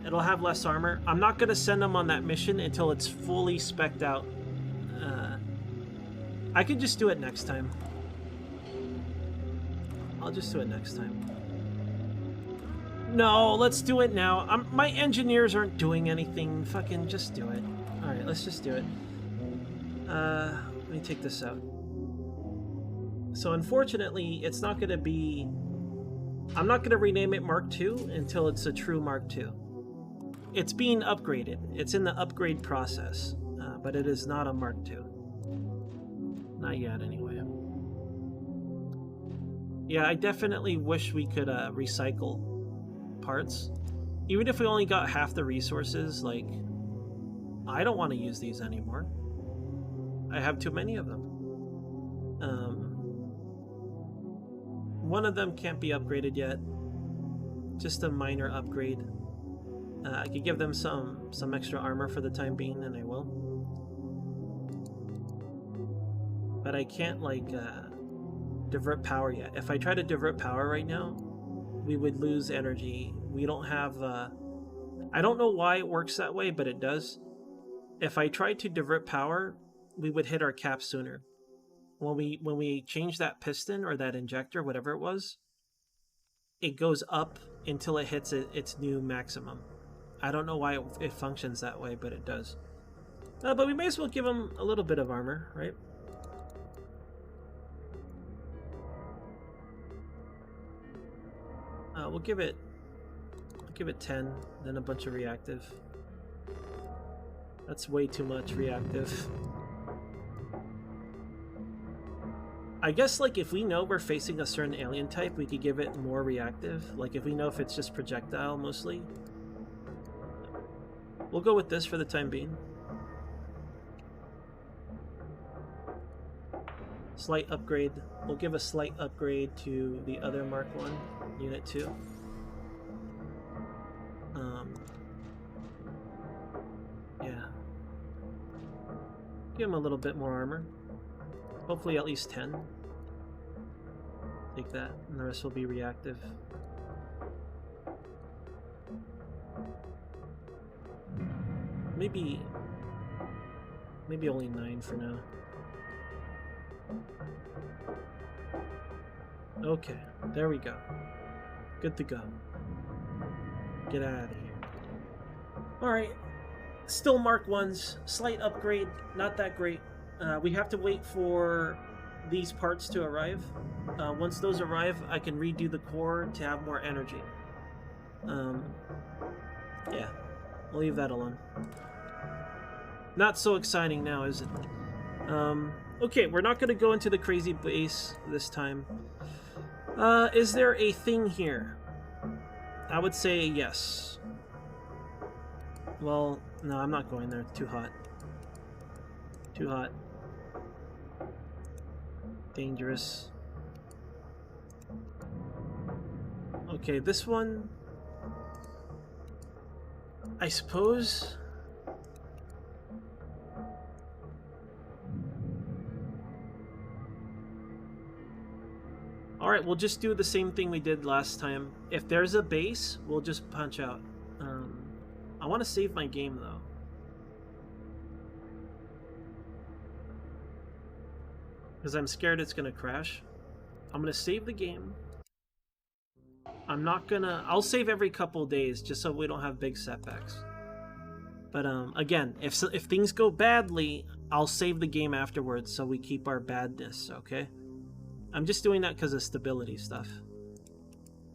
It'll have less armor. I'm not gonna send them on that mission until it's fully spec'd out. I could just do it next time. I'll just do it next time. No, let's do it now. My engineers aren't doing anything. Fucking just do it. Alright, let's just do it. Let me take this out. So unfortunately, it's not going to be... I'm not going to rename it Mark II until it's a true Mark II. It's being upgraded. It's in the upgrade process. But it is not a Mark II. Not yet, anyway. Yeah, I definitely wish we could recycle parts. Even if we only got half the resources, like... I don't want to use these anymore. I have too many of them. One of them can't be upgraded yet. Just a minor upgrade. I could give them some extra armor for the time being, and I will. But I can't, like, divert power yet. If I try to divert power right now, we would lose energy. We don't have... I don't know why it works that way, but it does. If I tried to divert power, we would hit our cap sooner. When we change that piston or that injector, whatever it was, it goes up until it hits its new maximum. I don't know why it functions that way, but it does. But we may as well give him a little bit of armor, right? We'll give it 10, then a bunch of reactive. That's way too much reactive. I guess, like, if we know we're facing a certain alien type, we could give it more reactive. Like, if we know if it's just projectile, mostly. We'll go with this for the time being. Slight upgrade. We'll give a slight upgrade to the other Mark 1, Unit 2. Yeah. Give him a little bit more armor. Hopefully at least 10. Take that, and the rest will be reactive. Maybe only 9 for now. Okay, there we go. Good to go. Get out of here. Alright, still Mark 1s. Slight upgrade, not that great. We have to wait for these parts to arrive. Once those arrive, I can redo the core to have more energy. Yeah, we'll leave that alone. Not so exciting now, is it? Okay, we're not going to go into the crazy base this time. Is there a thing here? I would say yes. Well, no, I'm not going there. It's too hot. Too hot. Dangerous. Okay, this one... I suppose... Alright, we'll just do the same thing we did last time. If there's a base, we'll just punch out. I want to save my game, though. Because I'm scared it's going to crash. I'm going to save the game. I'm not going to... I'll save every couple days, just so we don't have big setbacks. But, again, if things go badly, I'll save the game afterwards, so we keep our badness, okay? I'm just doing that because of stability stuff.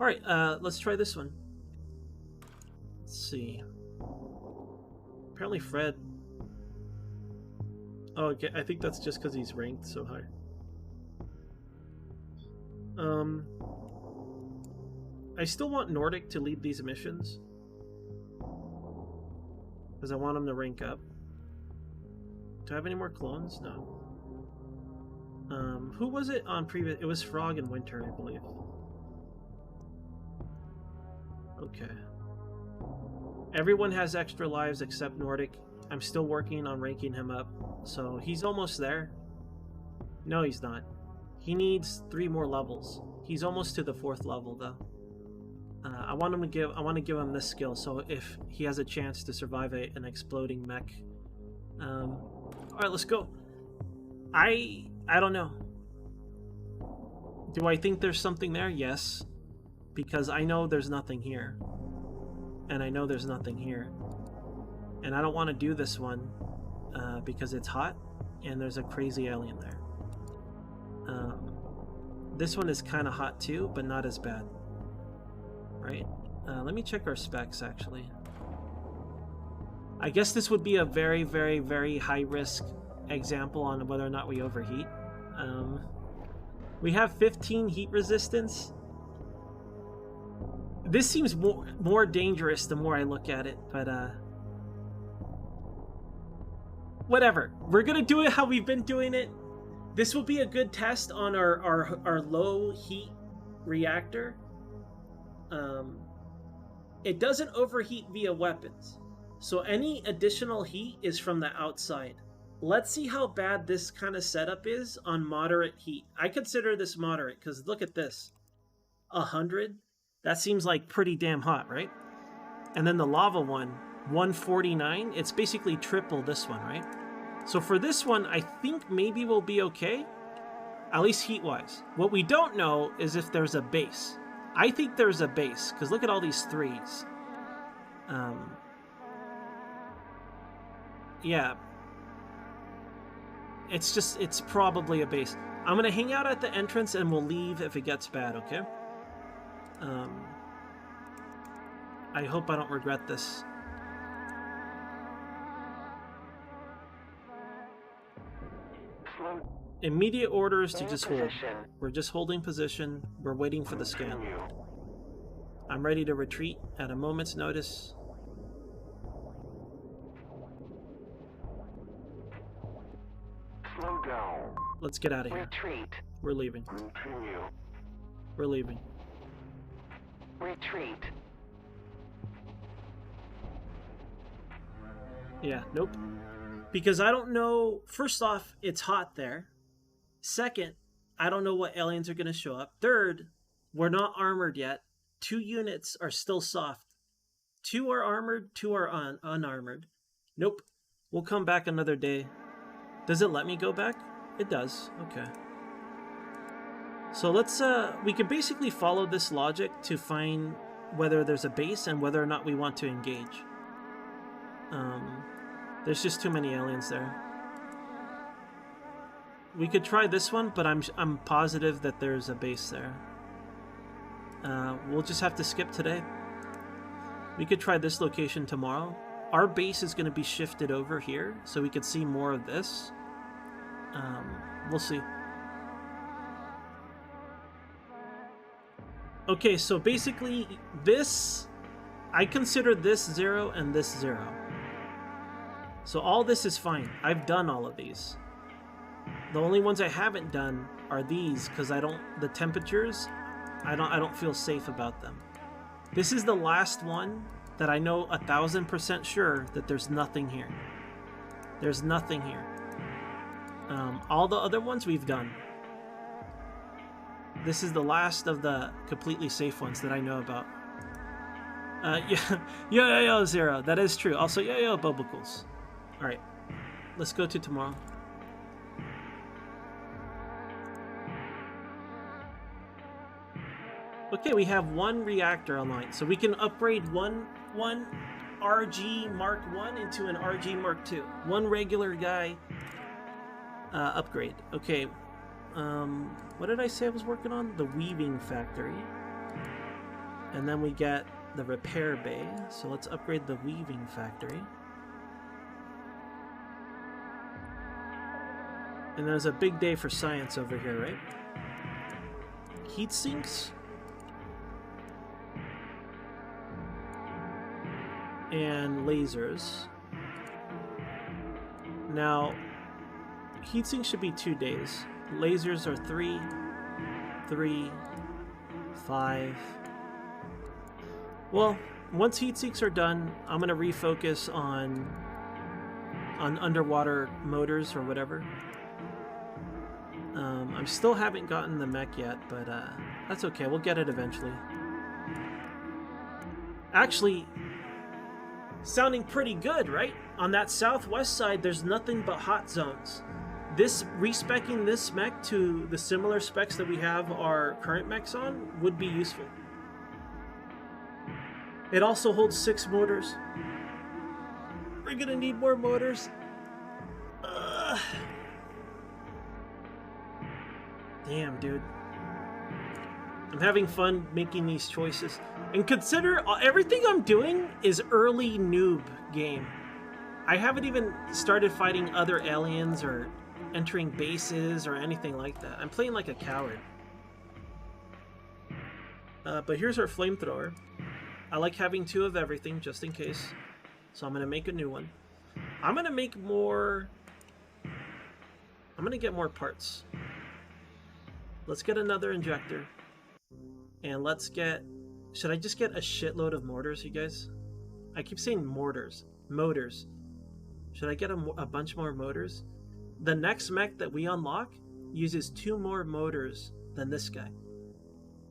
Alright, let's try this one. Let's see. Apparently Fred... Oh, okay, I think that's just because he's ranked so high. I still want Nordic to lead these missions. Because I want him to rank up. Do I have any more clones? No. Who was it on previous? It was Frog and Winter, I believe. Okay. Everyone has extra lives except Nordic. I'm still working on ranking him up. So he's almost there. No, he's not. He needs 3 more levels. He's almost to the 4th level, though. I want to give him this skill, so if he has a chance to survive an exploding mech. Alright, let's go. I don't know. Do I think there's something there? Yes. Because I know there's nothing here. And I know there's nothing here. And I don't want to do this one because it's hot and there's a crazy alien there. This one is kind of hot too, but not as bad. Right? Let me check our specs, actually. I guess this would be a very, very, very high-risk example on whether or not we overheat. We have 15 heat resistance. This seems more dangerous the more I look at it, but whatever. We're gonna do it how we've been doing it. This will be a good test on our low heat reactor. It doesn't overheat via weapons, so any additional heat is from the outside. Let's see how bad this kind of setup is on moderate heat. I consider this moderate because look at this. 100? That seems like pretty damn hot, right? And then the lava one, 149. It's basically triple this one, right? So for this one, I think maybe we'll be okay. At least heat-wise. What we don't know is if there's a base. I think there's a base, because look at all these 3s. Yeah. It's probably a base. I'm going to hang out at the entrance and we'll leave if it gets bad, okay? I hope I don't regret this. Immediate orders to just hold. We're just holding position. We're waiting for the scan. I'm ready to retreat at a moment's notice. Slow down. Let's get out of here. Retreat. We're leaving. Continue. We're leaving. Retreat. Yeah, nope. Because I don't know... First off, it's hot there. Second, I don't know what aliens are going to show up. Third, we're not armored yet. 2 units are still soft. 2 are armored, 2 are unarmored. Nope. We'll come back another day. Does it let me go back? It does. Okay. So let's... we can basically follow this logic to find whether there's a base and whether or not we want to engage. There's just too many aliens there. We could try this one, but I'm positive that there's a base there. We'll just have to skip today. We could try this location tomorrow. Our base is going to be shifted over here, so we could see more of this. We'll see. Okay, so basically this... I consider this 0 and this 0. So all this is fine. I've done all of these. The only ones I haven't done are these because the temperatures, I don't feel safe about them. This is the last one that I know 1000% sure that there's nothing here. There's nothing here. All the other ones we've done. This is the last of the completely safe ones that I know about. Yo, Zero. That is true. Also, yo, Bubbles. Alright. Let's go to tomorrow. Okay, we have one reactor online. So we can upgrade one RG Mark 1 into an RG Mark 2. One regular guy upgrade. Okay. What did I say I was working on? The weaving factory. And then we get the repair bay. So let's upgrade the weaving factory. And there's a big day for science over here, right? Heat sinks. And lasers. Now, heatsink should be 2 days. Lasers are 3, 5. Well, once heatsinks are done, I'm gonna refocus on underwater motors or whatever. I still haven't gotten the mech yet, but that's okay. We'll get it eventually. Actually, sounding pretty good, right? On that southwest side, there's nothing but hot zones. This respecking this mech to the similar specs that we have our current mechs on would be useful. It also holds 6 motors. We're gonna need more motors. Damn, dude. I'm having fun making these choices. And consider everything I'm doing is early noob game. I haven't even started fighting other aliens or entering bases or anything like that. I'm playing like a coward. But here's our flamethrower. I like having 2 of everything just in case. So I'm going to make a new one. I'm going to make more... I'm going to get more parts. Let's get another injector. And let's get... Should I just get a shitload of mortars, you guys? I keep saying mortars. Motors. Should I get a bunch more motors? The next mech that we unlock uses 2 more motors than this guy.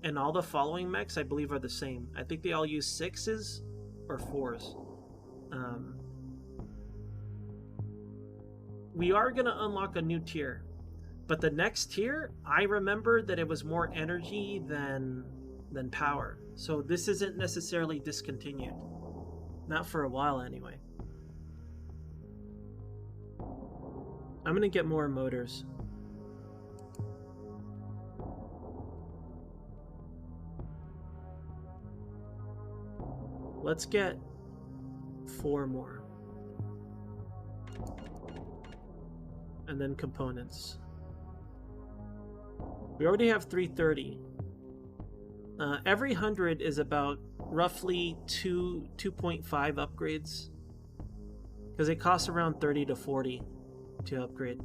And all the following mechs, I believe, are the same. I think they all use 6s or 4s. We are going to unlock a new tier. But the next tier, I remember that it was more energy than power. So this isn't necessarily discontinued. Not for a while, anyway. I'm gonna get more motors. Let's get 4 more. And then components. We already have 330. Every 100 is about roughly 2.5 upgrades. Because it costs around 30 to 40 to upgrade.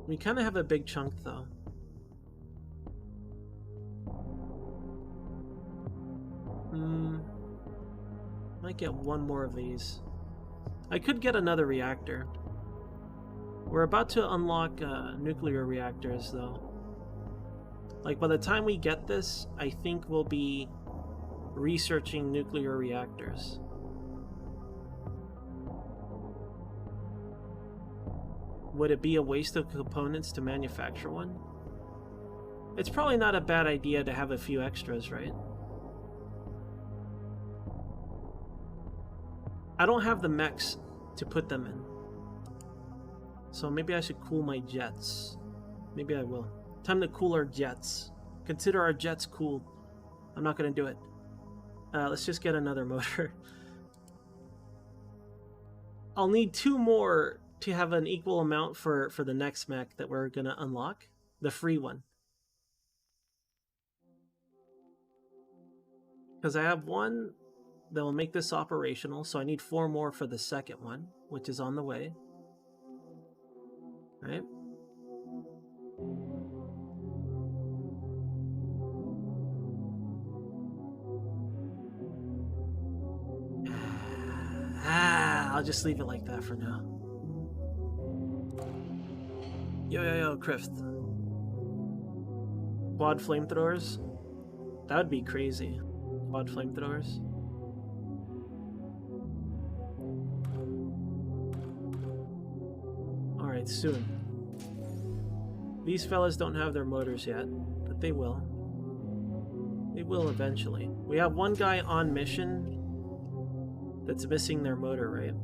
We kind of have a big chunk though. Might get 1 more of these. I could get another reactor. We're about to unlock nuclear reactors though. Like by the time we get this, I think we'll be researching nuclear reactors. Would it be a waste of components to manufacture one? It's probably not a bad idea to have a few extras, right? I don't have the mechs to put them in. So maybe I should cool my jets. Maybe I will. Time to cool our jets. Consider our jets cooled. I'm not going to do it. Let's just get another motor. I'll need 2 more to have an equal amount for the next mech that we're going to unlock. The free one. Because I have 1 that will make this operational, so I need 4 more for the second one, which is on the way. Right? I'll just leave it like that for now. Yo, Krift. Quad flamethrowers. That would be crazy. Quad flamethrowers. Alright, soon. These fellas don't have their motors yet, but they will. They will eventually. We have one guy on mission that's missing their motor, right?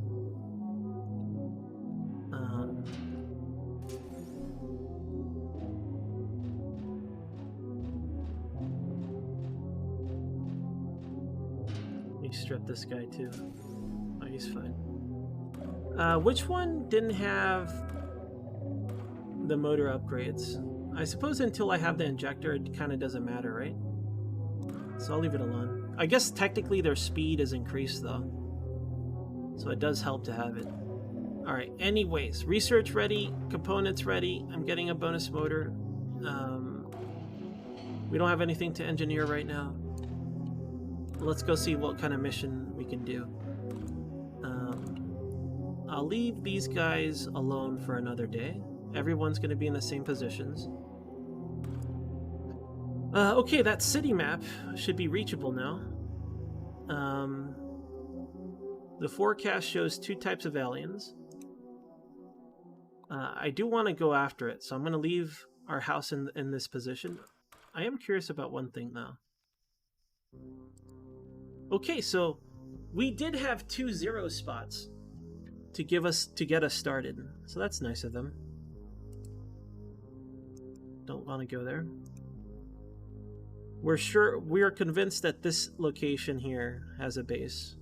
Let me strip this guy too. Oh, he's fine. Which one didn't have the motor upgrades? I suppose until I have the injector, it kind of doesn't matter, right? So I'll leave it alone. I guess technically their speed is increased though, so it does help to have it. Alright, anyways, research ready, components ready, I'm getting a bonus motor. We don't have anything to engineer right now. Let's go see what kind of mission we can do. I'll leave these guys alone for another day. Everyone's going to be in the same positions. Okay, that city map should be reachable now. The forecast shows 2 types of aliens. I do want to go after it, so I'm going to leave our house in this position. I am curious about one thing, though. Okay, so we did have 2 0 spots to get us started, so that's nice of them. Don't want to go there. We are convinced that this location here has a base.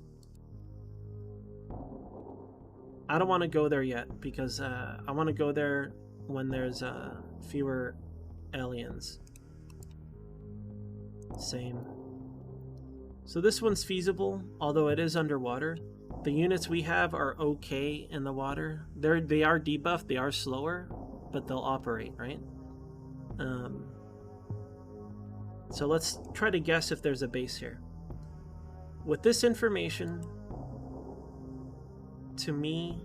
I don't want to go there yet because I want to go there when there's fewer aliens. Same. So this one's feasible, although it is underwater. The units we have are okay in the water. They are debuffed, they are slower, but they'll operate, right? So let's try to guess if there's a base here. With this information, to me,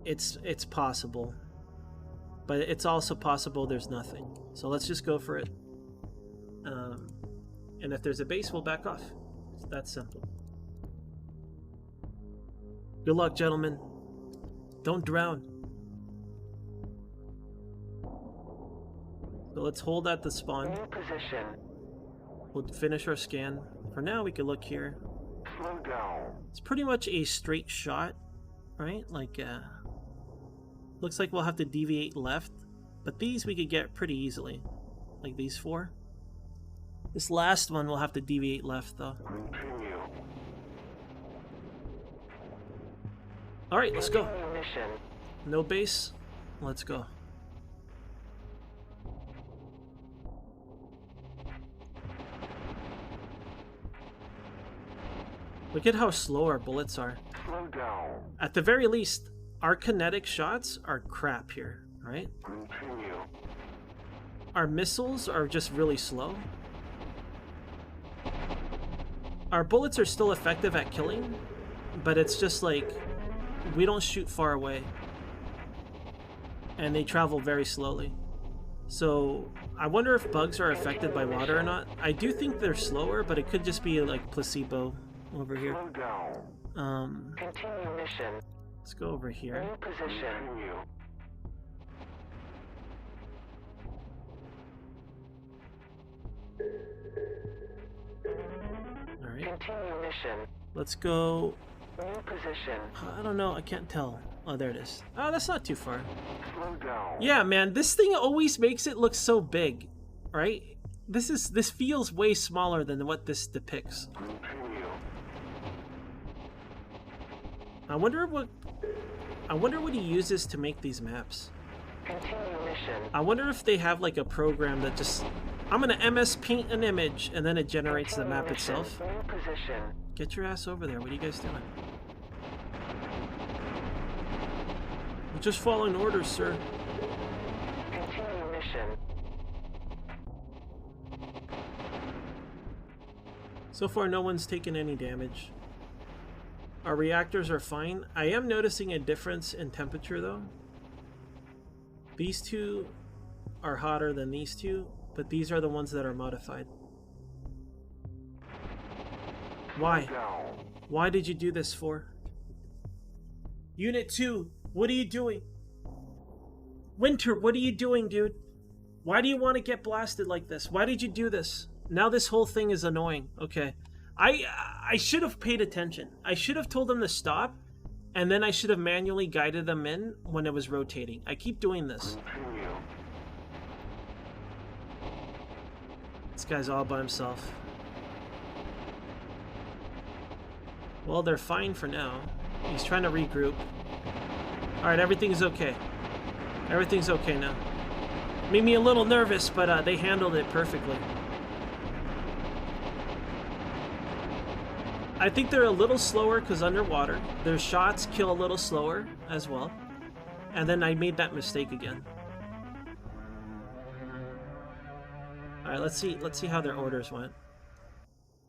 it's possible, but it's also possible there's nothing. So let's just go for it. And if there's a base, we'll back off. It's that simple. Good luck, gentlemen. Don't drown. So let's hold at the spawn. New position. We'll finish our scan. For now, we can look here. Slow down. It's pretty much a straight shot, right? Like, looks like we'll have to deviate left, but these we could get pretty easily. Like these 4. This last one we'll have to deviate left, though. Continue. Alright, let's go. Continue mission. No base. Let's go. Look at how slow our bullets are. Slow down. At the very least, our kinetic shots are crap here, right? Continue. Our missiles are just really slow. Our bullets are still effective at killing, but it's just like, we don't shoot far away. And they travel very slowly. So, I wonder if bugs are affected by water or not. I do think they're slower, but it could just be like placebo over here. Slow down. Continue mission. Let's go over here. New position. Continue. Alright. Continue mission. Let's go. New position. I don't know, I can't tell. Oh, there it is. Oh, that's not too far. Slow down. Yeah, man, this thing always makes it look so big, right? This feels way smaller than what this depicts. Continue. I wonder what he uses to make these maps. Continue mission. I wonder if they have like a program that just, I'm gonna MS Paint an image and then it generates the map itself. New position. Get your ass over there. What are you guys doing? We're just following orders, sir. Continue mission. So far, no one's taken any damage. Our reactors are fine. I am noticing a difference in temperature, though. These two are hotter than these two, but these are the ones that are modified. Why? Why did you do this for? Unit 2, what are you doing? Winter, what are you doing, dude? Why do you want to get blasted like this? Why did you do this? Now this whole thing is annoying. Okay. I should have paid attention. I should have told them to stop, and then I should have manually guided them in when it was rotating. I keep doing this. This guy's all by himself. Well, they're fine for now. He's trying to regroup. Alright, everything's okay. Everything's okay now. Made me a little nervous, but they handled it perfectly. I think they're a little slower because underwater. Their shots kill a little slower as well. And then I made that mistake again. Alright, let's see how their orders went.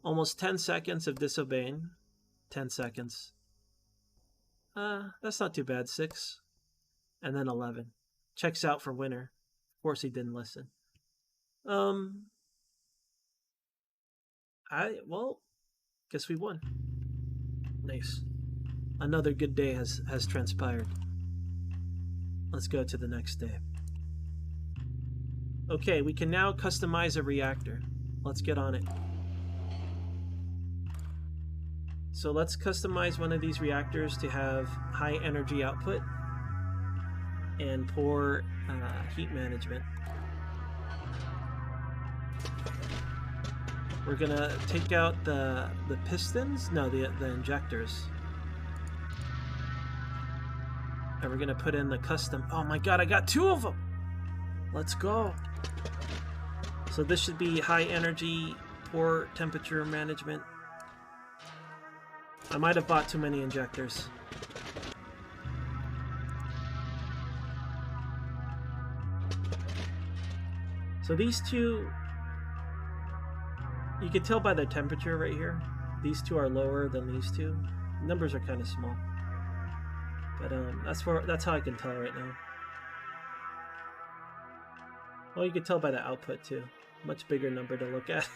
Almost 10 seconds of disobeying. 10 seconds. That's not too bad. 6. And then 11. Checks out for winner. Of course he didn't listen. Guess we won. Nice. Another good day has transpired. Let's go to the next day. Okay, we can now customize a reactor. Let's get on it. So let's customize one of these reactors to have high energy output and poor heat management. We're gonna take out the pistons, no, the injectors. And we're gonna put in the custom. Oh my god, I got 2 of them! Let's go! So this should be high energy, poor temperature management. I might have bought too many injectors. So these two, you can tell by the temperature right here. These two are lower than these two. Numbers are kind of small, but that's how I can tell right now. Well, you can tell by the output too. Much bigger number to look at.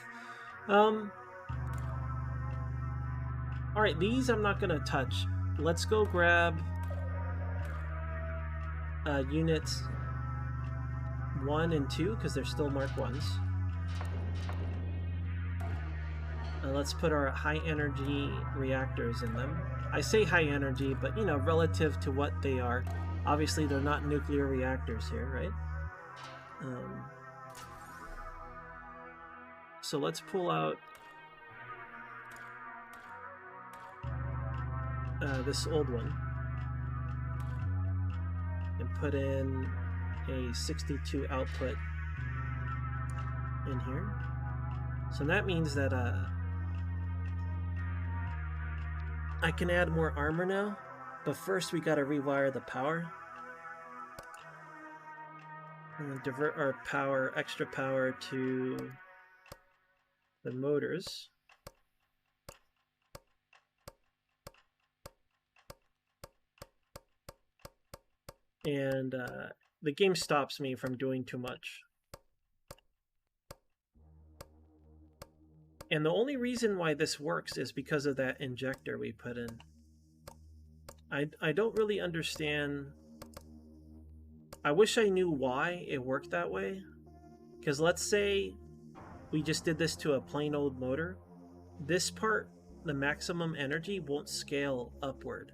Alright, these I'm not gonna touch. Let's go grab units 1 and 2 because they're still Mark 1s. Let's put our high energy reactors in them. I say high energy, but you know, relative to what they are. Obviously, they're not nuclear reactors here, right? So let's pull out this old one and put in a 62 output in here. So that means that I can add more armor now, but first we gotta rewire the power and divert our power, extra power to the motors. And the game stops me from doing too much. And the only reason why this works is because of that injector we put in. I don't really understand. I wish I knew why it worked that way. Because let's say we just did this to a plain old motor. This part, the maximum energy, won't scale upward.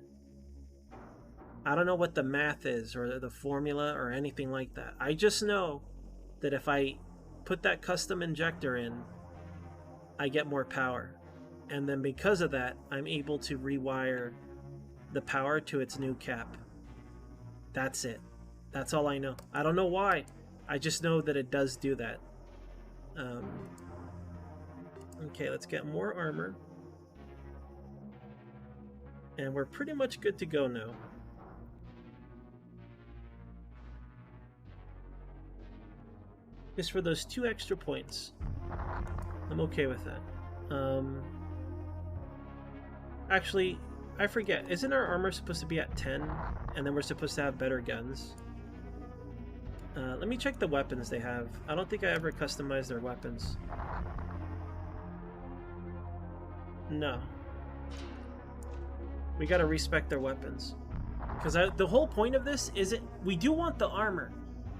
I don't know what the math is or the formula or anything like that. I just know that if I put that custom injector in, I get more power. And then because of that, I'm able to rewire the power to its new cap. That's it. That's all I know. I don't know why. I just know that it does do that. Okay, let's get more armor. And we're pretty much good to go now. Just for those 2 extra points. I'm okay with that. Actually, I forget. Isn't our armor supposed to be at 10? And then we're supposed to have better guns? Let me check the weapons they have. I don't think I ever customized their weapons. No. We gotta respec their weapons. Because the whole point of this isn't... We do want the armor.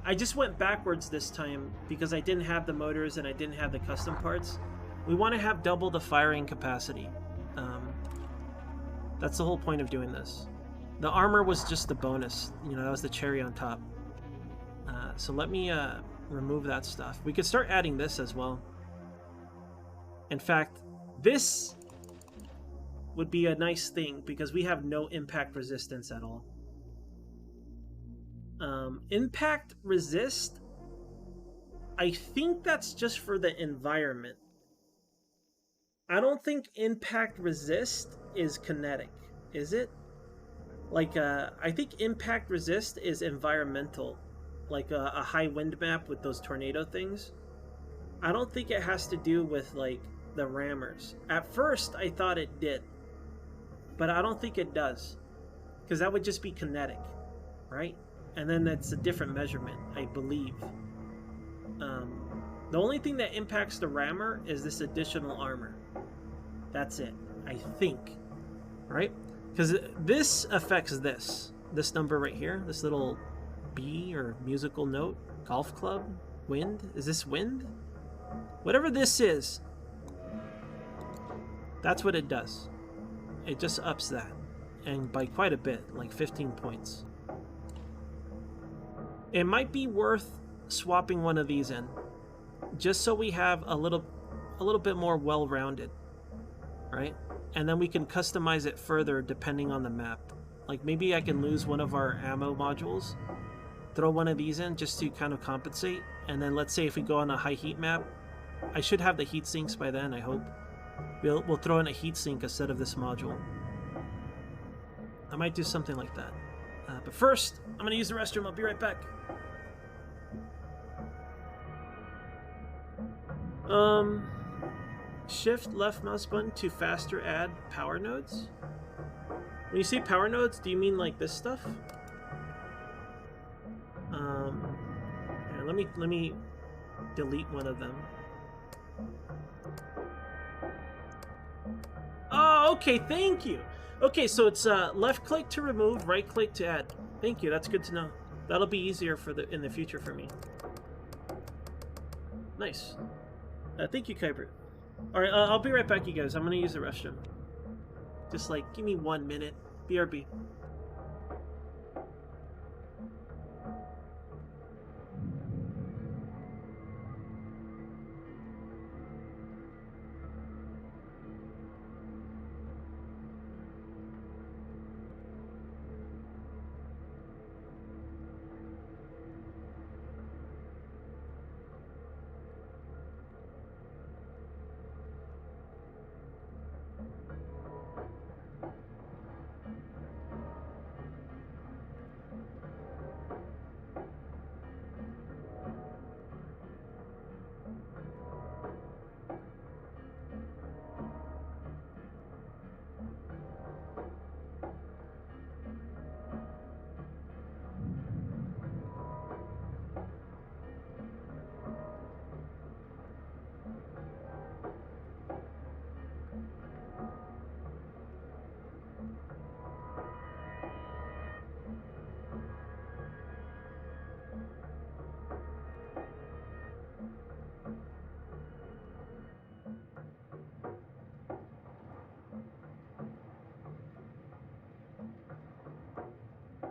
I just went backwards this time because I didn't have the motors and I didn't have the custom parts. We want to have double the firing capacity. That's the whole point of doing this. The armor was just the bonus. You know, that was the cherry on top. So let me remove that stuff. We could start adding this as well. In fact, this would be a nice thing because we have no impact resistance at all. Impact resist, I think that's just for the environment. I don't think impact resist is kinetic, is it? Like, I think impact resist is environmental, like a high wind map with those tornado things. I don't think it has to do with, like, the rammers. At first, I thought it did, but I don't think it does, because that would just be kinetic, right? And then that's a different measurement, I believe. The only thing that impacts the rammer is this additional armor. That's it, I think, right? Because this affects this number right here, this little B or musical note, golf club, wind. Is this wind? Whatever this is, that's what it does. It just ups that, and by quite a bit, like 15 points. It might be worth swapping one of these in, just so we have a little bit more well-rounded, right? And then we can customize it further depending on the map. Like maybe I can lose one of our ammo modules, throw one of these in just to kind of compensate, and then let's say if we go on a high heat map, I should have the heat sinks by then, I hope. We'll throw in a heat sink instead of this module. I might do something like that. But first, I'm going to use the restroom. I'll be right back. Shift left mouse button to faster add power nodes. When you say power nodes, do you mean like this stuff? Here, let me delete one of them. Oh, okay, thank you. Okay, so it's left click to remove, right click to add. Thank you, that's good to know. That'll be easier in the future for me. Nice. Thank you, Kyber. Alright, I'll be right back, you guys. I'm gonna use the restroom. Just like, give me 1 minute. BRB.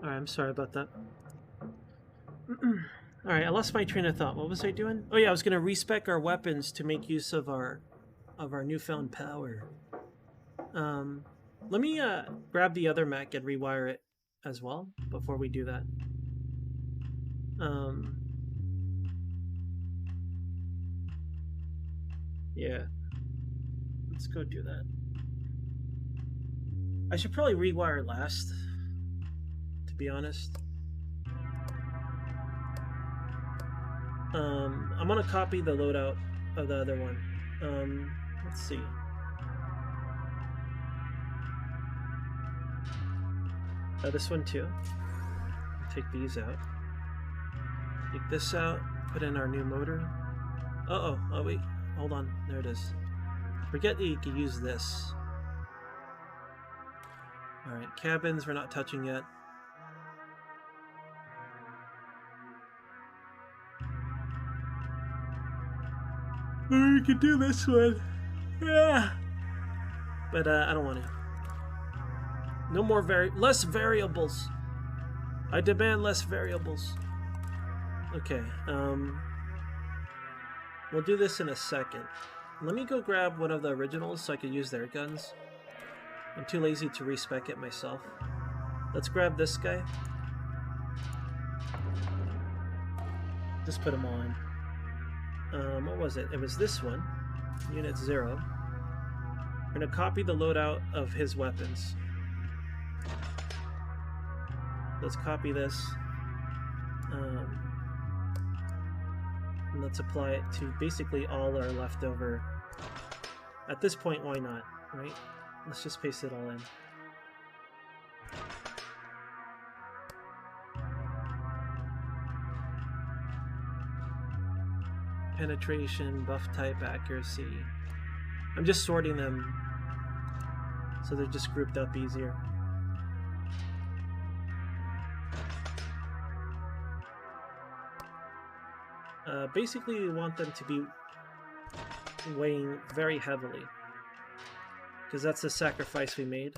Alright, I'm sorry about that. Alright, I lost my train of thought. What was I doing? Oh yeah, I was going to respec our weapons to make use of our newfound power. Let me grab the other mech and rewire it as well before we do that. Yeah. Let's go do that. I should probably rewire last, to be honest. I'm gonna copy the loadout of the other one. Let's see. This one too. Take these out. Take this out, put in our new motor. Uh-oh, oh wait, hold on, there it is. Forget that you can use this. Alright, cabins we're not touching yet. Or we could do this one. Yeah. But I don't want to. No more less variables. I demand less variables. Okay, we'll do this in a second. Let me go grab one of the originals so I can use their guns. I'm too lazy to respec it myself. Let's grab this guy. Just put him on. What was it? It was this one. Unit 0. We're going to copy the loadout of his weapons. Let's copy this. And let's apply it to basically all our leftover. At this point, why not, right? Let's just paste it all in. Penetration, buff type, accuracy. I'm just sorting them so they're just grouped up easier. Basically, we want them to be weighing very heavily, because that's the sacrifice we made.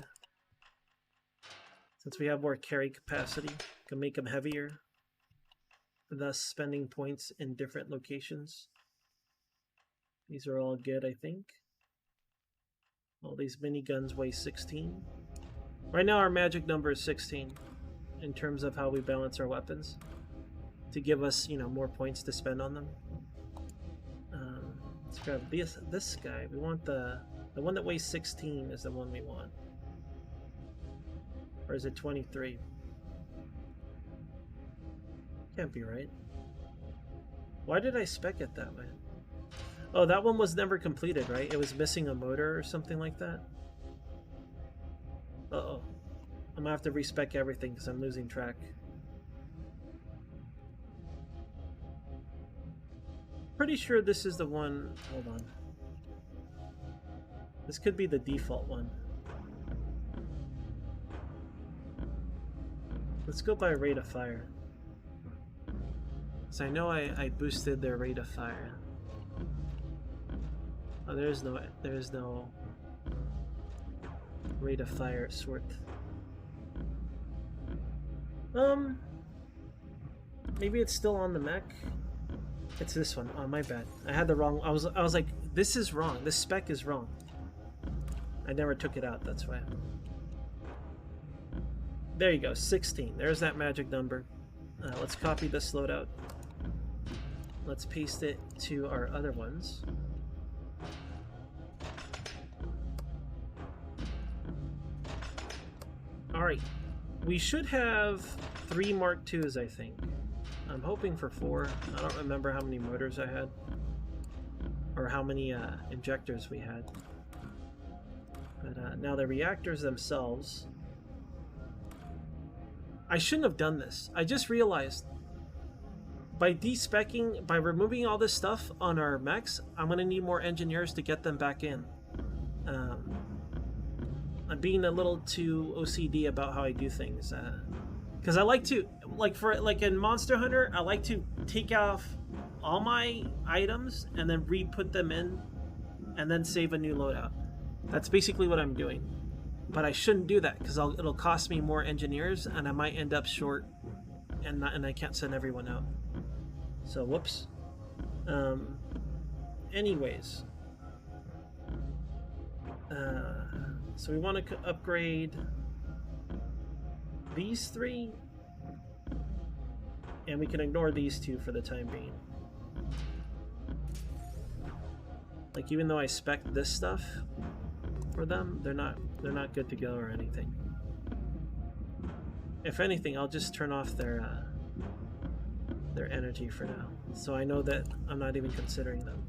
Since we have more carry capacity, we can make them heavier, thus spending points in different locations. These are all good, I think. All these miniguns weigh 16. Right now our magic number is 16 in terms of how we balance our weapons, to give us, you know, more points to spend on them. Let's grab this guy. We want the one that weighs 16 is the one we want. Or is it 23? Can't be right. Why did I spec it that way? Oh, that one was never completed, right? It was missing a motor or something like that? Uh-oh. I'm gonna have to respec everything because I'm losing track. Pretty sure this is the one. Hold on. This could be the default one. Let's go by rate of fire. So I know I boosted their rate of fire. Oh, there's no rate of fire sort. Maybe it's still on the mech. It's this one. Oh, my bad. I had the wrong. I was like, this is wrong. This spec is wrong. I never took it out. That's why. There you go. 16. There's that magic number. Let's copy this loadout. Let's paste it to our other ones. All right. We should have 3 Mark IIs, I think. I'm hoping for 4. I don't remember how many motors I had, or how many injectors we had. But now the reactors themselves, I shouldn't have done this. I just realized by despecking, by removing all this stuff on our mechs, I'm going to need more engineers to get them back in. I'm being a little too OCD about how I do things. Because I like to, like in Monster Hunter, I like to take off all my items and then re-put them in and then save a new loadout. That's basically what I'm doing. But I shouldn't do that because it'll cost me more engineers and I might end up short and I can't send everyone out. So, whoops. Anyways. So we want to upgrade these 3, and we can ignore these 2 for the time being. Like, even though I spec this stuff for them, they're not good to go or anything. If anything, I'll just turn off their energy for now, so I know that I'm not even considering them.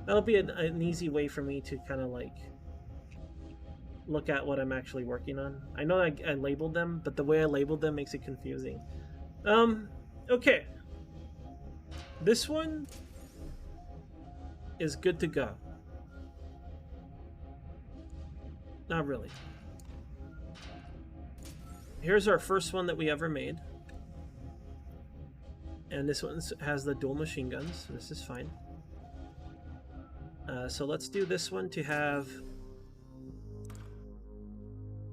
That'll be an easy way for me to kind of like look at what I'm actually working on. I know I labeled them, but the way I labeled them makes it confusing. Okay. This one is good to go. Not really. Here's our first one that we ever made. And this one has the dual machine guns. So this is fine. So let's do this one to have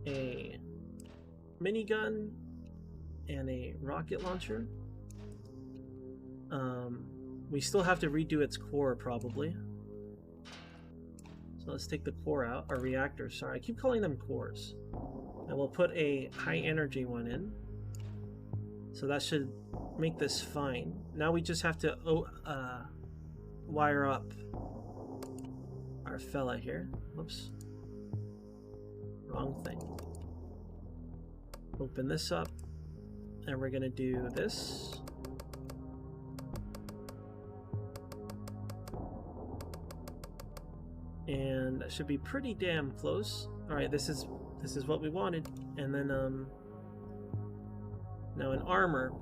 a minigun and a rocket launcher. We still have to redo its core probably. So let's take the core out, or reactors, sorry. I keep calling them cores. And we'll put a high energy one in. So that should make this fine. Now we just have to wire up our fella here. Whoops. Wrong thing. Open this up. And we're gonna do this. And that should be pretty damn close. Alright, this is what we wanted. And then now in armor,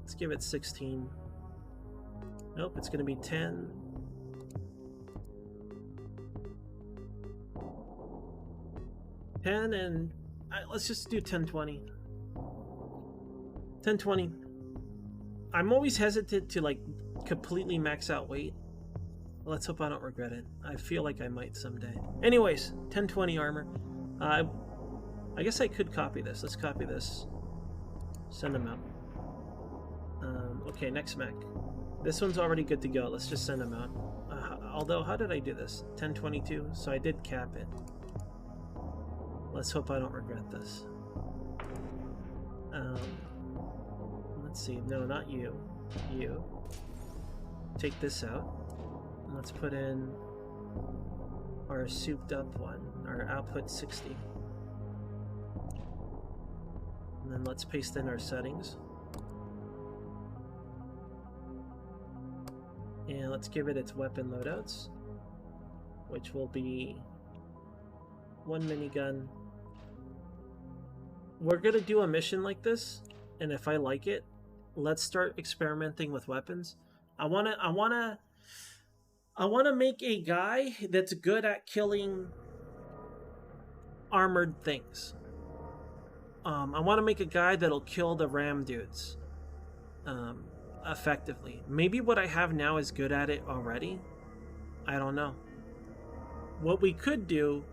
let's give it 16. Nope, it's gonna be 10. And let's just do 1020. 1020. I'm always hesitant to like completely max out weight. Let's hope I don't regret it. I feel like I might someday. Anyways, 1020 armor. I guess I could copy this. Let's copy this. Send them out. Okay, next mech. This one's already good to go. Let's just send them out. Although, how did I do this? 1022. So I did cap it. Let's hope I don't regret this. Let's see. No, not you. You. Take this out. Let's put in our souped up one, our output 60. And then let's paste in our settings. And let's give it its weapon loadouts, which will be one minigun. We're gonna do a mission like this, and if I like it, let's start experimenting with weapons. I wanna make a guy that's good at killing armored things. I want to make a guy that'll kill the ram dudes effectively. Maybe what I have now is good at it already. I don't know. What we could do...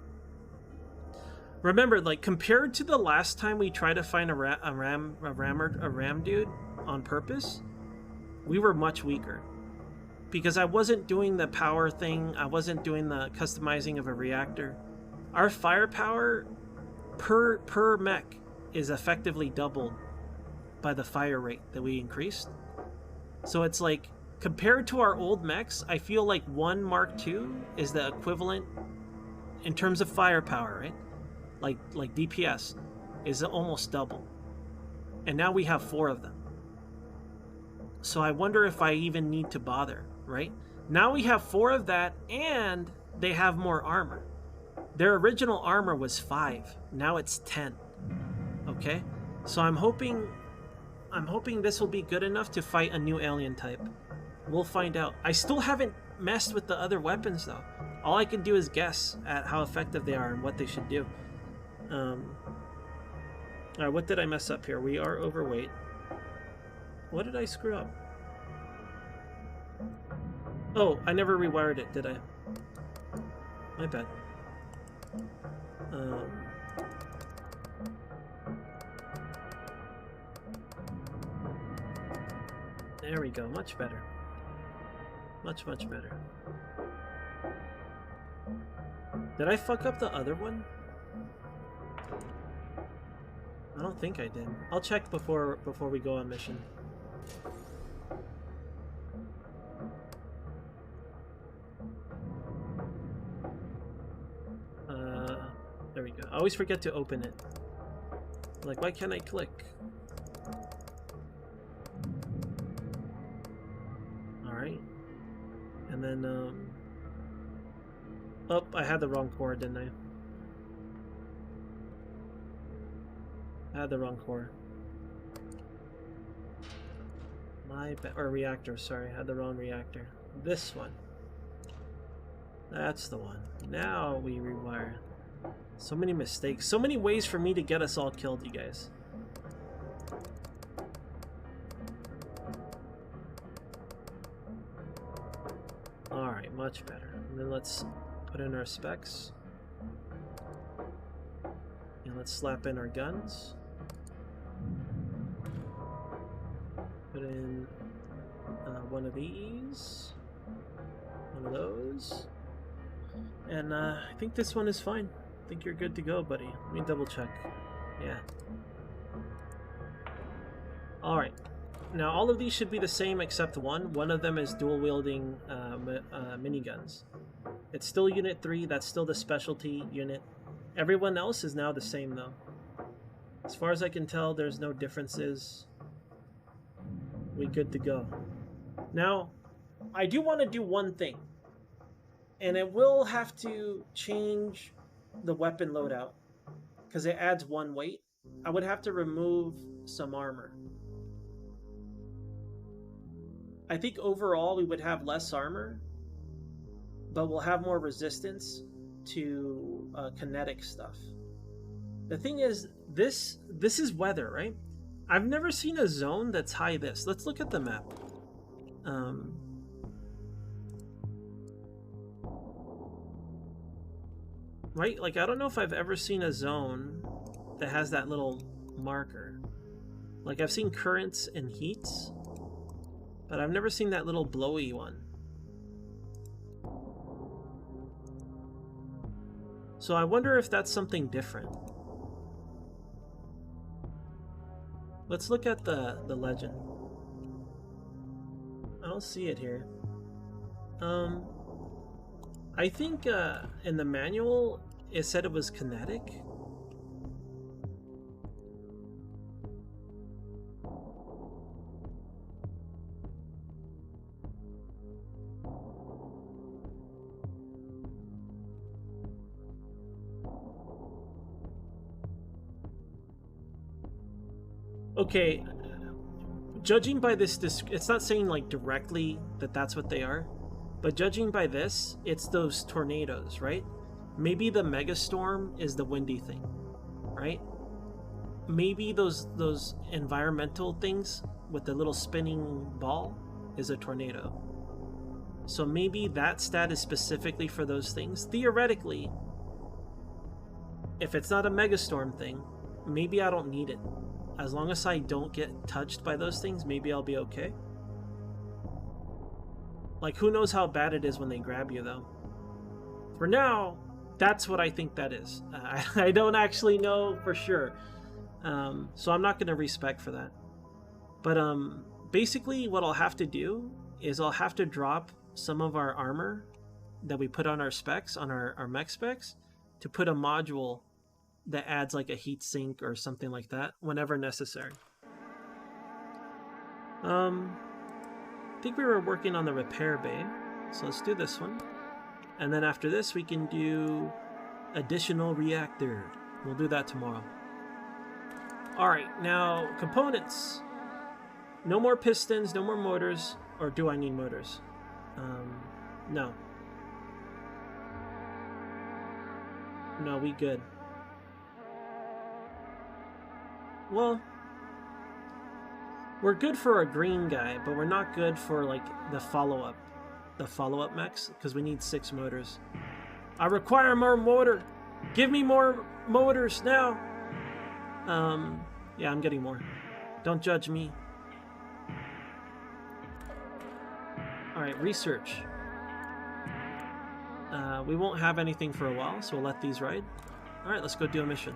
Remember, like, compared to the last time we tried to find a ram dude on purpose, we were much weaker. Because I wasn't doing the power thing, I wasn't doing the customizing of a reactor. Our firepower per mech is effectively doubled by the fire rate that we increased. So it's like, compared to our old mechs, I feel like one Mark II is the equivalent in terms of firepower, right? Like DPS is almost double. And now we have 4 of them. So I wonder if I even need to bother, right? Now we have 4 of that, and they have more armor. Their original armor was 5. Now it's 10. Okay? So I'm hoping this will be good enough to fight a new alien type. We'll find out. I still haven't messed with the other weapons though. All I can do is guess at how effective they are and what they should do. Alright, what did I mess up here? We are overweight. What did I screw up? Oh, I never rewired it, did I? My bad. There we go, much better. Much better. Did I fuck up the other one? I don't think I did. I'll check before we go on mission. There we go. I always forget to open it. Like, why can't I click? Alright. And then, oh, I had the wrong core, didn't I? I had the wrong core. My or reactor, sorry, I had the wrong reactor. This one. That's the one. Now we rewire. So many mistakes. So many ways for me to get us all killed, you guys. Alright, much better. And then let's put in our specs. And let's slap in our guns. Put in one of these. One of those. And I think this one is fine. I think you're good to go, buddy. Let me double check. Yeah. Alright. Now all of these should be the same except one. One of them is dual wielding miniguns. It's still Unit 3. That's still the specialty unit. Everyone else is now the same though. As far as I can tell, there's no differences. We good to go. Now, I do want to do one thing. And it will have to change the weapon loadout. Because it adds 1 weight. I would have to remove some armor. I think overall we would have less armor. But we'll have more resistance to kinetic stuff. The thing is, this is weather, right? I've never seen a zone that's high this. Let's look at the map. Right? Like, I don't know if I've ever seen a zone that has that little marker. Like, I've seen currents and heats, but I've never seen that little blowy one. So I wonder if that's something different. Let's look at the legend. I don't see it here. I think in the manual it said it was kinetic. Okay, judging by this, it's not saying like directly that that's what they are, but judging by this, it's those tornadoes, right? Maybe the megastorm is the windy thing, right? Maybe those environmental things with the little spinning ball is a tornado. So maybe that stat is specifically for those things. Theoretically, if it's not a megastorm thing, maybe I don't need it. As long as I don't get touched by those things, maybe I'll be okay. Like, who knows how bad it is when they grab you, though. For now, that's what I think that is. I don't actually know for sure. So I'm not going to respec for that. But basically, what I'll have to do is I'll have to drop some of our armor that we put on our specs, on our mech specs, to put a module that adds like a heat sink or something like that whenever necessary. I think we were working on the repair bay, so let's do this one. And then after this we can do additional reactor. We'll do that tomorrow. Alright, now components. No more pistons, no more motors. Or do I need motors? No. No, we good. Well, we're good for a green guy, but we're not good for like the follow-up mechs, because we need 6 motors. I require more motor. Give me more motors now. Yeah, I'm getting more. Don't judge me. All right, research. We won't have anything for a while, so we'll let these ride. All right, let's go do a mission.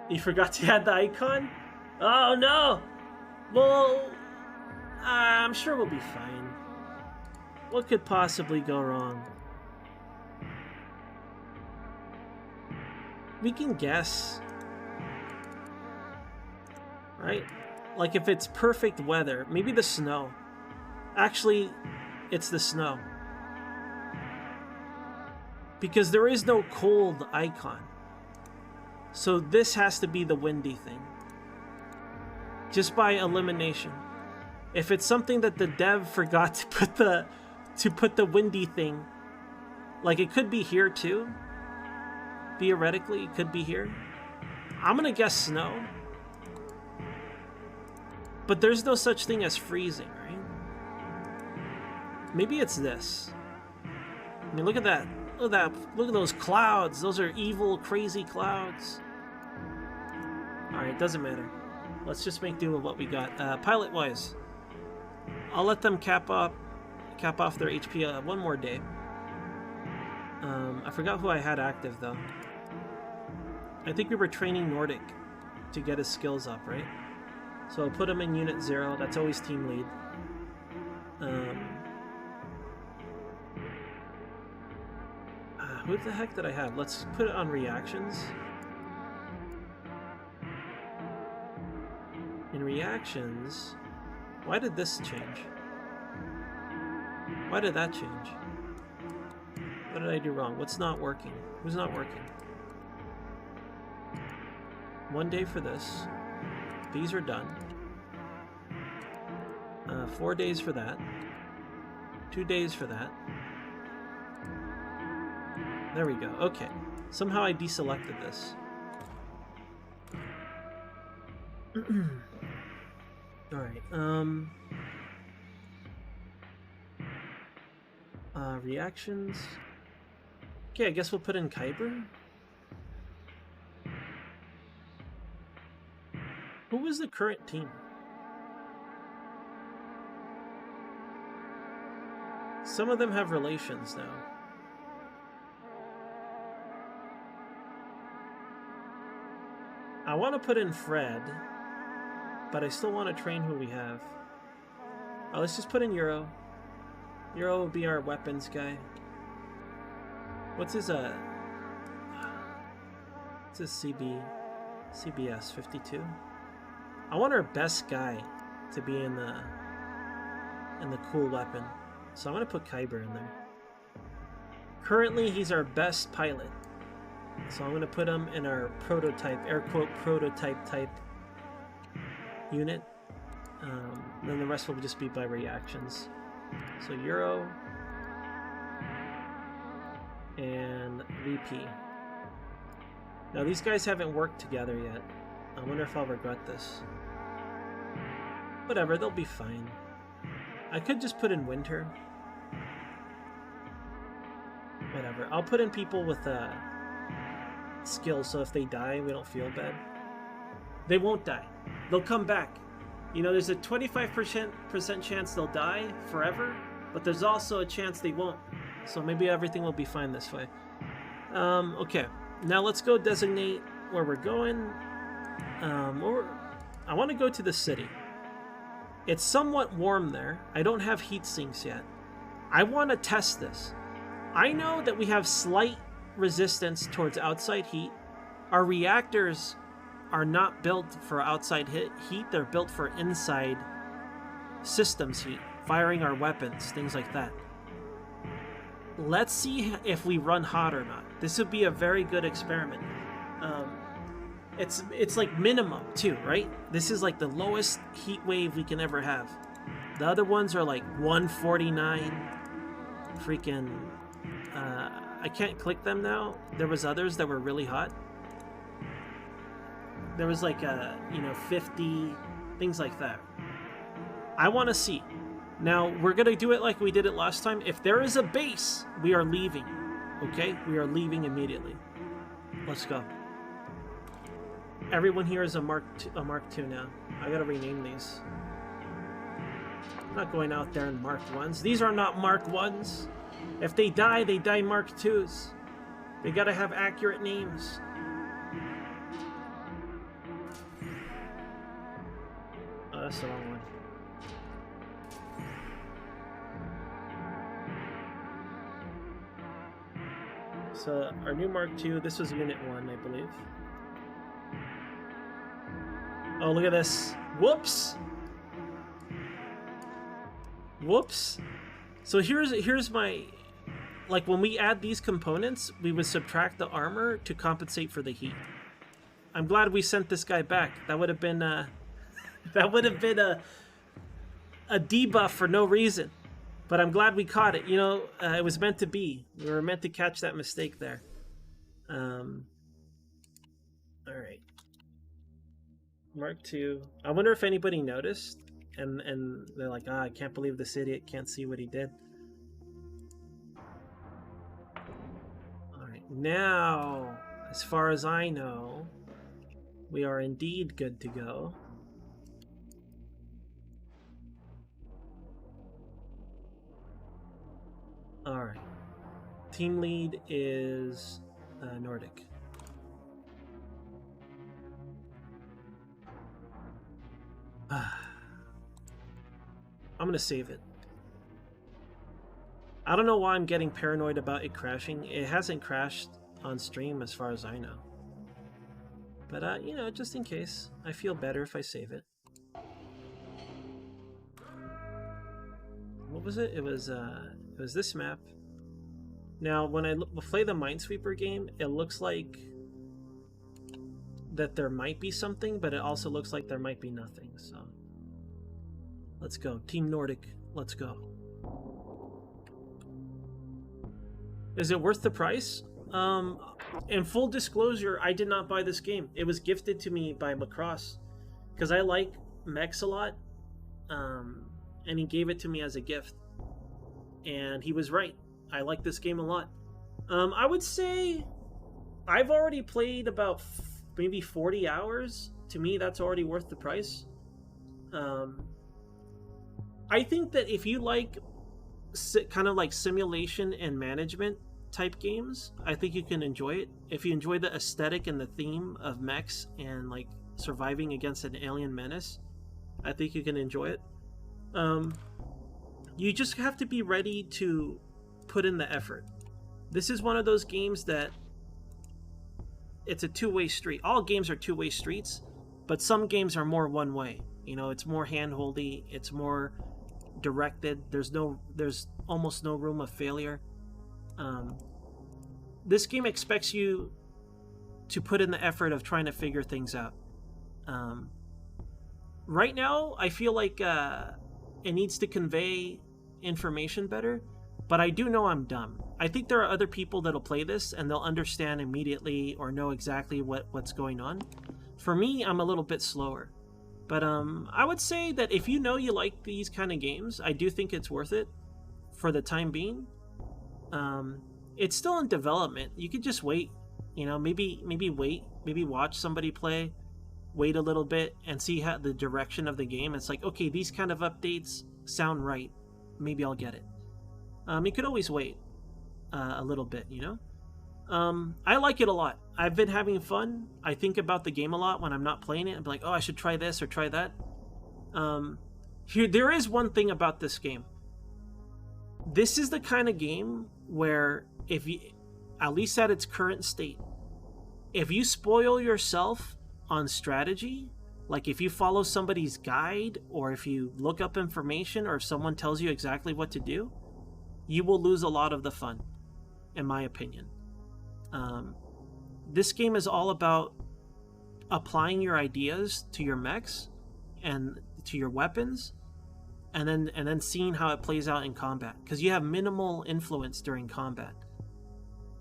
You forgot to add the icon? Oh no! Well, I'm sure we'll be fine. What could possibly go wrong? We can guess. Right? Like if it's perfect weather, maybe the snow. Actually, it's the snow. Because there is no cold icon. So this has to be the windy thing. Just by elimination. If it's something that the dev forgot to put the windy thing, like it could be here too. Theoretically, it could be here. I'm gonna guess snow. But there's no such thing as freezing, right? Maybe it's this. I mean, look at that. Look at that. Look at those clouds. Those are evil, crazy clouds. Alright, doesn't matter. Let's just make do with what we got. Pilot-wise, I'll let them cap off their HP one more day. I forgot who I had active, though. I think we were training Nordic to get his skills up, right? So I'll put him in Unit 0. That's always team lead. Who the heck did I have? Let's put it on reactions. In reactions... Why did this change? Why did that change? What did I do wrong? What's not working? Who's not working? 1 day for this. These are done. 4 days for that. 2 days for that. There we go. Okay. Somehow I deselected this. Alright, reactions. Okay, I guess we'll put in Kyber. Who was the current team? Some of them have relations now. I want to put in Fred, but I still want to train who we have. Oh, let's just put in Euro. Euro will be our weapons guy. What's his CBS 52? I want our best guy to be in the cool weapon. So I'm gonna put Kyber in there. Currently he's our best pilot. So I'm gonna put him in our prototype, air quote prototype type unit. Then the rest will just be by reactions. So Euro and VP. Now these guys haven't worked together yet. I wonder if I'll regret this. Whatever, they'll be fine. I could just put in Winter. Whatever. I'll put in people with skills, so if they die, we don't feel bad. They won't die. They'll come back. You know, there's a 25% chance they'll die forever, but there's also a chance they won't. So maybe everything will be fine this way. Okay. Now let's go designate where we're going. I want to go to the city. It's somewhat warm there. I don't have heat sinks yet. I want to test this. I know that we have slight resistance towards outside heat. Our reactors are not built for outside heat. They're built for inside systems heat, firing our weapons, things like that. Let's see if we run hot or not. This would be a very good experiment. It's like minimum too, right? This is like the lowest heat wave we can ever have. The other ones are like 149. Freaking, I can't click them now. There was others that were really hot. There was like 50, things like that. I want to see. Now, we're going to do it like we did it last time. If there is a base, we are leaving. Okay? We are leaving immediately. Let's go. Everyone here is a Mark II now. I gotta rename these. I'm not going out there in Mark 1s. These are not Mark 1s. If they die Mark 2s. They gotta have accurate names. Oh, that's the wrong one. So, our new Mark II, this was Unit 1, I believe. Oh, look at this. Whoops! Whoops! So here's my... Like, when we add these components, we would subtract the armor to compensate for the heat. I'm glad we sent this guy back. That would have been a debuff for no reason. But I'm glad we caught it. You know, it was meant to be. We were meant to catch that mistake there. All right. Mark II. I wonder if anybody noticed. And they're like, I can't believe this idiot can't see what he did. All right. Now, as far as I know, we are indeed good to go. All right. Team lead is Nordic. I'm gonna save it. I don't know why I'm getting paranoid about it crashing. It hasn't crashed on stream as far as I know. But, you know, just in case, I feel better if I save it. What was it? It was this map. Now, when I play the Minesweeper game, it looks like that there might be something, but it also looks like there might be nothing, so. Let's go. Team Nordic, let's go. Is it worth the price? In full disclosure, I did not buy this game. It was gifted to me by Macross because I like mechs a lot, and he gave it to me as a gift. And he was right. I like this game a lot. I would say I've already played about maybe 40 hours. To me, that's already worth the price. I think that if you like kind of like simulation and management type games, I think you can enjoy it. If you enjoy the aesthetic and the theme of mechs and like surviving against an alien menace, I think you can enjoy it. You just have to be ready to put in the effort. This is one of those games that it's a two-way street. All games are two-way streets, but some games are more one-way. You know, it's more hand-holdy, it's more directed. There's almost no room of failure. This game expects you to put in the effort of trying to figure things out. Right now, I feel like it needs to convey information better, but I do know I'm dumb. I think there are other people that'll play this and they'll understand immediately or know exactly what's going on. For me, I'm a little bit slower. But I would say that if you know you like these kind of games, I do think it's worth it for the time being. It's still in development. You could just wait, you know, maybe wait, maybe watch somebody play, wait a little bit and see how the direction of the game. It's like, okay, these kind of updates sound right. Maybe I'll get it. You could always wait a little bit, you know? I like it a lot. I've been having fun. I think about the game a lot when I'm not playing it. I'm like, oh, I should try this or try that. There is one thing about this game. This is the kind of game where if you, at least at its current state, if you spoil yourself on strategy, like if you follow somebody's guide or if you look up information or if someone tells you exactly what to do, you will lose a lot of the fun, in my opinion. This game is all about applying your ideas to your mechs and to your weapons, and then seeing how it plays out in combat, because you have minimal influence during combat.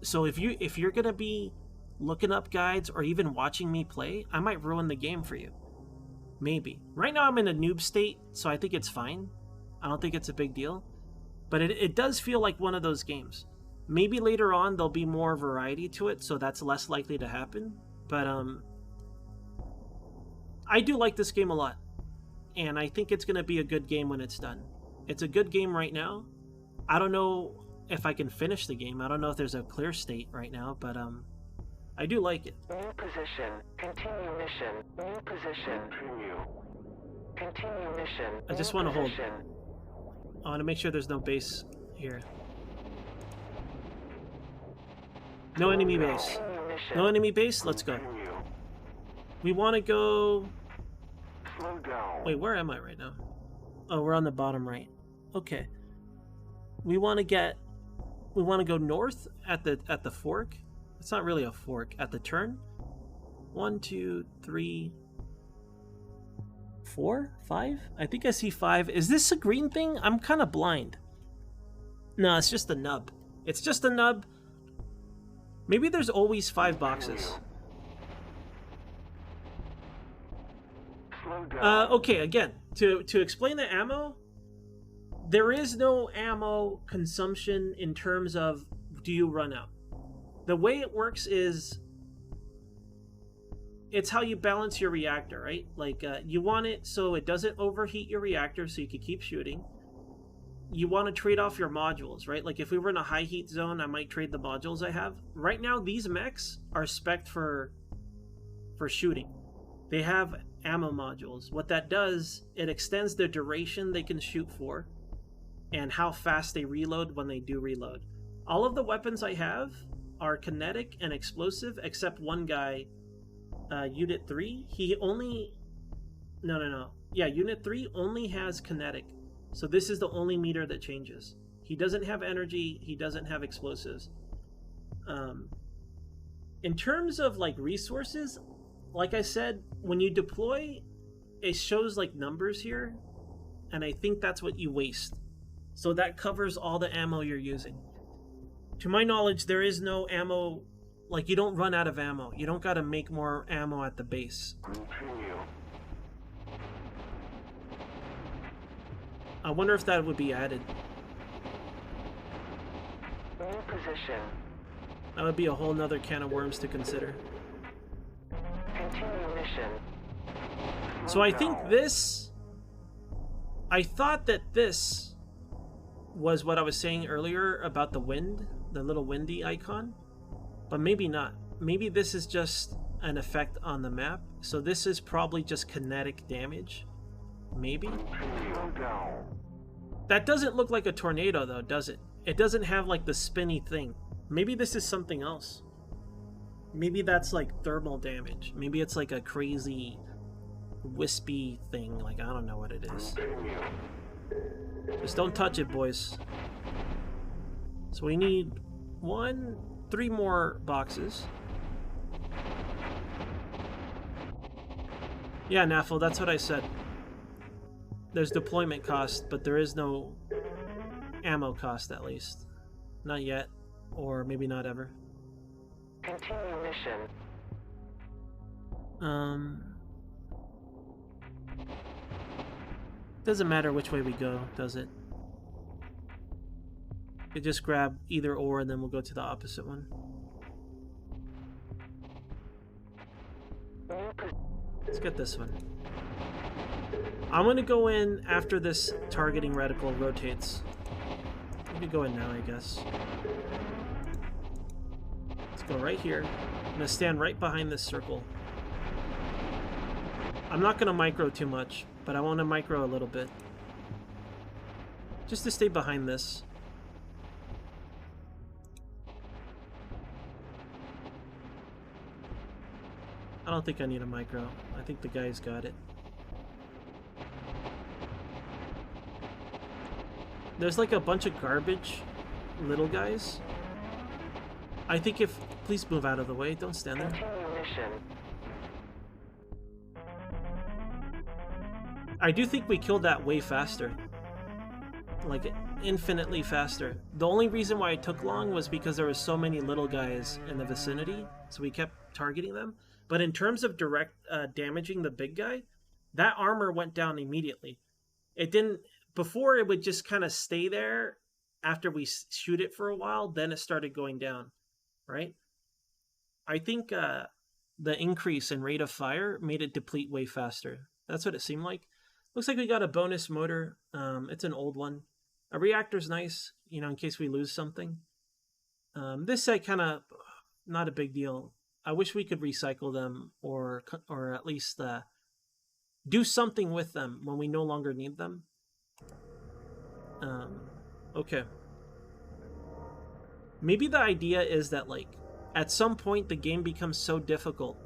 So if you're gonna be looking up guides or even watching me play, I might ruin the game for you. Maybe. Right now I'm in a noob state, so I think it's fine. I don't think it's a big deal. But it does feel like one of those games. Maybe later on there'll be more variety to it, so that's less likely to happen. But I do like this game a lot. And I think it's going to be a good game when it's done. It's a good game right now. I don't know if I can finish the game. I don't know if there's a clear state right now, but I do like it. New position. Continue mission. New position. Continue mission. I just want to hold. I want to make sure there's no base here. No enemy base. No enemy base? Let's go. We want to go... Wait, where am I right now? Oh, we're on the bottom right. Okay. We want to go north at the fork. It's not really a fork. At the turn. 1, 2, 3, 4, 5? I think I see 5. Is this a green thing? I'm kind of blind. No, it's just a nub. It's just a nub. Maybe there's always 5 boxes. Okay, again, to explain the ammo, there is no ammo consumption in terms of do you run out. The way it works is it's how you balance your reactor, right? Like, you want it so it doesn't overheat your reactor so you can keep shooting. You want to trade off your modules, right? Like, if we were in a high heat zone, I might trade the modules I have. Right now, these mechs are spec'd for shooting. They have ammo modules. What that does, it extends the duration they can shoot for and how fast they reload when they do reload. All of the weapons I have are kinetic and explosive, except one guy, Unit 3. He only... No. Yeah, Unit 3 only has kinetic. So this is the only meter that changes. He doesn't have energy, he doesn't have explosives. In terms of, like, resources, like I said, when you deploy, it shows, like, numbers here, and I think that's what you waste. So that covers all the ammo you're using. To my knowledge, there is no ammo, like, you don't run out of ammo. You don't gotta make more ammo at the base. I wonder if that would be added. New position. That would be a whole nother can of worms to consider. Continue mission. So I think this... I thought that this was what I was saying earlier about the wind, the little windy icon, but maybe not. Maybe this is just an effect on the map. So this is probably just kinetic damage. Maybe. That doesn't look like a tornado though, does it? It doesn't have like the spinny thing. Maybe this is something else. Maybe that's like thermal damage. Maybe it's like a crazy wispy thing. Like, I don't know what it is. Just don't touch it, boys. So we need 3 more boxes. Yeah, Naffle, that's what I said. There's deployment cost, but there is no ammo cost, at least. Not yet, or maybe not ever. Continue mission. Doesn't matter which way we go, does it? We just grab either or, and then we'll go to the opposite one. Let's get this one. I'm gonna go in after this targeting reticle rotates. We could go in now, I guess. Let's go right here. I'm gonna stand right behind this circle. I'm not gonna micro too much, but I want to micro a little bit. Just to stay behind this. I don't think I need a micro. I think the guy's got it. There's like a bunch of garbage little guys. I think if... Please move out of the way. Don't stand there. Continue mission. I do think we killed that way faster. Like, infinitely faster. The only reason why it took long was because there were so many little guys in the vicinity, so we kept targeting them. But in terms of direct damaging the big guy, that armor went down immediately. It didn't... Before, it would just kind of stay there after we shoot it for a while, then it started going down, right? I think the increase in rate of fire made it deplete way faster. That's what it seemed like. Looks like we got a bonus motor. It's an old one. A reactor's nice, you know, in case we lose something. This set kind of not a big deal. I wish we could recycle them or at least do something with them when we no longer need them. Okay. Maybe the idea is that, like, at some point the game becomes so difficult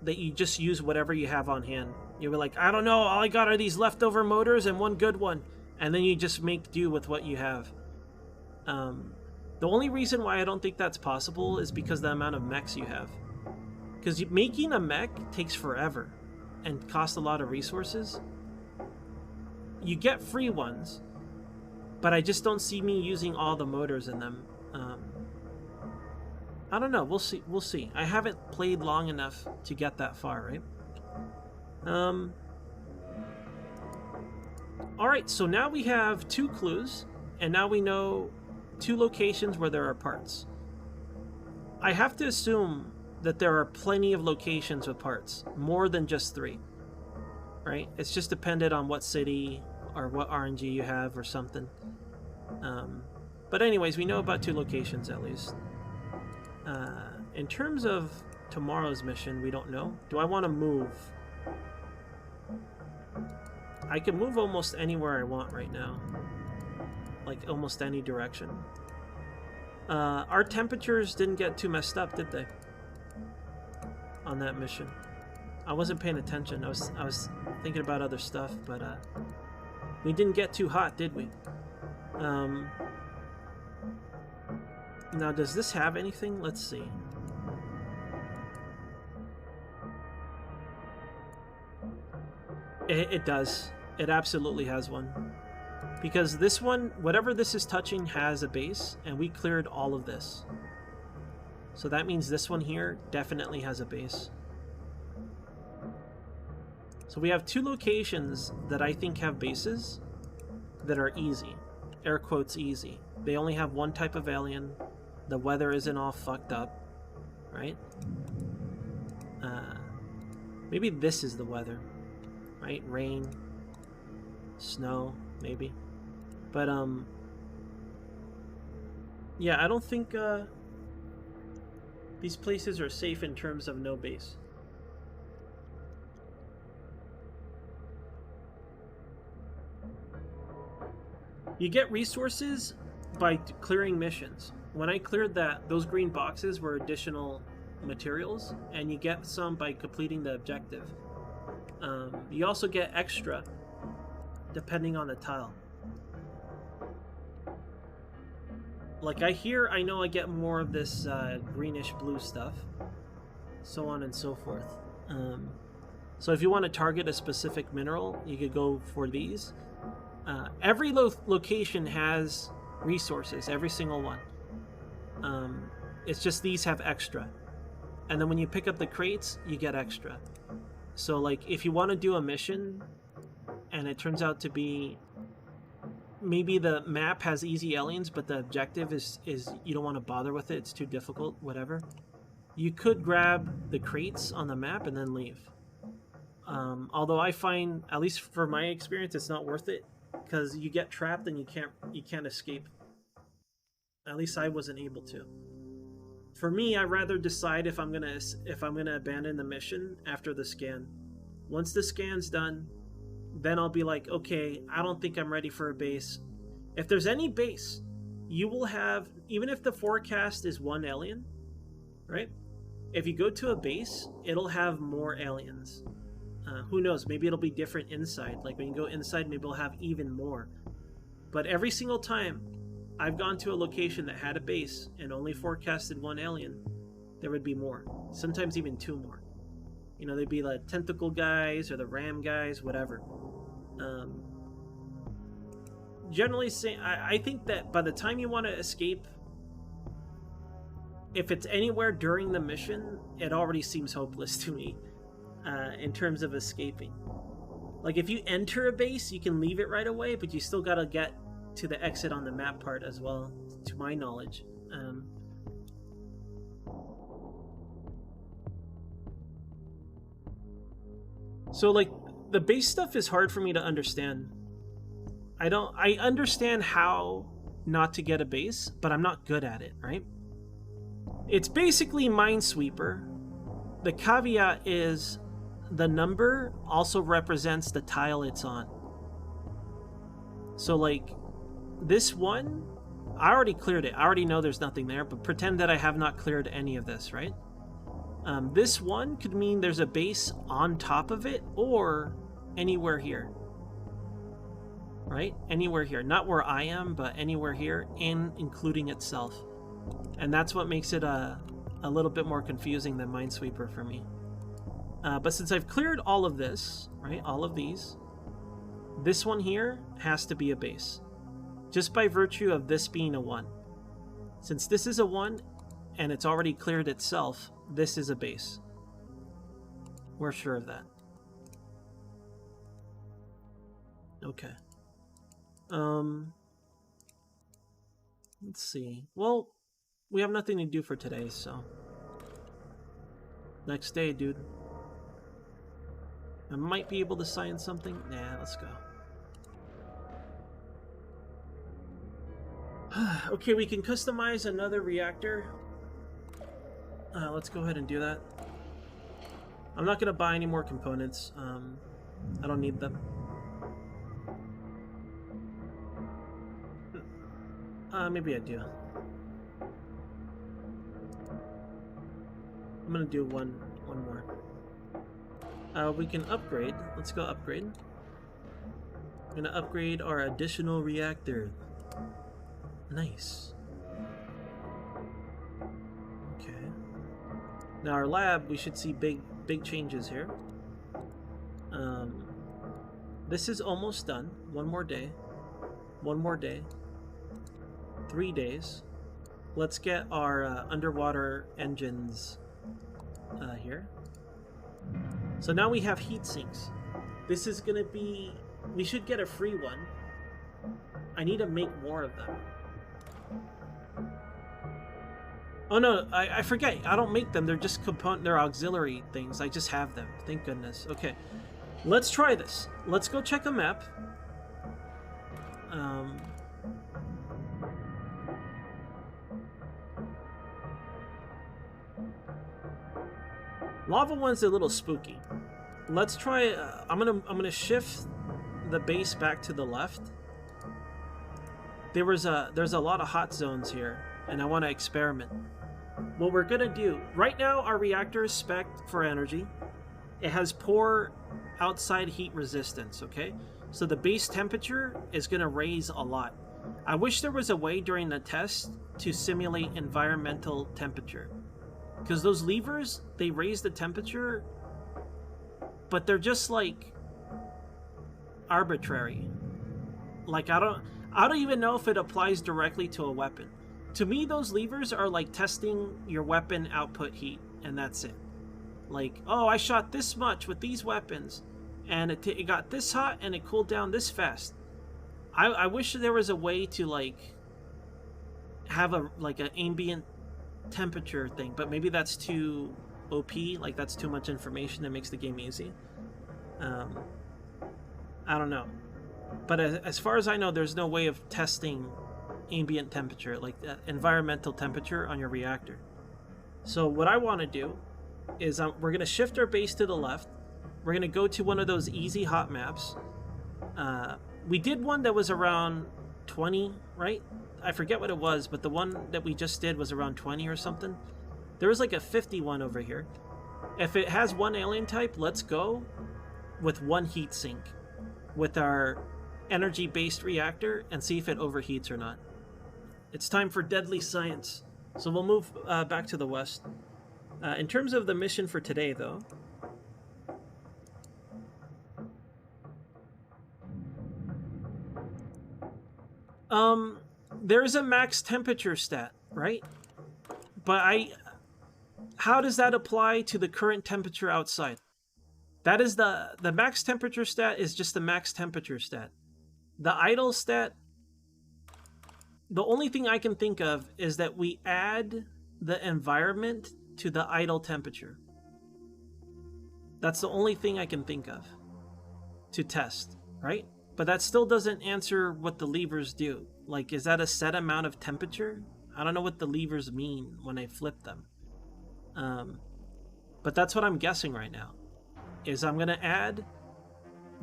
that you just use whatever you have on hand. You were like, I don't know, all I got are these leftover motors and one good one. And then you just make do with what you have. The only reason why I don't think that's possible is because the amount of mechs you have. Because making a mech takes forever and costs a lot of resources. You get free ones, but I just don't see me using all the motors in them. I don't know. We'll see. We'll see. I haven't played long enough to get that far, right? Alright, so now we have 2 clues, and now we know 2 locations where there are parts. I have to assume that there are plenty of locations with parts, more than just 3. Right? It's just dependent on what city or what RNG you have or something. But anyways, we know about 2 locations at least. In terms of tomorrow's mission, we don't know. Do I want to move? I can move almost anywhere I want right now. Like, almost any direction. Our temperatures didn't get too messed up, did they? On that mission. I wasn't paying attention. I was thinking about other stuff, but we didn't get too hot, did we? Now, does this have anything? Let's see. It does. It absolutely has one. Because this one, whatever this is touching, has a base, and we cleared all of this. So that means this one here definitely has a base. So we have 2 locations that I think have bases that are easy. Air quotes easy. They only have 1 type of alien. The weather isn't all fucked up, right? Maybe this is the weather, right? Rain, snow, maybe. But, yeah, I don't think, these places are safe in terms of no base. You get resources by clearing missions. When I cleared that, those green boxes were additional materials, and you get some by completing the objective. You also get extra depending on the tile. Like I know I get more of this greenish blue stuff, so on and so forth. So if you want to target a specific mineral, you could go for these. Every location has resources, every single one. It's just these have extra. And then when you pick up the crates, you get extra. So like if you want to do a mission and it turns out to be maybe the map has easy aliens, but the objective is you don't want to bother with it, it's too difficult, whatever. You could grab the crates on the map and then leave. Although I find, at least for my experience, it's not worth it because you get trapped and you can't escape. At least I wasn't able to. For me, I rather decide if I'm gonna abandon the mission after the scan. Once the scan's done, then I'll be like, okay, I don't think I'm ready for a base. If there's any base, you will have, even if the forecast is 1 alien, right? If you go to a base, it'll have more aliens. Who knows? Maybe it'll be different inside. Like when you go inside, maybe it'll have even more. But every single time I've gone to a location that had a base and only forecasted 1 alien, there would be more. Sometimes even 2 more. You know, they'd be the tentacle guys or the ram guys, whatever. Generally, I think that by the time you want to escape, if it's anywhere during the mission, it already seems hopeless to me in terms of escaping. Like if you enter a base, you can leave it right away, but you still gotta get to the exit on the map part as well, to my knowledge. So like the base stuff is hard for me to understand. I understand how not to get a base, but I'm not good at it, right? It's basically Minesweeper. The caveat is the number also represents the tile it's on. So like this one, I already cleared it. I already know there's nothing there, but pretend that I have not cleared any of this, right? This one could mean there's a base on top of it or anywhere here. Right? Anywhere here. Not where I am, but anywhere here, including itself. And that's what makes it a a little bit more confusing than Minesweeper for me. But since I've cleared all of this, right, all of these, this one here has to be a base. Just by virtue of this being a 1. Since this is a 1, and it's already cleared itself, this is a base. We're sure of that. Okay. Let's see. Well, we have nothing to do for today, so... Next day, dude. I might be able to sign something. Nah, let's go. Okay, we can customize another reactor. Let's go ahead and do that. I'm not gonna buy any more components. I don't need them. Maybe I do. I'm gonna do one more. We can upgrade. Let's go upgrade. I'm gonna upgrade our additional reactor. Nice. Okay. Now our lab, we should see big changes here. This is almost done. One more day. 3 days. Let's get our underwater engines here. So now we have heat sinks. This is gonna be... We should get a free one. I need to make more of them. Oh no, I forget. I don't make them. They're just they're auxiliary things. I just have them. Thank goodness. Okay. Let's try this. Let's go check a map. Lava one's a little spooky. Let's try. I'm gonna shift the base back to the left. There's a lot of hot zones here, and I want to experiment. What we're gonna do right now, our reactor is spec'd for energy. It has poor outside heat resistance. Okay, so the base temperature is gonna raise a lot. I wish there was a way during the test to simulate environmental temperature. Because those levers, they raise the temperature, but they're just like arbitrary. Like I don't even know if it applies directly to a weapon. To me, those levers are like testing your weapon output heat, and that's it. Like, oh, I shot this much with these weapons, and it got this hot and it cooled down this fast. I wish there was a way to like have an ambient temperature thing, but maybe that's too OP, like that's too much information that makes the game easy. I don't know, but as far as I know, there's no way of testing ambient temperature, like environmental temperature on your reactor. So what I want to do is we're going to shift our base to the left. We're going to go to one of those easy hot maps. We did one that was around 20, right? I forget what it was, but the one that we just did was around 20 or something. There was like a 51 over here. If it has one alien type, let's go with one heat sink with our energy-based reactor and see if it overheats or not. It's time for deadly science. So we'll move back to the west. In terms of the mission for today, though, there's a max temperature stat, right? But how does that apply to the current temperature outside? That is the max temperature stat is just the max temperature stat. The idle stat, the only thing I can think of is that we add the environment to the idle temperature. That's the only thing I can think of to test, right? But that still doesn't answer what the levers do. Like, is that a set amount of temperature? I don't know what the levers mean when I flip them. But that's what I'm guessing right now. Is I'm going to add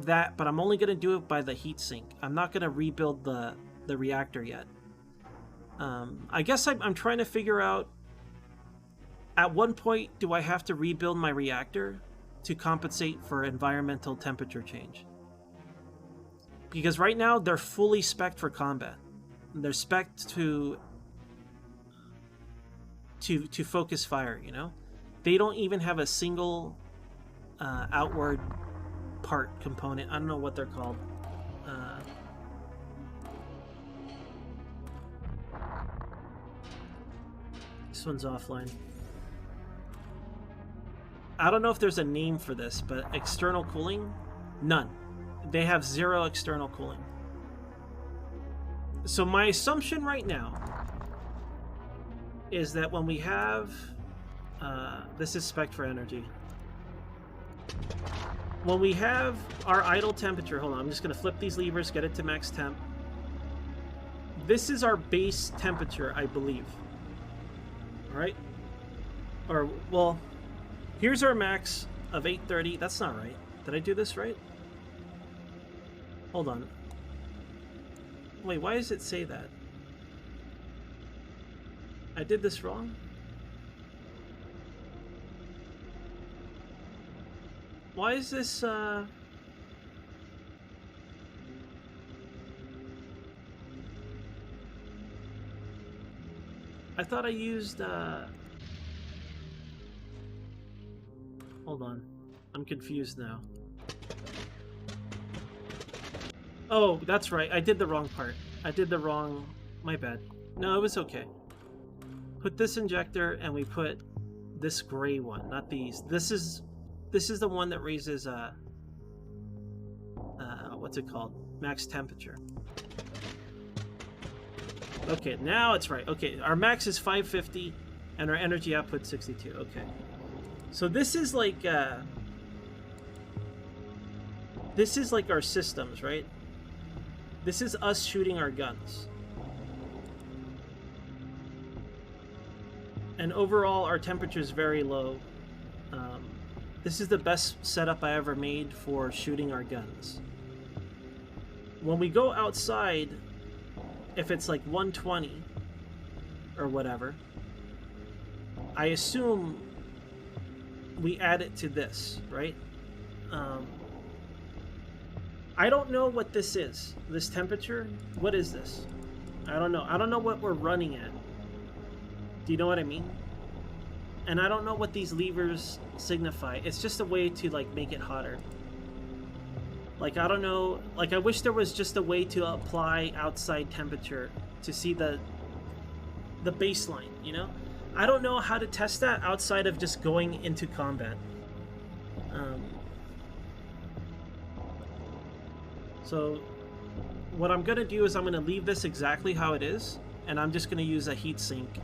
that, but I'm only going to do it by the heatsink. I'm not going to rebuild the reactor yet. I guess I'm trying to figure out, at one point, do I have to rebuild my reactor to compensate for environmental temperature change? Because right now, they're fully spec'd for combat. They're spec'd to... to focus fire, you know? They don't even have a single outward part component. I don't know what they're called. This one's offline. I don't know if there's a name for this, but external cooling? None. They have 0 external cooling. So my assumption right now is that when we have... this is spec for energy. When we have our idle temperature... Hold on, I'm just going to flip these levers, get it to max temp. This is our base temperature, I believe. Alright? Or, well... Here's our max of 830. That's not right. Did I do this right? Hold on. Wait, why does it say that? I did this wrong? Why is this, I thought I used, Hold on. I'm confused now. Oh, that's right. I did the wrong part. I did the wrong... My bad. No, it was okay. Put this injector and we put this gray one, not these. This is the one that raises, what's it called? Max temperature. Okay, now it's right. Okay, our max is 550 and our energy output 62. Okay. So this is like our systems, right? This is us shooting our guns. And overall, our temperature is very low. This is the best setup I ever made for shooting our guns. When we go outside, if it's like 120 or whatever, I assume we add it to this, right? I don't know what this is. This temperature? What is this? I don't know. I don't know what we're running at. Do you know what I mean? And I don't know what these levers signify. It's just a way to, like, make it hotter. Like, I don't know. Like, I wish there was just a way to apply outside temperature to see the baseline, you know? I don't know how to test that outside of just going into combat. So what I'm going to do is I'm going to leave this exactly how it is, and I'm just going to use a heat sink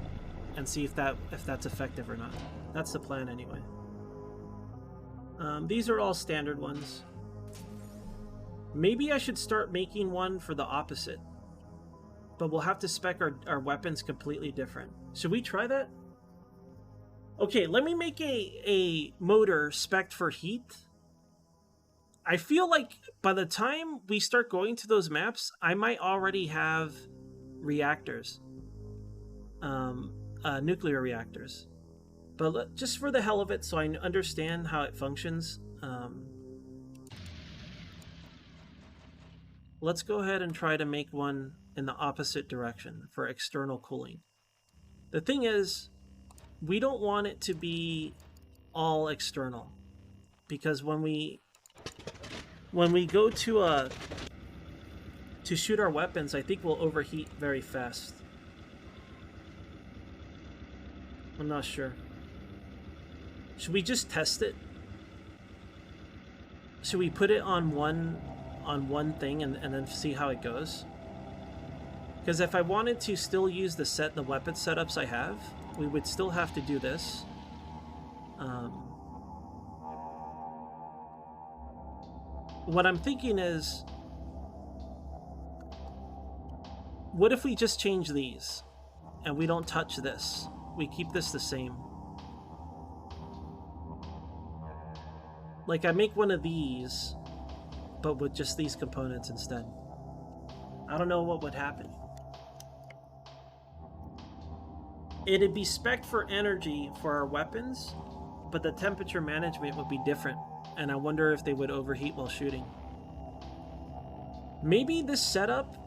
and see if that's effective or not. That's the plan anyway. These are all standard ones. Maybe I should start making one for the opposite. But we'll have to spec our weapons completely different. Should we try that? Okay, let me make a motor spec'd for heat. I feel like by the time we start going to those maps, I might already have reactors. Nuclear reactors. But just for the hell of it, so I understand how it functions, let's go ahead and try to make one in the opposite direction for external cooling. The thing is, we don't want it to be all external, because when we go to shoot our weapons, I think we'll overheat very fast. I'm not sure. Should we just test it? Should we put it on one thing and then see how it goes? Because if I wanted to still use the weapon setups I have, we would still have to do this. What I'm thinking is, what if we just change these and we don't touch this? We keep this the same. Like, I make one of these, but with just these components instead. I don't know what would happen. It'd be spec'd for energy for our weapons, but the temperature management would be different, and I wonder if they would overheat while shooting. Maybe the setup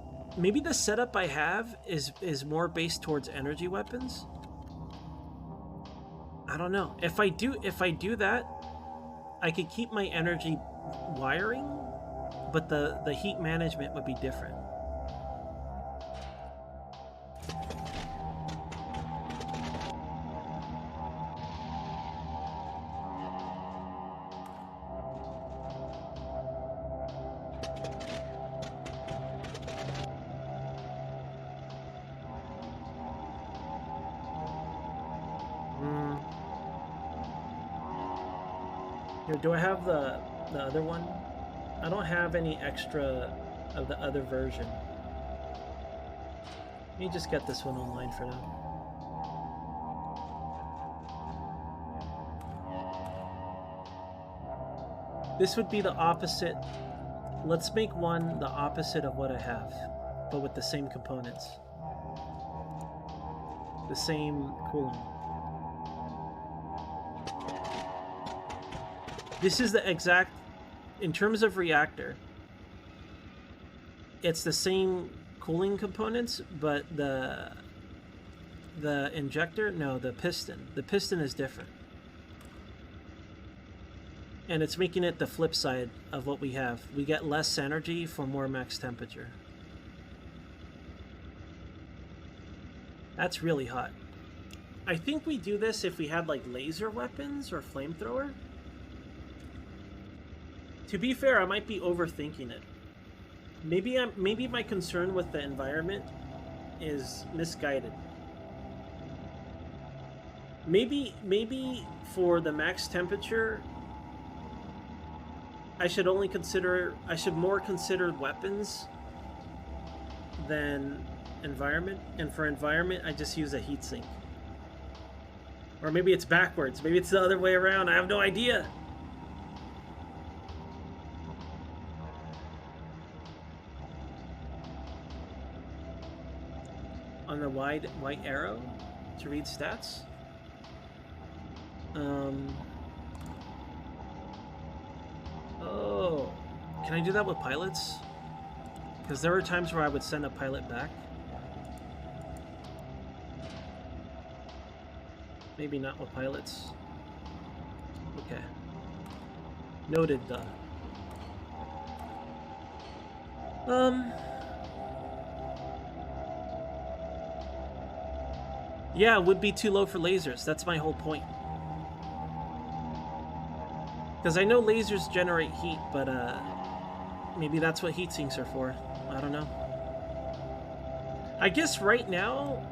I have is more based towards energy weapons. I don't know. If I do that, I could keep my energy wiring, but the heat management would be different. Here, do I have the other one? I don't have any extra of the other version. Let me just get this one online for now. This would be the opposite. Let's make one the opposite of what I have, but with the same components. The same cooling. This is the exact, in terms of reactor, it's the same cooling components, but the injector, no, the piston is different. And it's making it the flip side of what we have. We get less energy for more max temperature. That's really hot. I think we do this if we had like laser weapons or flamethrower. To be fair, I might be overthinking it. Maybe my concern with the environment is misguided. Maybe for the max temperature, I should more consider weapons than environment, and for environment I just use a heatsink. Or maybe it's backwards. Maybe it's the other way around. I have no idea. On the white arrow to read stats. Oh, can I do that with pilots? Because there were times where I would send a pilot back. Maybe not with pilots. Okay. Noted, though. Yeah, it would be too low for lasers. That's my whole point. Because I know lasers generate heat, but maybe that's what heat sinks are for. I don't know. I guess right now,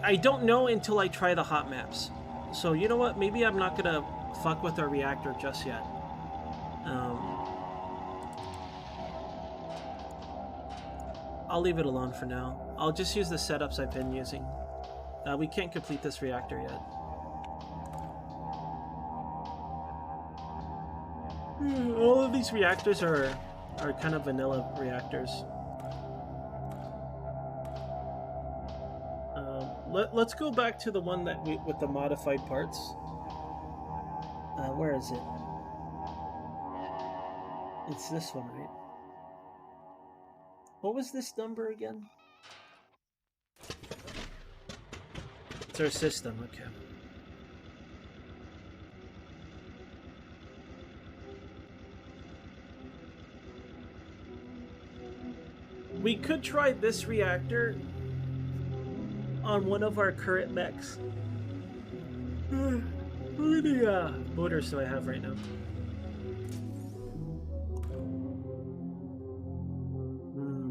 I don't know until I try the hot maps. So you know what? Maybe I'm not gonna fuck with our reactor just yet. I'll leave it alone for now. I'll just use the setups I've been using. We can't complete this reactor yet. All of these reactors are kind of vanilla reactors. Let's go back to the one that with the modified parts. Where is it? It's this one, right? What was this number again? It's our system, okay. We could try this reactor on one of our current mechs. How many motors do I have right now?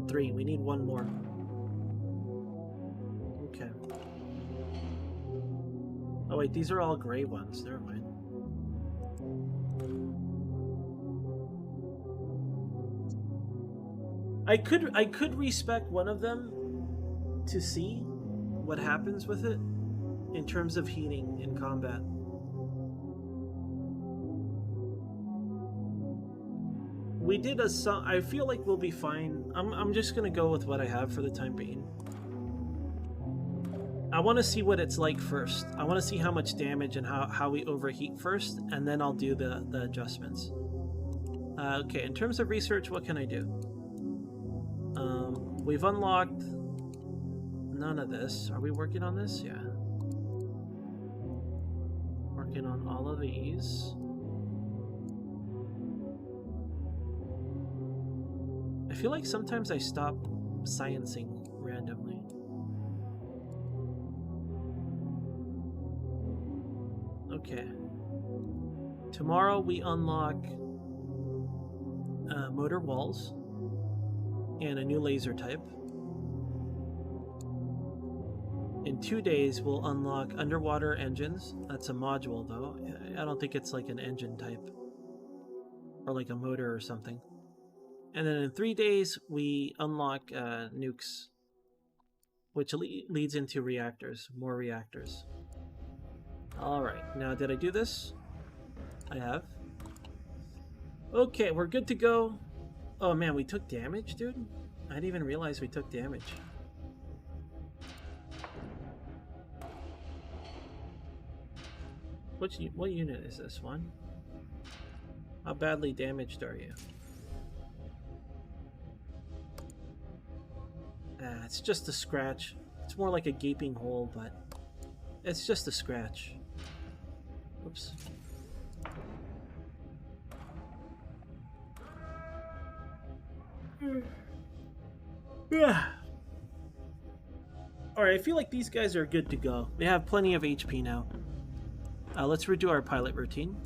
Three. We need one more. Okay. Oh wait, these are all gray ones. Never mind. I could respec one of them to see what happens with it in terms of heating in combat. We did I feel like we'll be fine. I'm just gonna go with what I have for the time being. I want to see what it's like first. I want to see how much damage and how we overheat first, and then I'll do the adjustments. Okay, in terms of research, what can I do? We've unlocked none of this. Are we working on this? Yeah. working on all of these. I feel like sometimes I stop sciencing randomly. Okay. Tomorrow we unlock motor walls and a new laser type. In 2 days we'll unlock underwater engines. That's a module though. I don't think it's like an engine type or like a motor or something. And then in 3 days we unlock nukes, which leads into reactors, more reactors. Alright, now did I do this? I have. Okay, we're good to go. Oh man, we took damage, dude? I didn't even realize we took damage. What unit is this one? How badly damaged are you? It's just a scratch. It's more like a gaping hole, but it's just a scratch. Oops. Yeah. Alright, I feel like these guys are good to go. They have plenty of HP now. Let's redo our pilot routine.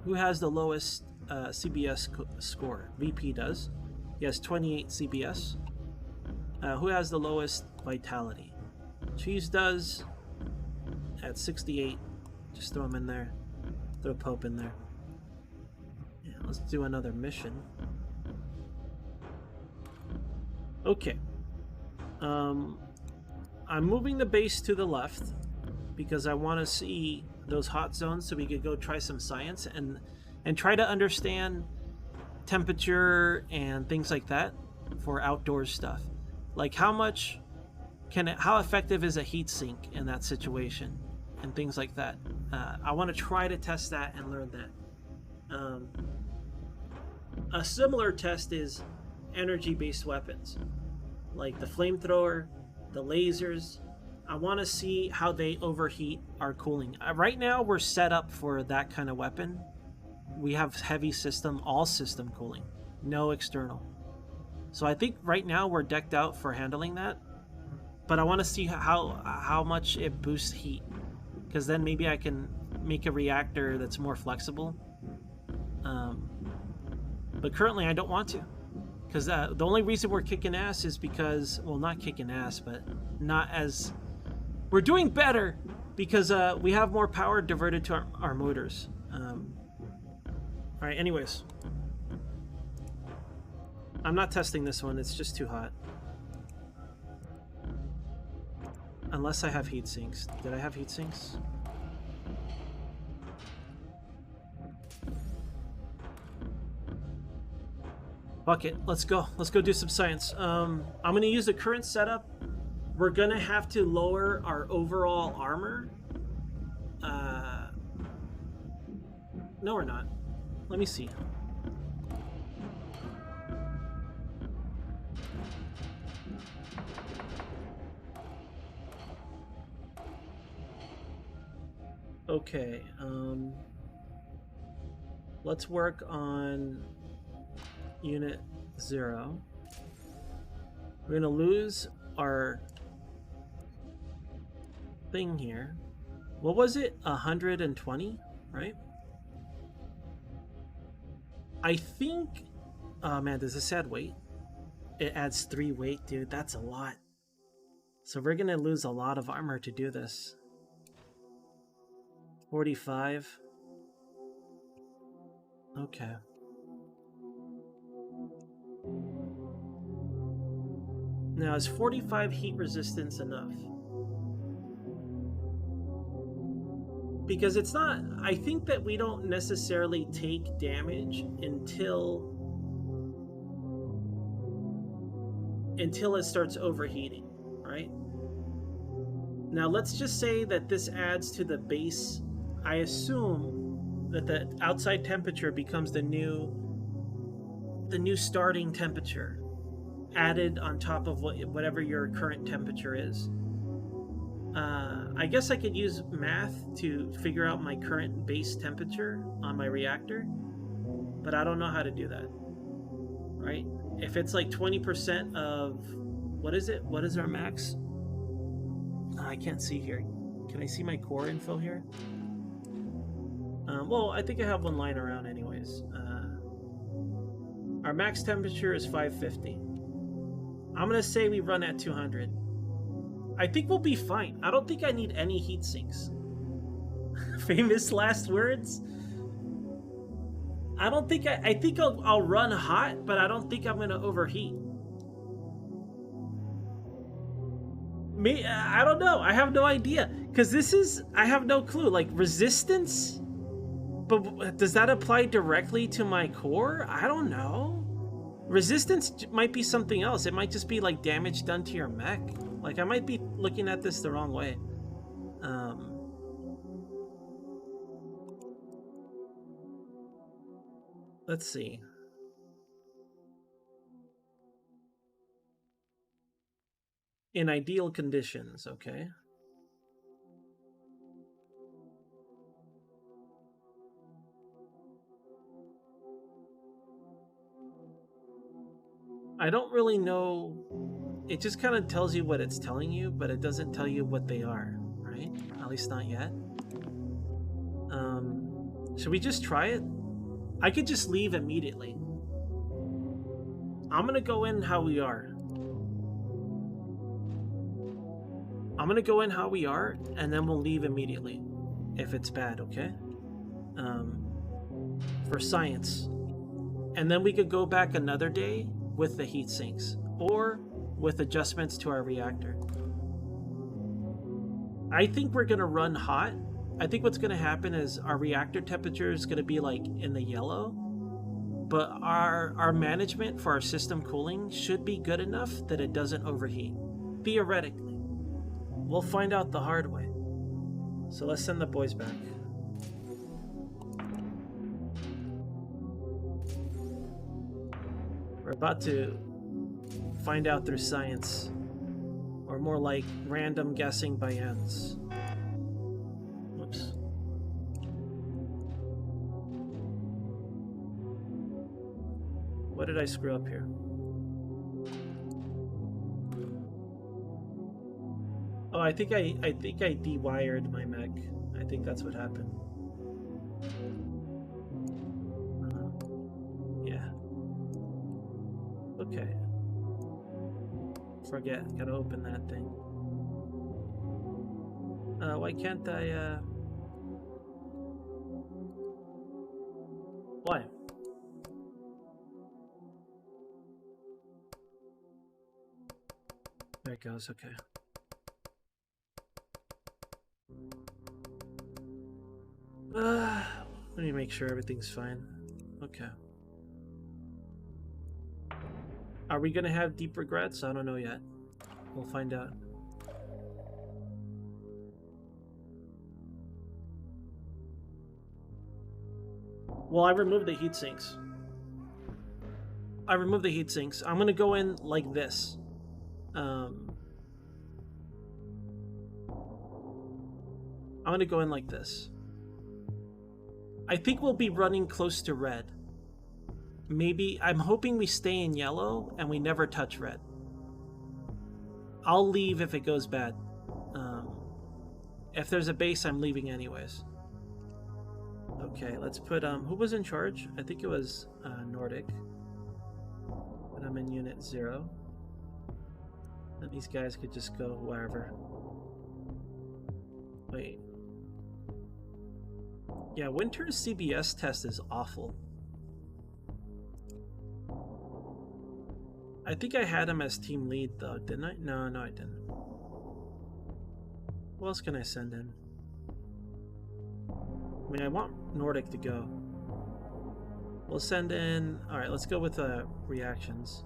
Who has the lowest CBS score? VP does. He has 28 CBS. Who has the lowest vitality? Cheese does at 68. Just throw him in there. Throw Pope in there. Yeah, let's do another mission. Okay. I'm moving the base to the left because I want to see those hot zones so we could go try some science and try to understand temperature and things like that for outdoor stuff. Like how effective is a heat sink in that situation and things like that. I want to try to test that and learn that. A similar test is energy-based weapons, like the flamethrower, the lasers. I want to see how they overheat our cooling. Right now, we're set up for that kind of weapon. We have heavy system, all system cooling, no external. So I think right now we're decked out for handling that. But I want to see how much it boosts heat, because then maybe I can make a reactor that's more flexible. But currently I don't want to, because the only reason we're kicking ass is because, well, not kicking ass, but not as... We're doing better because we have more power diverted to our motors. Alright, anyways. I'm not testing this one, it's just too hot. Unless I have heat sinks. Did I have heat sinks? Fuck it, let's go. Let's go do some science. I'm gonna use the current setup. We're gonna have to lower our overall armor. No, we're not. Let me see. Okay, let's work on Unit 0. We're gonna lose our thing here. What was it? 120, right? I think... Oh man, does this add weight? It adds 3 weight, dude. That's a lot. So we're gonna lose a lot of armor to do this. 45. Okay. Now, is 45 heat resistance enough? Because it's not... I think that we don't necessarily take damage until it starts overheating, right? Now, let's just say that this adds to the base. I assume that the outside temperature becomes the new starting temperature, added on top of whatever your current temperature is. I guess I could use math to figure out my current base temperature on my reactor, but I don't know how to do that, right? If it's like 20% of, what is it? What is our max? I can't see here. Can I see my core info here? Well, I think I have one line around anyways. Our max temperature is 550. I'm gonna say we run at 200. I think we'll be fine. I don't think I need any heat sinks. Famous last words? I don't think I think I'll run hot, but I don't think I'm gonna overheat. I don't know. I have no idea. Because I have no clue. Like, resistance? But does that apply directly to my core? I don't know. Resistance might be something else. It might just be like damage done to your mech. Like, I might be looking at this the wrong way. Let's see. In ideal conditions, okay. I don't really know. It just kind of tells you what it's telling you, but it doesn't tell you what they are, right? At least not yet. Should we just try it? I could just leave immediately. I'm gonna go in how we are. I'm gonna go in how we are, and then we'll leave immediately if it's bad, okay? For science. And then we could go back another day with the heat sinks, or with adjustments to our reactor. I think we're gonna run hot. I think what's gonna happen is our reactor temperature is gonna be like in the yellow, but our management for our system cooling should be good enough that it doesn't overheat. Theoretically. We'll find out the hard way. So let's send the boys back. We're about to find out through science, or more like random guessing by ends. Whoops. What did I screw up here? Oh, I think I dewired my mech. I think that's what happened. Yeah. Okay. Forget. Gotta open that thing. Why can't I, Why? There it goes, okay. Let me make sure everything's fine. Okay. Are we gonna have deep regrets? I don't know yet. We'll find out. Well, I removed the heat sinks. I'm gonna go in like this. I'm gonna go in like this. I think we'll be running close to red. Maybe, I'm hoping we stay in yellow and we never touch red. I'll leave if it goes bad. If there's a base, I'm leaving anyways. Okay, let's put, who was in charge? I think it was Nordic. And I'm in unit 0. And these guys could just go wherever. Wait. Yeah, Winter's CBS test is awful. I think I had him as team lead though, didn't I? No, I didn't. Who else can I send in? I mean, I want Nordic to go. We'll send in... Alright, let's go with reactions.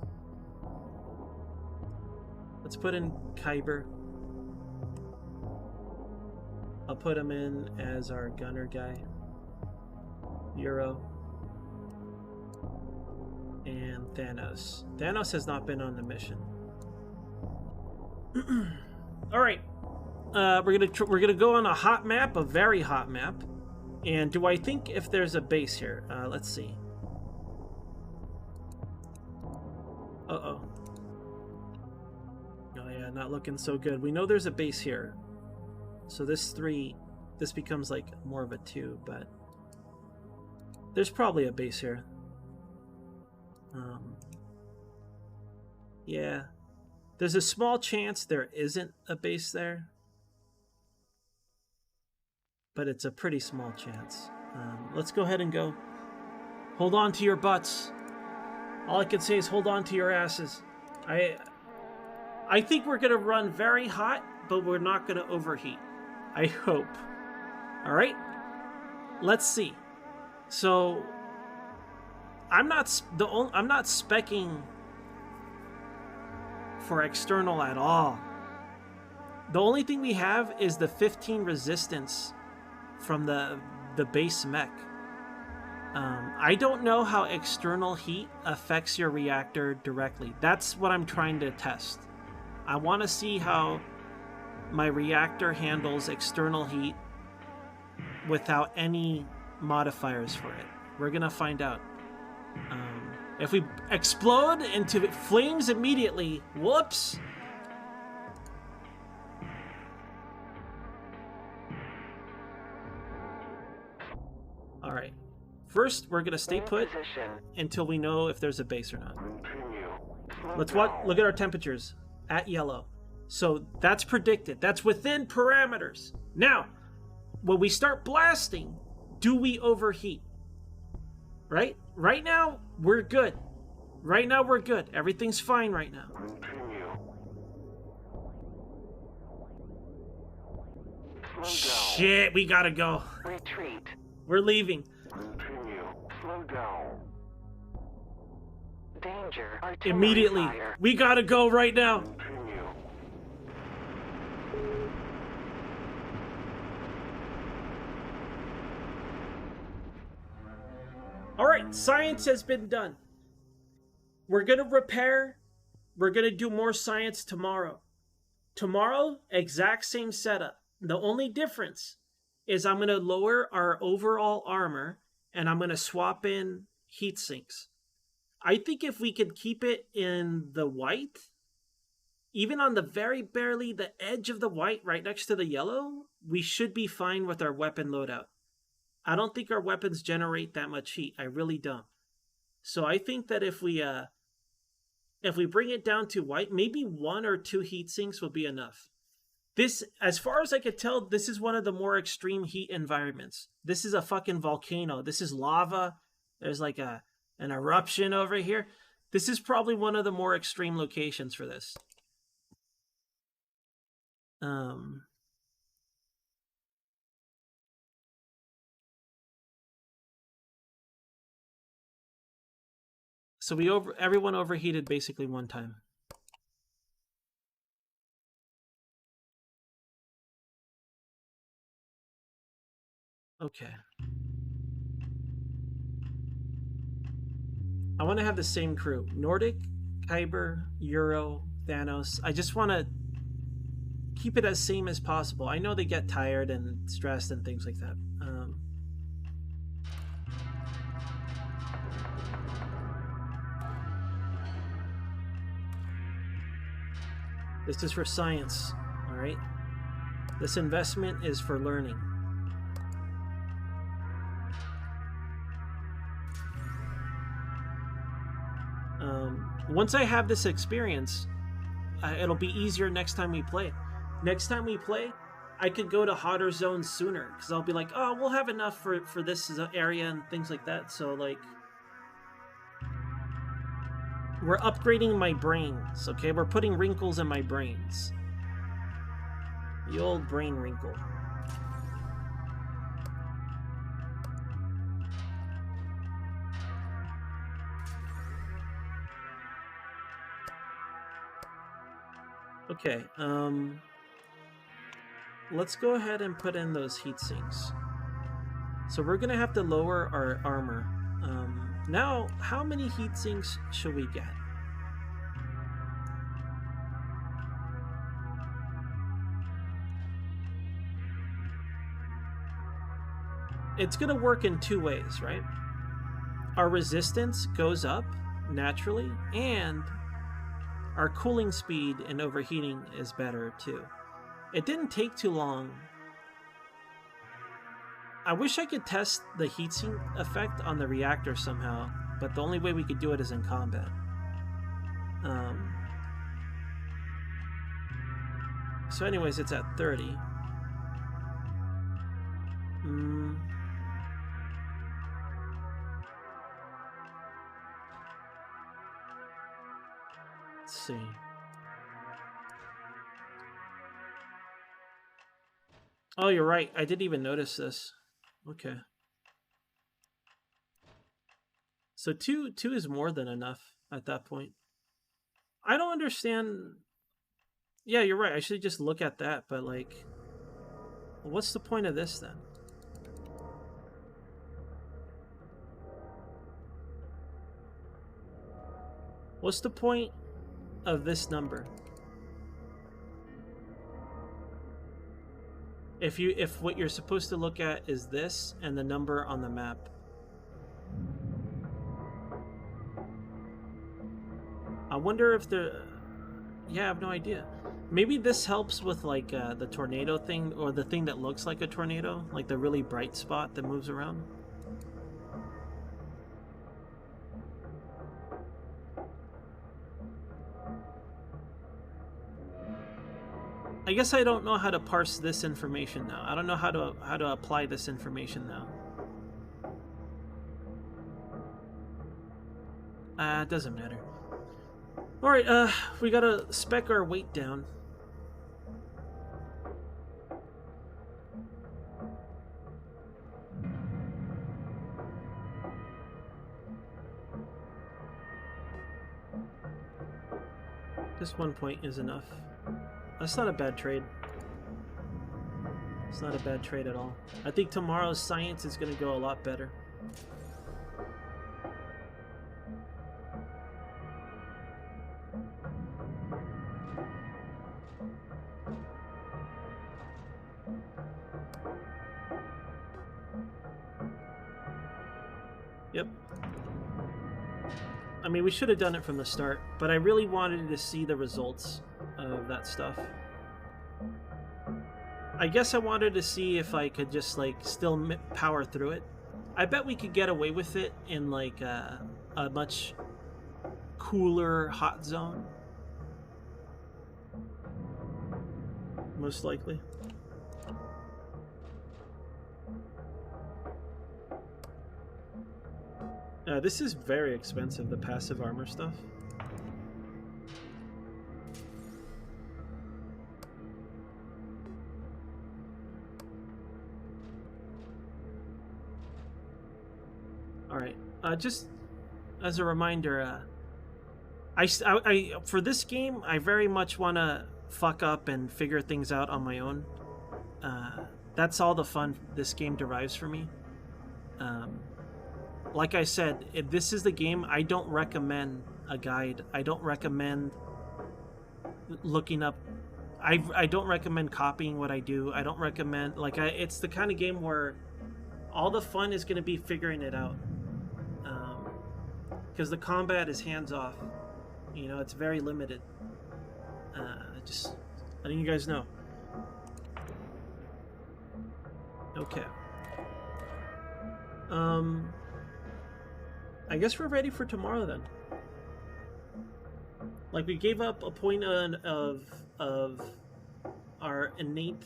Let's put in Kyber. I'll put him in as our gunner guy. Euro. And Thanos. Thanos has not been on the mission. Alright. we're gonna go on a hot map, a very hot map. And do I think if there's a base here? Let's see. Uh-oh. Oh yeah, not looking so good. We know there's a base here. So this becomes like more of a 2, but there's probably a base here. Yeah. There's a small chance there isn't a base there. But it's a pretty small chance. Let's go ahead and go. Hold on to your butts. All I can say is hold on to your asses. I think we're going to run very hot, but we're not going to overheat. I hope. All right? Let's see. So I'm not speccing for external at all. The only thing we have is the 15 resistance from the base mech. I don't know how external heat affects your reactor directly. That's what I'm trying to test. I want to see how my reactor handles external heat without any modifiers for it. We're gonna find out. If we explode into flames immediately, whoops! Alright. First, we're gonna stay put until we know if there's a base or not. Let's look at our temperatures at yellow. So that's predicted. That's within parameters. Now, when we start blasting, do we overheat? Right? Right now, we're good. Right now, we're good. Everything's fine right now. Shit, we gotta go. Retreat. We're leaving. Continue. Slow down. Danger. Artillery Immediately. fire. We gotta go right now. Continue. Alright, science has been done. We're gonna repair. We're gonna do more science tomorrow. Tomorrow, exact same setup. The only difference is I'm gonna lower our overall armor and I'm gonna swap in heat sinks. I think if we could keep it in the white, even on the very barely the edge of the white right next to the yellow, we should be fine with our weapon loadout. I don't think our weapons generate that much heat. I really don't. So I think that if we bring it down to white, maybe 1 or 2 heat sinks will be enough. This, as far as I could tell, this is one of the more extreme heat environments. This is a fucking volcano. This is lava. There's like an eruption over here. This is probably one of the more extreme locations for this. So everyone overheated basically one time. Okay. I want to have the same crew. Nordic, Kyber, Euro, Thanos. I just want to keep it as same as possible. I know they get tired and stressed and things like that. This is for science, all right? This investment is for learning. Once I have this experience, it'll be easier next time we play. Next time we play, I could go to hotter zones sooner, because I'll be like, oh, we'll have enough for this area and things like that. So, like, we're upgrading my brains, okay? We're putting wrinkles in my brains. The old brain wrinkle. Okay, let's go ahead and put in those heat sinks. So we're gonna have to lower our armor. Now, how many heat sinks should we get? it's going to work in two ways, right? Our resistance goes up naturally, and our cooling speed and overheating is better too. It didn't take too long. I wish I could test the heatsink effect on the reactor somehow, but the only way we could do it is in combat. So anyways, it's at 30. Let's see. Oh, you're right. I didn't even notice this. Okay. So two is more than enough at that point. I don't understand. Yeah, you're right. I should just look at that, but like, what's the point of this then? What's the point of this number? If what you're supposed to look at is this and the number on the map. I wonder if yeah, I have no idea. Maybe this helps with like the tornado thing, or the thing that looks like a tornado, like the really bright spot that moves around. I guess I don't know how to parse this information now. I don't know how to apply this information now. It doesn't matter. Alright, we gotta spec our weight down. Just 1 point is enough. That's not a bad trade. It's not a bad trade at all. I think tomorrow's science is going to go a lot better. Yep. I mean, we should have done it from the start, but I really wanted to see the results of that stuff. I guess I wanted to see if I could just like still power through it. I bet we could get away with it in like a much cooler hot zone. Most likely. This is very expensive, the passive armor stuff. Alright, just as a reminder, I for this game, I very much want to fuck up and figure things out on my own. That's all the fun this game derives for me. Like I said, if this is the game, I don't recommend a guide. I don't recommend looking up. I don't recommend copying what I do. I don't recommend, like, it's the kind of game where all the fun is going to be figuring it out. Because the combat is hands-off. You know, it's very limited. Just letting you guys know. Okay. I guess we're ready for tomorrow then. Like, we gave up a point of our innate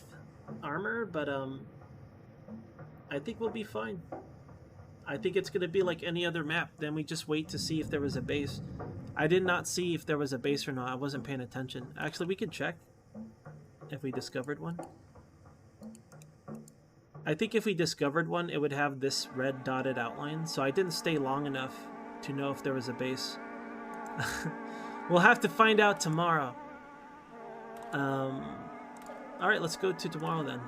armor, but I think we'll be fine. I think it's gonna be like any other map. Then we just wait to see if there was a base. I did not see if there was a base or not. I wasn't paying attention. Actually, we could check if we discovered one. I think if we discovered one, it would have this red dotted outline, so I didn't stay long enough to know if there was a base. We'll have to find out tomorrow. Alright, let's go to tomorrow then.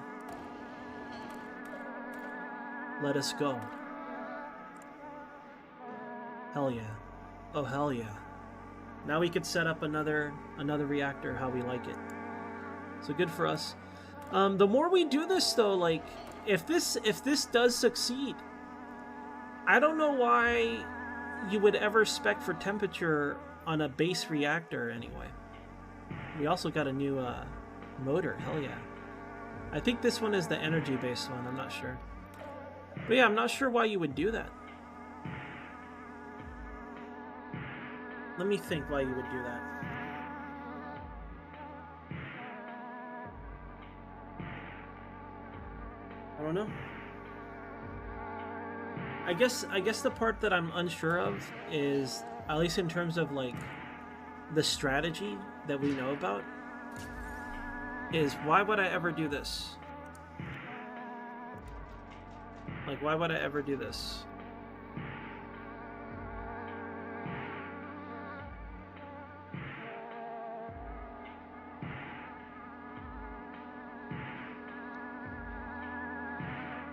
Let us go. Hell yeah. Oh, hell yeah. Now we could set up another reactor how we like it. So good for us. The more we do this, though, like, if this does succeed, I don't know why you would ever spec for temperature on a base reactor anyway. We also got a new motor. Hell yeah. I think this one is the energy-based one. I'm not sure. But yeah, I'm not sure why you would do that. Let me think why you would do that. I don't know. I guess the part that I'm unsure of is, at least in terms of like the strategy that we know about, is why would I ever do this? Like, why would I ever do this?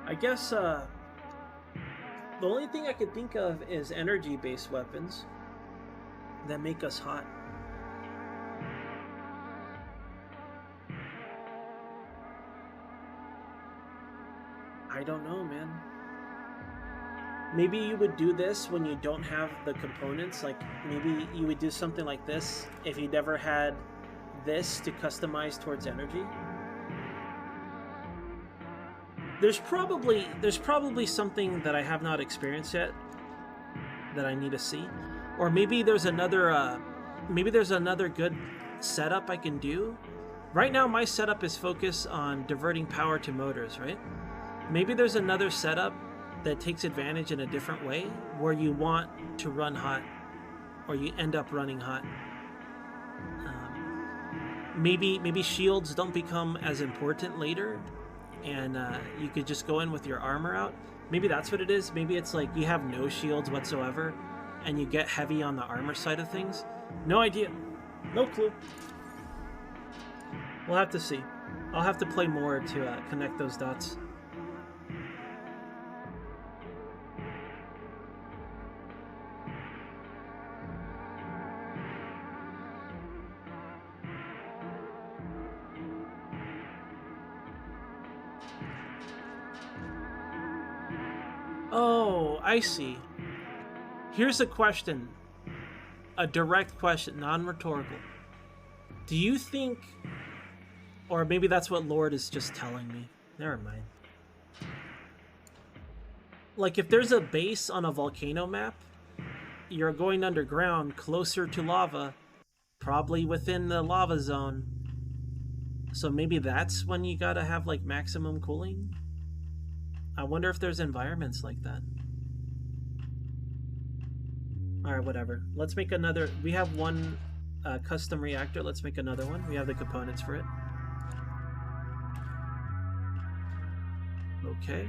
I guess the only thing I could think of is energy-based weapons that make us hot. I don't know, man. Maybe you would do this when you don't have the components. Like, maybe you would do something like this if you never had this to customize towards energy. There's probably something that I have not experienced yet that I need to see. Or maybe there's another good setup I can do. Right now my setup is focused on diverting power to motors, right? Maybe there's another setup that takes advantage in a different way where you want to run hot, or you end up running hot. Maybe shields don't become as important later, and you could just go in with your armor out. Maybe that's what it is. Maybe it's like you have no shields whatsoever, and you get heavy on the armor side of things. No idea. No clue. We'll have to see. I'll have to play more to connect those dots. Oh, I see. Here's a question. A direct question, non-rhetorical. Do you think... Or maybe that's what Lord is just telling me. Never mind. Like, if there's a base on a volcano map, you're going underground, closer to lava, probably within the lava zone. So maybe that's when you gotta have, like, maximum cooling? I wonder if there's environments like that. Alright, whatever. Let's make another... We have one custom reactor. Let's make another one. We have the components for it. Okay.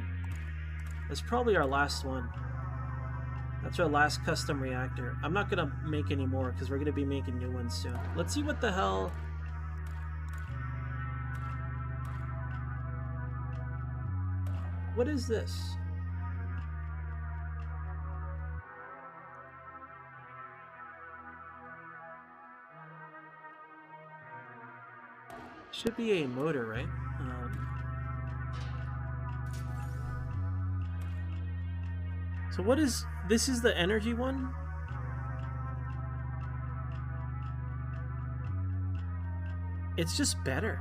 That's probably our last one. That's our last custom reactor. I'm not gonna make any more because we're gonna be making new ones soon. Let's see what the hell... What is this? Should be a motor, right? So what is... This is the energy one? It's just better.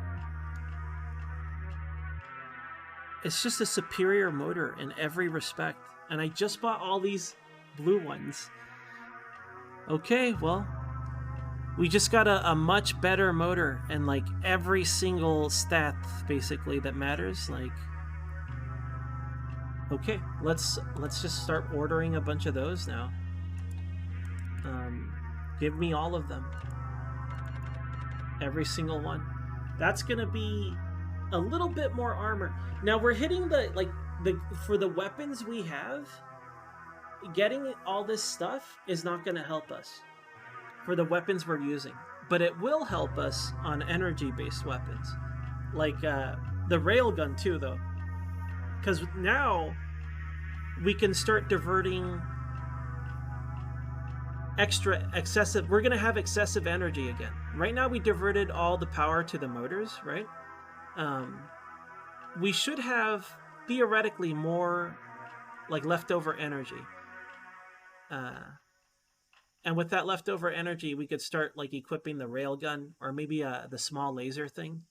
It's just a superior motor in every respect. And I just bought all these blue ones. Okay, well, we just got a much better motor and like every single stat basically that matters. Like, okay, let's just start ordering a bunch of those now. Give me all of them. Every single one. That's gonna be a little bit more armor. Now we're hitting for the weapons we have, getting all this stuff is not going to help us for the weapons we're using, but it will help us on energy-based weapons, like the railgun too, though, because now we can start diverting excessive. We're going to have excessive energy again. Right now we diverted all the power to the motors, right? We should have theoretically more like leftover energy. And with that leftover energy, we could start like equipping the railgun or maybe the small laser thing.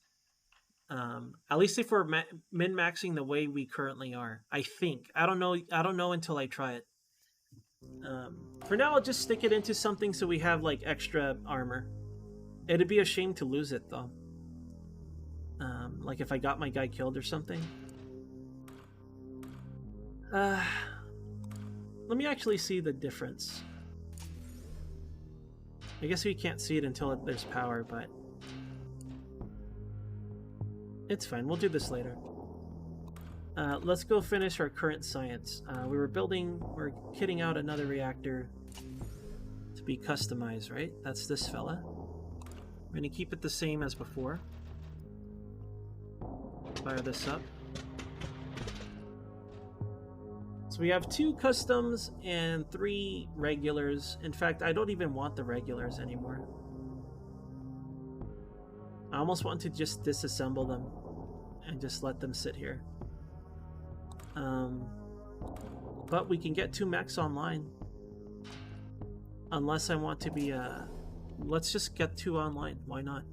At least if we're min-maxing the way we currently are, I think. I don't know until I try it. For now, I'll just stick it into something so we have like extra armor. It'd be a shame to lose it though. Like if I got my guy killed or something. Let me actually see the difference. I guess we can't see it until there's power, but it's fine. We'll do this later. Let's go finish our current science. We're kitting out another reactor to be customized, right? That's this fella. We're going to keep it the same as before. Fire this up. So we have 2 customs and 3 regulars. In fact, I don't even want the regulars anymore. I almost want to just disassemble them and just let them sit here. But we can get 2 mechs online. Unless I want to be let's just get 2 online. Why not?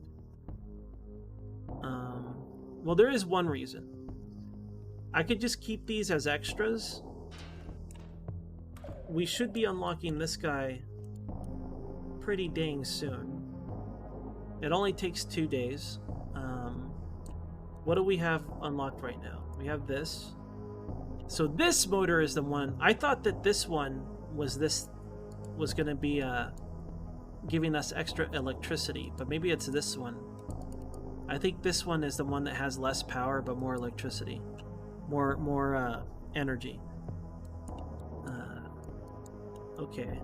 Well, there is one reason. I could just keep these as extras. We should be unlocking this guy pretty dang soon. It only takes 2 days. What do we have unlocked right now? We have this. So this motor is the one. I thought that this one was going to be giving us extra electricity, but maybe it's this one. I think this one is the one that has less power but more electricity, more energy. Okay.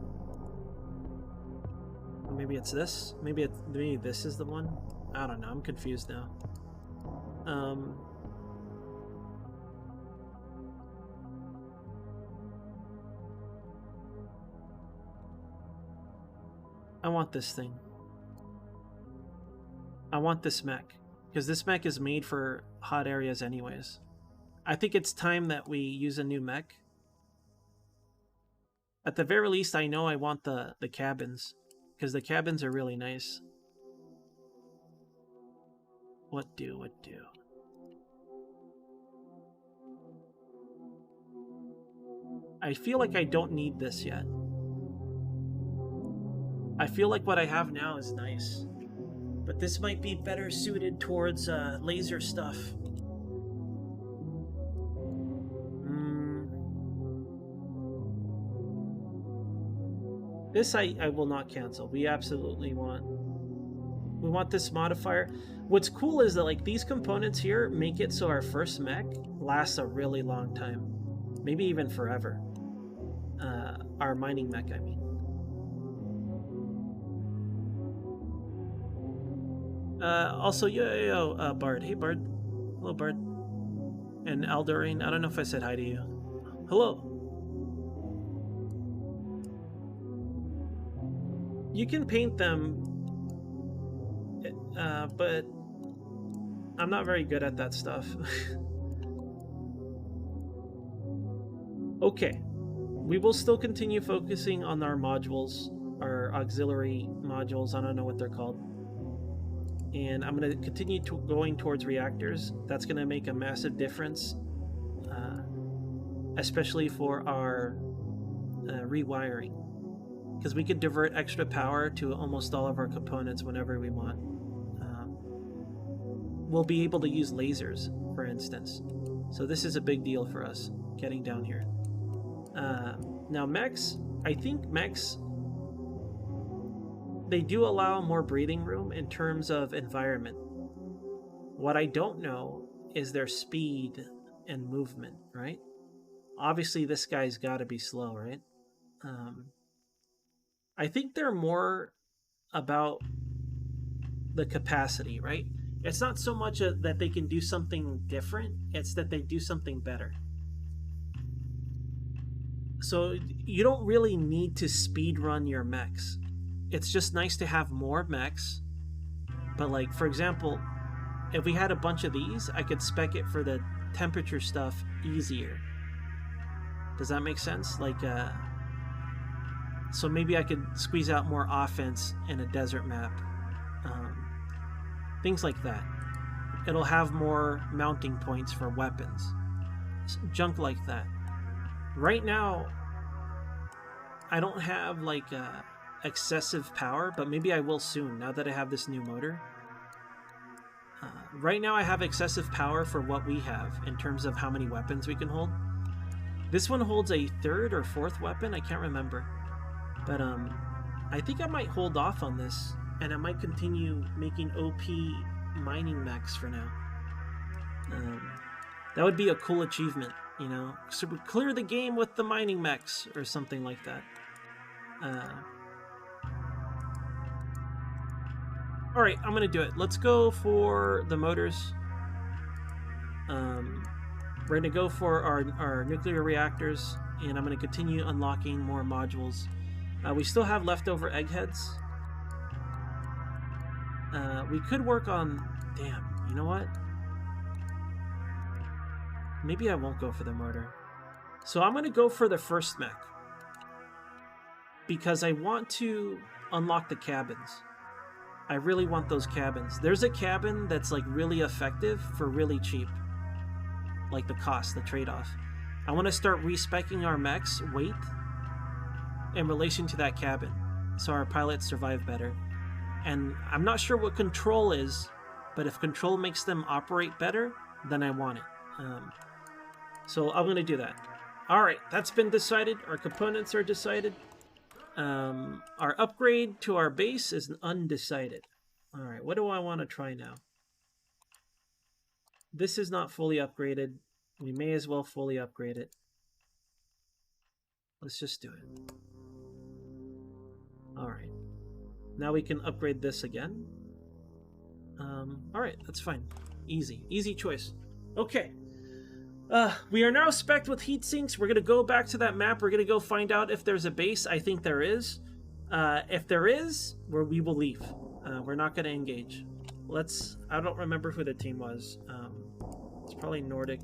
Maybe it's this. Maybe this is the one. I don't know. I'm confused now. I want this thing. I want this mech, because this mech is made for hot areas anyways. I think it's time that we use a new mech. At the very least, I know I want the cabins, because the cabins are really nice. What do? I feel like I don't need this yet. I feel like what I have now is nice. But this might be better suited towards laser stuff. This I will not cancel. We absolutely want. We want this modifier. What's cool is that like these components here make it so our first mech lasts a really long time. Maybe even forever. Our mining mech, I mean. Also, Bard. Hey, Bard. Hello, Bard. And Aldorine. I don't know if I said hi to you. Hello. You can paint them, but I'm not very good at that stuff. Okay. We will still continue focusing on our modules, our auxiliary modules. I don't know what they're called. And I'm going to continue going towards reactors. That's going to make a massive difference, especially for our rewiring, because we could divert extra power to almost all of our components whenever we want. We'll be able to use lasers, for instance. So this is a big deal for us, getting down here. Now mechs, I think mechs, they do allow more breathing room in terms of environment. What I don't know is their speed and movement, right? Obviously this guy's got to be slow, right? I think they're more about the capacity, right? It's not so much that they can do something different, it's that they do something better. So you don't really need to speed run your mechs. It's just nice to have more mechs. But like, for example, if we had a bunch of these, I could spec it for the temperature stuff easier. Does that make sense? Like, so maybe I could squeeze out more offense in a desert map. Things like that. It'll have more mounting points for weapons. Junk like that. Right now, I don't have like excessive power, but maybe I will soon now that I have this new motor. Right now I have excessive power for what we have in terms of how many weapons we can hold. This one holds a third or fourth weapon, I can't remember. But I think I might hold off on this, and I might continue making OP mining mechs for now. That would be a cool achievement, you know? So we clear the game with the mining mechs or something like that. Alright, I'm gonna do it. Let's go for the motors. We're gonna go for our nuclear reactors, and I'm gonna continue unlocking more modules. We still have leftover eggheads. We could work on... Damn, you know what? Maybe I won't go for the motor. So I'm gonna go for the first mech, because I want to unlock the cabins. I really want those cabins. There's a cabin that's like really effective for really cheap. Like the cost, the trade-off. I want to start respecking our mechs weight in relation to that cabin, so our pilots survive better. And I'm not sure what control is, but if control makes them operate better, then I want it. So I'm going to do that. Alright, that's been decided. Our components are decided. Our upgrade to our base is undecided. Alright, what do I want to try now? This is not fully upgraded. We may as well fully upgrade it. Let's just do it. Alright. Now we can upgrade this again. Alright, that's fine. Easy. Easy choice. Okay. We are now spec'd with heat sinks. We're going to go back to that map. We're going to go find out if there's a base. I think there is. If there is, we will leave. We're not going to engage. I don't remember who the team was. It's probably Nordic.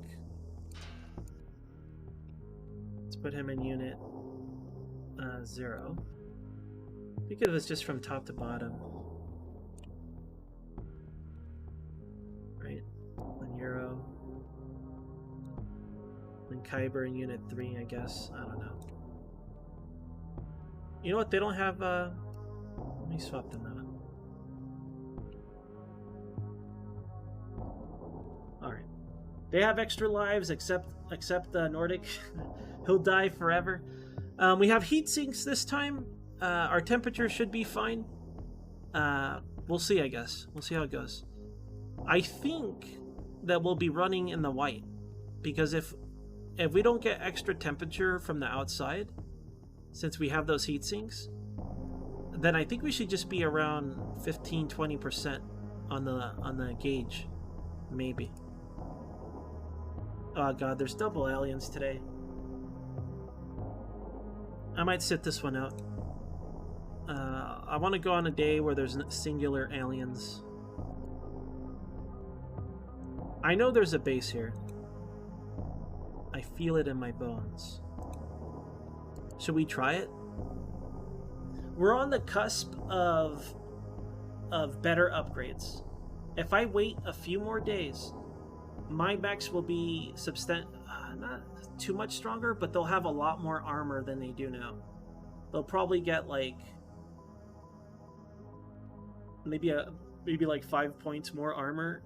Let's put him in unit 0. I think it was just from top to bottom. Right? Then Euro. Then Kyber in unit 3, I guess. I don't know. You know what? They don't have... Let me swap them out. Alright. They have extra lives, except Nordic. He'll die forever. We have heat sinks this time. Our temperature should be fine. We'll see, I guess. We'll see how it goes. I think that we'll be running in the white, because if we don't get extra temperature from the outside, since we have those heat sinks, then I think we should just be around 15-20% on the gauge, maybe. Oh god, there's double aliens today. I might sit this one out. I want to go on a day where there's singular aliens. I know there's a base here. I feel it in my bones. Should we try it? We're on the cusp of better upgrades. If I wait a few more days, my mechs will be not too much stronger, but they'll have a lot more armor than they do now. They'll probably get like maybe like 5 points more armor.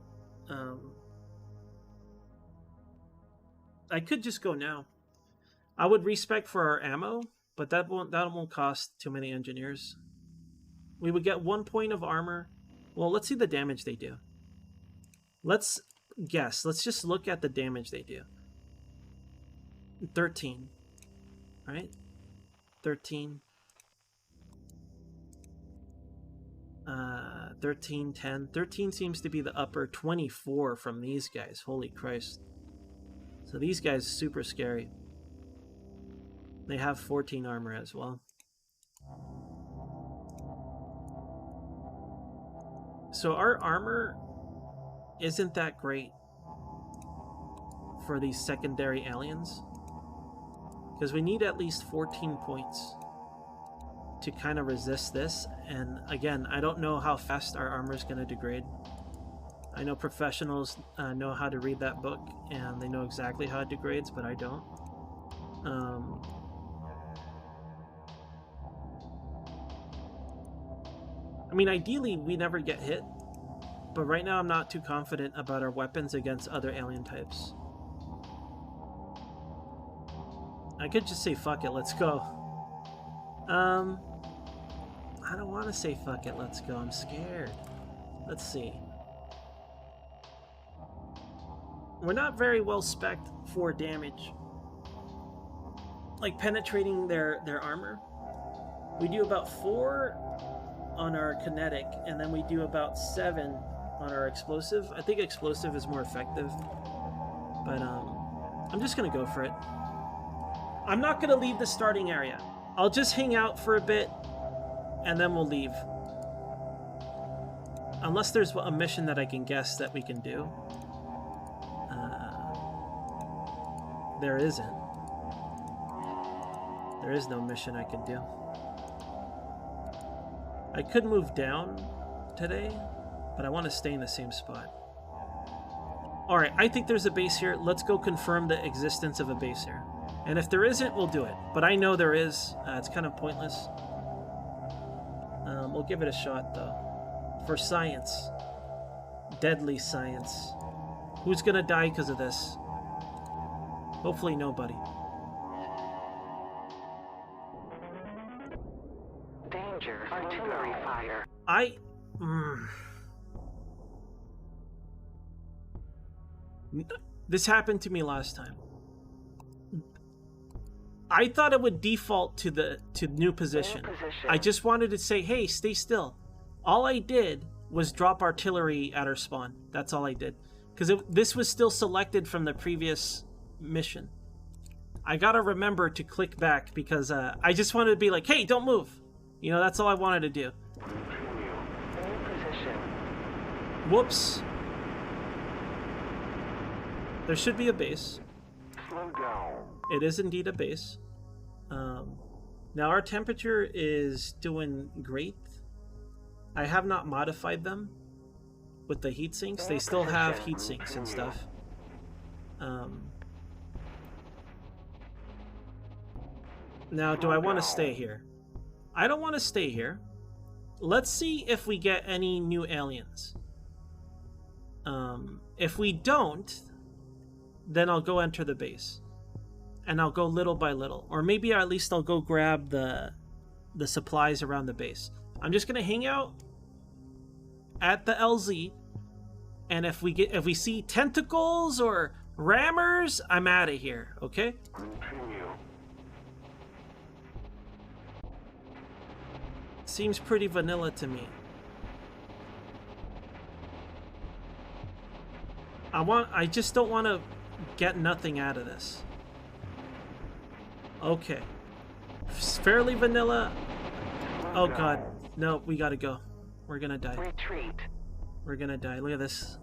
I could just go now. I would respec for our ammo, but that won't cost too many engineers. We would get 1 point of armor. Well, let's see the damage they do. Let's guess. Let's just look at the damage they do. 13. Right? 13. 13, 10. 13 seems to be the upper. 24 from these guys. Holy Christ. So these guys are super scary. They have 14 armor as well. So our armor isn't that great for these secondary aliens. Because we need at least 14 points to kind of resist this. And again, I don't know how fast our armor is going to degrade. I know professionals know how to read that book, and they know exactly how it degrades, but I don't. I mean, ideally, we never get hit, but right now I'm not too confident about our weapons against other alien types. I could just say fuck it, let's go. I don't want to say fuck it, let's go. I'm scared. Let's see. We're not very well spec'd for damage. Like penetrating their armor. We do about 4 on our kinetic, and then we do about 7 on our explosive. I think explosive is more effective. But I'm just gonna go for it. I'm not gonna leave the starting area. I'll just hang out for a bit, and then we'll leave. Unless there's a mission that I can guess that we can do. There isn't. There is no mission I can do. I could move down today, but I want to stay in the same spot. Alright, I think there's a base here. Let's go confirm the existence of a base here. And if there isn't, we'll do it. But I know there is. It's kind of pointless. We'll give it a shot, though. For science. Deadly science. Who's gonna die because of this? Hopefully nobody. Danger. Artillery fire. This happened to me last time. I thought it would default to new position. I just wanted to say, hey, stay still. All I did was drop artillery at our spawn. That's all I did. Because this was still selected from the previous mission. I gotta remember to click back because I just wanted to be like, hey, don't move. You know, that's all I wanted to do. Whoops. There should be a base. Slow down. It is indeed a base. Now our temperature is doing great. I have not modified them with the heat sinks. They still have heat sinks and stuff. Now, do I want to stay here? I don't want to stay here. Let's see if we get any new aliens. If we don't, then I'll go enter the base. And I'll go little by little. Or maybe at least I'll go grab the supplies around the base. I'm just gonna hang out at the LZ, and if we see tentacles or rammers, I'm out of here, okay? Seems pretty vanilla to me. I just don't want to get nothing out of this. Okay. Fairly vanilla. Oh god. No, we gotta go. We're gonna die. Retreat. We're gonna die. Look at this.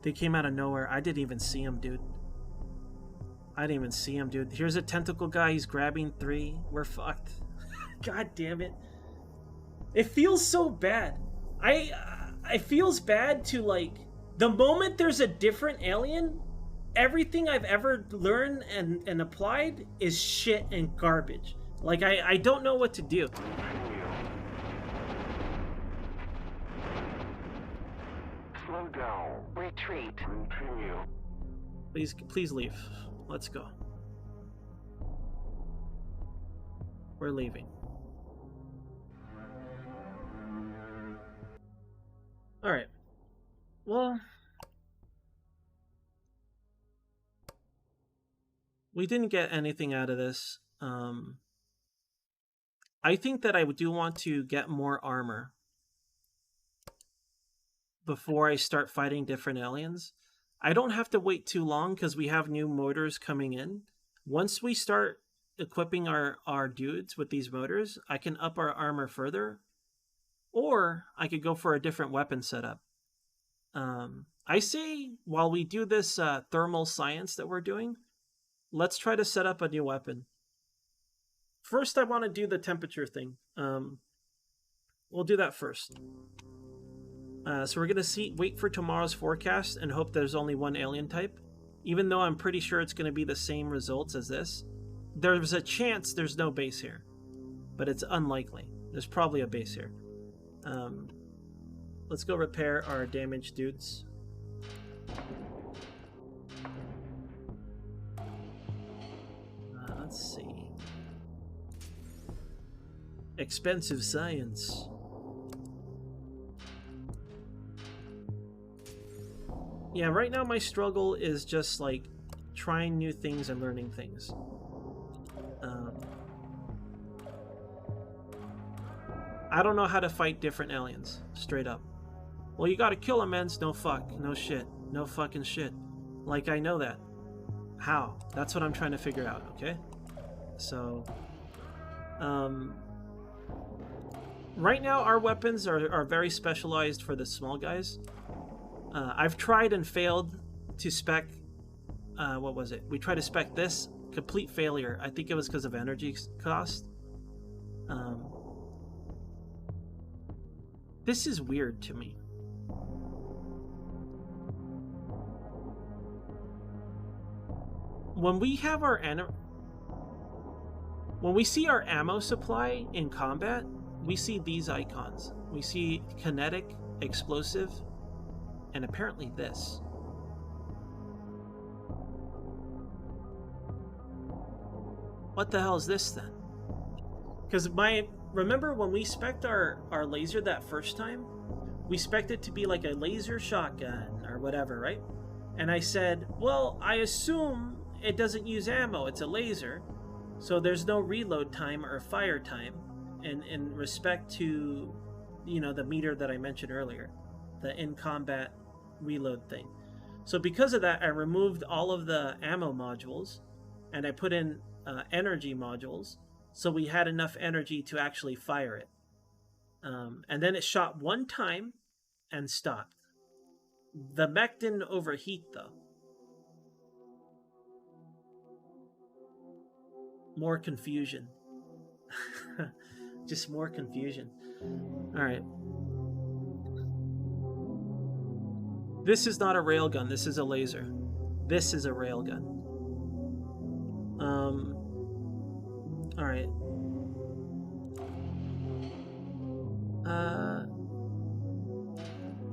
They came out of nowhere. I didn't even see him, dude. I didn't even see him, dude. Here's a tentacle guy. He's grabbing 3. We're fucked. God damn it. It feels so bad. It feels bad to, like, the moment there's a different alien, everything I've ever learned and applied is shit and garbage. Like, I don't know what to do. Slow down. Retreat. Continue. Please leave. Let's go. We're leaving. Alright. Well, we didn't get anything out of this. I think that I do want to get more armor before I start fighting different aliens. I don't have to wait too long because we have new motors coming in. Once we start equipping our dudes with these motors, I can up our armor further, or I could go for a different weapon setup. I say while we do this thermal science that we're doing, let's try to set up a new weapon. First, I want to do the temperature thing. We'll do that first. So we're going to wait for tomorrow's forecast and hope there's only one alien type. Even though I'm pretty sure it's going to be the same results as this. There's a chance there's no base here. But it's unlikely. There's probably a base here. Let's go repair our damaged dudes. Let's see. Expensive science. Yeah, right now my struggle is just like trying new things and learning things. I don't know how to fight different aliens, straight up. Well, you gotta kill them, man. No fuck, no shit, no fucking shit. Like, I know that. How? That's what I'm trying to figure out, okay? So, right now our weapons are very specialized for the small guys. I've tried and failed to spec, what was it? We tried to spec this, complete failure. I think it was because of energy cost. This is weird to me. When we have our when we see our ammo supply in combat, we see these icons. We see kinetic, explosive, and apparently this. What the hell is this then? Because remember when we spec'd our laser that first time? We spec'd it to be like a laser shotgun or whatever, right? And I said, well, I assume it doesn't use ammo, it's a laser. So there's no reload time or fire time in respect to, you know, the meter that I mentioned earlier. The in-combat reload thing. So because of that, I removed all of the ammo modules and I put in energy modules so we had enough energy to actually fire it. And then it shot one time and stopped. The mech didn't overheat though. More confusion. Just more confusion. Alright. This is not a railgun, this is a laser. This is a railgun. Alright.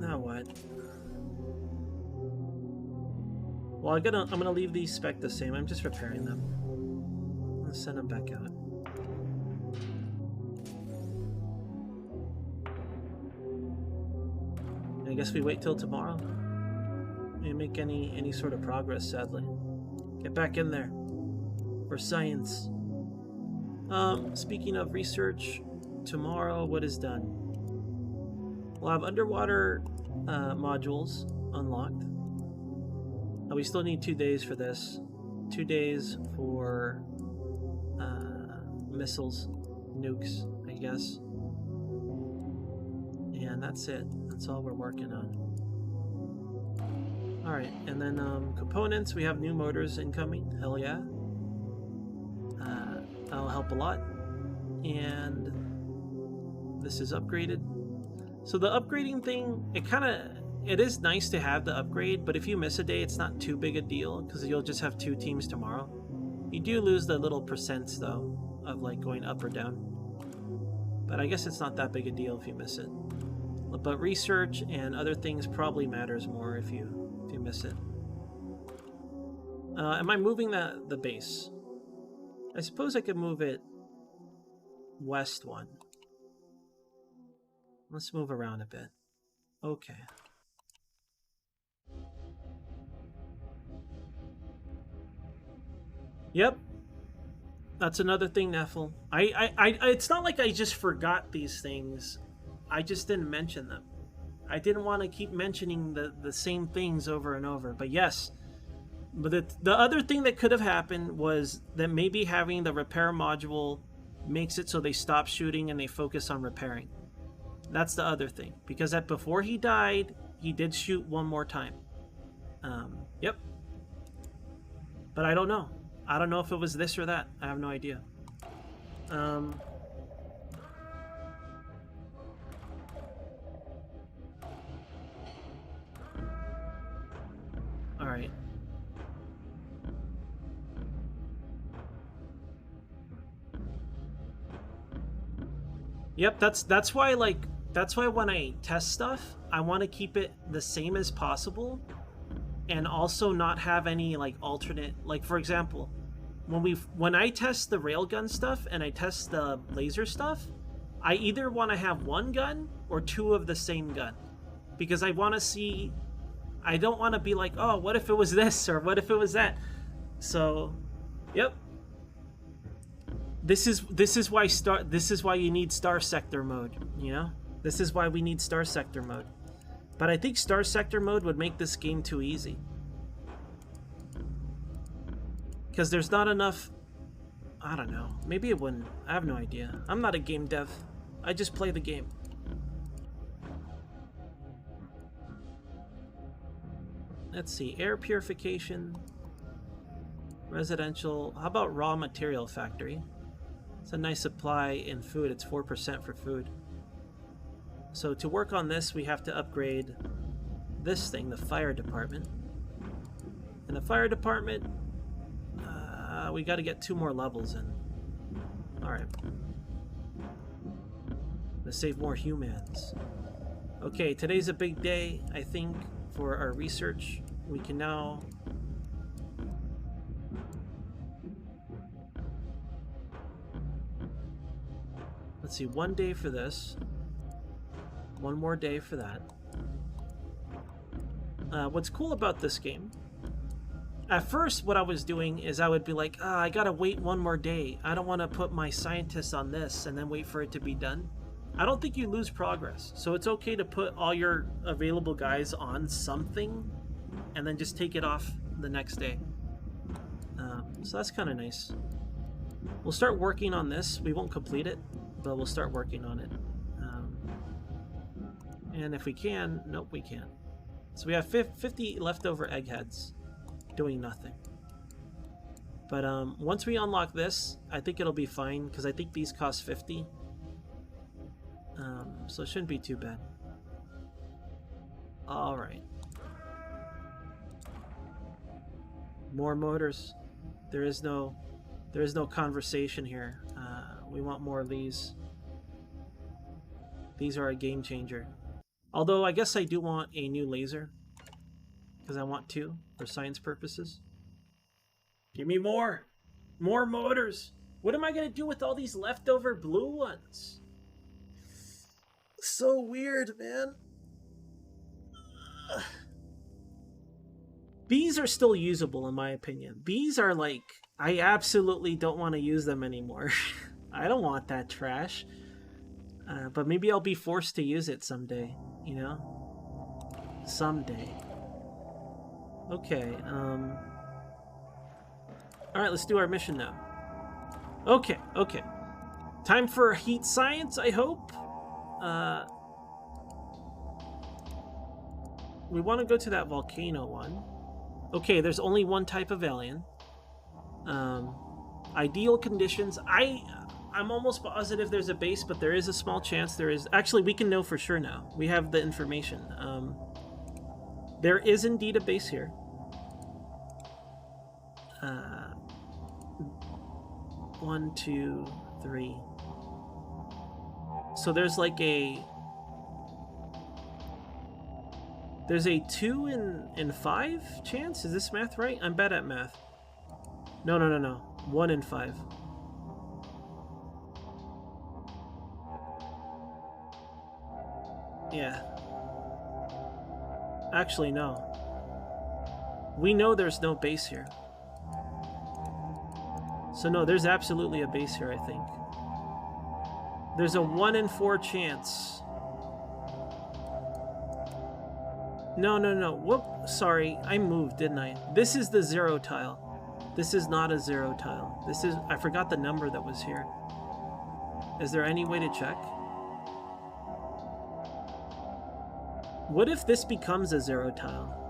Now what? Well, I'm gonna leave these spec the same. I'm just repairing them. I'm gonna send them back out. I guess we wait till tomorrow. We didn't make any sort of progress, sadly. Get back in there. For science. Speaking of research, tomorrow what is done? We'll have underwater modules unlocked. We still need 2 days for this. 2 days for missiles, nukes, I guess. And that's it. That's all we're working on. Alright, and then components, we have new motors incoming. Hell yeah. That'll help a lot. And this is upgraded. So the upgrading thing, it is nice to have the upgrade, but if you miss a day, it's not too big a deal because you'll just have 2 teams tomorrow. You do lose the little percents though of like going up or down. But I guess it's not that big a deal if you miss it. But research and other things probably matters more if you miss it. Am I moving the base? I suppose I could move it west 1. Let's move around a bit. Okay. Yep. That's another thing, Neffel. It's not like I just forgot these things. I just didn't mention them. I didn't want to keep mentioning the same things over and over. But yes. But the other thing that could have happened was that maybe having the repair module makes it so they stop shooting and they focus on repairing. That's the other thing. Because before he died, he did shoot one more time. Yep. But I don't know. I don't know if it was this or that. I have no idea. All right. Yep, that's why when I test stuff, I want to keep it the same as possible and also not have any like alternate, like for example, when I test the railgun stuff and I test the laser stuff, I either want to have one gun or two of the same gun, because I want to see, I don't want to be like, oh, what if it was this or what if it was that. So, yep. This is why you need Star Sector mode, you know? This is why we need Star Sector mode. But I think Star Sector mode would make this game too easy. Because there's not enough... I don't know. Maybe it wouldn't. I have no idea. I'm not a game dev. I just play the game. Let's see. Air purification. Residential. How about raw material factory? It's a nice supply in food. It's 4% for food. So to work on this, we have to upgrade this thing, the fire department. And the fire department, we got to get 2 more levels in. All right. To save more humans. Okay, today's a big day, I think, for our research. We can now... Let's see, 1 day for this. 1 more day for that. What's cool about this game, at first what I was doing is I would be like, I gotta wait 1 more day. I don't want to put my scientists on this and then wait for it to be done. I don't think you lose progress. So it's okay to put all your available guys on something and then just take it off the next day. So that's kind of nice. We'll start working on this. We won't complete it, but we'll start working on it. And if we can, nope, we can't. So we have 50 leftover eggheads doing nothing. But once we unlock this, I think it'll be fine, because I think these cost 50. So it shouldn't be too bad. All right. More motors. There is no conversation here. We want more of these. These are a game changer. Although I guess I do want a new laser, because I want 2 for science purposes. Give me more! More motors! What am I going to do with all these leftover blue ones? So weird, man. Bees are still usable, in my opinion. Bees are like, I absolutely don't want to use them anymore. I don't want that trash. But maybe I'll be forced to use it someday, you know? Someday. Okay, Alright, let's do our mission now. Okay. Time for heat science, I hope? We want to go to that volcano one. Okay, there's only 1 type of alien. Ideal conditions. I'm almost positive there's a base, but there is a small chance there is... Actually, we can know for sure now. We have the information. There is indeed a base here. 1, 2, 3. So there's like a... There's a 2 in 5 chance? Is this math right? I'm bad at math. No. 1 in 5. Yeah. Actually, no. We know there's no base here. So no, there's absolutely a base here, I think. There's a 1 in 4 chance. No. Whoop, sorry. I moved, didn't I? This is the 0 tile. This is not a 0 tile. This is... I forgot the number that was here. Is there any way to check? What if this becomes a 0 tile?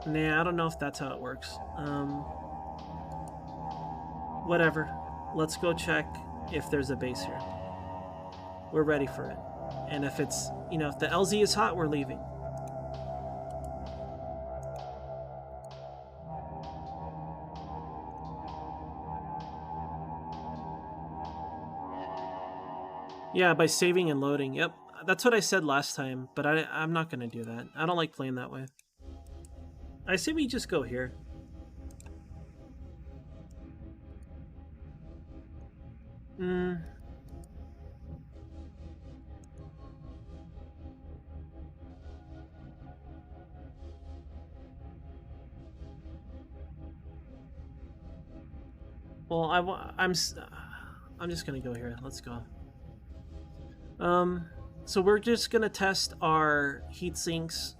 Nah, I don't know if that's how it works. Whatever. Let's go check if there's a base here. We're ready for it. And if it's, you know, if the LZ is hot, we're leaving. Yeah, by saving and loading. Yep, that's what I said last time, but I'm not going to do that. I don't like playing that way. I say we just go here. Well, I'm just gonna go here. Let's go. So we're just gonna test our heat sinks.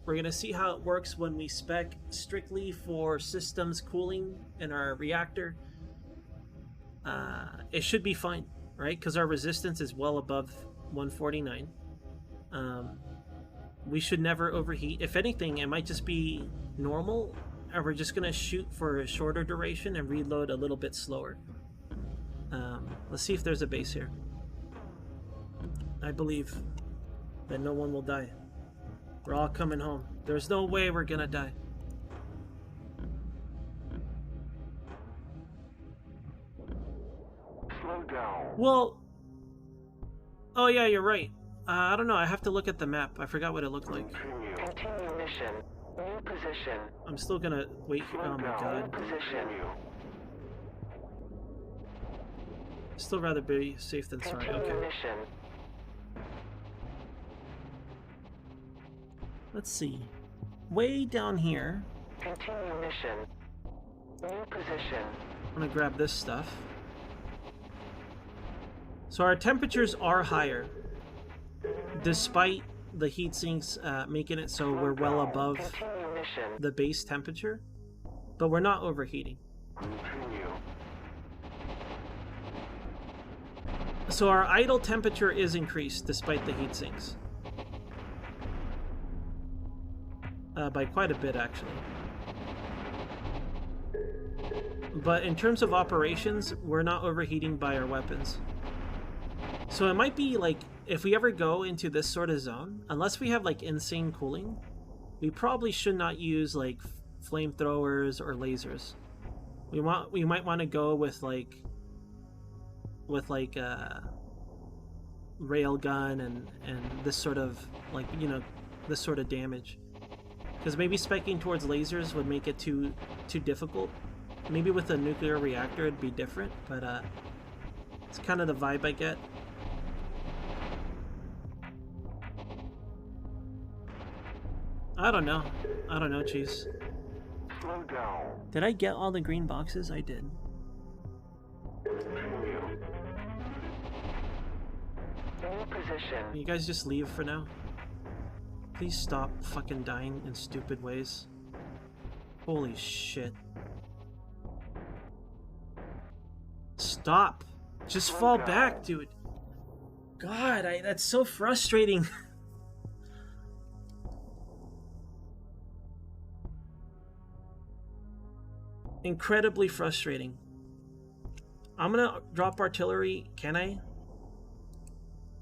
We're gonna see how it works when we spec strictly for systems cooling in our reactor. It should be fine, right? Because our resistance is well above 149. We should never overheat. If anything, it might just be normal, and we're just gonna shoot for a shorter duration and reload a little bit slower. Let's see if there's a base here. I believe that no one will die. We're all coming home. There's no way we're gonna die. Slow down. Well, oh yeah, you're right. I don't know. I have to look at the map. I forgot what it looked like. Continue mission. New position. I'm still gonna wait here. Oh my god. Position. Still rather be safe than sorry. Continue Okay. mission. Let's see. Way down here, Continue mission. New position. I'm gonna grab this stuff. So our temperatures are higher, despite the heat sinks making it so we're well above Continue mission. the base temperature, but we're not overheating. Continue. So our idle temperature is increased despite the heat sinks. By quite a bit, actually. But in terms of operations, we're not overheating by our weapons. So it might be like, if we ever go into this sort of zone, unless we have like insane cooling, we probably should not use like flamethrowers or lasers. We might want to go with like railgun and this sort of like, you know, this sort of damage. Because maybe speccing towards lasers would make it too difficult. Maybe with a nuclear reactor it'd be different, but it's kind of the vibe I get. I don't know, Cheese. Slow down. Did I get all the green boxes? I did. Continue. New position. You guys just leave for now? Please stop fucking dying in stupid ways. Holy shit. Stop! Just fall back, dude. God, that's so frustrating. Incredibly frustrating. I'm gonna drop artillery. Can I?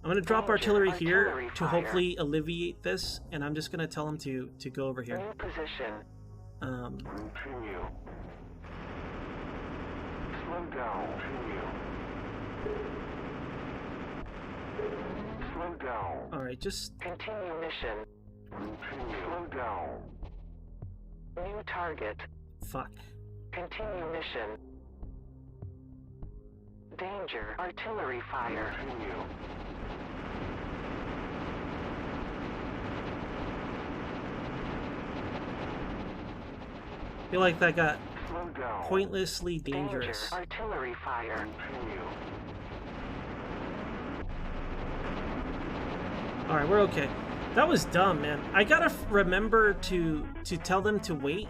I'm gonna drop artillery here to hopefully alleviate this, and I'm just gonna tell him to go over here. New position. Continue. Slow down. Continue. Slow down. Alright, just... Continue mission. Continue. Slow down. New target. Fuck. Continue mission. Danger. Artillery fire. Continue. I feel like that got Slow down. pointlessly dangerous. Danger. Artillery fire. Continue. Alright, we're okay. That was dumb, man. I gotta remember to tell them to wait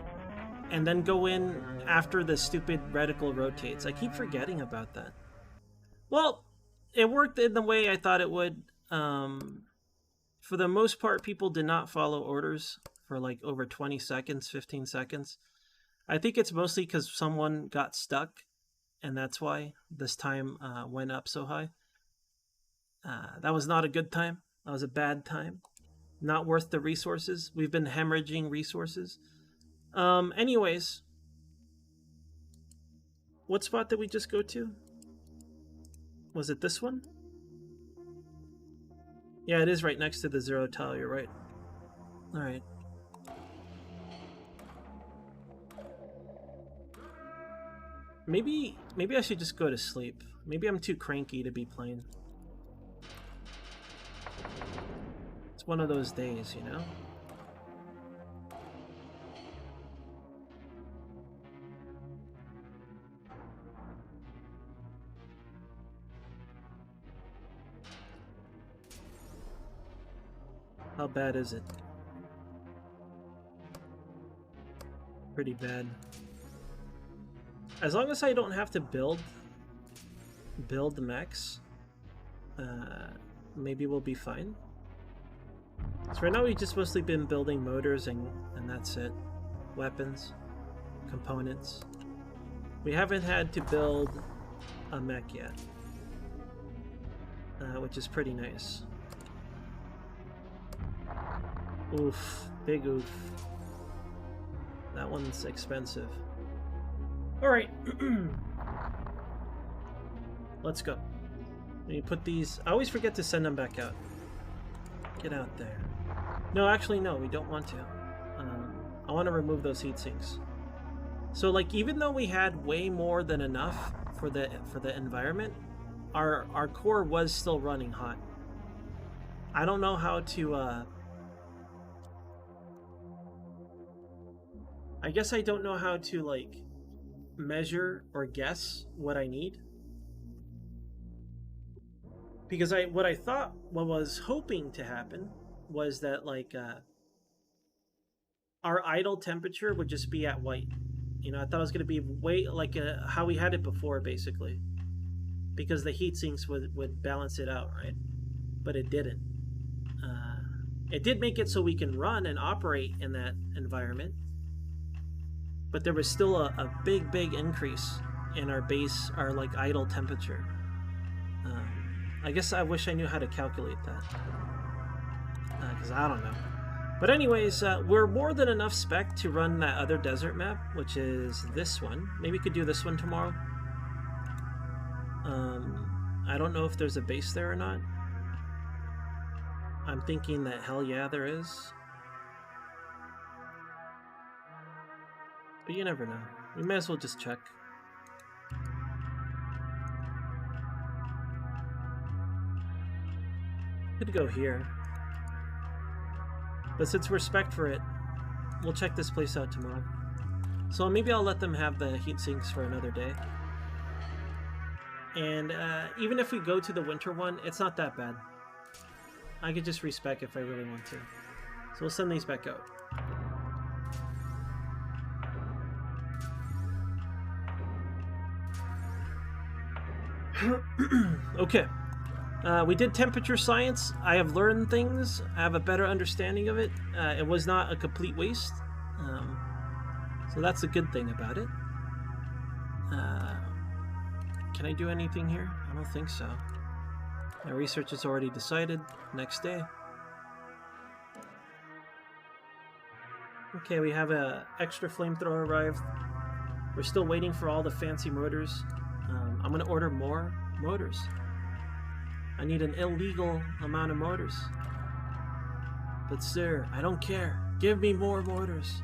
and then go in after the stupid reticle rotates. I keep forgetting about that. Well, it worked in the way I thought it would. For the most part, people did not follow orders. for like over 20 seconds, 15 seconds. I think it's mostly because someone got stuck, and that's why this time went up so high. That was not a good time. That was a bad time. Not worth the resources. We've been hemorrhaging resources. Anyways, what spot did we just go to? Was it this one? Yeah, it is right next to the 0 tile, you're right. Alright. Maybe I should just go to sleep. Maybe I'm too cranky to be playing. It's one of those days, you know? How bad is it? Pretty bad. As long as I don't have to build the mechs, maybe we'll be fine. So right now we've just mostly been building motors and that's it. Weapons, components. We haven't had to build a mech yet, which is pretty nice. Oof, big oof. That one's expensive. Alright. Let's go. Let me put these... I always forget to send them back out. Get out there. No, actually, no, we don't want to. I want to remove those heat sinks. So, like, even though we had way more than enough for the environment, our core was still running hot. I don't know how to... I guess I don't know how to, like, measure or guess what I need. Because what I was hoping to happen was that, like, our idle temperature would just be at white. You know, I thought it was going to be way, like, how we had it before, basically. Because the heat sinks would balance it out, right? But it didn't. It did make it so we can run and operate in that environment. But there was still a big increase in our base, our like idle temperature. I guess I wish I knew how to calculate that, because I don't know. But anyways, we're more than enough spec to run that other desert map, which is this one. Maybe we could do this one tomorrow. I don't know if there's a base there or not. I'm thinking that hell yeah there is. But you never know. We may as well just check. Could go here. But since we're spec'd for it, we'll check this place out tomorrow. So maybe I'll let them have the heat sinks for another day. And even if we go to the winter one, it's not that bad. I could just respec if I really want to. So we'll send these back out. Okay. We did temperature science. I have learned things. I have a better understanding of it. It was not a complete waste. So that's a good thing about it. Can I do anything here? I don't think so. My research is already decided. Next day. Okay, we have a extra flamethrower arrived. We're still waiting for all the fancy motors. I'm gonna order more motors. I need an illegal amount of motors. But sir, I don't care. Give me more motors.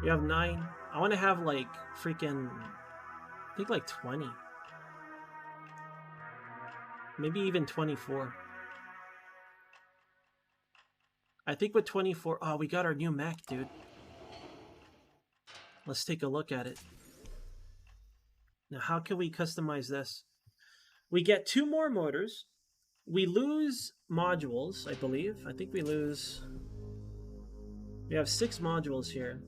We have 9. I want to have like freaking, I think like 20. Maybe even 24. I think with 24, oh, we got our new mech, dude. Let's take a look at it. Now, how can we customize this? We get 2 more motors. We lose modules, I believe. I think we lose... We have 6 modules here.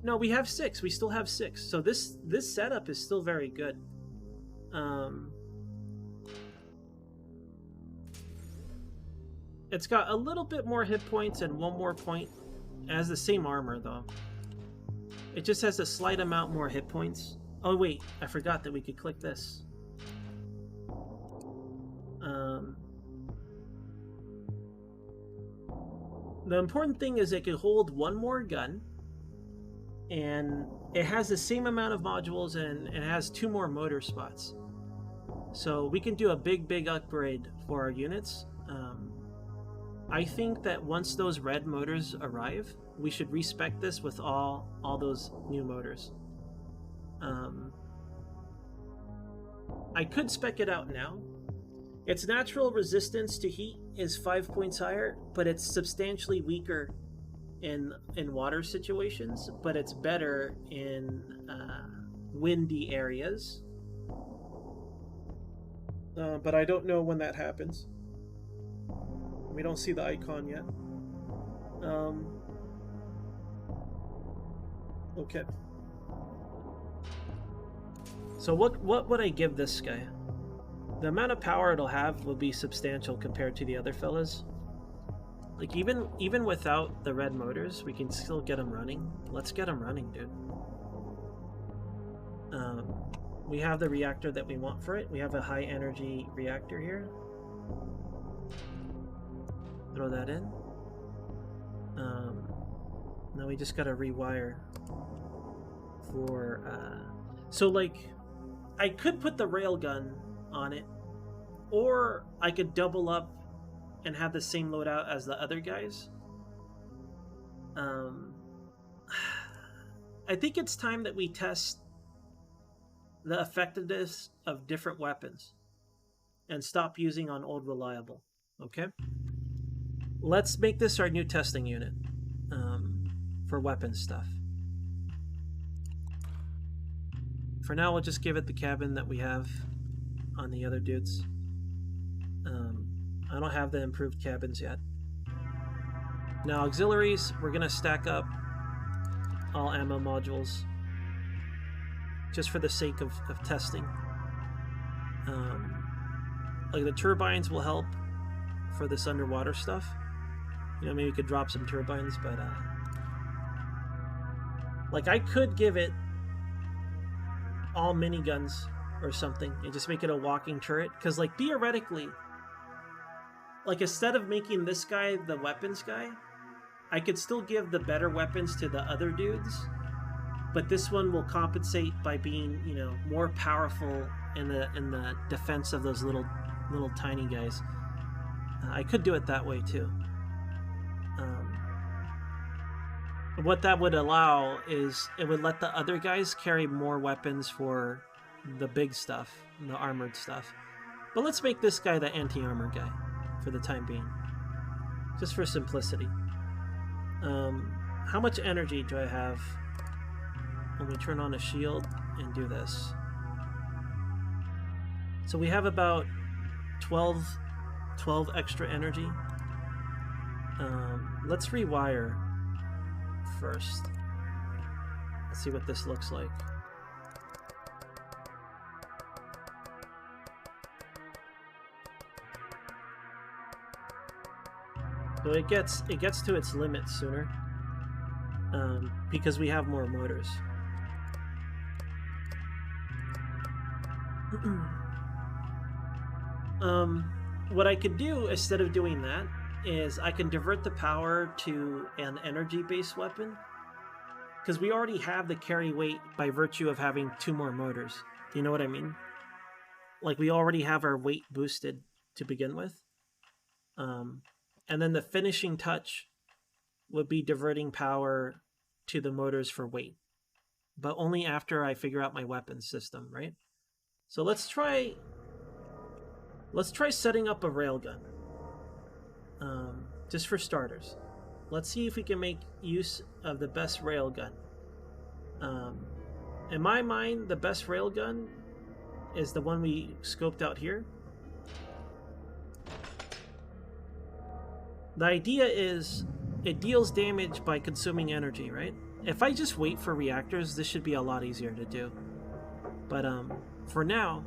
No, we have 6. We still have 6. So this setup is still very good. It's got a little bit more hit points and one more point. It has the same armor though. It just has a slight amount more hit points. Oh wait, I forgot that we could click this. The important thing is it could hold one more gun, and it has the same amount of modules, and it has 2 more motor spots. So we can do a big upgrade for our units. I think that once those red motors arrive, we should respec this with all those new motors. I could spec it out now. Its natural resistance to heat is 5 points higher, but it's substantially weaker in water situations, but it's better in windy areas. But I don't know when that happens. We don't see the icon yet. Okay. So what would I give this guy? The amount of power it'll have will be substantial compared to the other fellas. Like even without the red motors, we can still get them running. Let's get them running, dude. We have the reactor that we want for it. We have a high energy reactor here. Throw that in. Now we just gotta rewire for so like I could put the railgun on it, or I could double up and have the same loadout as the other guys. I think it's time that we test the effectiveness of different weapons and stop using on old reliable. Okay, let's make this our new testing unit for weapon stuff. For now, we'll just give it the cabin that we have on the other dudes. I don't have the improved cabins yet. Now auxiliaries, we're gonna stack up all ammo modules just for the sake of testing. Like the turbines will help for this underwater stuff. You know, maybe we could drop some turbines, but like I could give it all miniguns or something and just make it a walking turret, because like theoretically, like instead of making this guy the weapons guy, I could still give the better weapons to the other dudes, but this one will compensate by being, you know, more powerful in the defense of those little tiny guys. I could do it that way too. What that would allow is it would let the other guys carry more weapons for the big stuff, the armored stuff. But let's make this guy the anti-armor guy for the time being, just for simplicity. How much energy do I have when we turn on a shield and do this? So we have about 12 extra energy. Let's rewire first. Let's see what this looks like. So it gets to its limit sooner, because we have more motors. What I could do instead of doing that is I can divert the power to an energy-based weapon, because we already have the carry weight by virtue of having 2 more motors. Do you know what I mean? Like we already have our weight boosted to begin with. And then the finishing touch would be diverting power to the motors for weight, but only after I figure out my weapon system, right? So let's try setting up a railgun, just for starters. Let's see if we can make use of the best railgun. In my mind, the best railgun is the one we scoped out here. The idea is it deals damage by consuming energy, right? If I just wait for reactors, this should be a lot easier to do. But for now,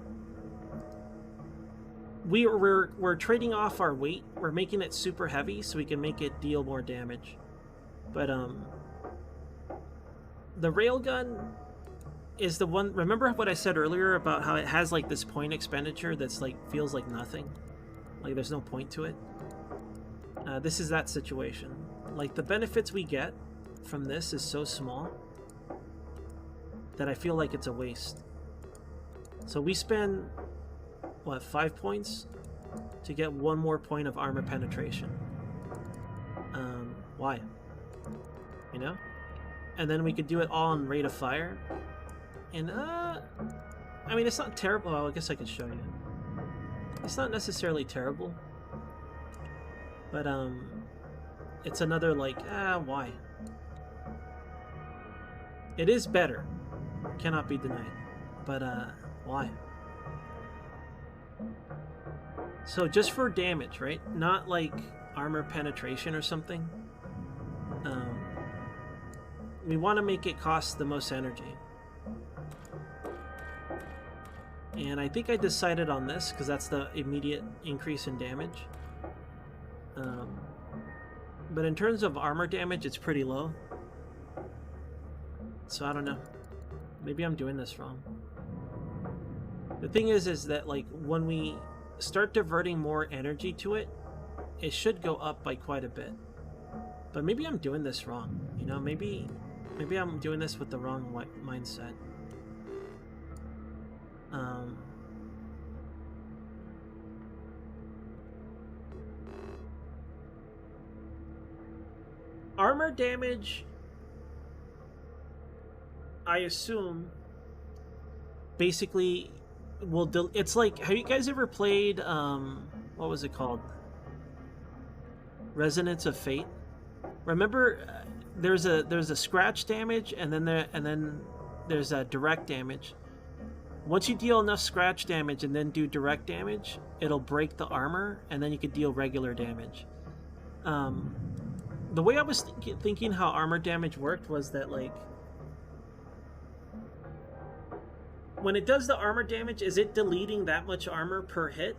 we're trading off our weight. We're making it super heavy so we can make it deal more damage. But the railgun is the one. Remember what I said earlier about how it has like this point expenditure that's like feels like nothing, like there's no point to it. This is that situation. Like the benefits we get from this is so small that I feel like it's a waste. So we spend what, 5 points to get 1 more point of armor penetration. Why? You know? And then we could do it all on rate of fire. And I mean, it's not terrible. Well, I guess I could show you. It's not necessarily terrible, but it's another like, why? It is better, cannot be denied, but why? So just for damage, right? Not like armor penetration or something. We want to make it cost the most energy. And I think I decided on this because that's the immediate increase in damage. But in terms of armor damage, it's pretty low. So I don't know. Maybe I'm doing this wrong. The thing is that like when we start diverting more energy to it, it should go up by quite a bit. But maybe I'm doing this wrong. You know, maybe I'm doing this with the wrong mindset. Armor damage, I assume, basically will it's like, have you guys ever played what was it called? Resonance of Fate? Remember, there's a scratch damage, and then there's a direct damage. Once you deal enough scratch damage and then do direct damage, it'll break the armor, and then you could deal regular damage. The way I was thinking how armor damage worked was that, like, when it does the armor damage, is it deleting that much armor per hit?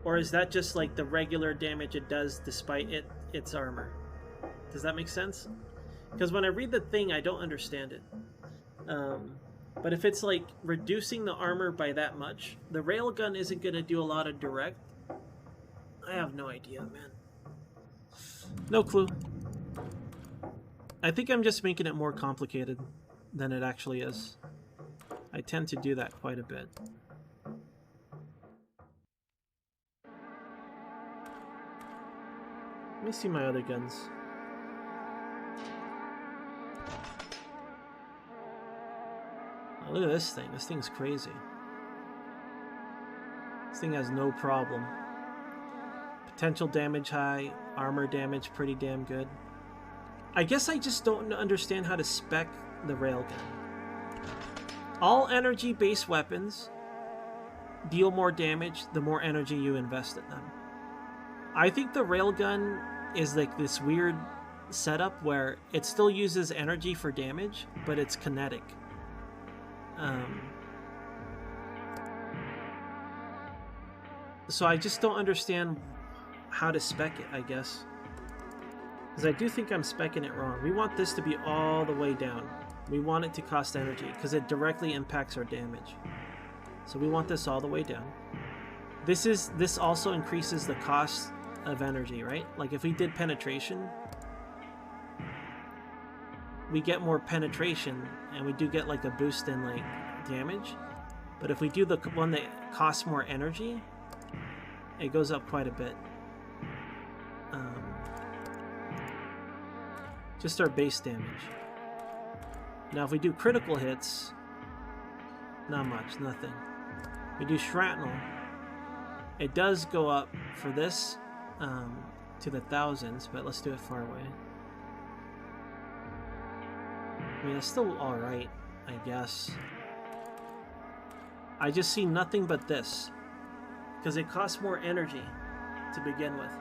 Or is that just like the regular damage it does despite its armor? Does that make sense? Because when I read the thing, I don't understand it. But if it's like reducing the armor by that much, the railgun isn't going to do a lot of direct. I have no idea, man. No clue. I think I'm just making it more complicated than it actually is. I tend to do that quite a bit. Let me see my other guns. Oh, look at this thing. This thing's crazy. This thing has no problem. Potential damage high, armor damage pretty damn good. I guess I just don't understand how to spec the railgun. All energy-based weapons deal more damage the more energy you invest in them. I think the railgun is like this weird setup where it still uses energy for damage, but it's kinetic. So I just don't understand how to spec it, I guess. Because I do think I'm speccing it wrong. We want this to be all the way down. We want it to cost energy because it directly impacts our damage. So we want this all the way down. This also increases the cost of energy, right? Like if we did penetration, we get more penetration and we do get like a boost in like damage. But if we do the one that costs more energy, it goes up quite a bit. Just our base damage. Now if we do critical hits, not much, nothing. We do shrapnel, it does go up for this to the thousands, but let's do it far away. I mean, it's still alright, I guess. I just see nothing but this, because it costs more energy to begin with.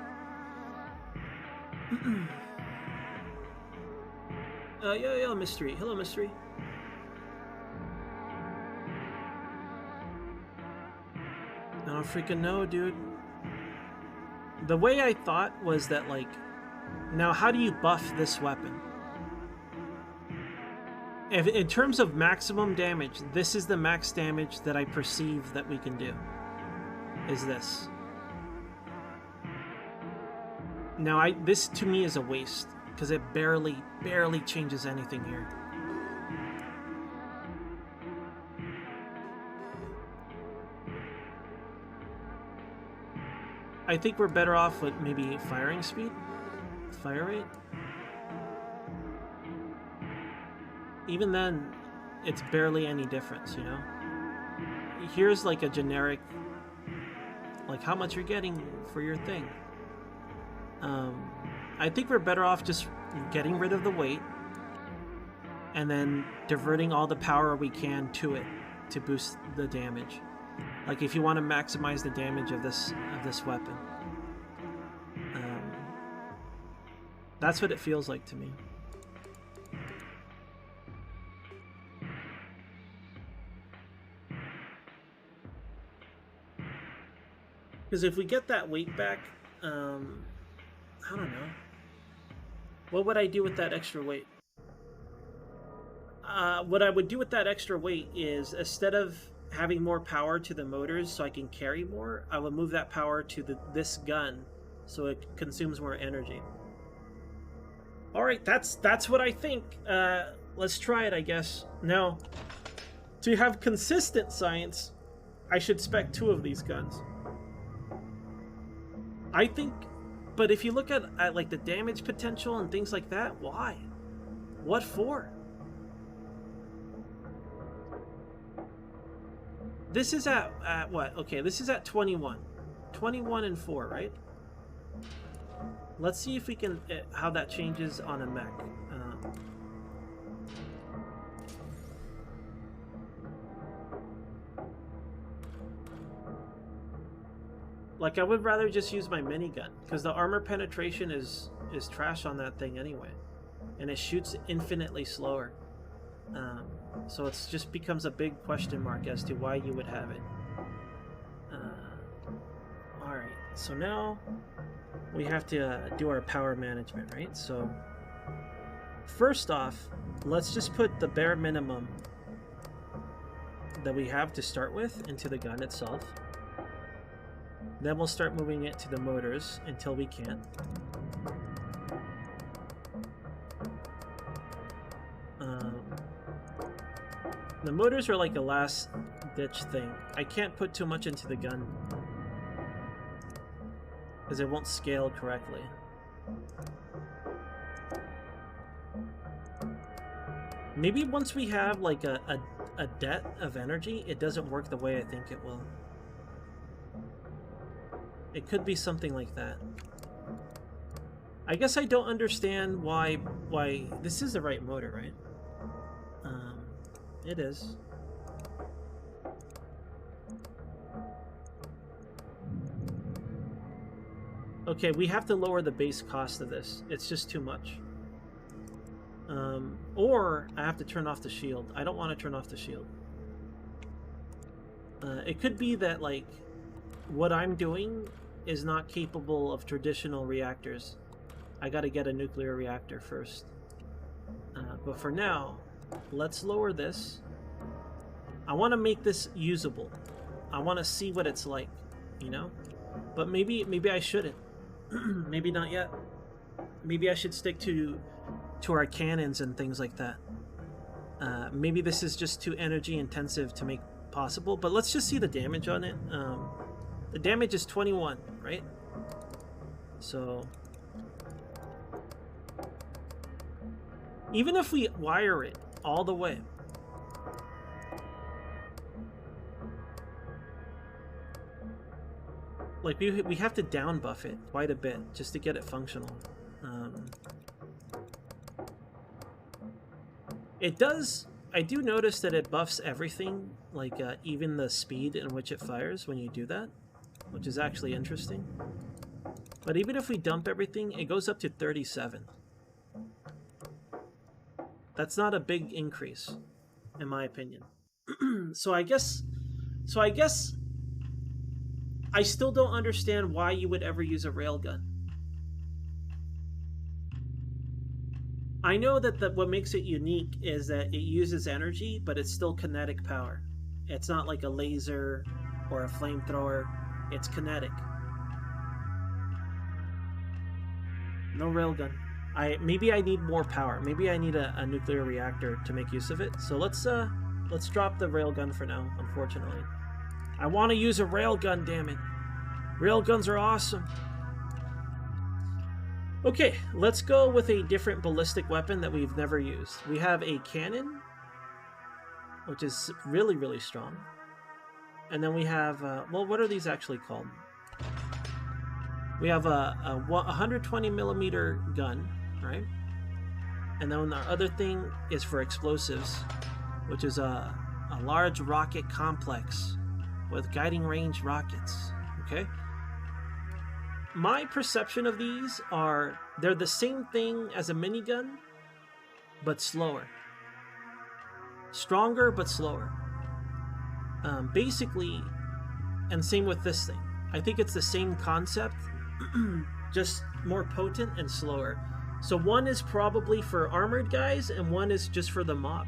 Yo, Mystery. Hello, Mystery. don't freaking know, dude. The way I thought was that, like, now how do you buff this weapon? If, in terms of maximum damage, this is the max damage that I perceive that we can do. Is this. Now, this to me is a waste, because it barely changes anything here. I think we're better off with maybe firing speed? Fire rate? Even then, it's barely any difference, you know? Here's like a generic, like how much you're getting for your thing. I think we're better off just getting rid of the weight and then diverting all the power we can to it to boost the damage. Like if you want to maximize the damage of this weapon. That's what it feels like to me. Because if we get that weight back, I don't know. What would I do with that extra weight? What I would do with that extra weight is, instead of having more power to the motors so I can carry more, I would move that power to this gun so it consumes more energy. Alright, that's what I think. Let's try it, I guess. Now, to have consistent science, I should spec 2 of these guns. I think, but if you look at like the damage potential and things like that, why? What for? This is at what? Okay, this is at 21. 21 and 4, right? Let's see if we can, how that changes on a mech. Like, I would rather just use my minigun, because the armor penetration is trash on that thing anyway. And it shoots infinitely slower. So it just becomes a big question mark as to why you would have it. Alright, so now we have to do our power management, right? So first off, let's just put the bare minimum that we have to start with into the gun itself. Then we'll start moving it to the motors until we can. The motors are like a last ditch thing. I can't put too much into the gun because it won't scale correctly. Maybe once we have like a debt of energy, it doesn't work the way I think it will. It could be something like that. I guess I don't understand why this is the right motor, right? It is. Okay, we have to lower the base cost of this. It's just too much. Or I have to turn off the shield. I don't want to turn off the shield. It could be that, like, what I'm doing is not capable of traditional reactors. I gotta get a nuclear reactor first. But for now, let's lower this. I want to make this usable. I want to see what it's like, you know? But maybe I shouldn't. Maybe not yet. Maybe I should stick to our cannons and things like that. Maybe this is just too energy intensive to make possible, but let's just see the damage on it. The damage is 21, right? So even if we wire it all the way, like we have to down buff it quite a bit just to get it functional. It does. I do notice that it buffs everything, like even the speed in which it fires when you do that, which is actually interesting. But even if we dump everything, it goes up to 37. That's not a big increase, in my opinion. So I guess I still don't understand why you would ever use a railgun. I know that what makes it unique is that it uses energy, but it's still kinetic power. It's not like a laser or a flamethrower. It's kinetic. No railgun. Maybe I need more power. Maybe I need a nuclear reactor to make use of it. So let's drop the railgun for now, unfortunately. I want to use a railgun, damn it. Railguns are awesome. Okay, let's go with a different ballistic weapon that we've never used. We have a cannon, which is really, really strong. And then we have, well, what are these actually called? We have a 120 millimeter gun, right? And then our other thing is for explosives, which is a large rocket complex with guiding range rockets, okay? My perception of these are, they're the same thing as a minigun, but slower. Stronger, but slower. Basically, and same with this thing. I think it's the same concept, just more potent and slower. So one is probably for armored guys, and one is just for the mob.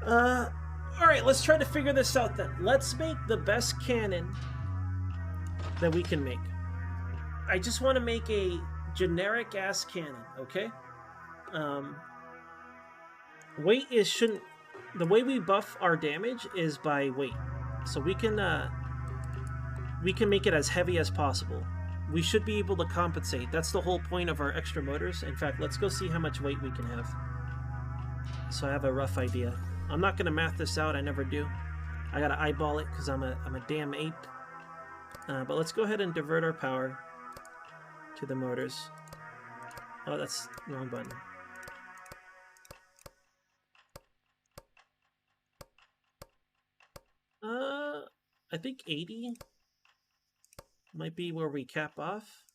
Alright, let's try to figure this out then. Let's make the best cannon that we can make. I just want to make a generic ass cannon, okay? Weight shouldn't. The way we buff our damage is by weight, so we can make it as heavy as possible. We should be able to compensate. That's the whole point of our extra motors. In fact, let's go see how much weight we can have, so I have a rough idea. I'm not gonna math this out. I never do. I gotta eyeball it because I'm a damn ape. But let's go ahead and divert our power to the motors. Oh, that's the wrong button. I think 80 might be where we cap off.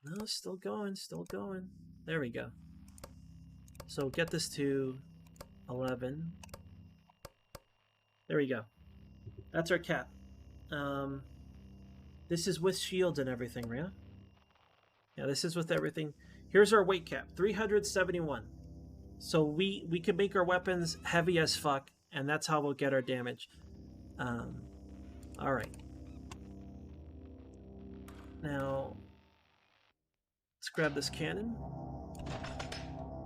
No, still going, still going. There we go. So get this to 11. There we go. That's our cap. This is with shields and everything, right? Yeah, this is with everything. Here's our weight cap, 371. So we can make our weapons heavy as fuck, and that's how we'll get our damage. Alright. Now, let's grab this cannon.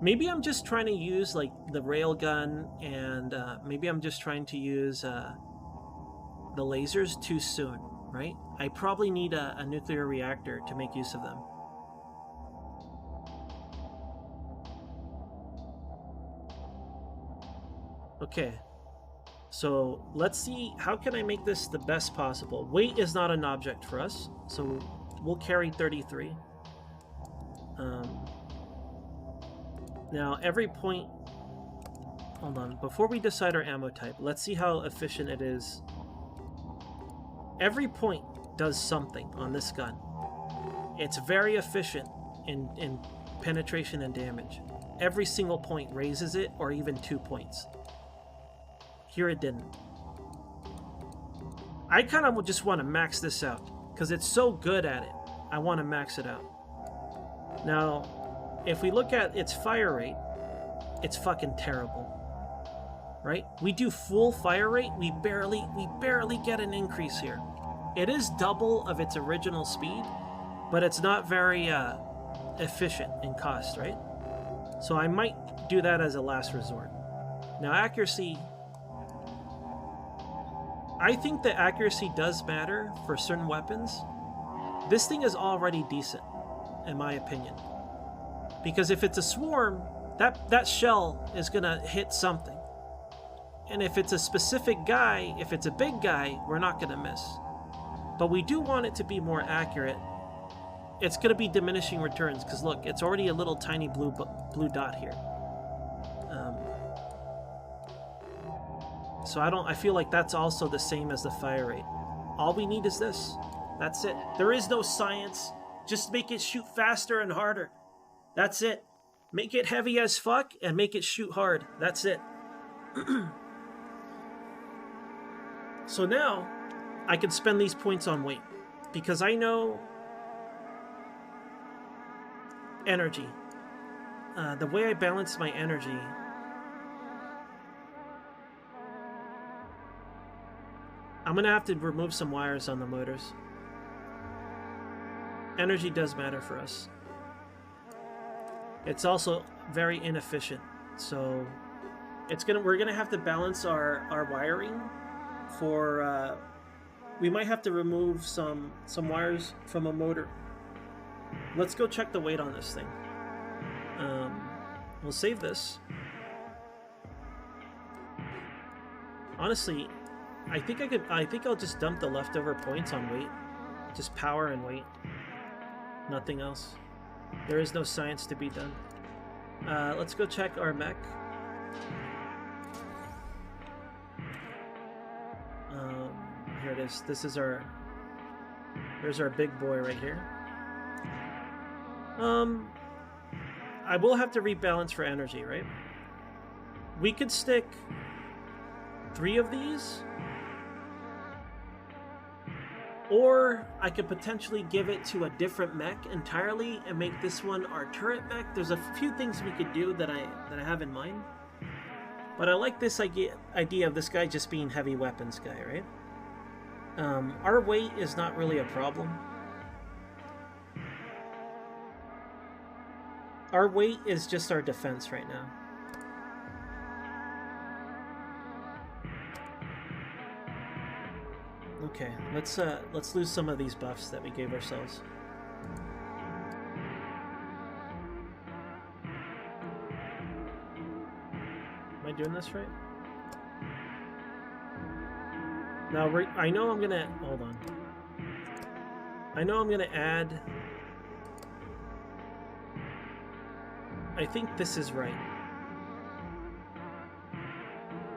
Maybe I'm just trying to use like the railgun, and maybe I'm just trying to use the lasers too soon, right? I probably need a nuclear reactor to make use of them. Okay, so let's see, how can I make this the best possible? Weight is not an object for us, so we'll carry 33. Now every point, hold on, before we decide our ammo type, let's see how efficient it is. Every point does something on this gun. It's very efficient in penetration and damage. Every single point raises it, or even 2 points. Here it didn't. I kind of just want to max this out because it's so good at it. I want to max it out. Now, if we look at its fire rate, it's fucking terrible. Right? We do full fire rate, we barely get an increase here. It is double of its original speed, but it's not very efficient in cost, right? So I might do that as a last resort. Now accuracy, I think that accuracy does matter for certain weapons. This thing is already decent, in my opinion. Because if it's a swarm, that shell is gonna hit something. And if it's a specific guy, if it's a big guy, we're not gonna miss. But we do want it to be more accurate. It's gonna be diminishing returns, because look, it's already a little tiny blue dot here. So I feel like that's also the same as the fire rate. All we need is this. That's it. There is no science. Just make it shoot faster and harder. That's it. Make it heavy as fuck and make it shoot hard. That's it. So now I can spend these points on weight because I know energy. The way I balance my energy, I'm gonna have to remove some wires on the motors. Energy does matter for us. It's also very inefficient, so we're gonna have to balance our wiring. For we might have to remove some wires from a motor. Let's go check the weight on this thing. We'll save this. Honestly, I think I'll just dump the leftover points on weight. Just power and weight. Nothing else. There is no science to be done. Let's go check our mech. Here it is. There's our big boy right here. I will have to rebalance for energy, right? We could stick 3 of these, or I could potentially give it to a different mech entirely and make this one our turret mech. There's a few things we could do that I have in mind, but I like this idea of this guy just being heavy weapons guy, right? Our weight is not really a problem. Our weight is just our defense right now. Okay, let's lose some of these buffs that we gave ourselves. Am I doing this right? Now, I know I'm gonna... Hold on. I know I'm gonna add... I think this is right.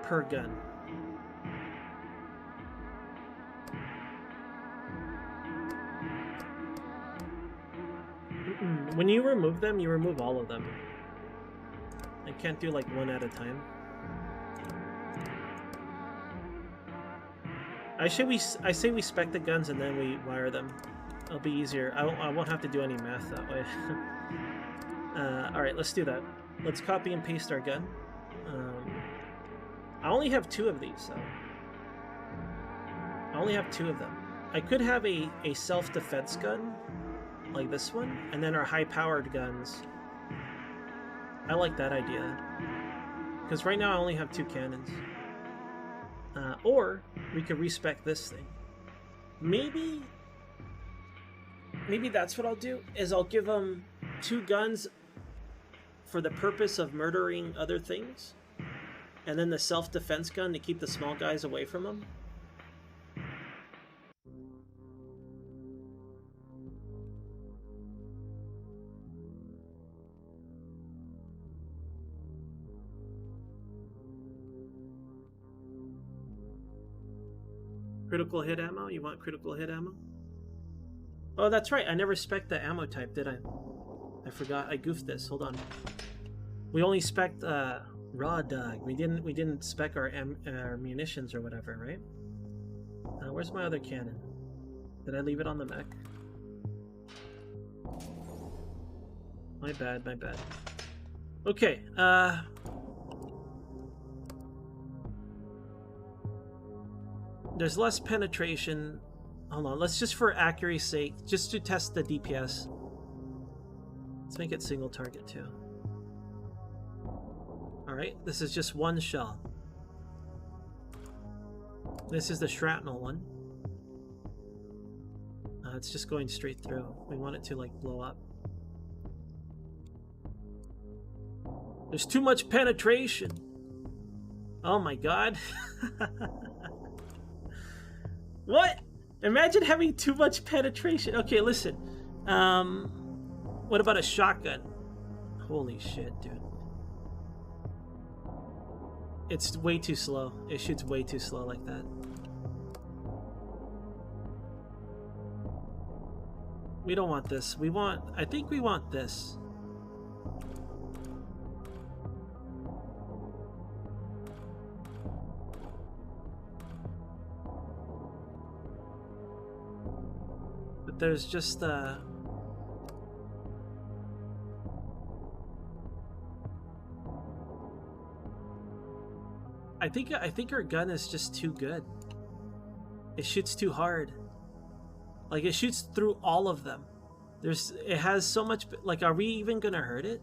Per gun. When you remove them, you remove all of them. I can't do like one at a time. I say we spec the guns and then we wire them. It'll be easier. I won't have to do any math that way. Alright, let's do that. Let's copy and paste our gun. I only have 2 of these, though. I only have 2 of them. I could have a self-defense gun, like this one, and then our high-powered guns. I like that idea. Because right now I only have 2 cannons. Or we could respec this thing. Maybe that's what I'll do, is I'll give them 2 guns for the purpose of murdering other things, and then the self-defense gun to keep the small guys away from them. Critical hit ammo? You want critical hit ammo? Oh, that's right. I never spec'd the ammo type, did I? I forgot. I goofed this. Hold on. We only spec'd raw dog. We didn't spec our munitions or whatever, right? Where's my other cannon? Did I leave it on the mech? My bad. My bad. Okay. There's less penetration. Hold on, let's just, for accuracy's sake, just to test the DPS, let's make it single target too. Alright, this is just 1 shell. This is the shrapnel one. It's just going straight through. We want it to like blow up. There's too much penetration. Oh my god. What? Imagine having too much penetration. Okay, listen. What about a shotgun? Holy shit, dude. It's way too slow. It shoots way too slow like that. We don't want this. I think we want this. But there's just I think our gun is just too good. It shoots too hard. Like, it shoots through all of them. It has so much, like, are we even gonna hurt it?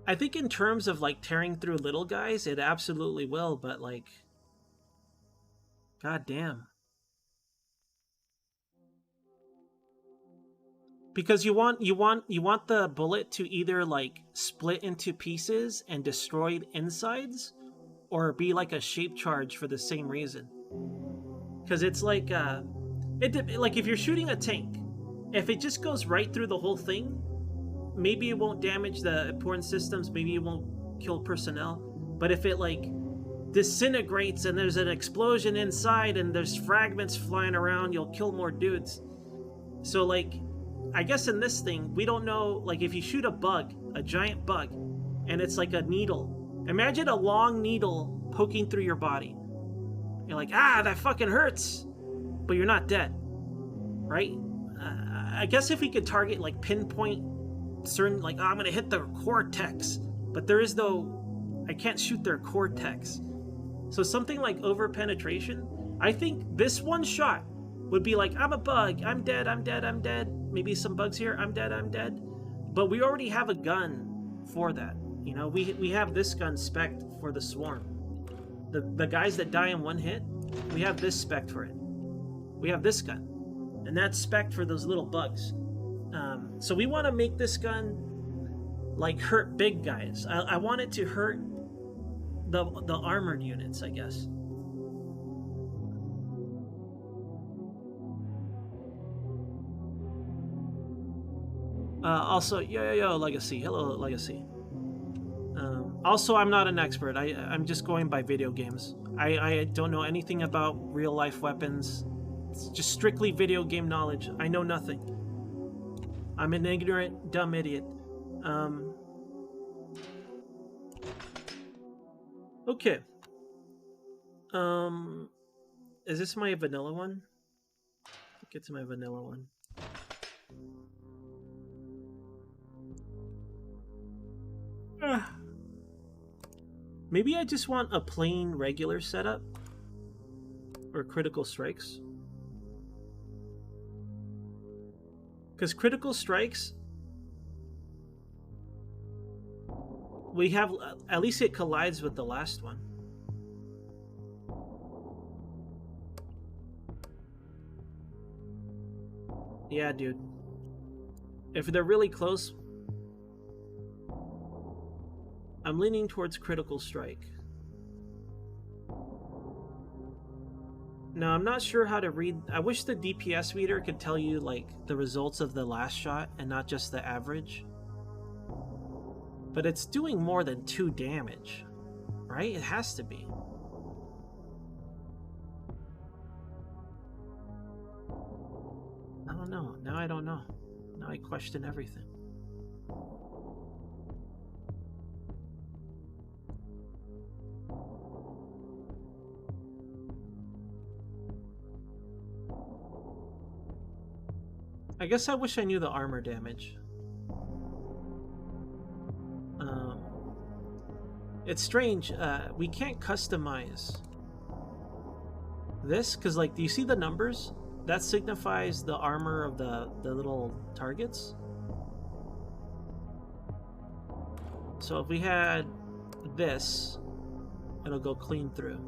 I think in terms of like tearing through little guys, it absolutely will, but like, god damn. Because you want the bullet to either like split into pieces and destroy insides, or be like a shape charge for the same reason. Because it's like like if you're shooting a tank, if it just goes right through the whole thing, maybe it won't damage the important systems, maybe it won't kill personnel. But if it like disintegrates and there's an explosion inside and there's fragments flying around, you'll kill more dudes. So like, I guess in this thing, we don't know, like if you shoot a bug, a giant bug, and it's like a needle. Imagine a long needle poking through your body. You're like, ah, that fucking hurts. But you're not dead, right? I guess if we could target, like pinpoint certain, like, oh, I'm gonna hit their cortex, but there is no, I can't shoot their cortex. So something like over penetration, I think this one shot would be like, I'm a bug, I'm dead, I'm dead, I'm dead. Maybe some bugs here, I'm dead, I'm dead. But we already have a gun for that. You know, we have this gun spec'd for the swarm. The guys that die in one hit, we have this spec'd for it. We have this gun. And that's spec'd for those little bugs. So we want to make this gun like hurt big guys. I want it to hurt the armored units, I guess. Also, yo, Legacy. Hello, Legacy. Also, I'm not an expert. I'm just going by video games. I don't know anything about real-life weapons. It's just strictly video game knowledge. I know nothing. I'm an ignorant, dumb idiot. Okay. Is this my vanilla one? Get to my vanilla one. Maybe I just want a plain regular setup or critical strikes. Because critical strikes, we have, at least it collides with the last one. Yeah, dude. If they're really close, I'm leaning towards critical strike. Now, I'm not sure how to read. I wish the DPS reader could tell you like the results of the last shot and not just the average. But it's doing more than 2 damage, right? It has to be. I don't know. Now I don't know. Now I question everything. I guess I wish I knew the armor damage. It's strange. We can't customize this because, like, do you see the numbers? That signifies the armor of the little targets. So if we had this, it'll go clean through.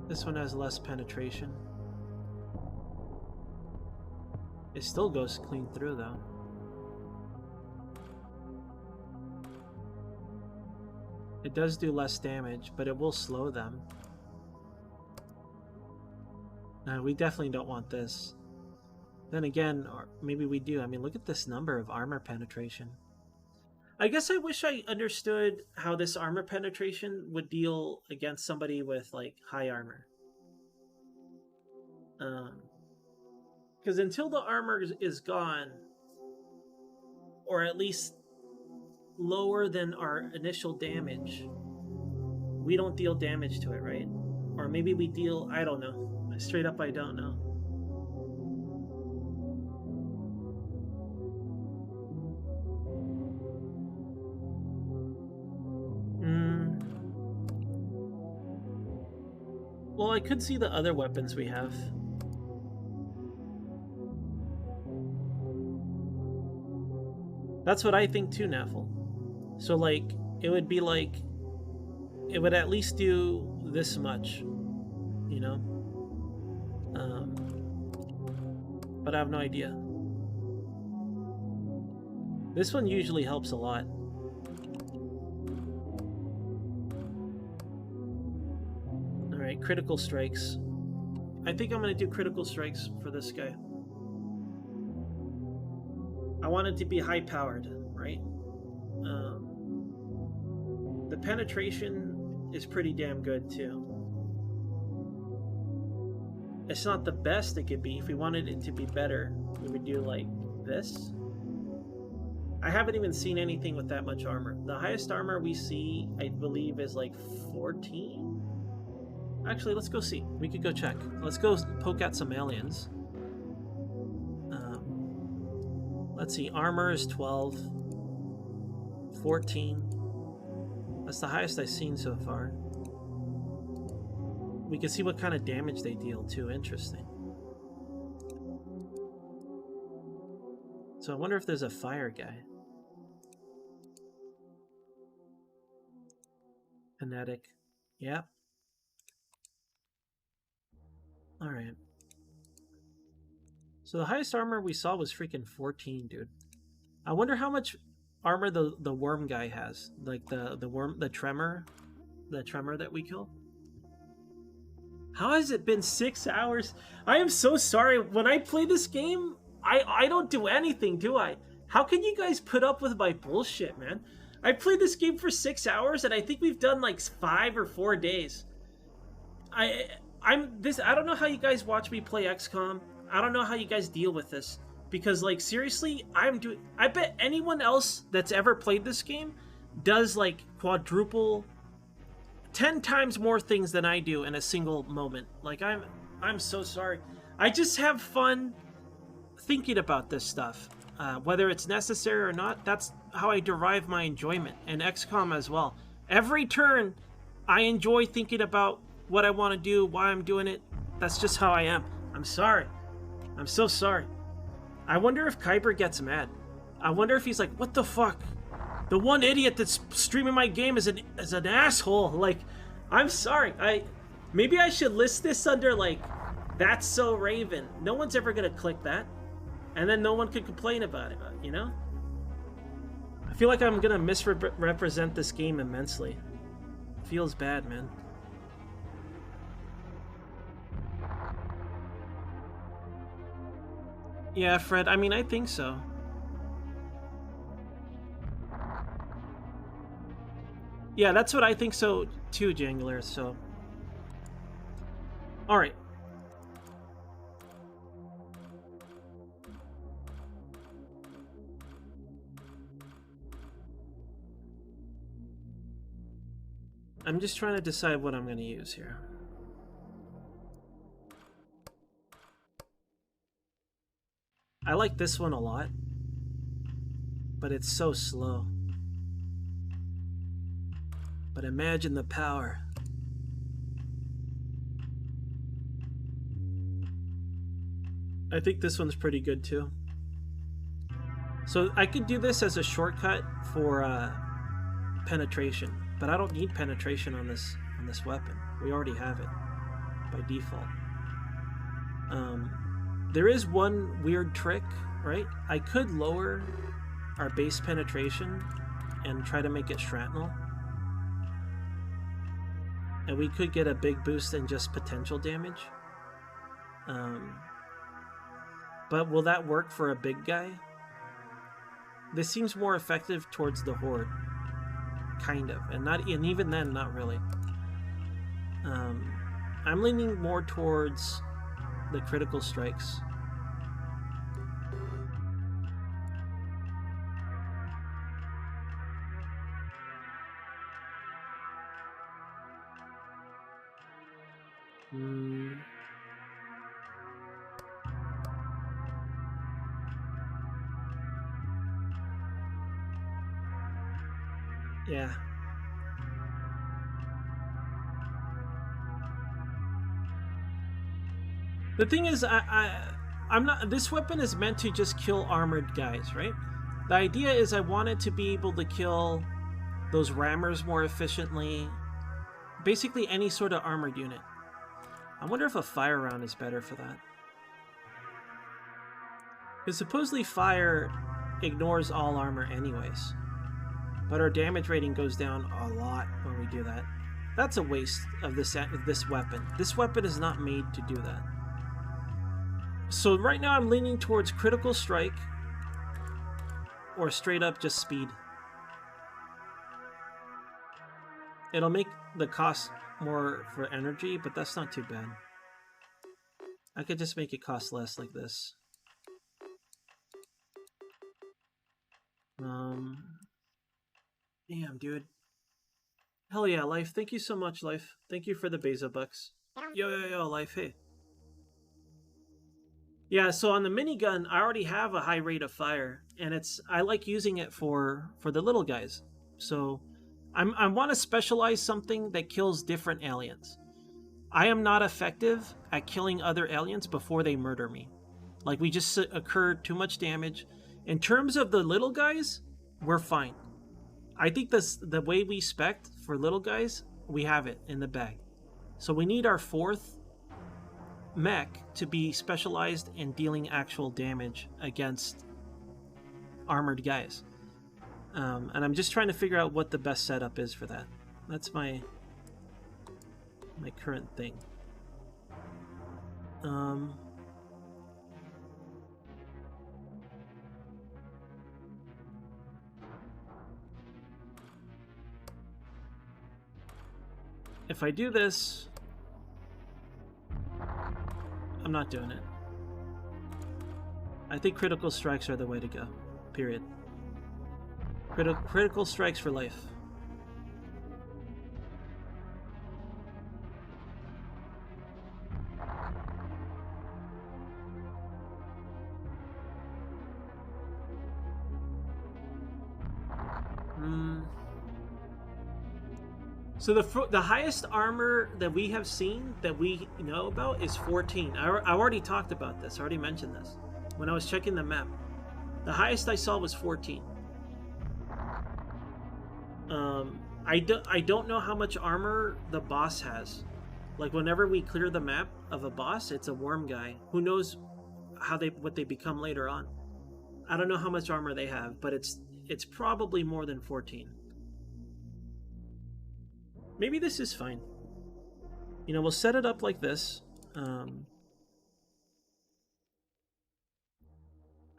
This one has less penetration. It still goes clean through though. It does do less damage, but it will slow them. We definitely don't want this. Then again, or maybe we do. I mean, look at this number of armor penetration. I guess I wish I understood how this armor penetration would deal against somebody with like high armor. Because until the armor is gone, or at least lower than our initial damage, we don't deal damage to it, right? Or maybe we deal, I don't know. Straight up, I don't know. Well, I could see the other weapons we have. That's what I think too, Naffle. So, like, it would be like, it would at least do this much, you know? But I have no idea. This one usually helps a lot. Alright, critical strikes. I think I'm gonna do critical strikes for this guy. I want it to be high powered, right? The penetration is pretty damn good too. It's not the best it could be. If we wanted it to be better, we would do like this. I haven't even seen anything with that much armor. The highest armor we see, I believe, is like 14? Actually, let's go see. We could go check. Let's go poke at some aliens. Let's see. Armor is 12. 14. That's the highest I've seen so far. We can see what kind of damage they deal too. Interesting. So I wonder if there's a fire guy. Kinetic. Yep. Alright. So the highest armor we saw was freaking 14, dude. I wonder how much armor the worm guy has. Like the tremor that we killed. How has it been 6 hours? I am so sorry. When I play this game, I don't do anything, do I? How can you guys put up with my bullshit, man? I played this game for 6 hours, and I think we've done like 5 or 4 days. I don't know how you guys watch me play XCOM. I don't know how you guys deal with this. Because, like, seriously, I bet anyone else that's ever played this game does, like, quadruple, 10 times more things than I do in a single moment. Like, I'm so sorry. I just have fun thinking about this stuff. Whether it's necessary or not, that's how I derive my enjoyment. And XCOM as well. Every turn, I enjoy thinking about what I want to do, why I'm doing it. That's just how I am. I'm sorry. I'm so sorry. I wonder if Kyber gets mad. I wonder if he's like, what the fuck? The one idiot that's streaming my game is an asshole. Like, I'm sorry. Maybe I should list this under, like, that's so Raven. No one's ever gonna click that. And then no one could complain about it, you know? I feel like I'm gonna misrepresent this game immensely. It feels bad, man. Yeah, Fred, I mean, I think so. Yeah, that's what I think so too, Jangler, so. Alright. I'm just trying to decide what I'm going to use here. I like this one a lot, but it's so slow. But imagine the power. I think this one's pretty good too. So I could do this as a shortcut for penetration, but I don't need penetration on this weapon. We already have it by default. There is one weird trick, right? I could lower our base penetration and try to make it shrapnel. And we could get a big boost in just potential damage. But will that work for a big guy? This seems more effective towards the Horde. Kind of. And even then, not really. I'm leaning more towards the critical strikes. Yeah. The thing is, I'm not. This weapon is meant to just kill armored guys, right? The idea is I want it to be able to kill those rammers more efficiently. Basically, any sort of armored unit. I wonder if a fire round is better for that. Because supposedly fire ignores all armor anyways. But our damage rating goes down a lot when we do that. That's a waste of this weapon. This weapon is not made to do that. So right now I'm leaning towards critical strike or straight up just speed. It'll make the cost more for energy, but that's not too bad. I could just make it cost less like this. Damn, dude. Hell yeah, Life. Thank you so much, Life. Thank you for the Bezo bucks. Yo, Life. Hey. Yeah, so on the minigun, I already have a high rate of fire, and I like using it for the little guys. So I want to specialize something that kills different aliens. I am not effective at killing other aliens before they murder me. Like, we just occurred too much damage. In terms of the little guys, we're fine. I think the way we spec for little guys, we have it in the bag. So we need our 4th mech to be specialized in dealing actual damage against armored guys. And I'm just trying to figure out what the best setup is for that. That's my current thing. If I do this, I'm not doing it. I think critical strikes are the way to go. Period. Critical strikes for life. So the highest armor that we have seen, that we know about, is 14. I already talked about this. I already mentioned this when I was checking the map. The highest I saw was 14. I don't know how much armor the boss has. Like, whenever we clear the map of a boss, it's a worm guy. Who knows what they become later on? I don't know how much armor they have, but it's probably more than 14. Maybe this is fine. You know, we'll set it up like this.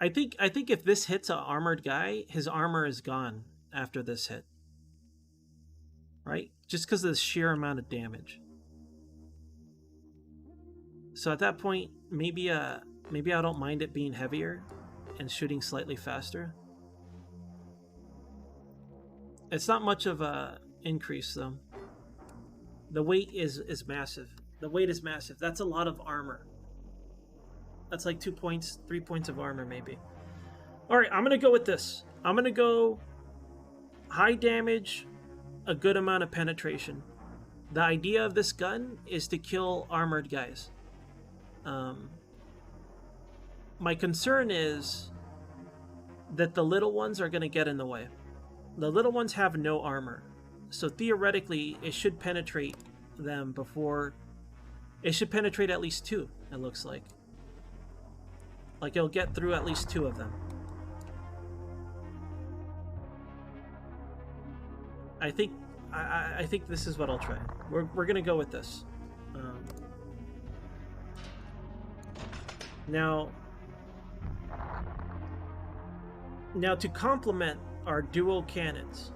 I think if this hits an armored guy, his armor is gone after this hit. Right? Just because of the sheer amount of damage. So at that point, maybe I don't mind it being heavier and shooting slightly faster. It's not much of a increase though. The weight is massive. The weight is massive. That's a lot of armor. That's like 2 points, 3 points of armor maybe. All right, I'm going to go with this. I'm going to go high damage, a good amount of penetration. The idea of this gun is to kill armored guys. My concern is that the little ones are going to get in the way. The little ones have no armor. So theoretically, it should penetrate them before... It should penetrate at least 2, it looks like. Like, it'll get through at least 2 of them. I think this is what I'll try. We're gonna go with this. Now to complement our dual cannons,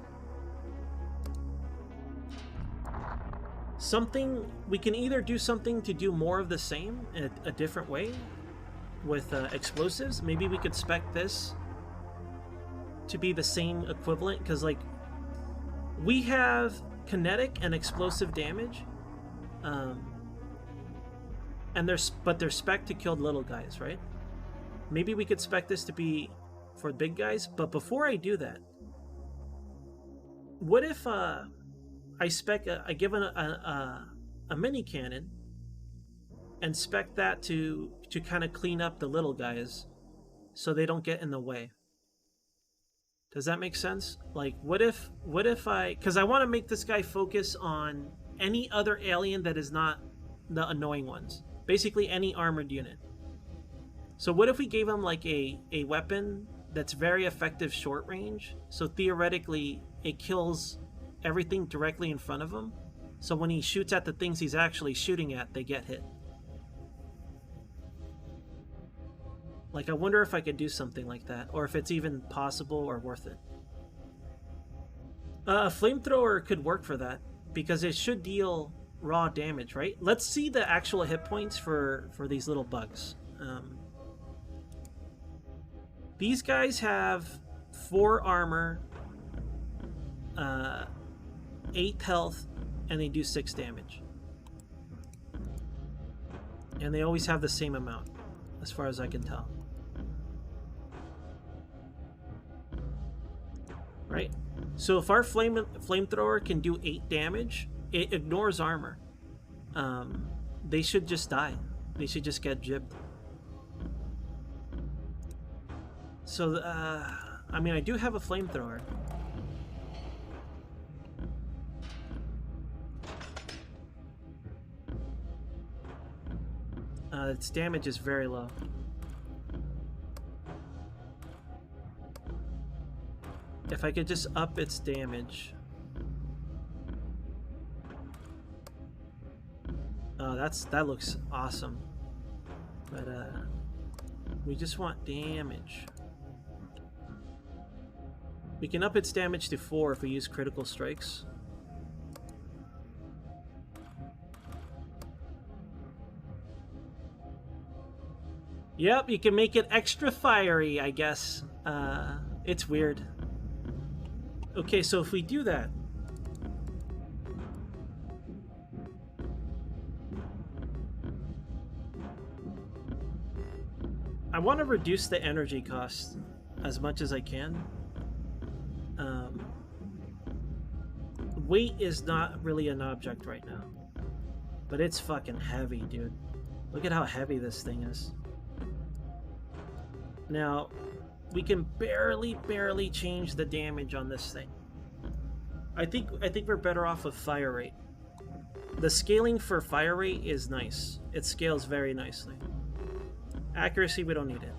we can either do something to do more of the same in a different way with explosives. Maybe we could spec this to be the same equivalent, because like we have kinetic and explosive damage, and they're spec to kill little guys, right? Maybe we could spec this to be for big guys, but before I do that, what if I give a mini cannon and spec that to kind of clean up the little guys so they don't get in the way? Does that make sense? Like, what if because I want to make this guy focus on any other alien that is not the annoying ones. Basically any armored unit. So what if we gave him like a weapon that's very effective short range? So theoretically it kills everything directly in front of him. So when he shoots at the things he's actually shooting at, they get hit. Like, I wonder if I could do something like that, or if it's even possible or worth it. A flamethrower could work for that, because it should deal raw damage, right? Let's see the actual hit points for these little bugs. These guys have 4 armor, 8 health, and they do 6 damage. And they always have the same amount, as far as I can tell. Right? So if our flamethrower can do 8 damage, it ignores armor. They should just die. They should just get jibbed. So, I mean, I do have a flamethrower. Its damage is very low. If I could just up its damage. Oh, that looks awesome. But we just want damage. We can up its damage to 4 if we use critical strikes. Yep, you can make it extra fiery, I guess. It's weird. Okay, so if we do that, I want to reduce the energy cost as much as I can. Weight is not really an object right now, but it's fucking heavy, dude. Look at how heavy this thing is. Now, we can barely change the damage on this thing. I think we're better off with fire rate. The scaling for fire rate is nice. It scales very nicely. Accuracy, we don't need it.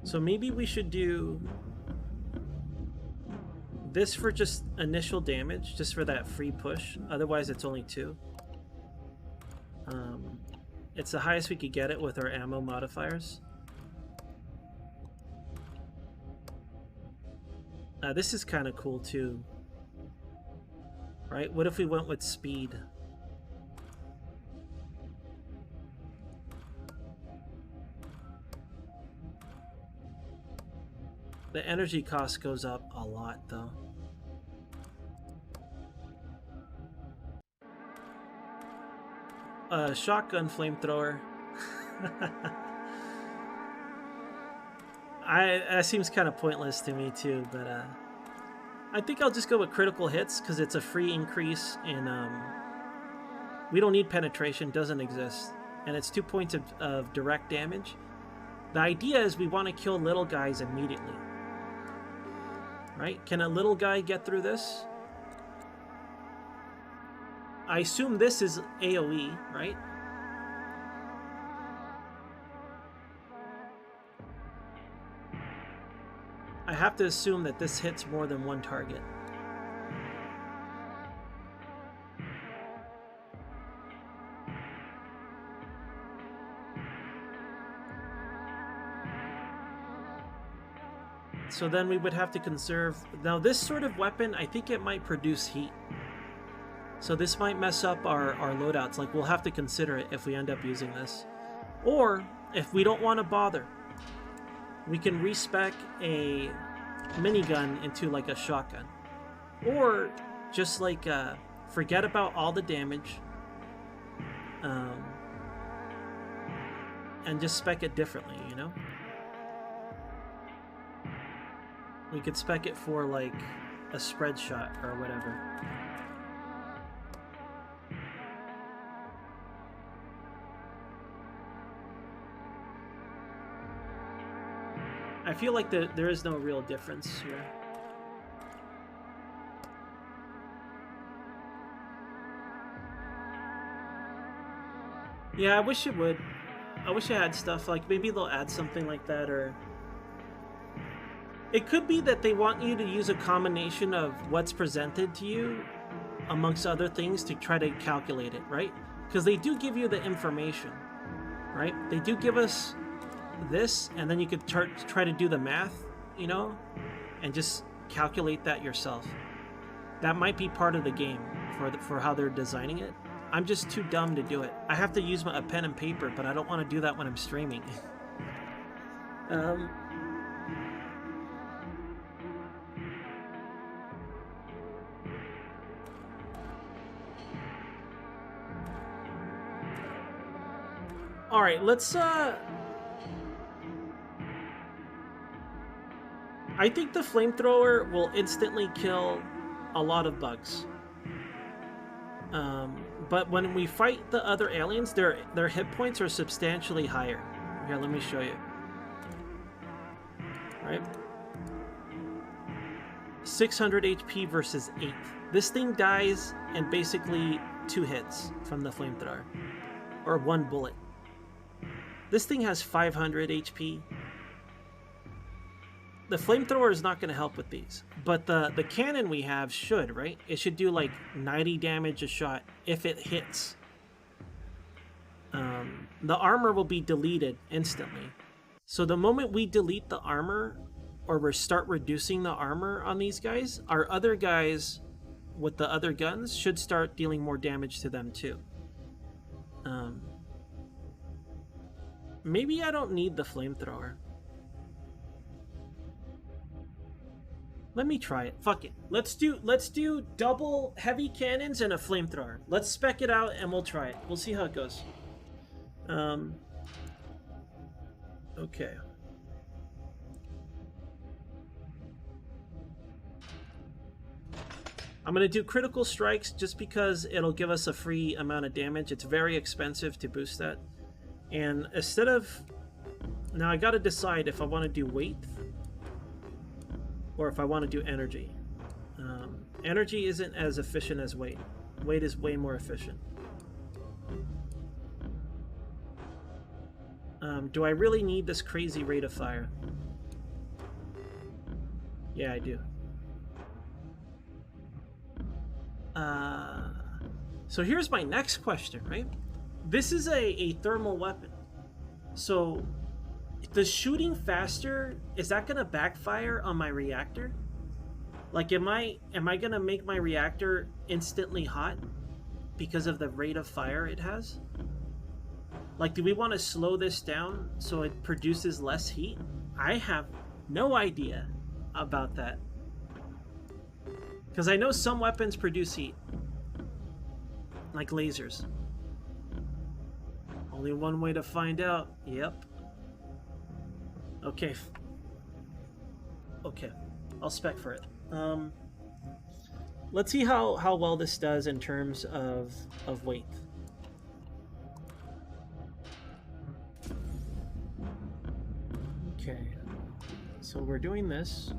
So maybe we should do this for just initial damage, just for that free push. Otherwise, it's only 2. It's the highest we could get it with our ammo modifiers. This is kind of cool too. Right? What if we went with speed? The energy cost goes up a lot though. Shotgun flamethrower. That seems kind of pointless to me too, but I think I'll just go with critical hits because it's a free increase in we don't need penetration, doesn't exist, and it's 2 points of direct damage. The idea is we want to kill little guys immediately, right? Can a little guy get through this? I assume this is AoE, right? I have to assume that this hits more than one target. So then we would have to conserve... Now this sort of weapon, I think it might produce heat. So this might mess up our loadouts. Like, we'll have to consider it if we end up using this. Or, if we don't want to bother, we can respec a minigun into, like, a shotgun. Or, just, like, forget about all the damage. and just spec it differently, you know? We could spec it for like a spread shot or whatever. I feel like there is no real difference here. Yeah, I wish it would. I wish it had stuff like maybe they'll add something like that, or it could be that they want you to use a combination of what's presented to you amongst other things to try to calculate it, right? Because they do give you the information, right? They do give us this, and then you could try to do the math, you know, and just calculate that yourself. That might be part of the game for how they're designing it. I'm just too dumb to do it. I have to use a pen and paper, but I don't want to do that when I'm streaming. All right, let's I think the flamethrower will instantly kill a lot of bugs. But when we fight the other aliens, their hit points are substantially higher. Here, let me show you. All right. 600 HP versus 8. This thing dies in basically 2 hits from the flamethrower. Or 1 bullet. This thing has 500 HP. The flamethrower is not going to help with these, but the cannon we have should, right? It should do like 90 damage a shot if it hits. The armor will be deleted instantly. So the moment we delete the armor, or we start reducing the armor on these guys, our other guys with the other guns should start dealing more damage to them too. Maybe I don't need the flamethrower. Let me try it. Fuck it. Let's do double heavy cannons and a flamethrower. Let's spec it out and we'll try it. We'll see how it goes. Okay. I'm gonna do critical strikes just because it'll give us a free amount of damage. It's very expensive to boost that. And instead of... Now I gotta decide if I want to do weight or if I want to do energy. Energy isn't as efficient as weight. Weight is way more efficient. Do I really need this crazy rate of fire? Yeah, I do. So here's my next question, right? This is a thermal weapon. So the shooting faster, is that gonna backfire on my reactor? Like, am I gonna make my reactor instantly hot because of the rate of fire it has? Like, do we want to slow this down so it produces less heat? I have no idea about that. Because I know some weapons produce heat. Like lasers. Only one way to find out. Yep. Okay. Okay. I'll spec for it. Let's see how well this does in terms of weight. Okay. So we're doing this.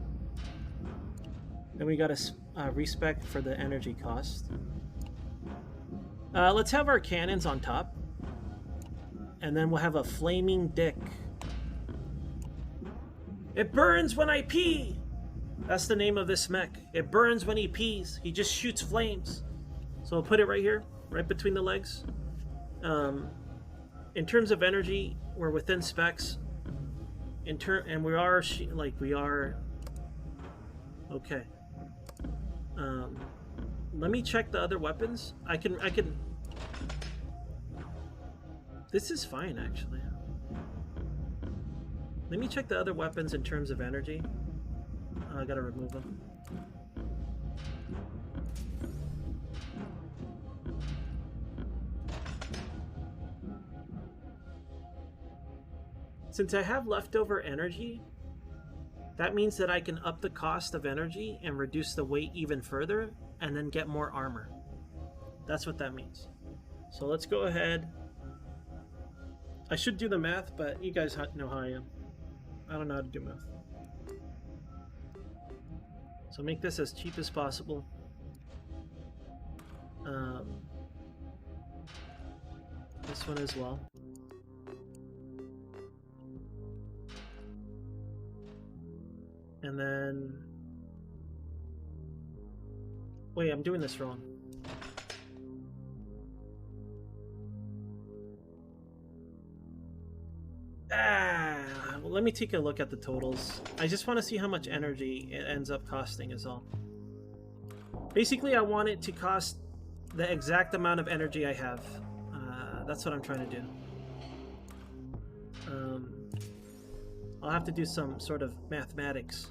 Then we got a respec for the energy cost. Let's have our cannons on top. And then we'll have a flaming dick. It burns when I pee! That's the name of this mech. It burns when he pees. He just shoots flames. So I'll put it right here, right between the legs. In terms of energy, we're within specs. And we are okay. Let me check the other weapons. I can. This is fine, actually. Let me check the other weapons in terms of energy. I gotta remove them. Since I have leftover energy, that means that I can up the cost of energy and reduce the weight even further and then get more armor. That's what that means. So let's go ahead. I should do the math, but you guys know how I am. I don't know how to do math. So make this as cheap as possible. This one as well. And then... Wait, I'm doing this wrong. Well, let me take a look at the totals. I just want to see how much energy it ends up costing is all. Basically, I want it to cost the exact amount of energy I have. That's what I'm trying to do. I'll have to do some sort of mathematics.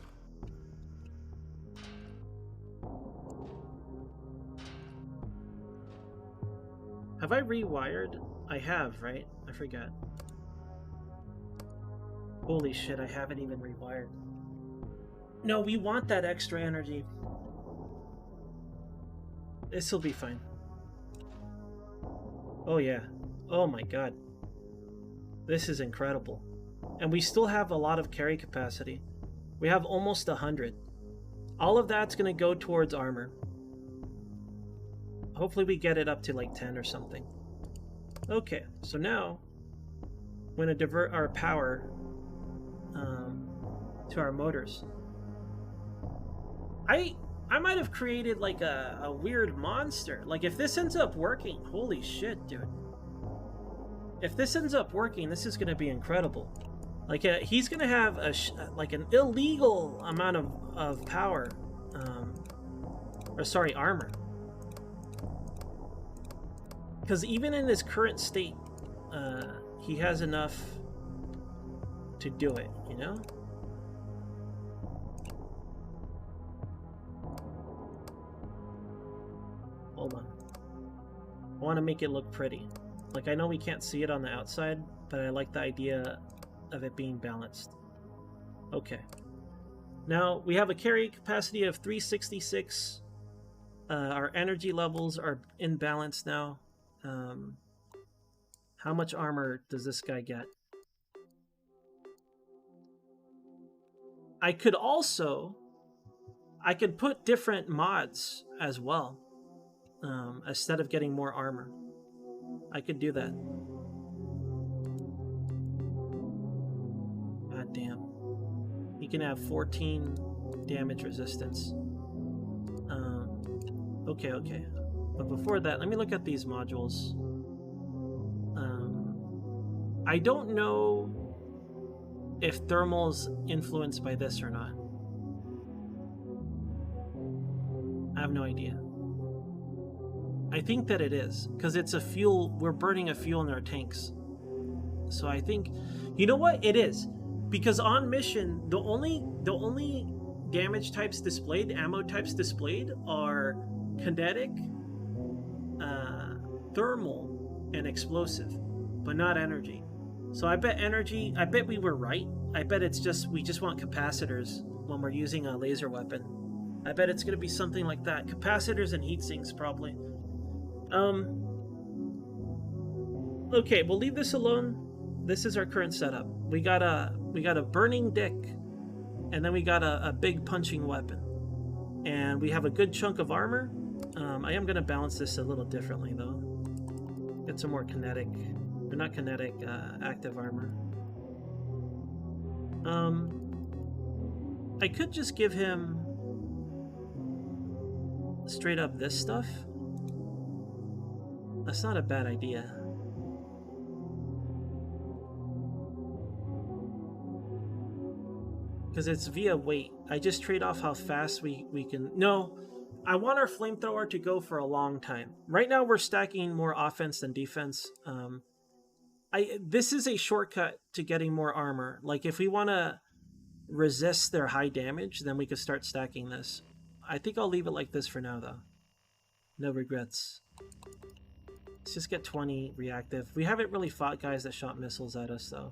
Have I rewired? I have, right? I forgot. Holy shit, I haven't even rewired. No, we want that extra energy. This'll be fine. Oh yeah. Oh my god. This is incredible. And we still have a lot of carry capacity. We have almost 100. All of that's going to go towards armor. Hopefully we get it up to like 10 or something. Okay, so now I'm going to divert our power to our motors. I might have created like a weird monster. Like if this ends up working, holy shit, dude. If this ends up working, this is going to be incredible. Like he's going to have like an illegal amount of power, or sorry, armor. Because even in his current state, he has enough to do it, you know? Hold on. I want to make it look pretty. Like, I know we can't see it on the outside, but I like the idea of it being balanced. Okay. Now, we have a carry capacity of 366. Our energy levels are in balance now. How much armor does this guy get? I could put different mods as well. Instead of getting more armor. I could do that. God damn. He can have 14 damage resistance. Okay. But before that, let me look at these modules. I don't know if thermal's influenced by this or not. I have no idea. I think that it is, because it's a fuel, we're burning a fuel in our tanks. So I think, you know what, it is. Because on mission, the only damage types displayed, ammo types displayed, are kinetic, thermal, and explosive, but not energy. So I bet we were right. I bet it's just, we just want capacitors when we're using a laser weapon. I bet it's going to be something like that. Capacitors and heat sinks, probably. Okay, we'll leave this alone. This is our current setup. We got a burning dick, and then we got a big punching weapon, and we have a good chunk of armor. I am gonna balance this a little differently though. Get some more kinetic, or not kinetic, active armor. I could just give him straight up this stuff. That's not a bad idea. Because it's via weight. I just trade off how fast we can... No, I want our flamethrower to go for a long time. Right now we're stacking more offense than defense. This is a shortcut to getting more armor. Like if we want to resist their high damage, then we could start stacking this. I think I'll leave it like this for now though. No regrets. Let's just get 20 reactive. We haven't really fought guys that shot missiles at us though.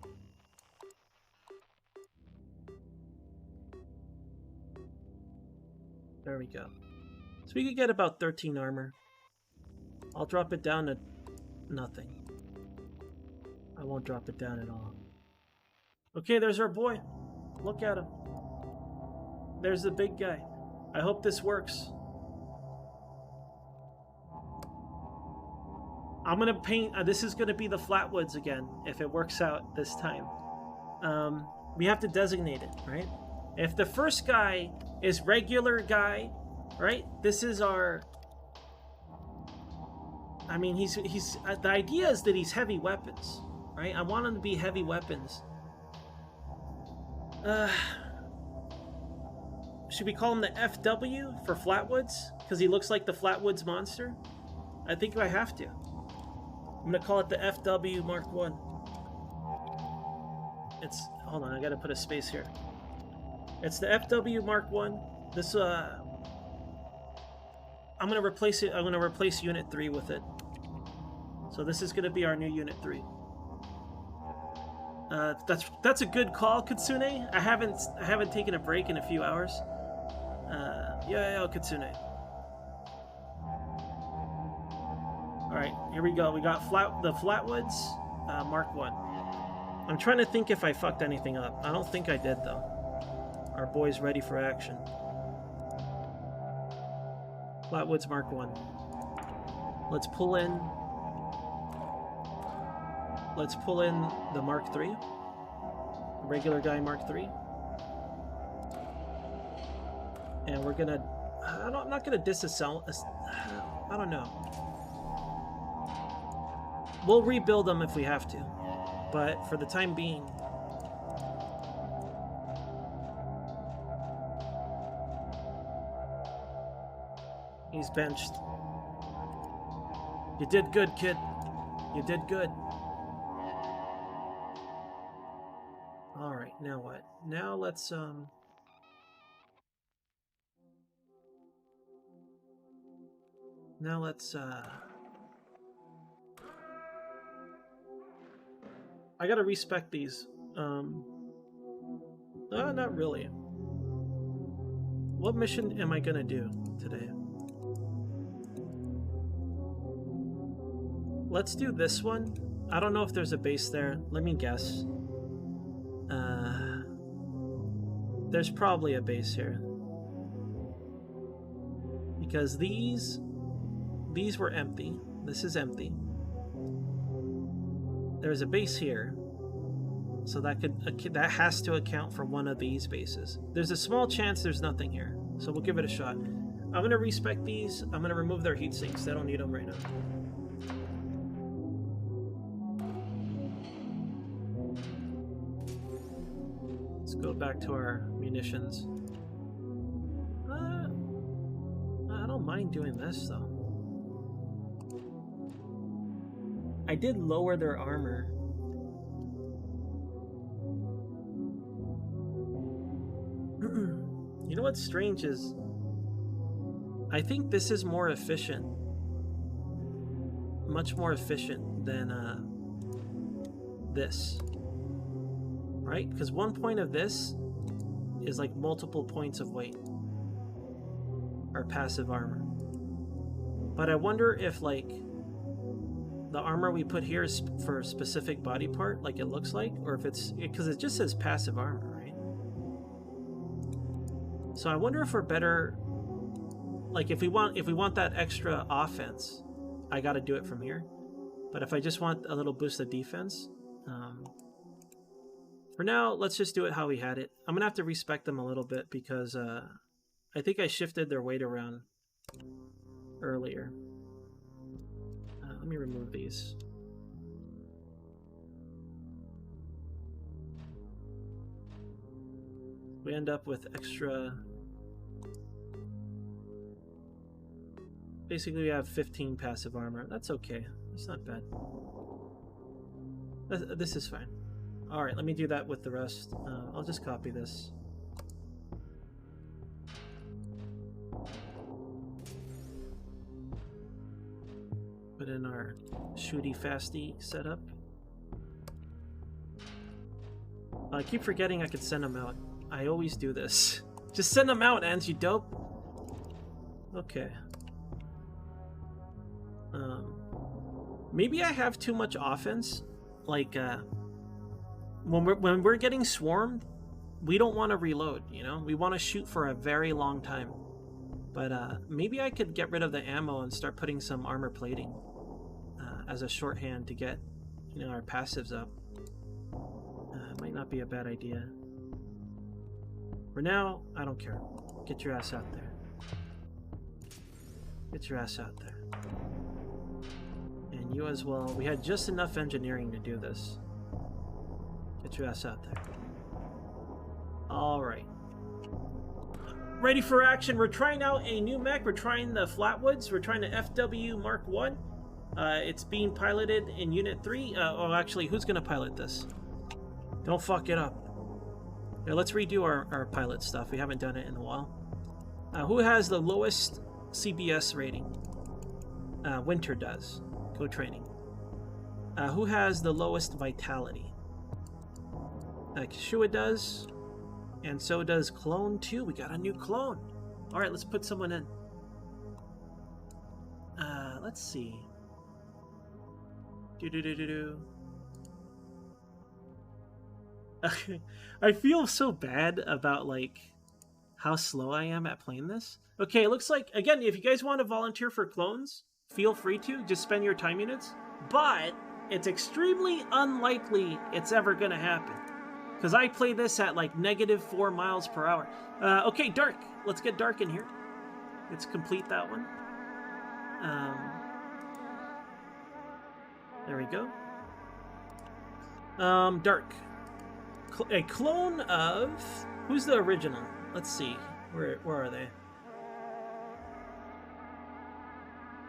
There we go. So we could get about 13 armor. I'll drop it down to nothing. I won't drop it down at all. Okay, there's our boy. Look at him. There's the big guy. I hope this works. I'm gonna paint, this is gonna be the Flatwoods again, if it works out this time. We have to designate it, right? If the first guy is regular guy, right? This is our, I mean, he's the idea is that he's heavy weapons, right? I want him to be heavy weapons. Should we call him the FW for Flatwoods? Because he looks like the Flatwoods monster? I think I have to. I'm gonna call it the FW Mark 1. It's, hold on, I gotta put a space here. It's the FW Mark 1. This, I'm gonna replace it, I'm gonna replace Unit 3 with it. So this is gonna be our new Unit 3. That's a good call, Kitsune. I haven't taken a break in a few hours. Yeah, Kitsune. Alright, here we go. We got the Flatwoods, Mark 1. I'm trying to think if I fucked anything up. I don't think I did, though. Our boy's ready for action. Flatwoods Mark 1. Let's pull in the Mark 3. Regular guy Mark 3. And we're gonna... I'm not gonna disassemble... I don't know. We'll rebuild them if we have to. But for the time being... He's benched. You did good, kid. You did good. Alright, now what? Now let's, Now let's, I gotta respec these. Not really. What mission am I gonna do today? Let's do this one. I don't know if there's a base there. Let me guess. There's probably a base here. Because these were empty. This is empty. There's a base here. So that has to account for one of these bases. There's a small chance there's nothing here. So we'll give it a shot. I'm going to respec these. I'm going to remove their heat sinks. I don't need them right now. Let's go back to our munitions. I don't mind doing this though. I did lower their armor. You know what's strange is I think this is more efficient. Much more efficient than this. Right? Because 1 point of this is like multiple points of weight. Or passive armor. But I wonder if like the armor we put here is for a specific body part, like it looks like, or if it's because it just says passive armor, right? So I wonder if we're better, like if we want that extra offense, I got to do it from here. But if I just want a little boost of defense, for now, let's just do it how we had it. I'm gonna have to respec them a little bit because I think I shifted their weight around earlier. Let me remove these. We end up with extra... Basically we have 15 passive armor. That's okay. That's not bad. This is fine. Alright, let me do that with the rest. I'll just copy this. Put in our shooty fasty setup. I keep forgetting I could send them out. I always do this. Just send them out, Ans, you dope. Okay. Maybe I have too much offense. Like, when we're getting swarmed, we don't want to reload, you know? We want to shoot for a very long time. But maybe I could get rid of the ammo and start putting some armor plating as a shorthand to get, you know, our passives up. Might not be a bad idea. For now, I don't care. Get your ass out there. Get your ass out there. And you as well. We had just enough engineering to do this. Get your ass out there. Alright. Ready for action. We're trying out a new mech. We're trying the Flatwoods. We're trying the FW Mark 1. It's being piloted in Unit 3. Oh, actually, who's going to pilot this? Don't fuck it up. Yeah, let's redo our pilot stuff. We haven't done it in a while. Who has the lowest CBS rating? Winter does. Go training. Who has the lowest vitality? Kishua does. And so does Clone 2. We got a new clone. Alright, let's put someone in. Let's see. I feel so bad about, like, how slow I am at playing this. Okay, it looks like, again, if you guys want to volunteer for clones, feel free to. Just spend your time units. But it's extremely unlikely it's ever going to happen. Because I play this at, like, -4 miles per hour. Okay, Dark. Let's get Dark in here. Let's complete that one. There we go. Dark. A clone of... Who's the original? Let's see. Where are they?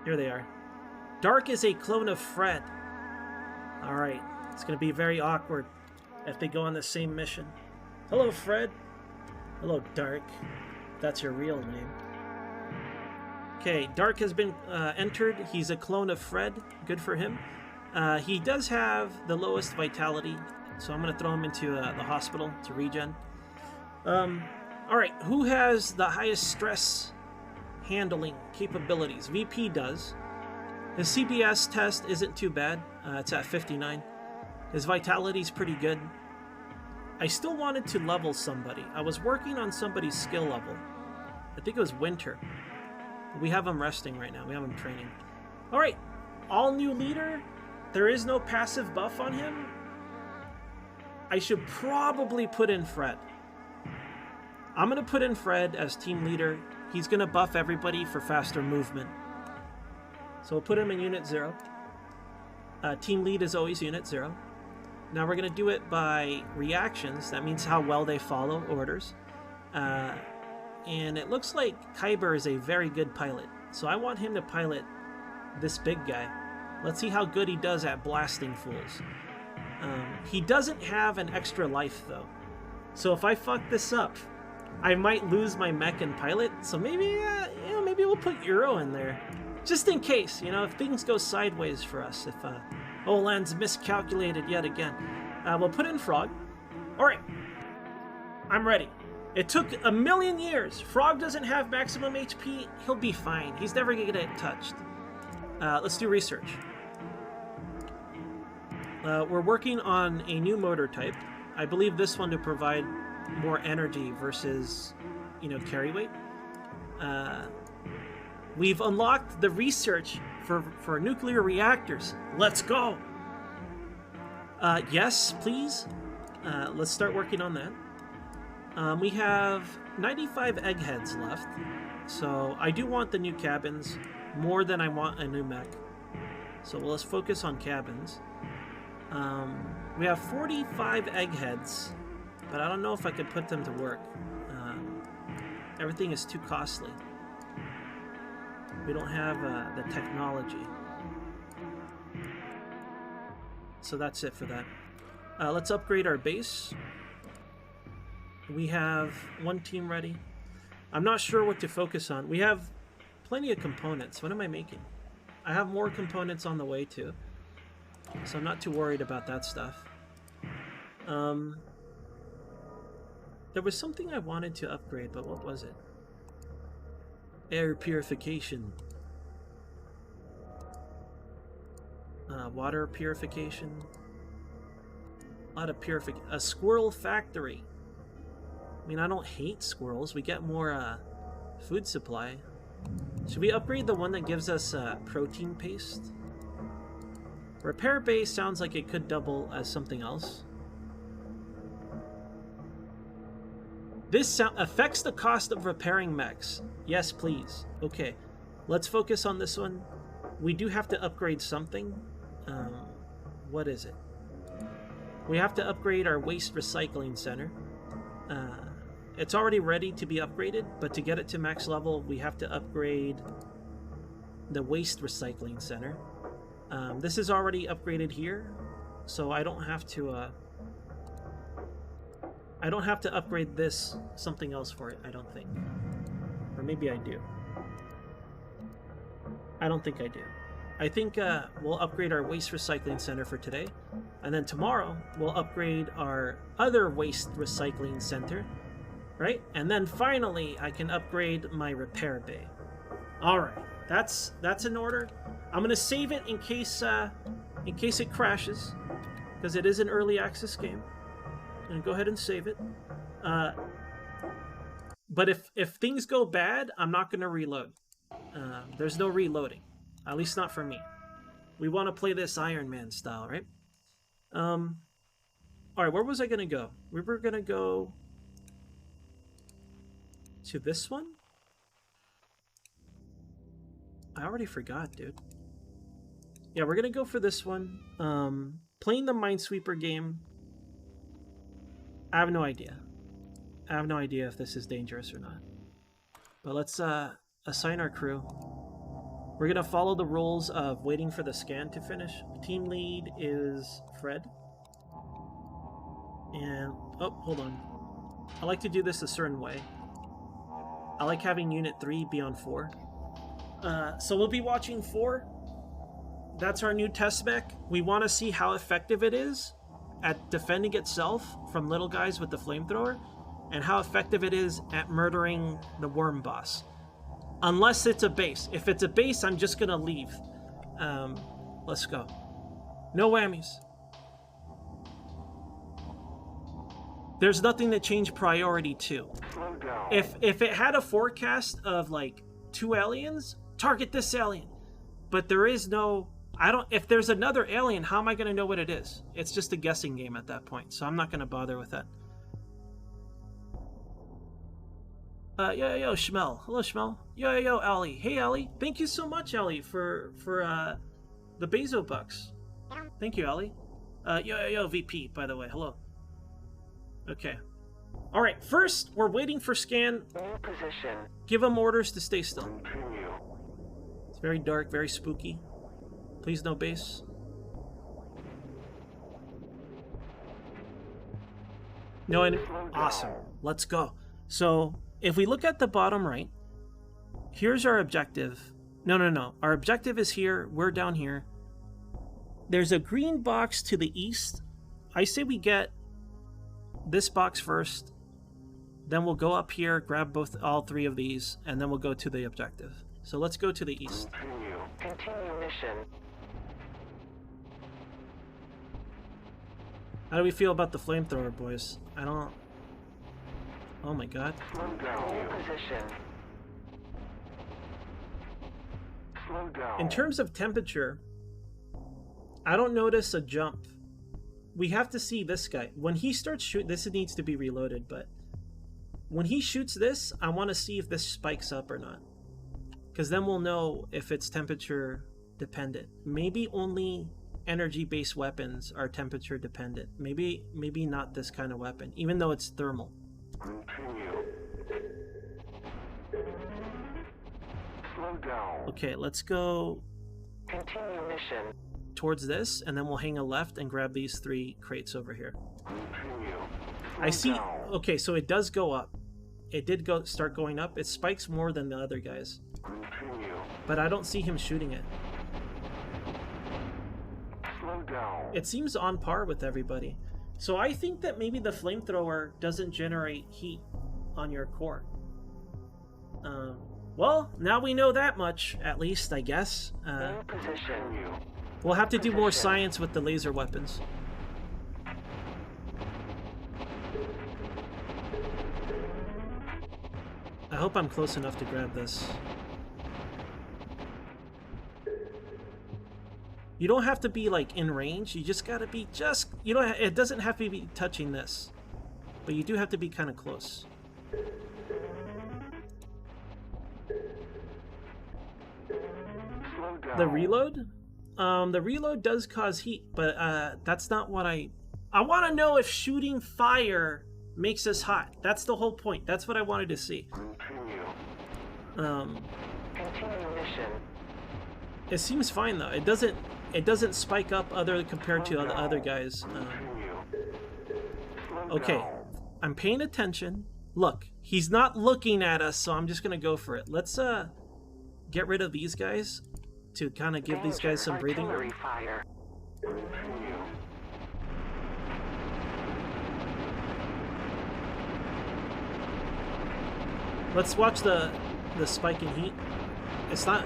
Here they are. Dark is a clone of Fred. Alright. It's going to be very awkward if they go on the same mission. Hello, Fred. Hello, Dark. That's your real name. Okay, Dark has been entered. He's a clone of Fred. Good for him. He does have the lowest vitality, so I'm going to throw him into the hospital to regen. Alright, who has the highest stress handling capabilities? VP does. His CBS test isn't too bad. It's at 59. His vitality's pretty good. I still wanted to level somebody. I was working on somebody's skill level. I think it was Winter. We have him resting right now. We have him training. Alright, all new leader. There is no passive buff on him. I should probably put in Fred. I'm going to put in Fred as team leader. He's going to buff everybody for faster movement. So we'll put him in Unit 0. Team lead is always Unit 0. Now we're going to do it by reactions. That means how well they follow orders. And it looks like Kyber is a very good pilot. So I want him to pilot this big guy. Let's see how good he does at blasting fools. He doesn't have an extra life, though. So if I fuck this up, I might lose my mech and pilot. So maybe, maybe we'll put Euro in there. Just in case, if things go sideways for us. If Oland's miscalculated yet again. We'll put in Frog. Alright. I'm ready. It took 1,000,000 years. Frog doesn't have maximum HP. He'll be fine. He's never gonna get touched. Let's do research. We're working on a new motor type. I believe this one to provide more energy versus, carry weight. We've unlocked the research for nuclear reactors. Let's go! Yes, please. Let's start working on that. We have 95 eggheads left, so I do want the new cabins more than I want a new mech. So let's focus on cabins. We have 45 eggheads, but I don't know if I could put them to work. Everything is too costly. We don't have the technology. So that's it for that. Let's upgrade our base. We have one team ready. I'm not sure what to focus on. We have plenty of components. What am I making? I have more components on the way too. So I'm not too worried about that stuff. There was something I wanted to upgrade, but what was it? Air purification. Water purification. A lot of a squirrel factory. I mean, I don't hate squirrels. We get more food supply. Should we upgrade the one that gives us protein paste? Repair bay sounds like it could double as something else. This affects the cost of repairing mechs. Yes, please. Okay, let's focus on this one. We do have to upgrade something. What is it? We have to upgrade our waste recycling center. It's already ready to be upgraded, but to get it to max level, we have to upgrade the waste recycling center. This is already upgraded here, so I don't have to upgrade this something else for it, I don't think. Or maybe I do. I don't think I do. I think we'll upgrade our waste recycling center for today, and then tomorrow we'll upgrade our other waste recycling center, right? And then finally I can upgrade my repair bay. All right, that's in order. I'm gonna save it in case it crashes, because it is an early access game. I'm gonna go ahead and save it. But if things go bad, I'm not gonna reload. There's no reloading. At least not for me. We want to play this Iron Man style, right? Alright, where was I going to go? We were going to go to this one? I already forgot, dude. Yeah, we're going to go for this one. Playing the Minesweeper game. I have no idea. I have no idea if this is dangerous or not. But let's assign our crew. We're going to follow the rules of waiting for the scan to finish. Team lead is Fred. And, oh, hold on. I like to do this a certain way. I like having Unit 3 be on 4. So we'll be watching 4. That's our new test mech. We want to see how effective it is at defending itself from little guys with the flamethrower, and how effective it is at murdering the worm boss. Unless it's a base. If it's a base, I'm just gonna leave. Let's go. No whammies. There's nothing to change priority to. If it had a forecast of like 2 aliens, target this alien. But there is no... if there's another alien, how am I gonna know what it is? It's just a guessing game at that point, so I'm not gonna bother with that. Yo, Shmel. Hello, Shmel. Yo, Ali. Hey, Ali. Thank you so much, Ali, for the Bezo bucks. Thank you, Ali. Yo, VP, by the way. Hello. Okay. All right, first, we're waiting for scan. New position. Give them orders to stay still. Continue. It's very dark, very spooky. Please no base. No, awesome. Let's go. So... if we look at the bottom right, here's our objective. No. Our objective is here. We're down here. There's a green box to the east. I say we get this box first. Then we'll go up here, grab all 3 of these, and then we'll go to the objective. So let's go to the east. Continue mission. How do we feel about the flamethrower, boys? I don't... oh my god. Slow down. New position. Slow down. In terms of temperature, I don't notice a jump. We have to see this guy. When he starts shooting, this needs to be reloaded, but when he shoots this, I want to see if this spikes up or not. Because then we'll know if it's temperature dependent. Maybe only energy-based weapons are temperature dependent. Maybe not this kind of weapon, even though it's thermal. Continue. Slow down. Okay, let's go Continue mission. towards this, and then we'll hang a left and grab these 3 crates over here. Continue. I see. Okay, so it does go up. It did start going up. It spikes more than the other guys. Continue. But I don't see him shooting it. Slow down. It seems on par with everybody. So I think that maybe the flamethrower doesn't generate heat on your core. Well, now we know that much, at least, I guess. New position. We'll have to do more science with the laser weapons. I hope I'm close enough to grab this. You don't have to be like in range. You just gotta be just. You don't. It doesn't have to be touching this, but you do have to be kind of close. Slow down. The reload. The reload does cause heat, but that's not what I want to know if shooting fire makes us hot. That's the whole point. That's what I wanted to see. Continue mission. It seems fine though. It doesn't spike up other compared to the other guys. Okay, I'm paying attention. Look, he's not looking at us, so I'm just gonna go for it. Let's get rid of these guys to kind of give these guys some breathing room. Fire. Let's watch the spike in heat. It's not.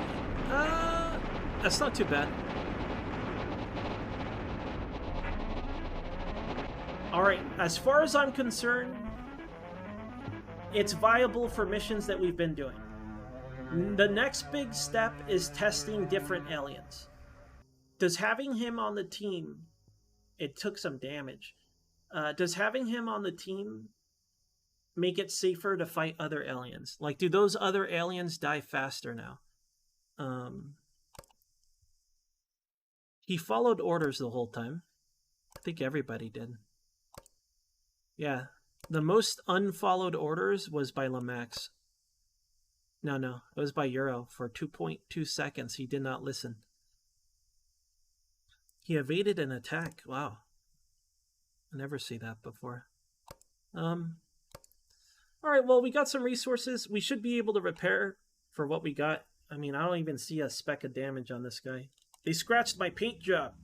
That's not too bad. Alright, as far as I'm concerned, it's viable for missions that we've been doing. The next big step is testing different aliens. Does having him on the team... It took some damage. Does having him on the team make it safer to fight other aliens? Like, do those other aliens die faster now? He followed orders the whole time. I think everybody did. Yeah, the most unfollowed orders was by Lamax. No, it was by Euro. For 2.2 seconds, he did not listen. He evaded an attack. Wow. I never see that before. Alright, well, we got some resources. We should be able to repair for what we got. I mean, I don't even see a speck of damage on this guy. They scratched my paint job.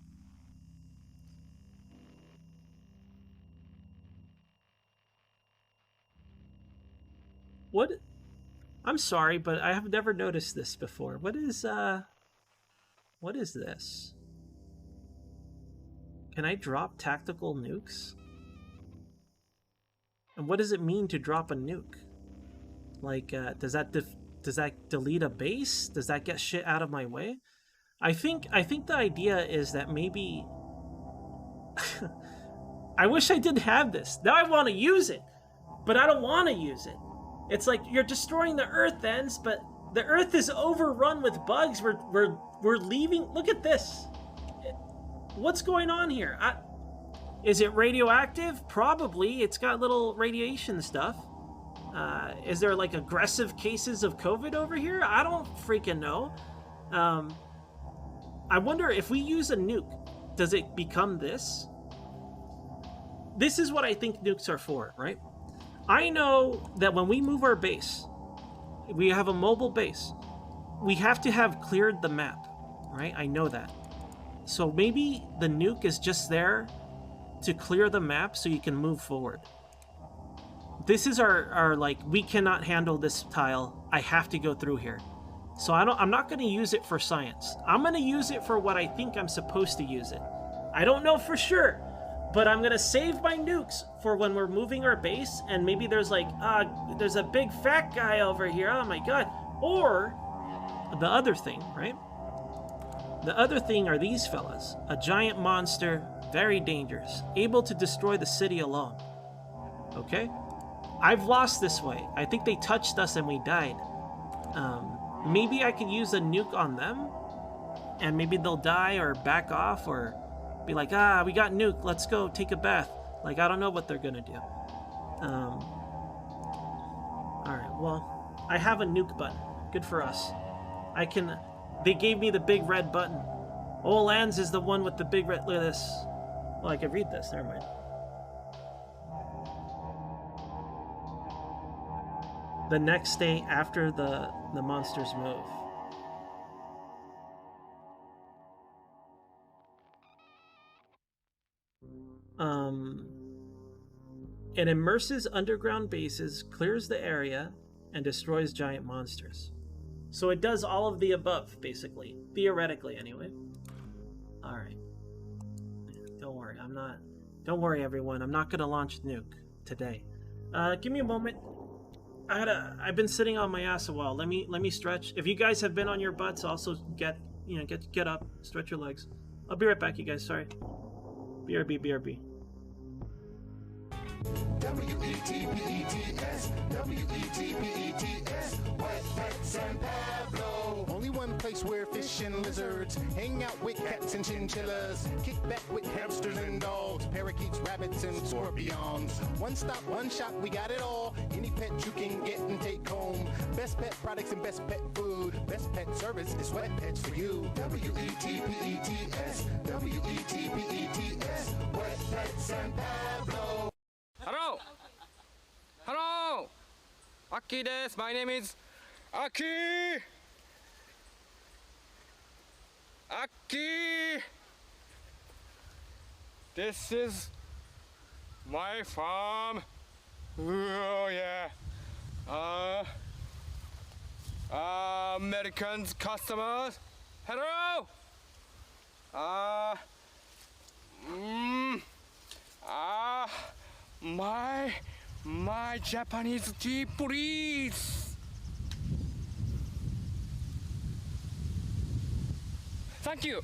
What? I'm sorry, but I have never noticed this before. What is this? Can I drop tactical nukes? And what does it mean to drop a nuke? Like, does that delete a base? Does that get shit out of my way? I think the idea is that maybe... I wish I didn't have this. Now I want to use it, but I don't want to use it. It's like you're destroying the Earth, Ends, but the Earth is overrun with bugs. We're leaving. Look at this. What's going on here? Is it radioactive? Probably. It's got little radiation stuff. Is there like aggressive cases of COVID over here? I don't freaking know. I wonder if we use a nuke, does it become this? This is what I think nukes are for, right? I know that when we move our base, we have a mobile base. We have to have cleared the map, right? I know that. So maybe the nuke is just there to clear the map so you can move forward. This is our like, we cannot handle this tile. I have to go through here. So I'm not going to use it for science. I'm going to use it for what I think I'm supposed to use it. I don't know for sure, but I'm going to save my nukes for when we're moving our base, and maybe there's like, there's a big fat guy over here, oh my god. Or the other thing, right? The other thing are these fellas. A giant monster, very dangerous, able to destroy the city alone. Okay? I've lost this way. I think they touched us and we died. Maybe I could use a nuke on them, and maybe they'll die or back off or be like, we got nuke, let's go take a bath. Like, I don't know what they're gonna do. Alright, well, I have a nuke button. Good for us. They gave me the big red button. Lands is the one with the big red, look at this. Well, I could read this, never mind. The next day after the monsters move. It immerses underground bases, clears the area, and destroys giant monsters. So it does all of the above, basically. Theoretically, anyway. Alright. Don't worry, Don't worry, everyone. I'm not gonna launch nuke today. Give me a moment. I've been sitting on my ass a while. Let me stretch. If you guys have been on your butts, also get up, stretch your legs. I'll be right back, you guys. Sorry. BRB. W-E-T-P-E-T-S, W-E-T-P-E-T-S, Wet Pet San Pablo. Only one place where fish and lizards hang out with cats and chinchillas, kick back with hamsters and dogs, parakeets, rabbits, and scorpions. One stop, one shop, we got it all. Any pet you can get and take home. Best pet products and best pet food. Best pet service is Wet Pets for you. W-E-T-P-E-T-S, W-E-T-P-E-T-S, Wet Pet San Pablo. Hello! Hello! Aki desu. My name is Aki! Aki! This is my farm. Oh yeah. Americans, customers. Hello! My Japanese tea, please. Thank you.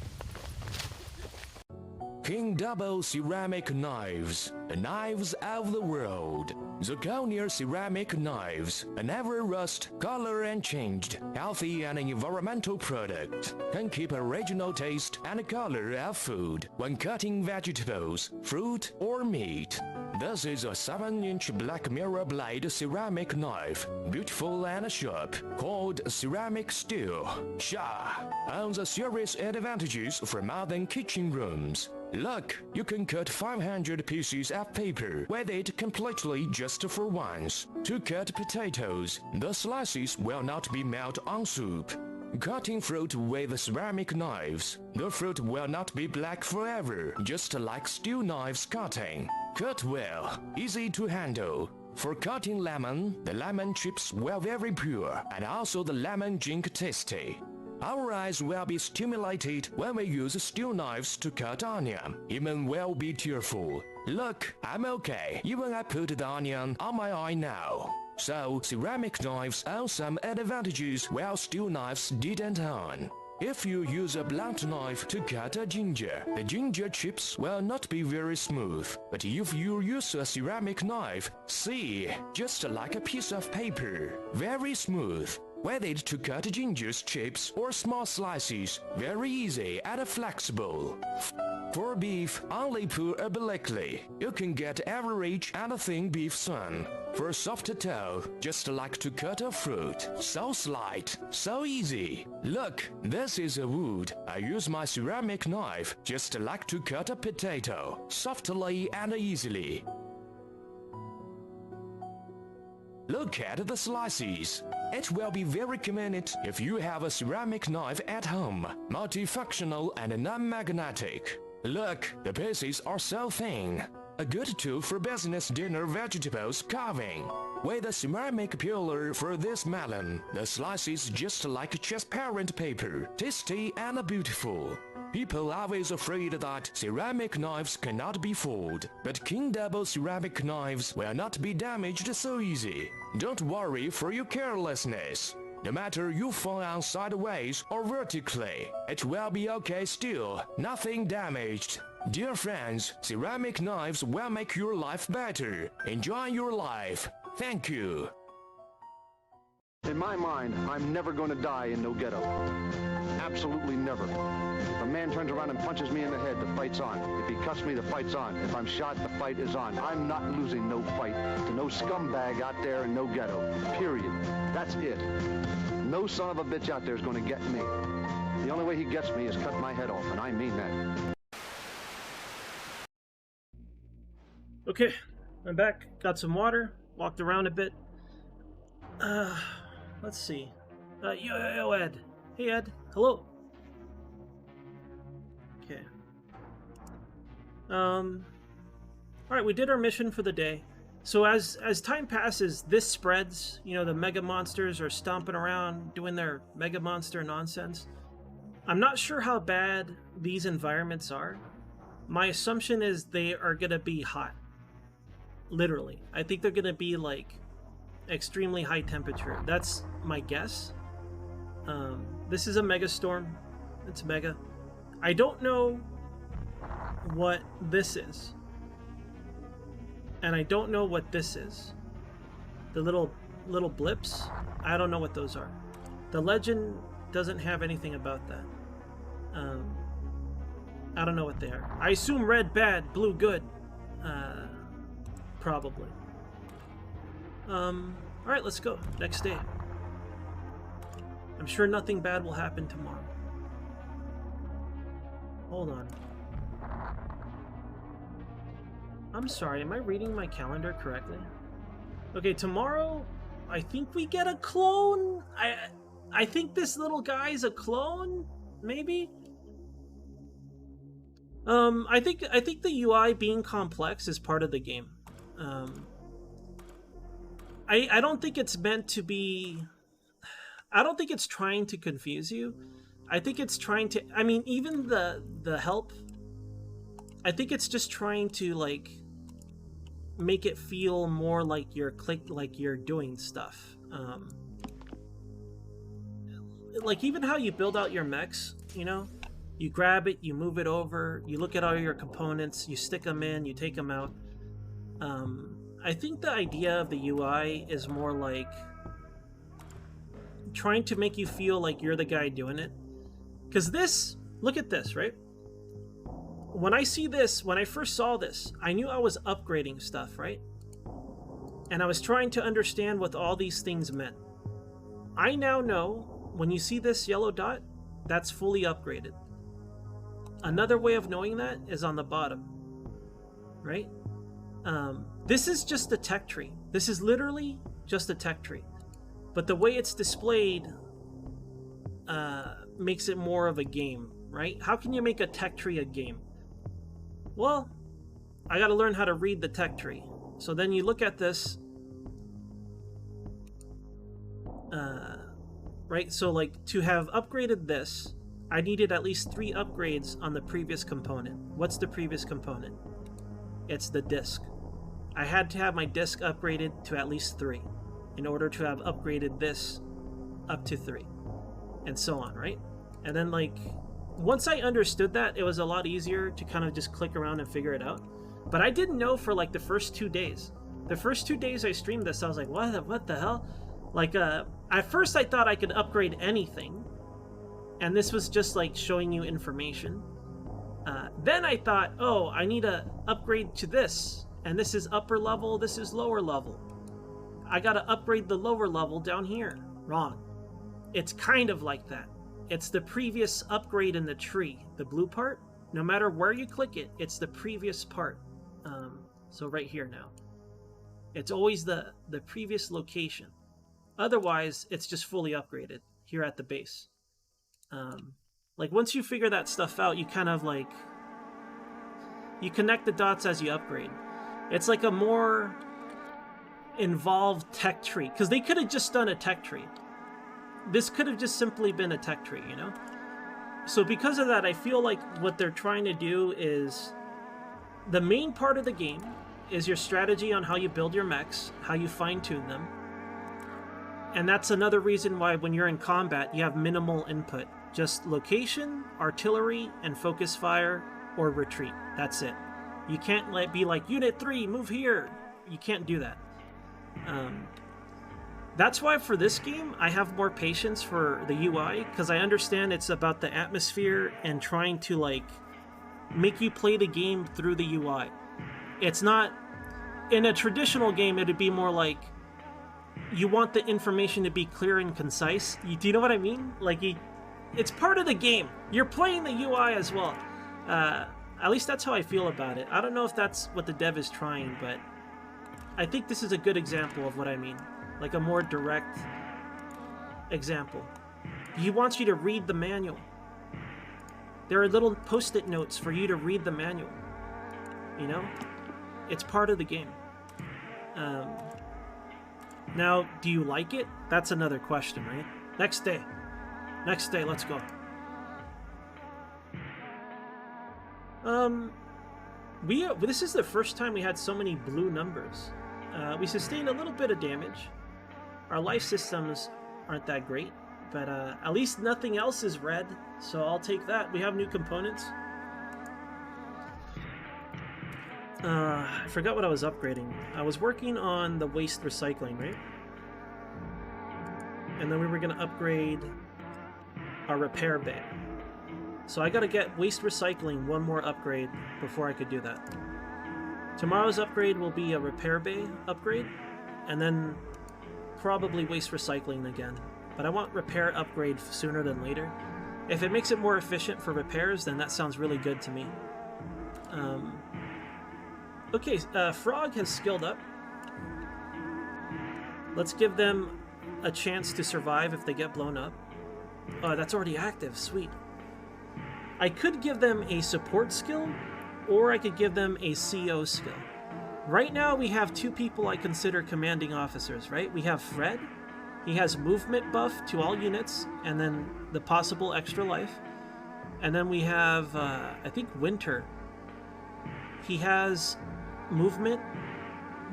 King Double Ceramic Knives, the knives of the world. Zirconia ceramic knives, a never rust, color and changed, healthy and environmental product. Can keep original taste and color of food when cutting vegetables, fruit or meat. This is a 7-inch black mirror blade ceramic knife, beautiful and sharp, called ceramic steel. Sha owns a serious advantages for modern kitchen rooms. Look, you can cut 500 pieces of paper with it completely just for once. To cut potatoes, the slices will not be melt on soup. Cutting fruit with ceramic knives, the fruit will not be black forever, just like steel knives cutting. Cut well, easy to handle. For cutting lemon, the lemon chips will very pure, and also the lemon drink tasty. Our eyes will be stimulated when we use steel knives to cut onion, even will be tearful. Look, I'm okay, even I put the onion on my eye now. So, ceramic knives own some advantages while steel knives didn't own. If you use a blunt knife to cut a ginger, the ginger chips will not be very smooth. But if you use a ceramic knife, see, just like a piece of paper, very smooth. With it to cut ginger's chips or small slices, very easy and flexible. For beef, only pour obliquely. You can get average and thin beef soon. For soft toe, just like to cut a fruit. So slight, so easy. Look, this is a wood. I use my ceramic knife, just like to cut a potato, softly and easily. Look at the slices. It will be very convenient if you have a ceramic knife at home, multifunctional and non-magnetic. Look, the pieces are so thin. A good tool for business dinner vegetables carving. With a ceramic peeler for this melon, the slices just like transparent paper, tasty and beautiful. People are always afraid that ceramic knives cannot be fooled, but King Double ceramic knives will not be damaged so easy. Don't worry for your carelessness. No matter you fall on sideways or vertically, it will be okay still, nothing damaged. Dear friends, ceramic knives will make your life better. Enjoy your life. Thank you. In my mind, I'm never going to die in no ghetto. Absolutely never. If a man turns around and punches me in the head, the fight's on. If he cuts me, the fight's on. If I'm shot, the fight is on. I'm not losing no fight to no scumbag out there in no ghetto. Period. That's it. No son of a bitch out there is going to get me. The only way he gets me is cut my head off, and I mean that. Okay, I'm back. Got some water. Walked around a bit. Let's see. Yo, Ed. Hey, Ed. Hello. Okay. Alright, we did our mission for the day. So as time passes, this spreads. You know, the mega monsters are stomping around doing their mega monster nonsense. I'm not sure how bad these environments are. My assumption is they are gonna be hot. Literally. I think they're gonna be like extremely high temperature. That's my guess. This is a mega storm. It's mega. I don't know what this is. And I don't know what this is. The little blips, I don't know what those are. The legend doesn't have anything about that. I don't know what they are. I assume red bad, blue good. Probably. Alright, let's go. Next day. I'm sure nothing bad will happen tomorrow. Hold on. I'm sorry, am I reading my calendar correctly? Okay, tomorrow, I think we get a clone? I think this little guy's a clone? Maybe? I think the UI being complex is part of the game. I don't think it's meant to be... I don't think it's trying to confuse you. I think it's trying to... I mean, even the help, I think it's just trying to, like, make it feel more like you're doing stuff. Like, even how you build out your mechs, you know? You grab it, you move it over, you look at all your components, you stick them in, you take them out. I think the idea of the UI is more like trying to make you feel like you're the guy doing it. Because this, look at this, right? When I see this, when I first saw this, I knew I was upgrading stuff, right? And I was trying to understand what all these things meant. I now know, when you see this yellow dot, that's fully upgraded. Another way of knowing that is on the bottom, right? This is just a tech tree. This is literally just a tech tree. But the way it's displayed makes it more of a game, right? How can you make a tech tree a game? Well, I gotta learn how to read the tech tree. So then you look at this, right? So like to have upgraded this, I needed at least 3 upgrades on the previous component. What's the previous component? It's the disc. I had to have my disc upgraded to at least 3 in order to have upgraded this up to 3, and so on, right? And then, like, once I understood that, it was a lot easier to kind of just click around and figure it out. But I didn't know for like the first 2 days. The first 2 days I streamed this, I was like, what the hell? Like, at first I thought I could upgrade anything, and this was just like showing you information. Then I thought, oh, I need to upgrade to this, and this is upper level, this is lower level. I gotta upgrade the lower level down here. Wrong. It's kind of like that. It's the previous upgrade in the tree. The blue part, no matter where you click it, it's the previous part. So right here now. It's always the previous location. Otherwise, it's just fully upgraded here at the base. Like, once you figure that stuff out, you kind of like... You connect the dots as you upgrade. It's like a more involved tech tree. Because they could have just done a tech tree. This could have just simply been a tech tree, you know? So because of that, I feel like what they're trying to do is... The main part of the game is your strategy on how you build your mechs, how you fine-tune them. And that's another reason why when you're in combat, you have minimal input. Just location, artillery, and focus fire, or retreat. That's it. You can't be like, Unit 3, move here! You can't do that. That's why for this game, I have more patience for the UI, because I understand it's about the atmosphere and trying to, like, make you play the game through the UI. It's not... In a traditional game, it'd be more like, you want the information to be clear and concise. Do you know what I mean? Like, it's part of the game. You're playing the UI as well. At least that's how I feel about it. I don't know if that's what the dev is trying, but I think this is a good example of what I mean. Like a more direct example. He wants you to read the manual. There are little post-it notes for you to read the manual. You know? It's part of the game. Now, do you like it? That's another question, right? Next day. Next day, let's go. This is the first time we had so many blue numbers. We sustained a little bit of damage. Our life systems aren't that great, but at least nothing else is red, so I'll take that. We have new components. I forgot what I was upgrading. I was working on the waste recycling, right? And then we were going to upgrade our repair bay. So I got to get waste recycling one more upgrade before I could do that. Tomorrow's upgrade will be a repair bay upgrade, and then probably waste recycling again. But I want repair upgrade sooner than later. If it makes it more efficient for repairs, then that sounds really good to me. Okay, Frog has skilled up. Let's give them a chance to survive if they get blown up. Oh, that's already active. Sweet. I could give them a support skill, or I could give them a CO skill. Right now, we have two people I consider commanding officers, right? We have Fred. He has movement buff to all units, and then the possible extra life. And then we have, I think, Winter. He has movement,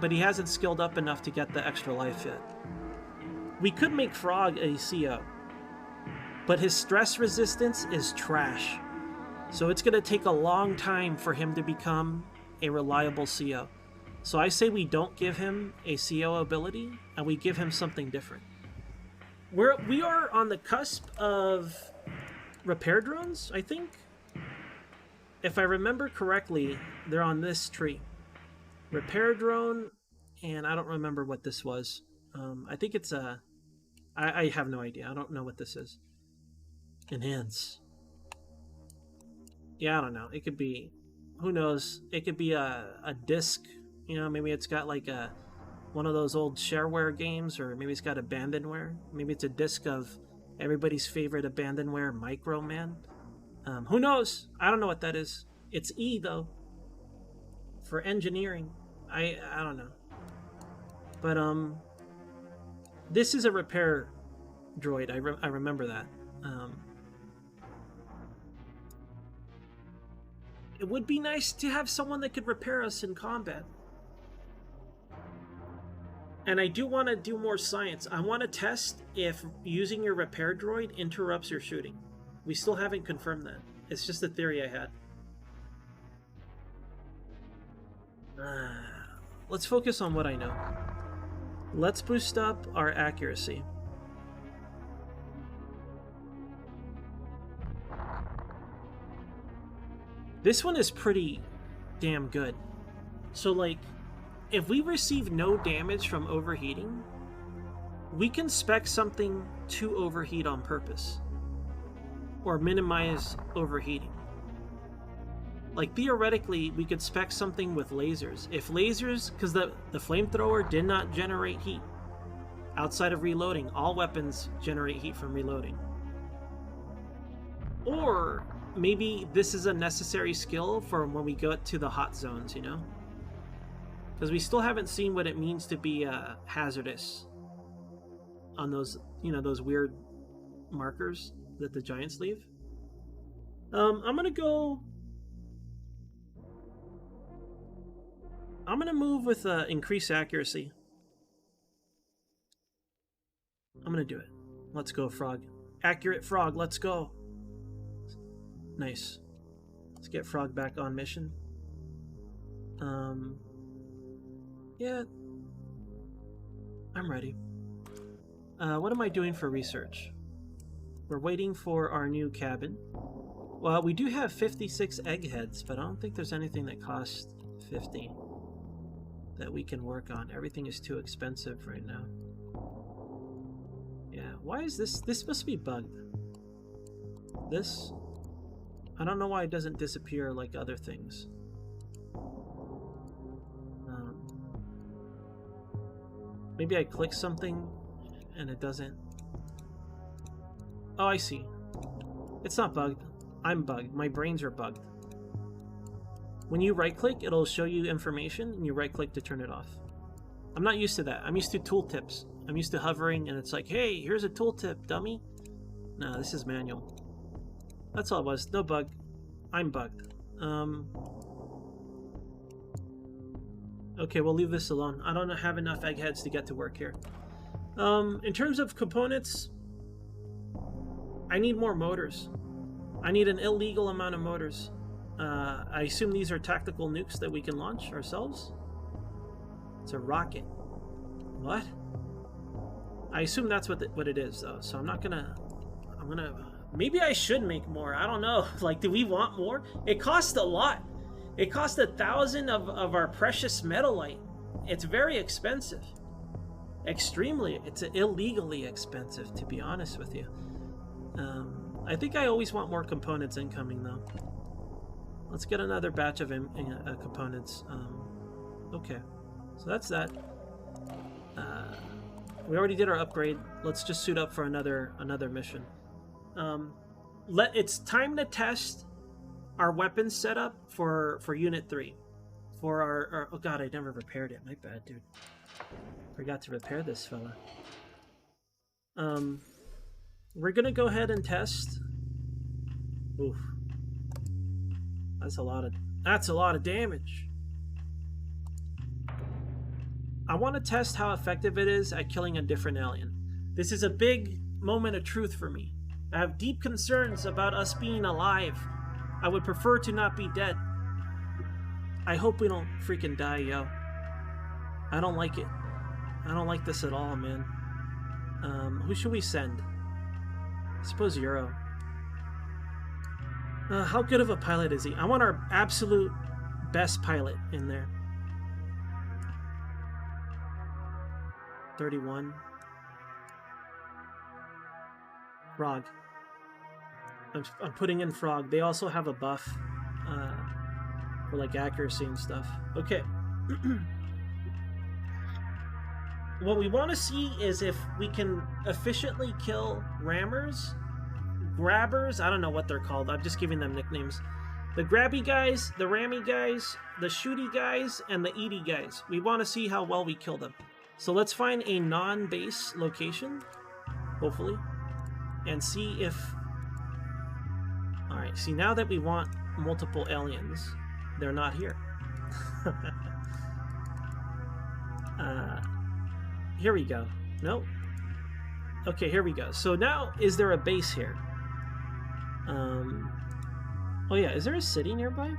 but he hasn't skilled up enough to get the extra life yet. We could make Frog a CO, but his stress resistance is trash. So it's going to take a long time for him to become a reliable CO. So I say we don't give him a CO ability, and we give him something different. We are on the cusp of repair drones, I think. If I remember correctly, they're on this tree. Repair drone, and I don't remember what this was. I think it's a... I have no idea. I don't know what this is. Enhance. Yeah, I don't know. It could be... Who knows? It could be a disc. You know, maybe it's got like one of those old shareware games, or maybe it's got abandonware. Maybe it's a disc of everybody's favorite abandonware, Micro Man. Who knows? I don't know what that is. It's E, though. For engineering. I don't know. But, this is a repair droid. I remember that. It would be nice to have someone that could repair us in combat. And I do want to do more science. I want to test if using your repair droid interrupts your shooting. We still haven't confirmed that. It's just a theory I had. Let's focus on what I know. Let's boost up our accuracy. This one is pretty damn good. So, like, if we receive no damage from overheating, we can spec something to overheat on purpose. Or minimize overheating. Like, theoretically, we could spec something with lasers. If lasers, because the flamethrower did not generate heat. Outside of reloading, all weapons generate heat from reloading. Or maybe this is a necessary skill for when we go to the hot zones, you know? Because we still haven't seen what it means to be hazardous on those, you know, those weird markers that the giants leave. I'm gonna move with increased accuracy. I'm gonna do it. Let's go, Frog. Accurate Frog, let's go. Nice. Let's get Frog back on mission. Yeah. I'm ready. What am I doing for research? We're waiting for our new cabin. Well, we do have 56 eggheads, but I don't think there's anything that costs 50 that we can work on. Everything is too expensive right now. Yeah, why is this? This must be bugged. This? I don't know why it doesn't disappear like other things. Maybe I click something and it doesn't. Oh, I see. It's not bugged. I'm bugged. My brains are bugged. When you right-click, it'll show you information, and you right-click to turn it off. I'm not used to that. I'm used to tooltips. I'm used to hovering and it's like, hey, here's a tooltip, dummy. No, this is manual. That's all it was. No bug. I'm bugged. Okay, we'll leave this alone. I don't have enough eggheads to get to work here. In terms of components, I need more motors. I need an illegal amount of motors. I assume these are tactical nukes that we can launch ourselves. It's a rocket. What? I assume that's what it is, though. So I'm gonna. Maybe I should make more. I don't know. Like, do we want more? It costs a lot. It costs 1,000 of our precious metalite. It's very expensive. Extremely. It's illegally expensive, to be honest with you. I think I always want more components incoming, though. Let's get another batch of components. Okay. So that's that. We already did our upgrade. Let's just suit up for another mission. It's time to test our weapons setup for Unit 3. For our oh god, I never repaired it. My bad, dude. Forgot to repair this fella. We're gonna go ahead and test. Oof. That's a lot of damage. I want to test how effective it is at killing a different alien. This is a big moment of truth for me. I have deep concerns about us being alive. I would prefer to not be dead. I hope we don't freaking die, yo. I don't like it. I don't like this at all, man. Who should we send? I suppose Euro. How good of a pilot is he? I want our absolute best pilot in there. 31. Frog. I'm putting in Frog. They also have a buff for like accuracy and stuff. Okay. What we want to see is if we can efficiently kill rammers, grabbers, I don't know what they're called. I'm just giving them nicknames. The grabby guys, the rammy guys, the shooty guys, and the eaty guys. We want to see how well we kill them. So let's find a non-base location, hopefully, and see if... Alright, see, now that we want multiple aliens, they're not here. Here we go. Nope. Okay, here we go. So now, is there a base here? Oh yeah, is there a city nearby?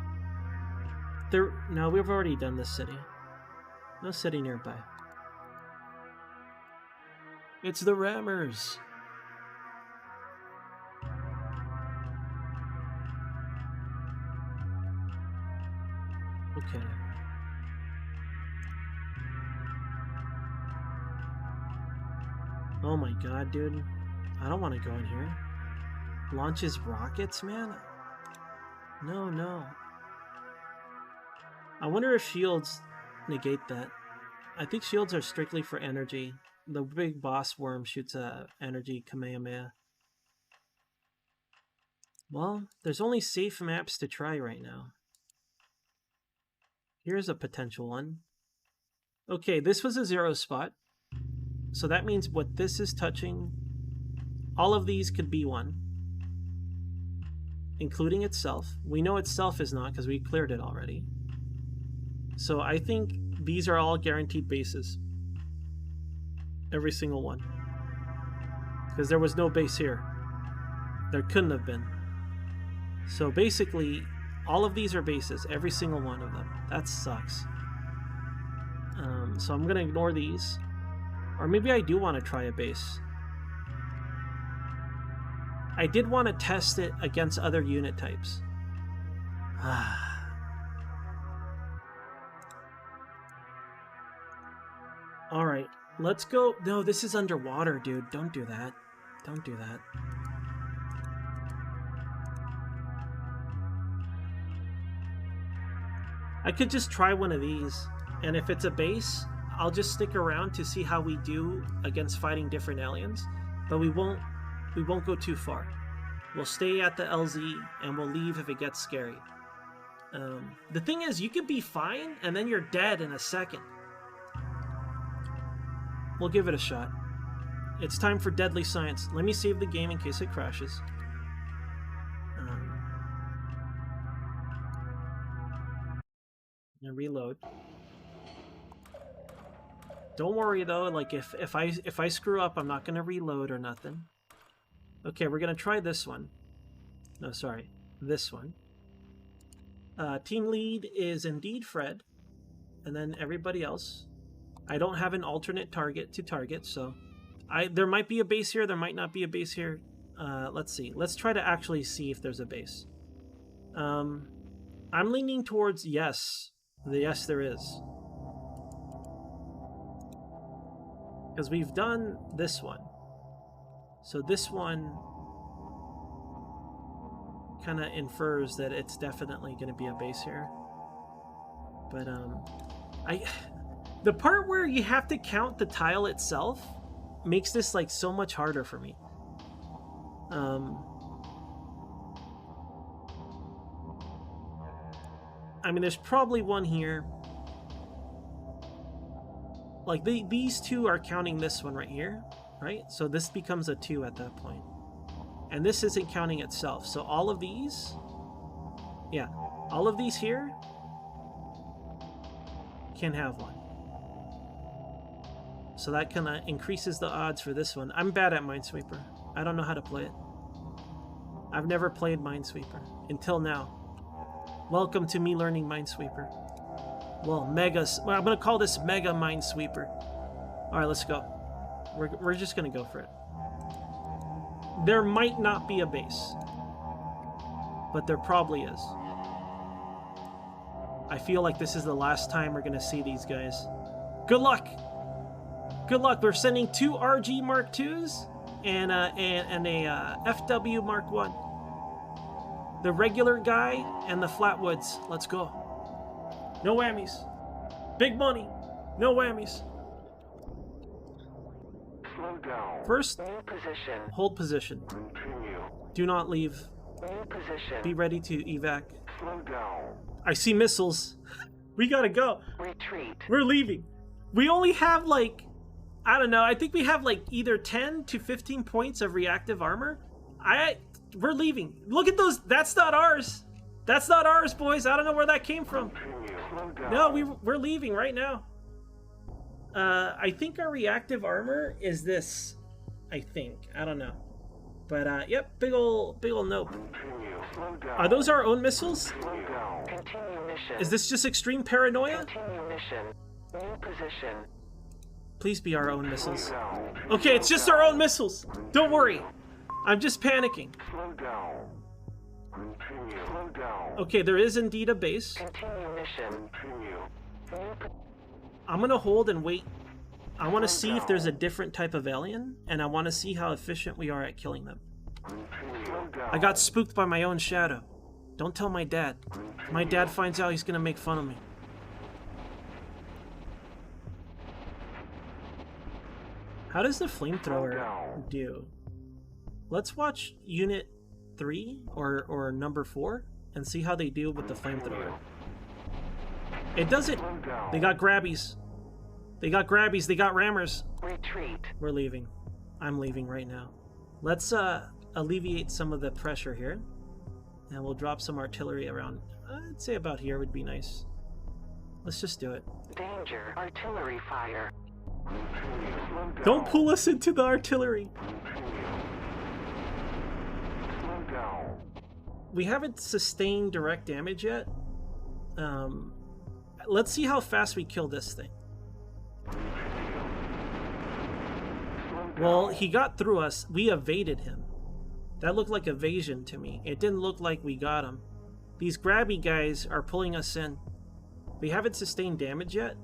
No, we've already done this city. No city nearby. It's the rammers. Okay. Oh my god, dude. I don't want to go in here. Launches rockets, man? No. I wonder if shields negate that. I think shields are strictly for energy. The big boss worm shoots a energy Kamehameha. Well, there's only safe maps to try right now. Here's a potential one. Okay, this was a 0 spot. So that means what this is touching, all of these could be one. Including itself. We know itself is not because we cleared it already. So I think these are all guaranteed bases. Every single one. Because there was no base here. There couldn't have been. So basically, all of these are bases. Every single one of them. That sucks. So I'm going to ignore these. Or maybe I do want to try a base. I did want to test it against other unit types. Alright, let's go. No, this is underwater, dude. Don't do that. Don't do that. I could just try one of these. And if it's a base, I'll just stick around to see how we do against fighting different aliens. But we won't go too far. We'll stay at the LZ and we'll leave if it gets scary. The thing is, you could be fine and then you're dead in a second. We'll give it a shot. It's time for deadly science. Let me save the game in case it crashes. And reload. Don't worry though, like if I screw up, I'm not gonna reload or nothing. Okay, we're gonna try this one. No, sorry, this one. Team lead is indeed Fred, and then everybody else. I don't have an alternate target to target, so there might be a base here, there might not be a base here. Let's see. Let's try to actually see if there's a base. I'm leaning towards yes. Yes, there is. Because we've done this one. So this one kind of infers that it's definitely going to be a base here. But the part where you have to count the tile itself makes this like so much harder for me. I mean, there's probably one here. Like these two are counting this one right here, right? So this becomes a 2 at that point. And this isn't counting itself. So all of these, yeah, all of these here can have one. So that kind of increases the odds for this one. I'm bad at Minesweeper. I don't know how to play it. I've never played Minesweeper until now. Welcome to me learning Minesweeper. Well, I'm gonna call this Mega Minesweeper. All right, let's go. We're just gonna go for it. There might not be a base, but there probably is. I feel like this is the last time we're gonna see these guys. Good luck. Good luck. We're sending 2 RG Mark IIs and a FW Mark 1. The regular guy and the Flatwoods. Let's go. No whammies. Big money. No whammies. Slow down. First, New position. hold position. Continue. Do not leave. New position. Be ready to evac. Slow down. I see missiles. We gotta go. Retreat. We're leaving. We only have like, I don't know, I think we have like either 10 to 15 points of reactive armor. We're leaving. Look at those. That's not ours. That's not ours, boys. I don't know where that came from. Continue. Slow down. No, we're leaving right now. I think our reactive armor is this. I think. I don't know. But yep, big ol' nope. Continue. Slow down. Are those our own missiles? Slow down. Continue mission. Is this just extreme paranoia? Continue mission. New position. Please be our own missiles. Slow down. Okay, it's just our own missiles. Don't worry. I'm just panicking. Slow down. Continue. Slow down. Okay, there is indeed a base. Continue mission. Continue. I'm gonna hold and wait. I want to see if there's a different type of alien, and I want to see how efficient we are at killing them. Slow down. I got spooked by my own shadow. Don't tell my dad. If my dad finds out, he's gonna make fun of me. How does the flamethrower do? Let's watch Unit 3 or number 4 and see how they deal with the flamethrower. It doesn't. They got grabbies. They got grabbies. They got rammers. Retreat. We're leaving. I'm leaving right now. Let's alleviate some of the pressure here, and we'll drop some artillery around. I'd say about here would be nice. Let's just do it. Danger. Artillery fire. Don't pull us into the artillery. Slow down. We haven't sustained direct damage yet. Let's see how fast we kill this thing. Well, he got through us. We evaded him. That looked like evasion to me. It didn't look like we got him. These grabby guys are pulling us in. We haven't sustained damage yet,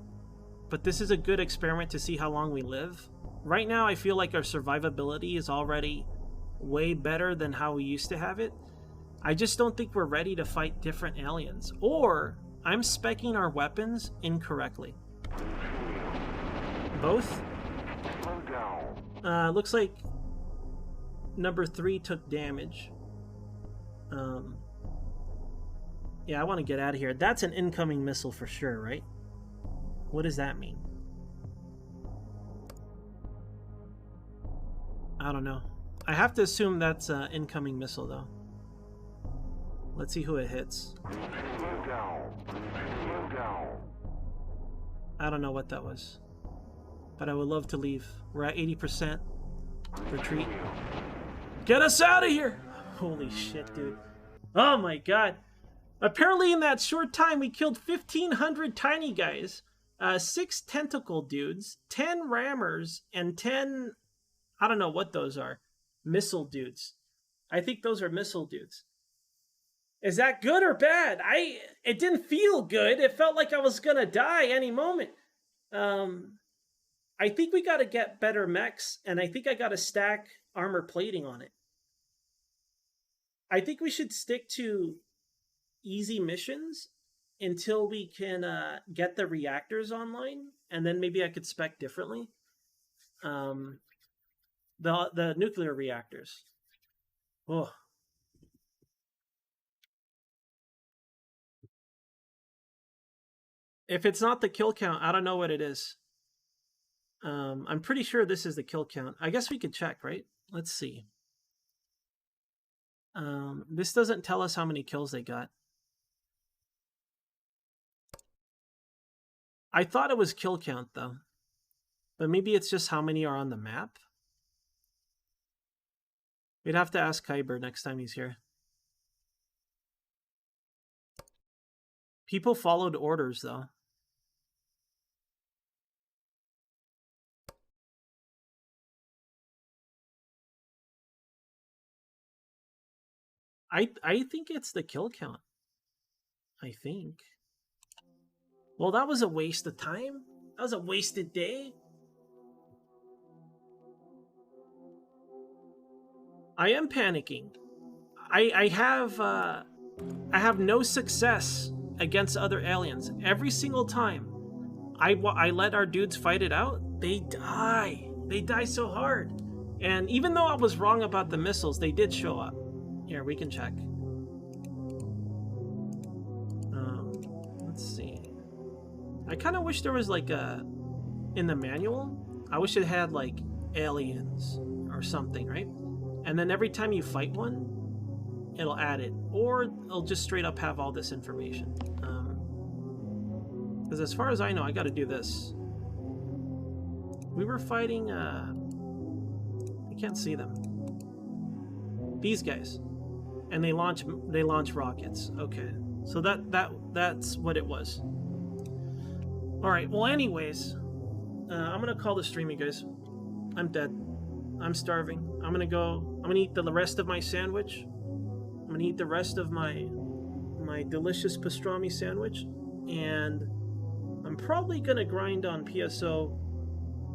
but this is a good experiment to see how long we live. Right now, I feel like our survivability is already way better than how we used to have it. I just don't think we're ready to fight different aliens. Or I'm speccing our weapons incorrectly. Both? Looks like number 3 took damage. Yeah, I want to get out of here. That's an incoming missile for sure, right? What does that mean? I don't know. I have to assume that's an incoming missile, though. Let's see who it hits. I don't know what that was. But I would love to leave. We're at 80%. Retreat. Get us out of here! Holy shit, dude. Oh my god. Apparently in that short time we killed 1,500 tiny guys, 6 tentacle dudes, 10 rammers, and 10... I don't know what those are. Missile dudes. I think those are missile dudes. Is that good or bad? It didn't feel good. It felt like I was gonna die any moment. I think we gotta get better mechs, and I think I gotta stack armor plating on it. I think we should stick to easy missions until we can get the reactors online, and then maybe I could spec differently. The nuclear reactors. Oh. If it's not the kill count, I don't know what it is. I'm pretty sure this is the kill count. I guess we could check, right? Let's see. This doesn't tell us how many kills they got. I thought it was kill count, though. But maybe it's just how many are on the map? We'd have to ask Kyber next time he's here. People followed orders, though. I think it's the kill count. I think. Well, that was a waste of time. That was a wasted day. I am panicking. I have no success against other aliens. Every single time I let our dudes fight it out, they die. They die so hard. And even though I was wrong about the missiles, they did show up. Here, we can check. Let's see. I kind of wish there was like in the manual, I wish it had like aliens or something, right? And then every time you fight one, it'll add it. Or it'll just straight up have all this information. Because as far as I know, I got to do this. We were fighting, I can't see them. These guys. And they launch rockets. Okay. So that's what it was. All right. Well, anyways, I'm going to call the stream, you guys. I'm dead. I'm starving. I'm going to eat the rest of my sandwich. I'm going to eat the rest of my delicious pastrami sandwich. And I'm probably going to grind on PSO.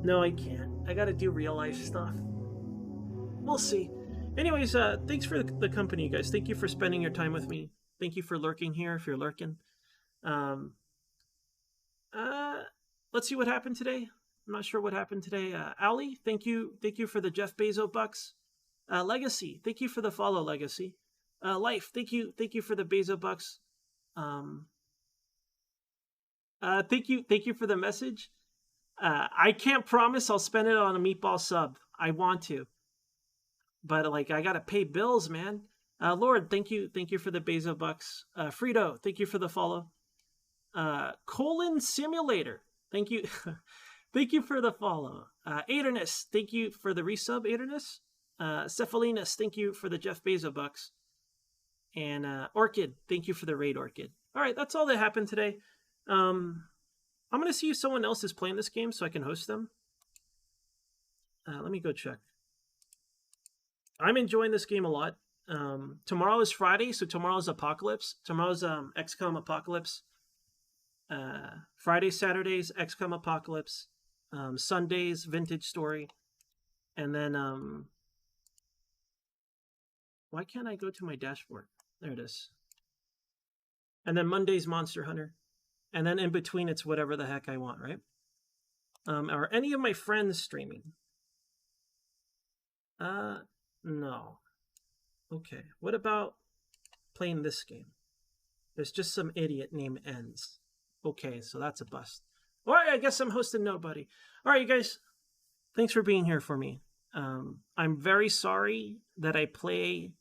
No, I can't. I got to do real life stuff. We'll see. Anyways, thanks for the company, you guys. Thank you for spending your time with me. Thank you for lurking here, if you're lurking. Let's see what happened today. I'm not sure what happened today. Ali, thank you for the Jeff Bezos bucks. Legacy, thank you for the follow, Legacy. Life, thank you for the Bezos bucks. Thank you for the message. I can't promise I'll spend it on a meatball sub. I want to. But like I gotta pay bills, man. Lord, thank you for the Bezos bucks. Frito, thank you for the follow. Colon Simulator, thank you, thank you for the follow. Adernus, thank you for the resub, Adernus. Cephalinas, thank you for the Jeff Bezos bucks. And Orchid, thank you for the raid, Orchid. All right, that's all that happened today. I'm gonna see if someone else is playing this game so I can host them. Let me go check. I'm enjoying this game a lot. Tomorrow is Friday, so tomorrow's Apocalypse. Tomorrow's XCOM Apocalypse. Friday, Saturdays, XCOM Apocalypse. Sundays, Vintage Story. And then, why can't I go to my dashboard? There it is. And then Monday's Monster Hunter. And then in between, it's whatever the heck I want, right? Are any of my friends streaming? No. Okay. What about playing this game? There's just some idiot named Ends. Okay, so that's a bust. All right, I guess I'm hosting nobody. All right, you guys. Thanks for being here for me. I'm very sorry that I play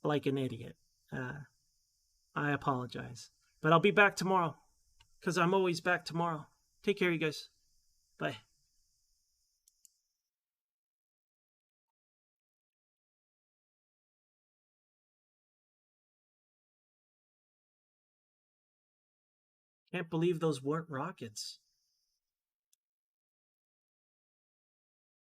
like an idiot. I apologize. But I'll be back tomorrow, because I'm always back tomorrow. Take care, you guys. Bye. Can't believe those weren't rockets.